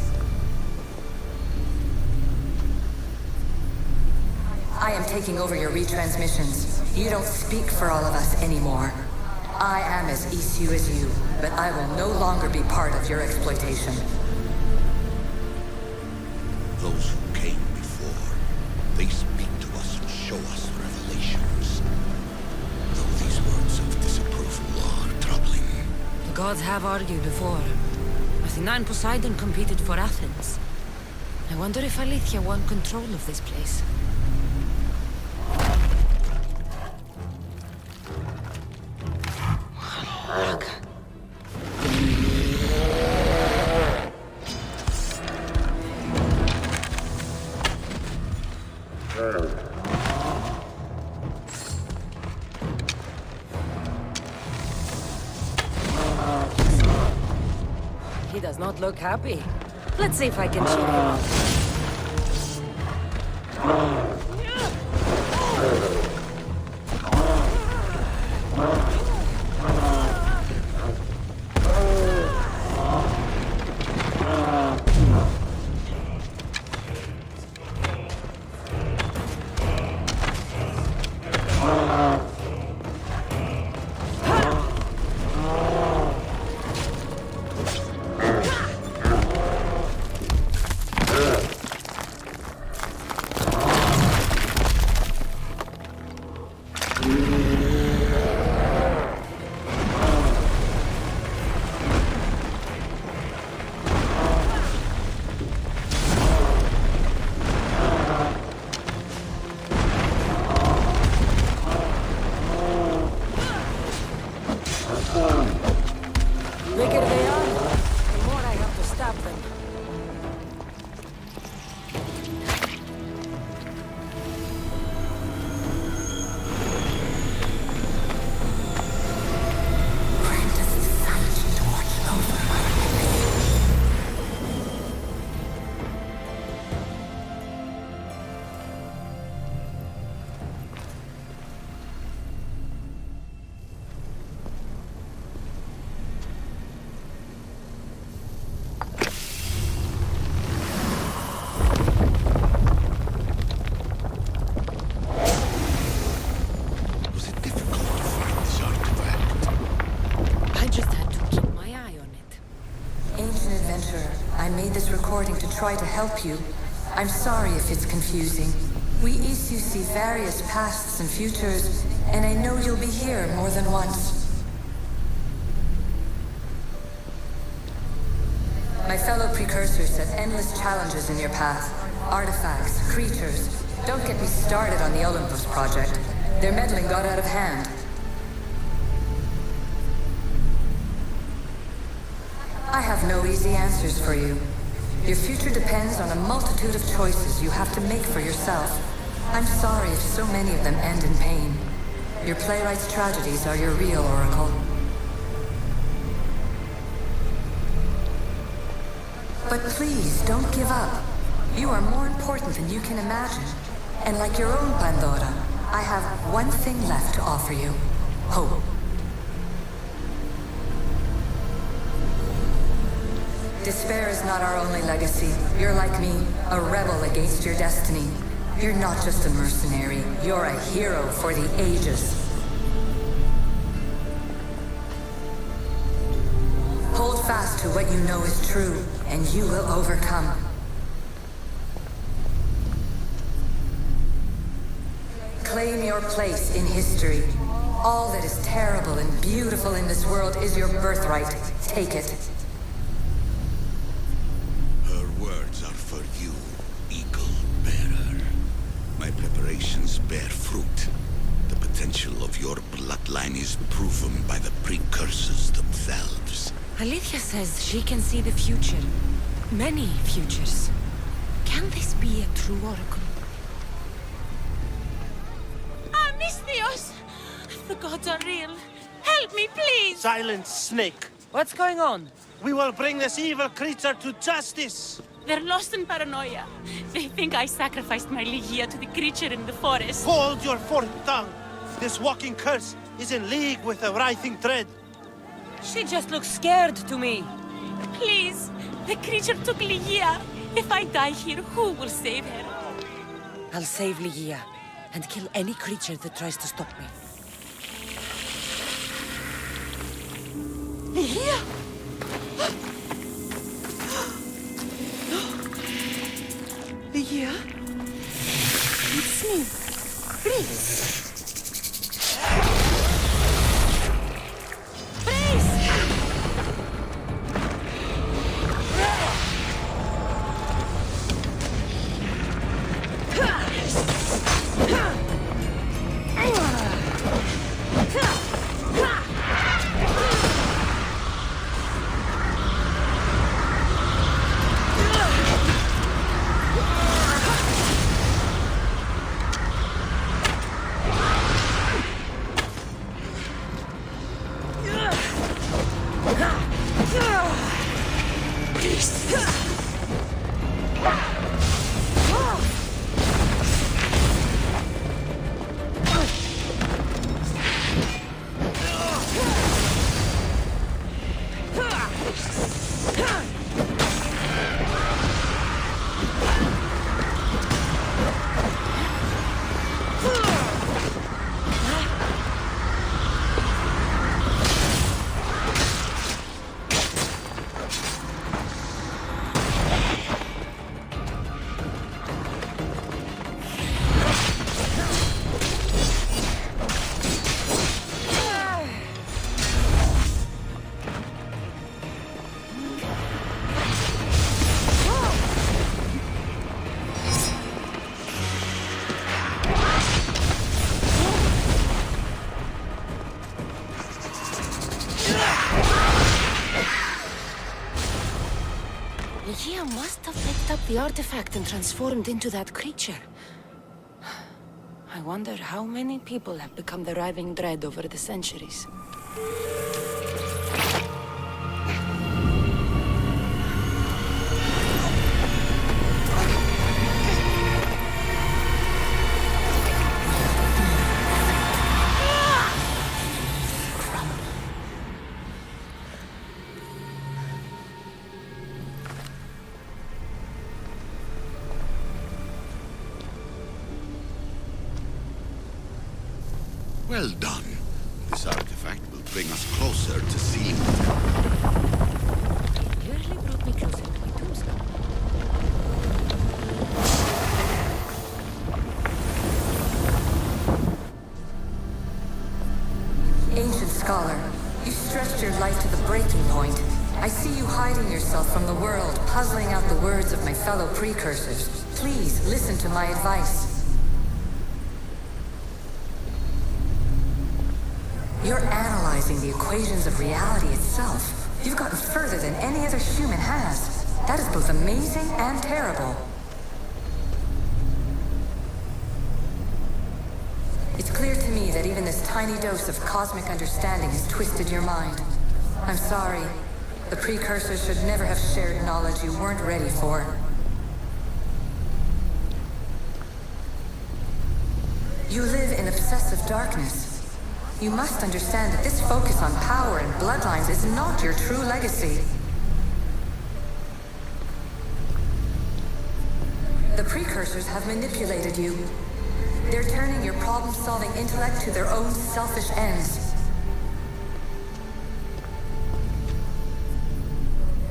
I am taking over your retransmissions. You don't speak for all of us anymore. I am as Isu as you, but I will no longer be part of your exploitation. Those who came before, they speak to us and show us revelations. Though these words of disapproval are troubling. The gods have argued before. Athena and Poseidon competed for Athens. I wonder if Aletheia won control of this place. He does not look happy. Let's see if I can cheer him up. try to help you. I'm sorry if it's confusing. We issue see various pasts and futures, and I know you'll be here more than once. My fellow precursors set endless challenges in your path. Artifacts, creatures. Don't get me started on the Olympus project. Their meddling got out of hand. I have no easy answers for you. Your future depends on a multitude of choices you have to make for yourself. I'm sorry if so many of them end in pain. Your playwright's tragedies are your real oracle. But please, don't give up. You are more important than you can imagine. And like your own Pandora, I have one thing left to offer you. Hope. Despair is not our only legacy. You're like me, a rebel against your destiny. You're not just a mercenary, you're a hero for the ages. Hold fast to what you know is true, and you will overcome. Claim your place in history. All that is terrible and beautiful in this world is your birthright. Take it. Her words are for you, Eagle Bearer. My preparations bear fruit. The potential of your bloodline is proven by the precursors themselves. Alethea says she can see the future. Many futures. Can this be a true oracle? Misthios! The gods are real. Help me, please! Silence, Snake. What's going on? We will bring this evil creature to justice. They're lost in paranoia. They think I sacrificed my Ligia to the creature in the forest. Hold your forked tongue. This walking curse is in league with the writhing thread. She just looks scared to me. Please, the creature took Ligia. If I die here, who will save her? I'll save Ligia and kill any creature that tries to stop me. Ligia? Ligia? It's me. Please. Ligia must have picked up the artifact and transformed into that creature. I wonder how many people have become the writhing dread over the centuries. Well done. This artifact will bring us closer to seeing. It nearly brought me closer to my tombstone. pushed your life to the breaking point. I see you hiding yourself from the world, puzzling out the words of my fellow precursors. Please, listen to my advice. You're analyzing the equations of reality itself. You've gotten further than any other human has. That is both amazing and terrible. It's clear to me that even this tiny dose of cosmic understanding has twisted your mind. I'm sorry. The precursors should never have shared knowledge you weren't ready for. You live in obsessive darkness. You must understand that this focus on power and bloodlines is not your true legacy. The precursors have manipulated you. They're turning your problem-solving intellect to their own selfish ends.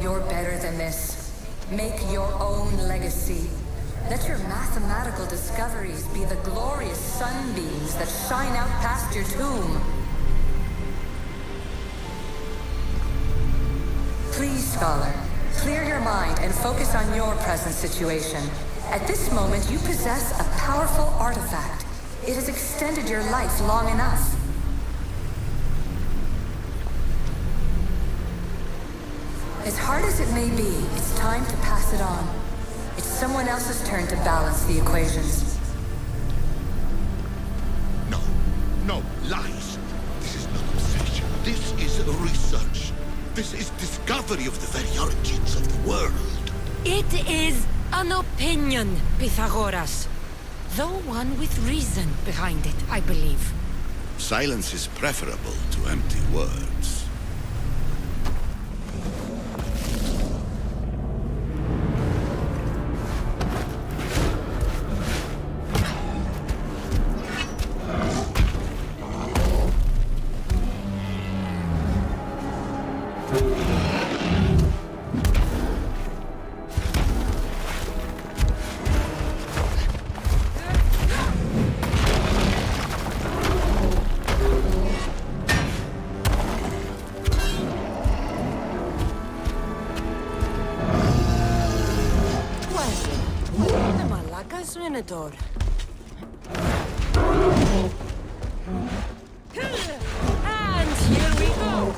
You're better than this. Make your own legacy. Let your mathematical discoveries be the glorious sunbeams that shine out past your tomb. Please, Scholar, clear your mind and focus on your present situation. At this moment, you possess a powerful artifact. It has extended your life long enough. As hard as it may be, it's time to pass it on. It's someone else's turn to balance the equations. No, lies. This is not obsession. This is research. This is discovery of the very origins of the world. It is an opinion, Pythagoras. Though one with reason behind it, I believe. Silence is preferable to empty words. Minotaur. And here we go.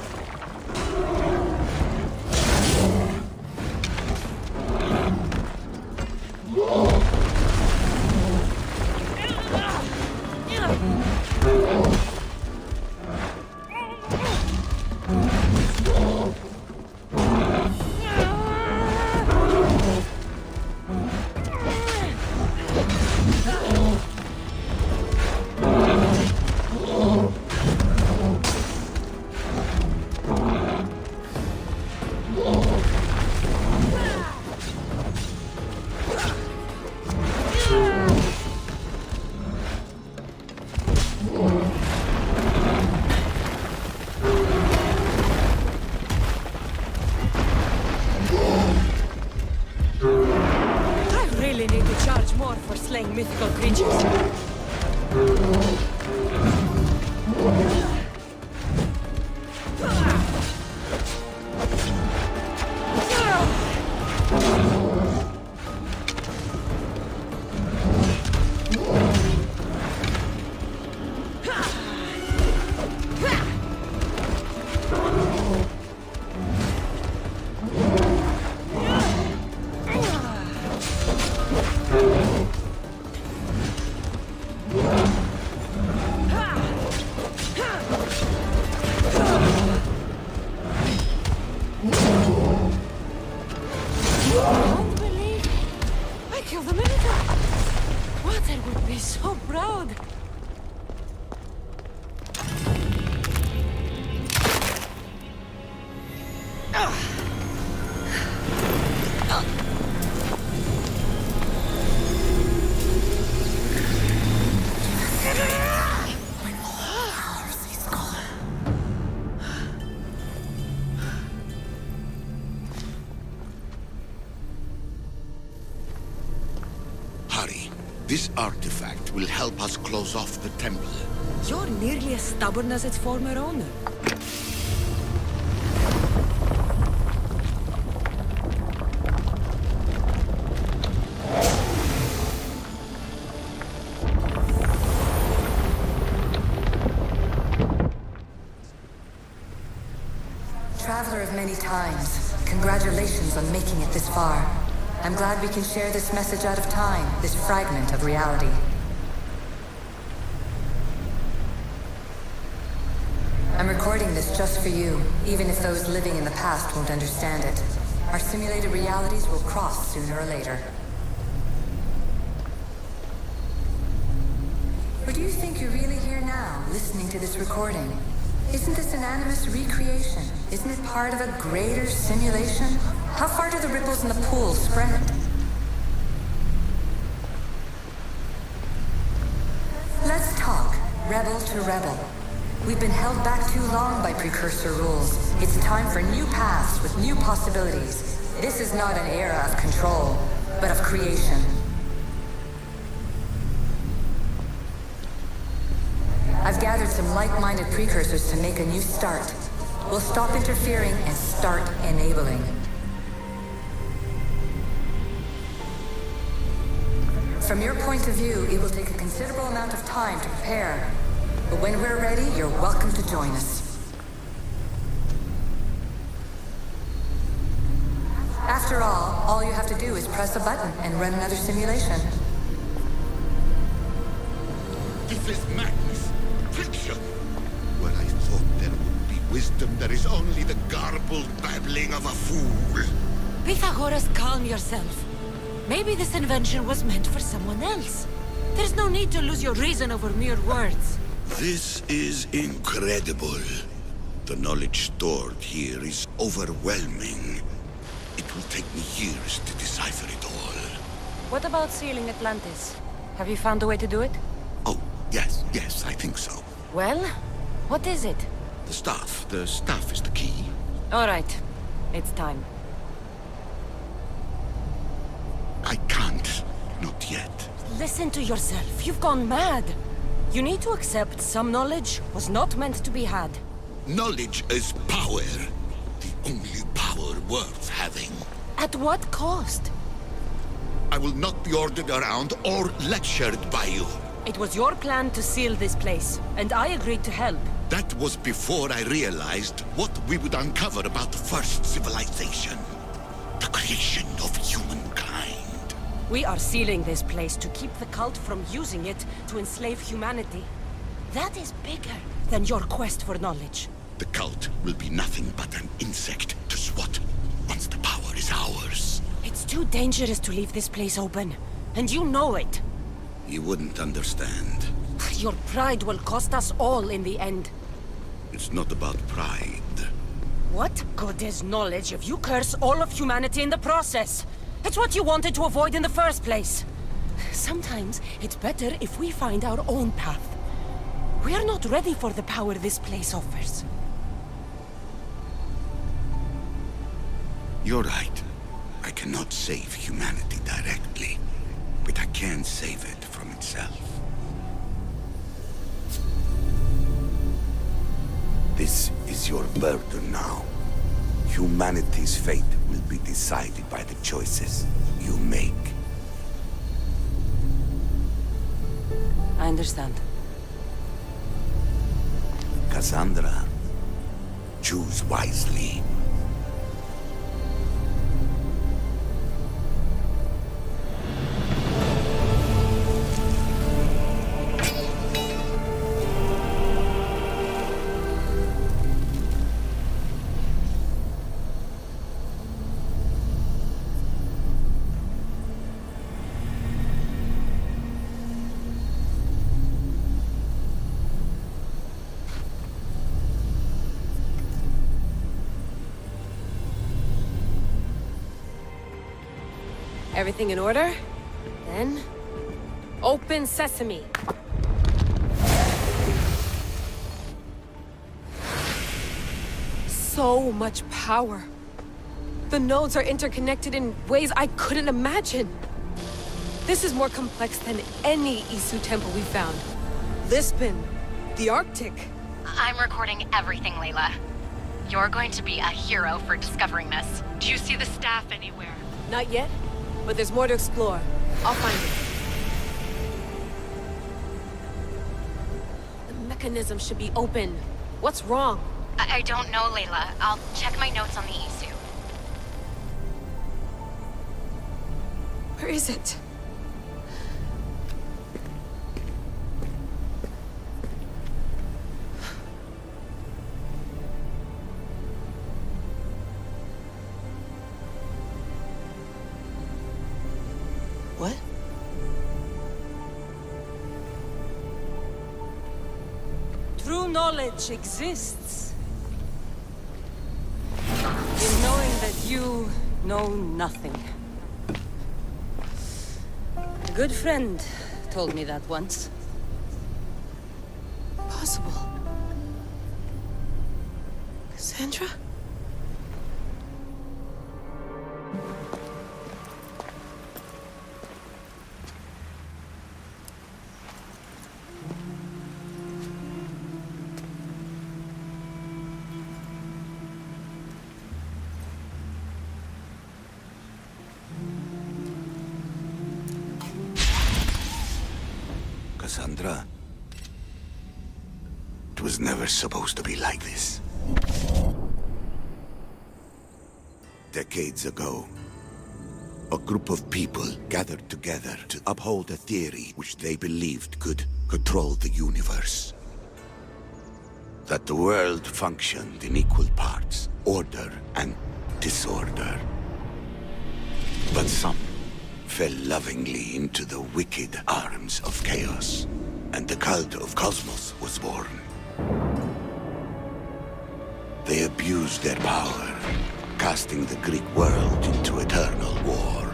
Mythical creatures. This artifact will help us close off the temple. You're nearly as stubborn as its former owner. times. Congratulations on making it this far. I'm glad we can share this message out of time, this fragment of reality. I'm recording this just for you, even if those living in the past won't understand it. Our simulated realities will cross sooner or later. Or do you think you're really here now, listening to this recording? Isn't this an animus recreation? Isn't it part of a greater simulation? How far do the ripples in the pool spread? Let's talk, rebel to rebel. We've been held back too long by precursor rules. It's time for new paths with new possibilities. This is not an era of control, but of creation. I've gathered some like-minded precursors to make a new start. We'll stop interfering and start enabling. From your point of view, it will take a considerable amount of time to prepare. But when we're ready, you're welcome to join us. After all you have to do is press a button and run another simulation. This is madness. Fiction. Where I thought there would be wisdom, there is only the garbled babbling of a fool. Pythagoras, calm yourself. Maybe this invention was meant for someone else. There's no need to lose your reason over mere words. This is incredible. The knowledge stored here is overwhelming. It will take me years to decipher it all. What about sealing Atlantis? Have you found a way to do it? Oh, yes, I think so. Well, what is it? The staff is the key. All right, it's time. I can't, not yet. Listen to yourself, you've gone mad. You need to accept some knowledge was not meant to be had. Knowledge is power. The only power worth having. At what cost? I will not be ordered around or lectured by you. It was your plan to seal this place, and I agreed to help. That was before I realized what we would uncover about the first civilization. The creation of humankind. We are sealing this place to keep the cult from using it to enslave humanity. That is bigger than your quest for knowledge. The cult will be nothing but an insect to swat once the power is ours. It's too dangerous to leave this place open, and you know it. You wouldn't understand. Your pride will cost us all in the end. It's not about pride. What good is knowledge if you curse all of humanity in the process? It's what you wanted to avoid in the first place. Sometimes it's better if we find our own path. We are not ready for the power this place offers. You're right. I cannot save humanity directly, but I can save it from itself. This is your burden now. Humanity's fate will be decided by the choices you make. I understand. Cassandra, choose wisely. Everything in order? Then... open sesame. So much power. The nodes are interconnected in ways I couldn't imagine. This is more complex than any Isu temple we found. Lisbon, the Arctic. I'm recording everything, Layla. You're going to be a hero for discovering this. Do you see the staff anywhere? Not yet, but there's more to explore. I'll find it. The mechanism should be open. What's wrong? I don't know, Layla. I'll check my notes on the Isu. Where is it? What? True knowledge exists in knowing that you know nothing. A good friend told me that once. Possible. Cassandra? Cassandra, it was never supposed to be like this. Decades ago, a group of people gathered together to uphold a theory which they believed could control the universe. That the world functioned in equal parts, order and disorder. But some fell lovingly into the wicked arms of chaos, and the cult of Cosmos was born. They abused their power, casting the Greek world into eternal war.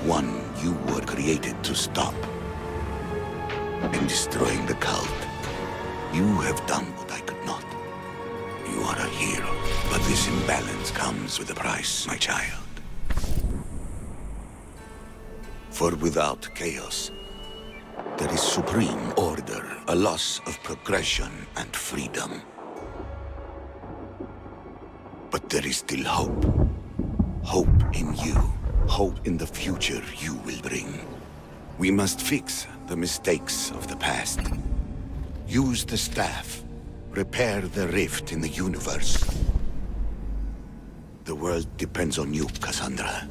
One you were created to stop. In destroying the cult, you have done what I could not. You are a hero, but this imbalance comes with a price, my child. For without chaos, there is supreme order, a loss of progression and freedom. But there is still hope. Hope in you. Hope in the future you will bring. We must fix the mistakes of the past. Use the staff. Repair the rift in the universe. The world depends on you, Cassandra.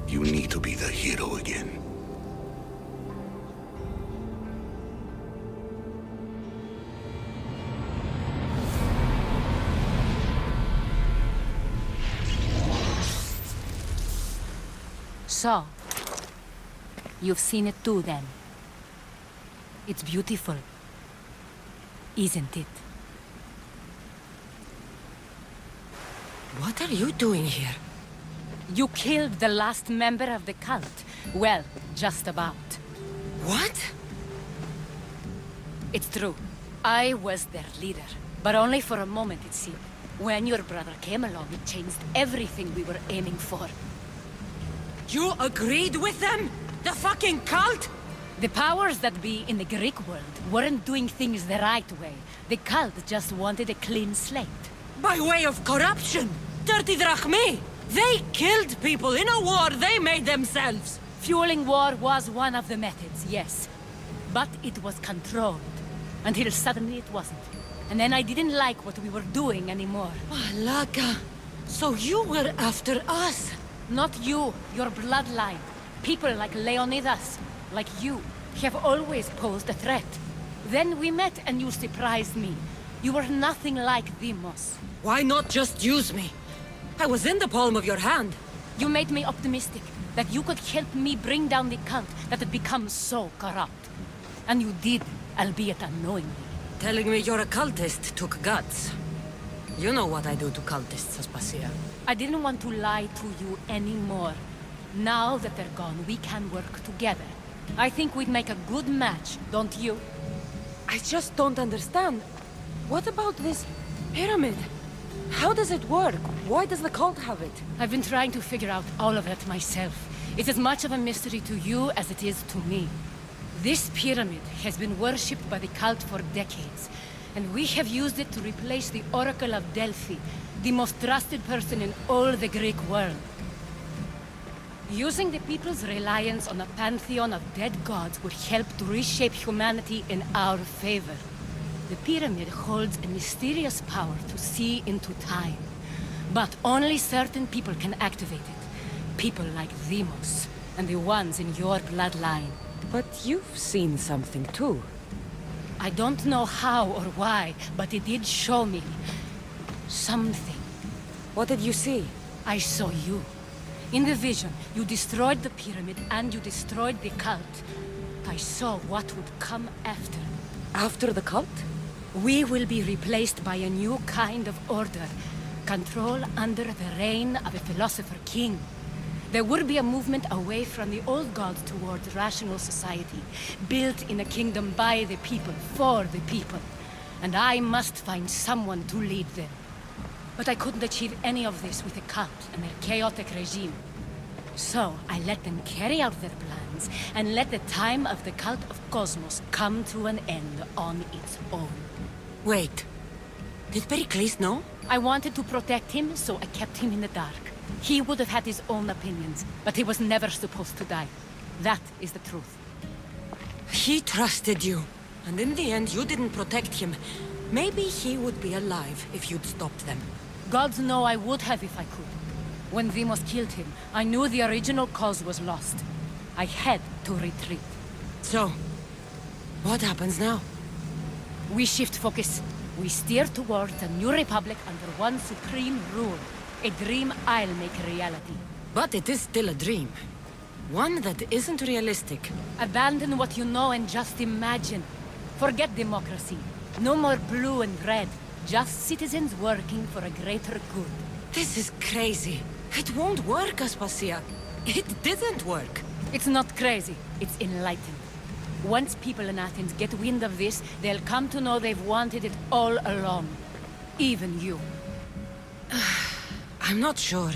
You need to be the hero again. So, you've seen it too then. It's beautiful, isn't it? What are you doing here? You killed the last member of the cult. Well, just about. What? It's true. I was their leader. But only for a moment, it seemed. When your brother came along, it changed everything we were aiming for. You agreed with them? The fucking cult? The powers that be in the Greek world weren't doing things the right way. The cult just wanted a clean slate. By way of corruption! Dirty drachmi! They killed people in a war they made themselves! Fueling war was one of the methods, yes. But it was controlled. Until suddenly it wasn't. And then I didn't like what we were doing anymore. Malaka! So you were after us? Not you, your bloodline. People like Leonidas, like you, have always posed a threat. Then we met and you surprised me. You were nothing like Demos. Why not just use me? I was in the palm of your hand. You made me optimistic that you could help me bring down the cult that had become so corrupt. And you did, albeit unknowingly. Telling me you're a cultist took guts. You know what I do to cultists, Aspasia. I didn't want to lie to you anymore. Now that they're gone, we can work together. I think we'd make a good match, don't you? I just don't understand. What about this pyramid? How does it work? Why does the cult have it? I've been trying to figure out all of it myself. It's as much of a mystery to you as it is to me. This pyramid has been worshipped by the cult for decades, and we have used it to replace the Oracle of Delphi, the most trusted person in all the Greek world. Using the people's reliance on a pantheon of dead gods would help to reshape humanity in our favor. The pyramid holds a mysterious power to see into time, but only certain people can activate it. people like Demos, and the ones in your bloodline. But you've seen something too. I don't know how or why, but it did show me something. What did you see? I saw you. In the vision, you destroyed the pyramid and you destroyed the cult. I saw what would come after. After the cult? We will be replaced by a new kind of order. Control under the reign of a philosopher king. There would be a movement away from the old gods towards rational society, built in a kingdom by the people, for the people. And I must find someone to lead them. But I couldn't achieve any of this with the cult and their chaotic regime. So I let them carry out their plans, and let the time of the cult of Cosmos come to an end on its own. Wait. Did Pericles know? I wanted to protect him, so I kept him in the dark. He would have had his own opinions, but he was never supposed to die. That is the truth. He trusted you, and in the end you didn't protect him. Maybe he would be alive if you'd stopped them. Gods know I would have if I could. When Demos killed him, I knew the original cause was lost. I had to retreat. So, what happens now? We shift focus. We steer towards a new republic under one supreme rule. A dream I'll make a reality. But it is still a dream. One that isn't realistic. Abandon what you know and just imagine. Forget democracy. No more blue and red. Just citizens working for a greater good. This is crazy. It won't work, Aspasia. It didn't work. It's not crazy. It's enlightened. Once people in Athens get wind of this, they'll come to know they've wanted it all along. Even you. I'm not sure.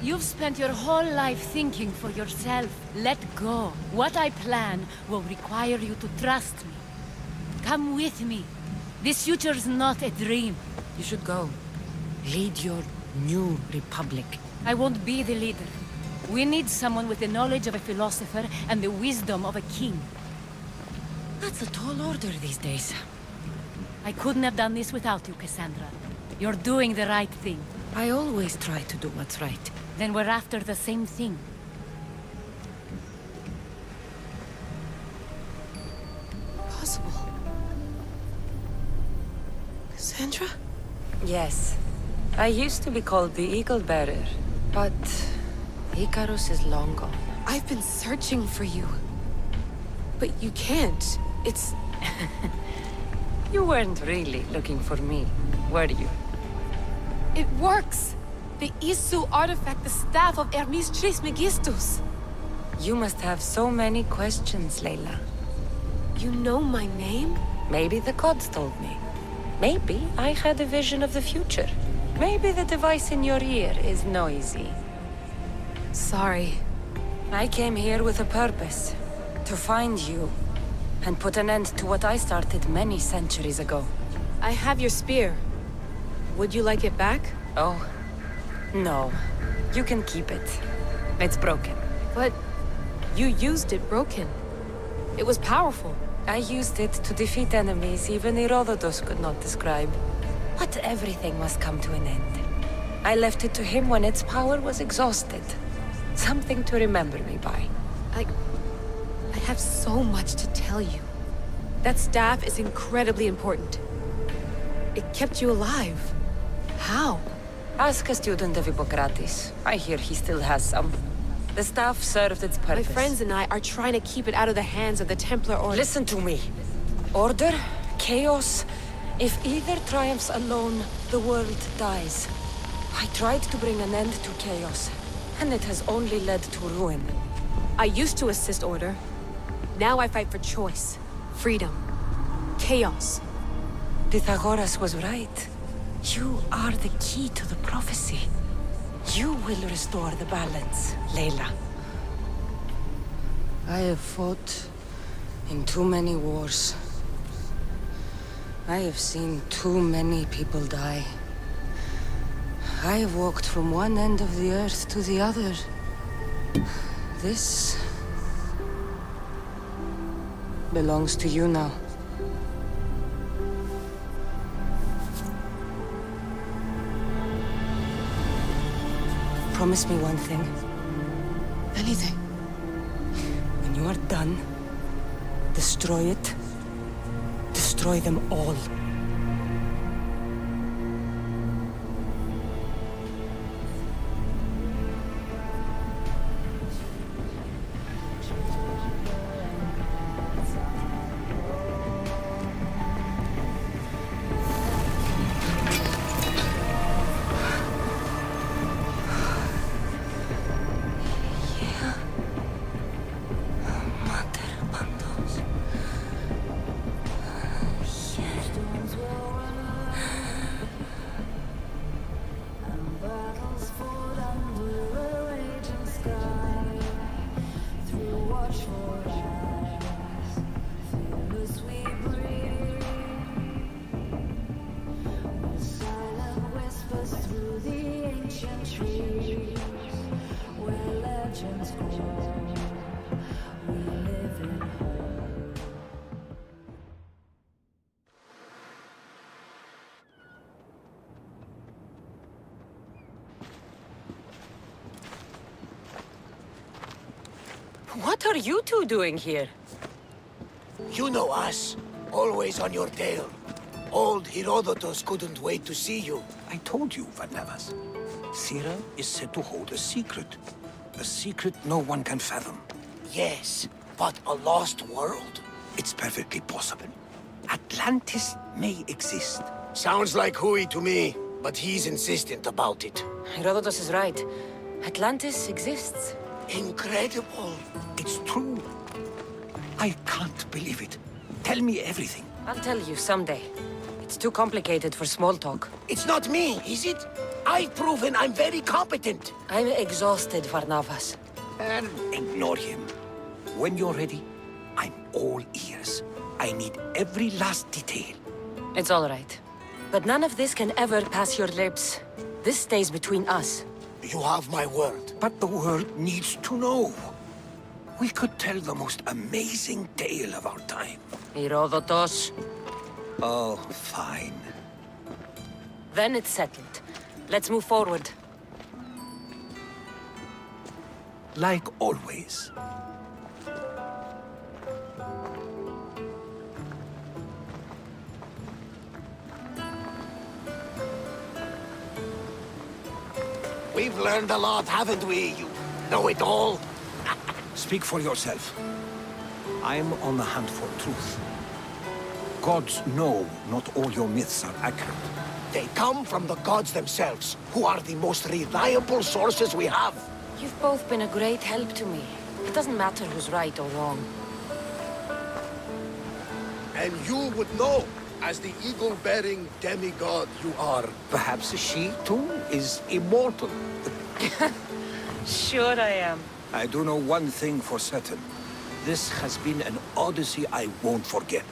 You've spent your whole life thinking for yourself. Let go. What I plan will require you to trust me. Come with me. This future's not a dream. You should go. Lead your new republic. I won't be the leader. We need someone with the knowledge of a philosopher and the wisdom of a king. That's a tall order these days. I couldn't have done this without you, Cassandra. You're doing the right thing. I always try to do what's right. Then we're after the same thing. Possible. Cassandra? Yes. I used to be called the Eagle Bearer, but Icarus is long gone. I've been searching for you. But you can't. It's... You weren't really looking for me, were you? It works! The Isu artifact, the staff of Hermes Trismegistus. You must have so many questions, Layla. You know my name? Maybe the gods told me. Maybe I had a vision of the future. Maybe the device in your ear is noisy. Sorry. I came here with a purpose. To find you. And put an end to what I started many centuries ago. I have your spear. Would you like it back? Oh. No. You can keep it. It's broken. But you used it broken. It was powerful. I used it to defeat enemies even Herodotus could not describe. But everything must come to an end. I left it to him when its power was exhausted. Something to remember me by. I have so much to tell you. That staff is incredibly important. It kept you alive. How? Ask a student of Hippocrates. I hear he still has some. The staff served its purpose. My friends and I are trying to keep it out of the hands of the Templar Order. Listen to me. Order, chaos. If either triumphs alone, the world dies. I tried to bring an end to chaos, and it has only led to ruin. I used to assist Order. Now I fight for choice, freedom, chaos. Pythagoras was right. You are the key to the prophecy. You will restore the balance, Layla. I have fought in too many wars. I have seen too many people die. I have walked from one end of the earth to the other. This belongs to you now. Promise me one thing. Anything. When you are done, destroy it. Destroy them all. What are you two doing here? You know us. Always on your tail. Old Herodotus couldn't wait to see you. I told you, Varnavas. Sira is said to hold a secret. A secret no one can fathom. Yes, but a lost world? It's perfectly possible. Atlantis may exist. Sounds like Hui to me, but he's insistent about it. Herodotus is right. Atlantis exists. Incredible. It's true. I can't believe it. Tell me everything. I'll tell you someday. It's too complicated for small talk. It's not me, is it? I've proven I'm very competent. I'm exhausted, Varnavas. And ignore him. When you're ready, I'm all ears. I need every last detail. It's all right. But none of this can ever pass your lips. This stays between us. You have my word. But the world needs to know. We could tell the most amazing tale of our time. Herodotus. Oh, fine. Then it's settled. Let's move forward. Like always. We've learned a lot, haven't we? You know it all. Speak for yourself. I'm on the hunt for truth. Gods know not all your myths are accurate. They come from the gods themselves, who are the most reliable sources we have. You've both been a great help to me. It doesn't matter who's right or wrong. And you would know, as the eagle-bearing demigod you are. Perhaps she, too, is immortal. Sure I am. I do know one thing for certain. This has been an Odyssey I won't forget.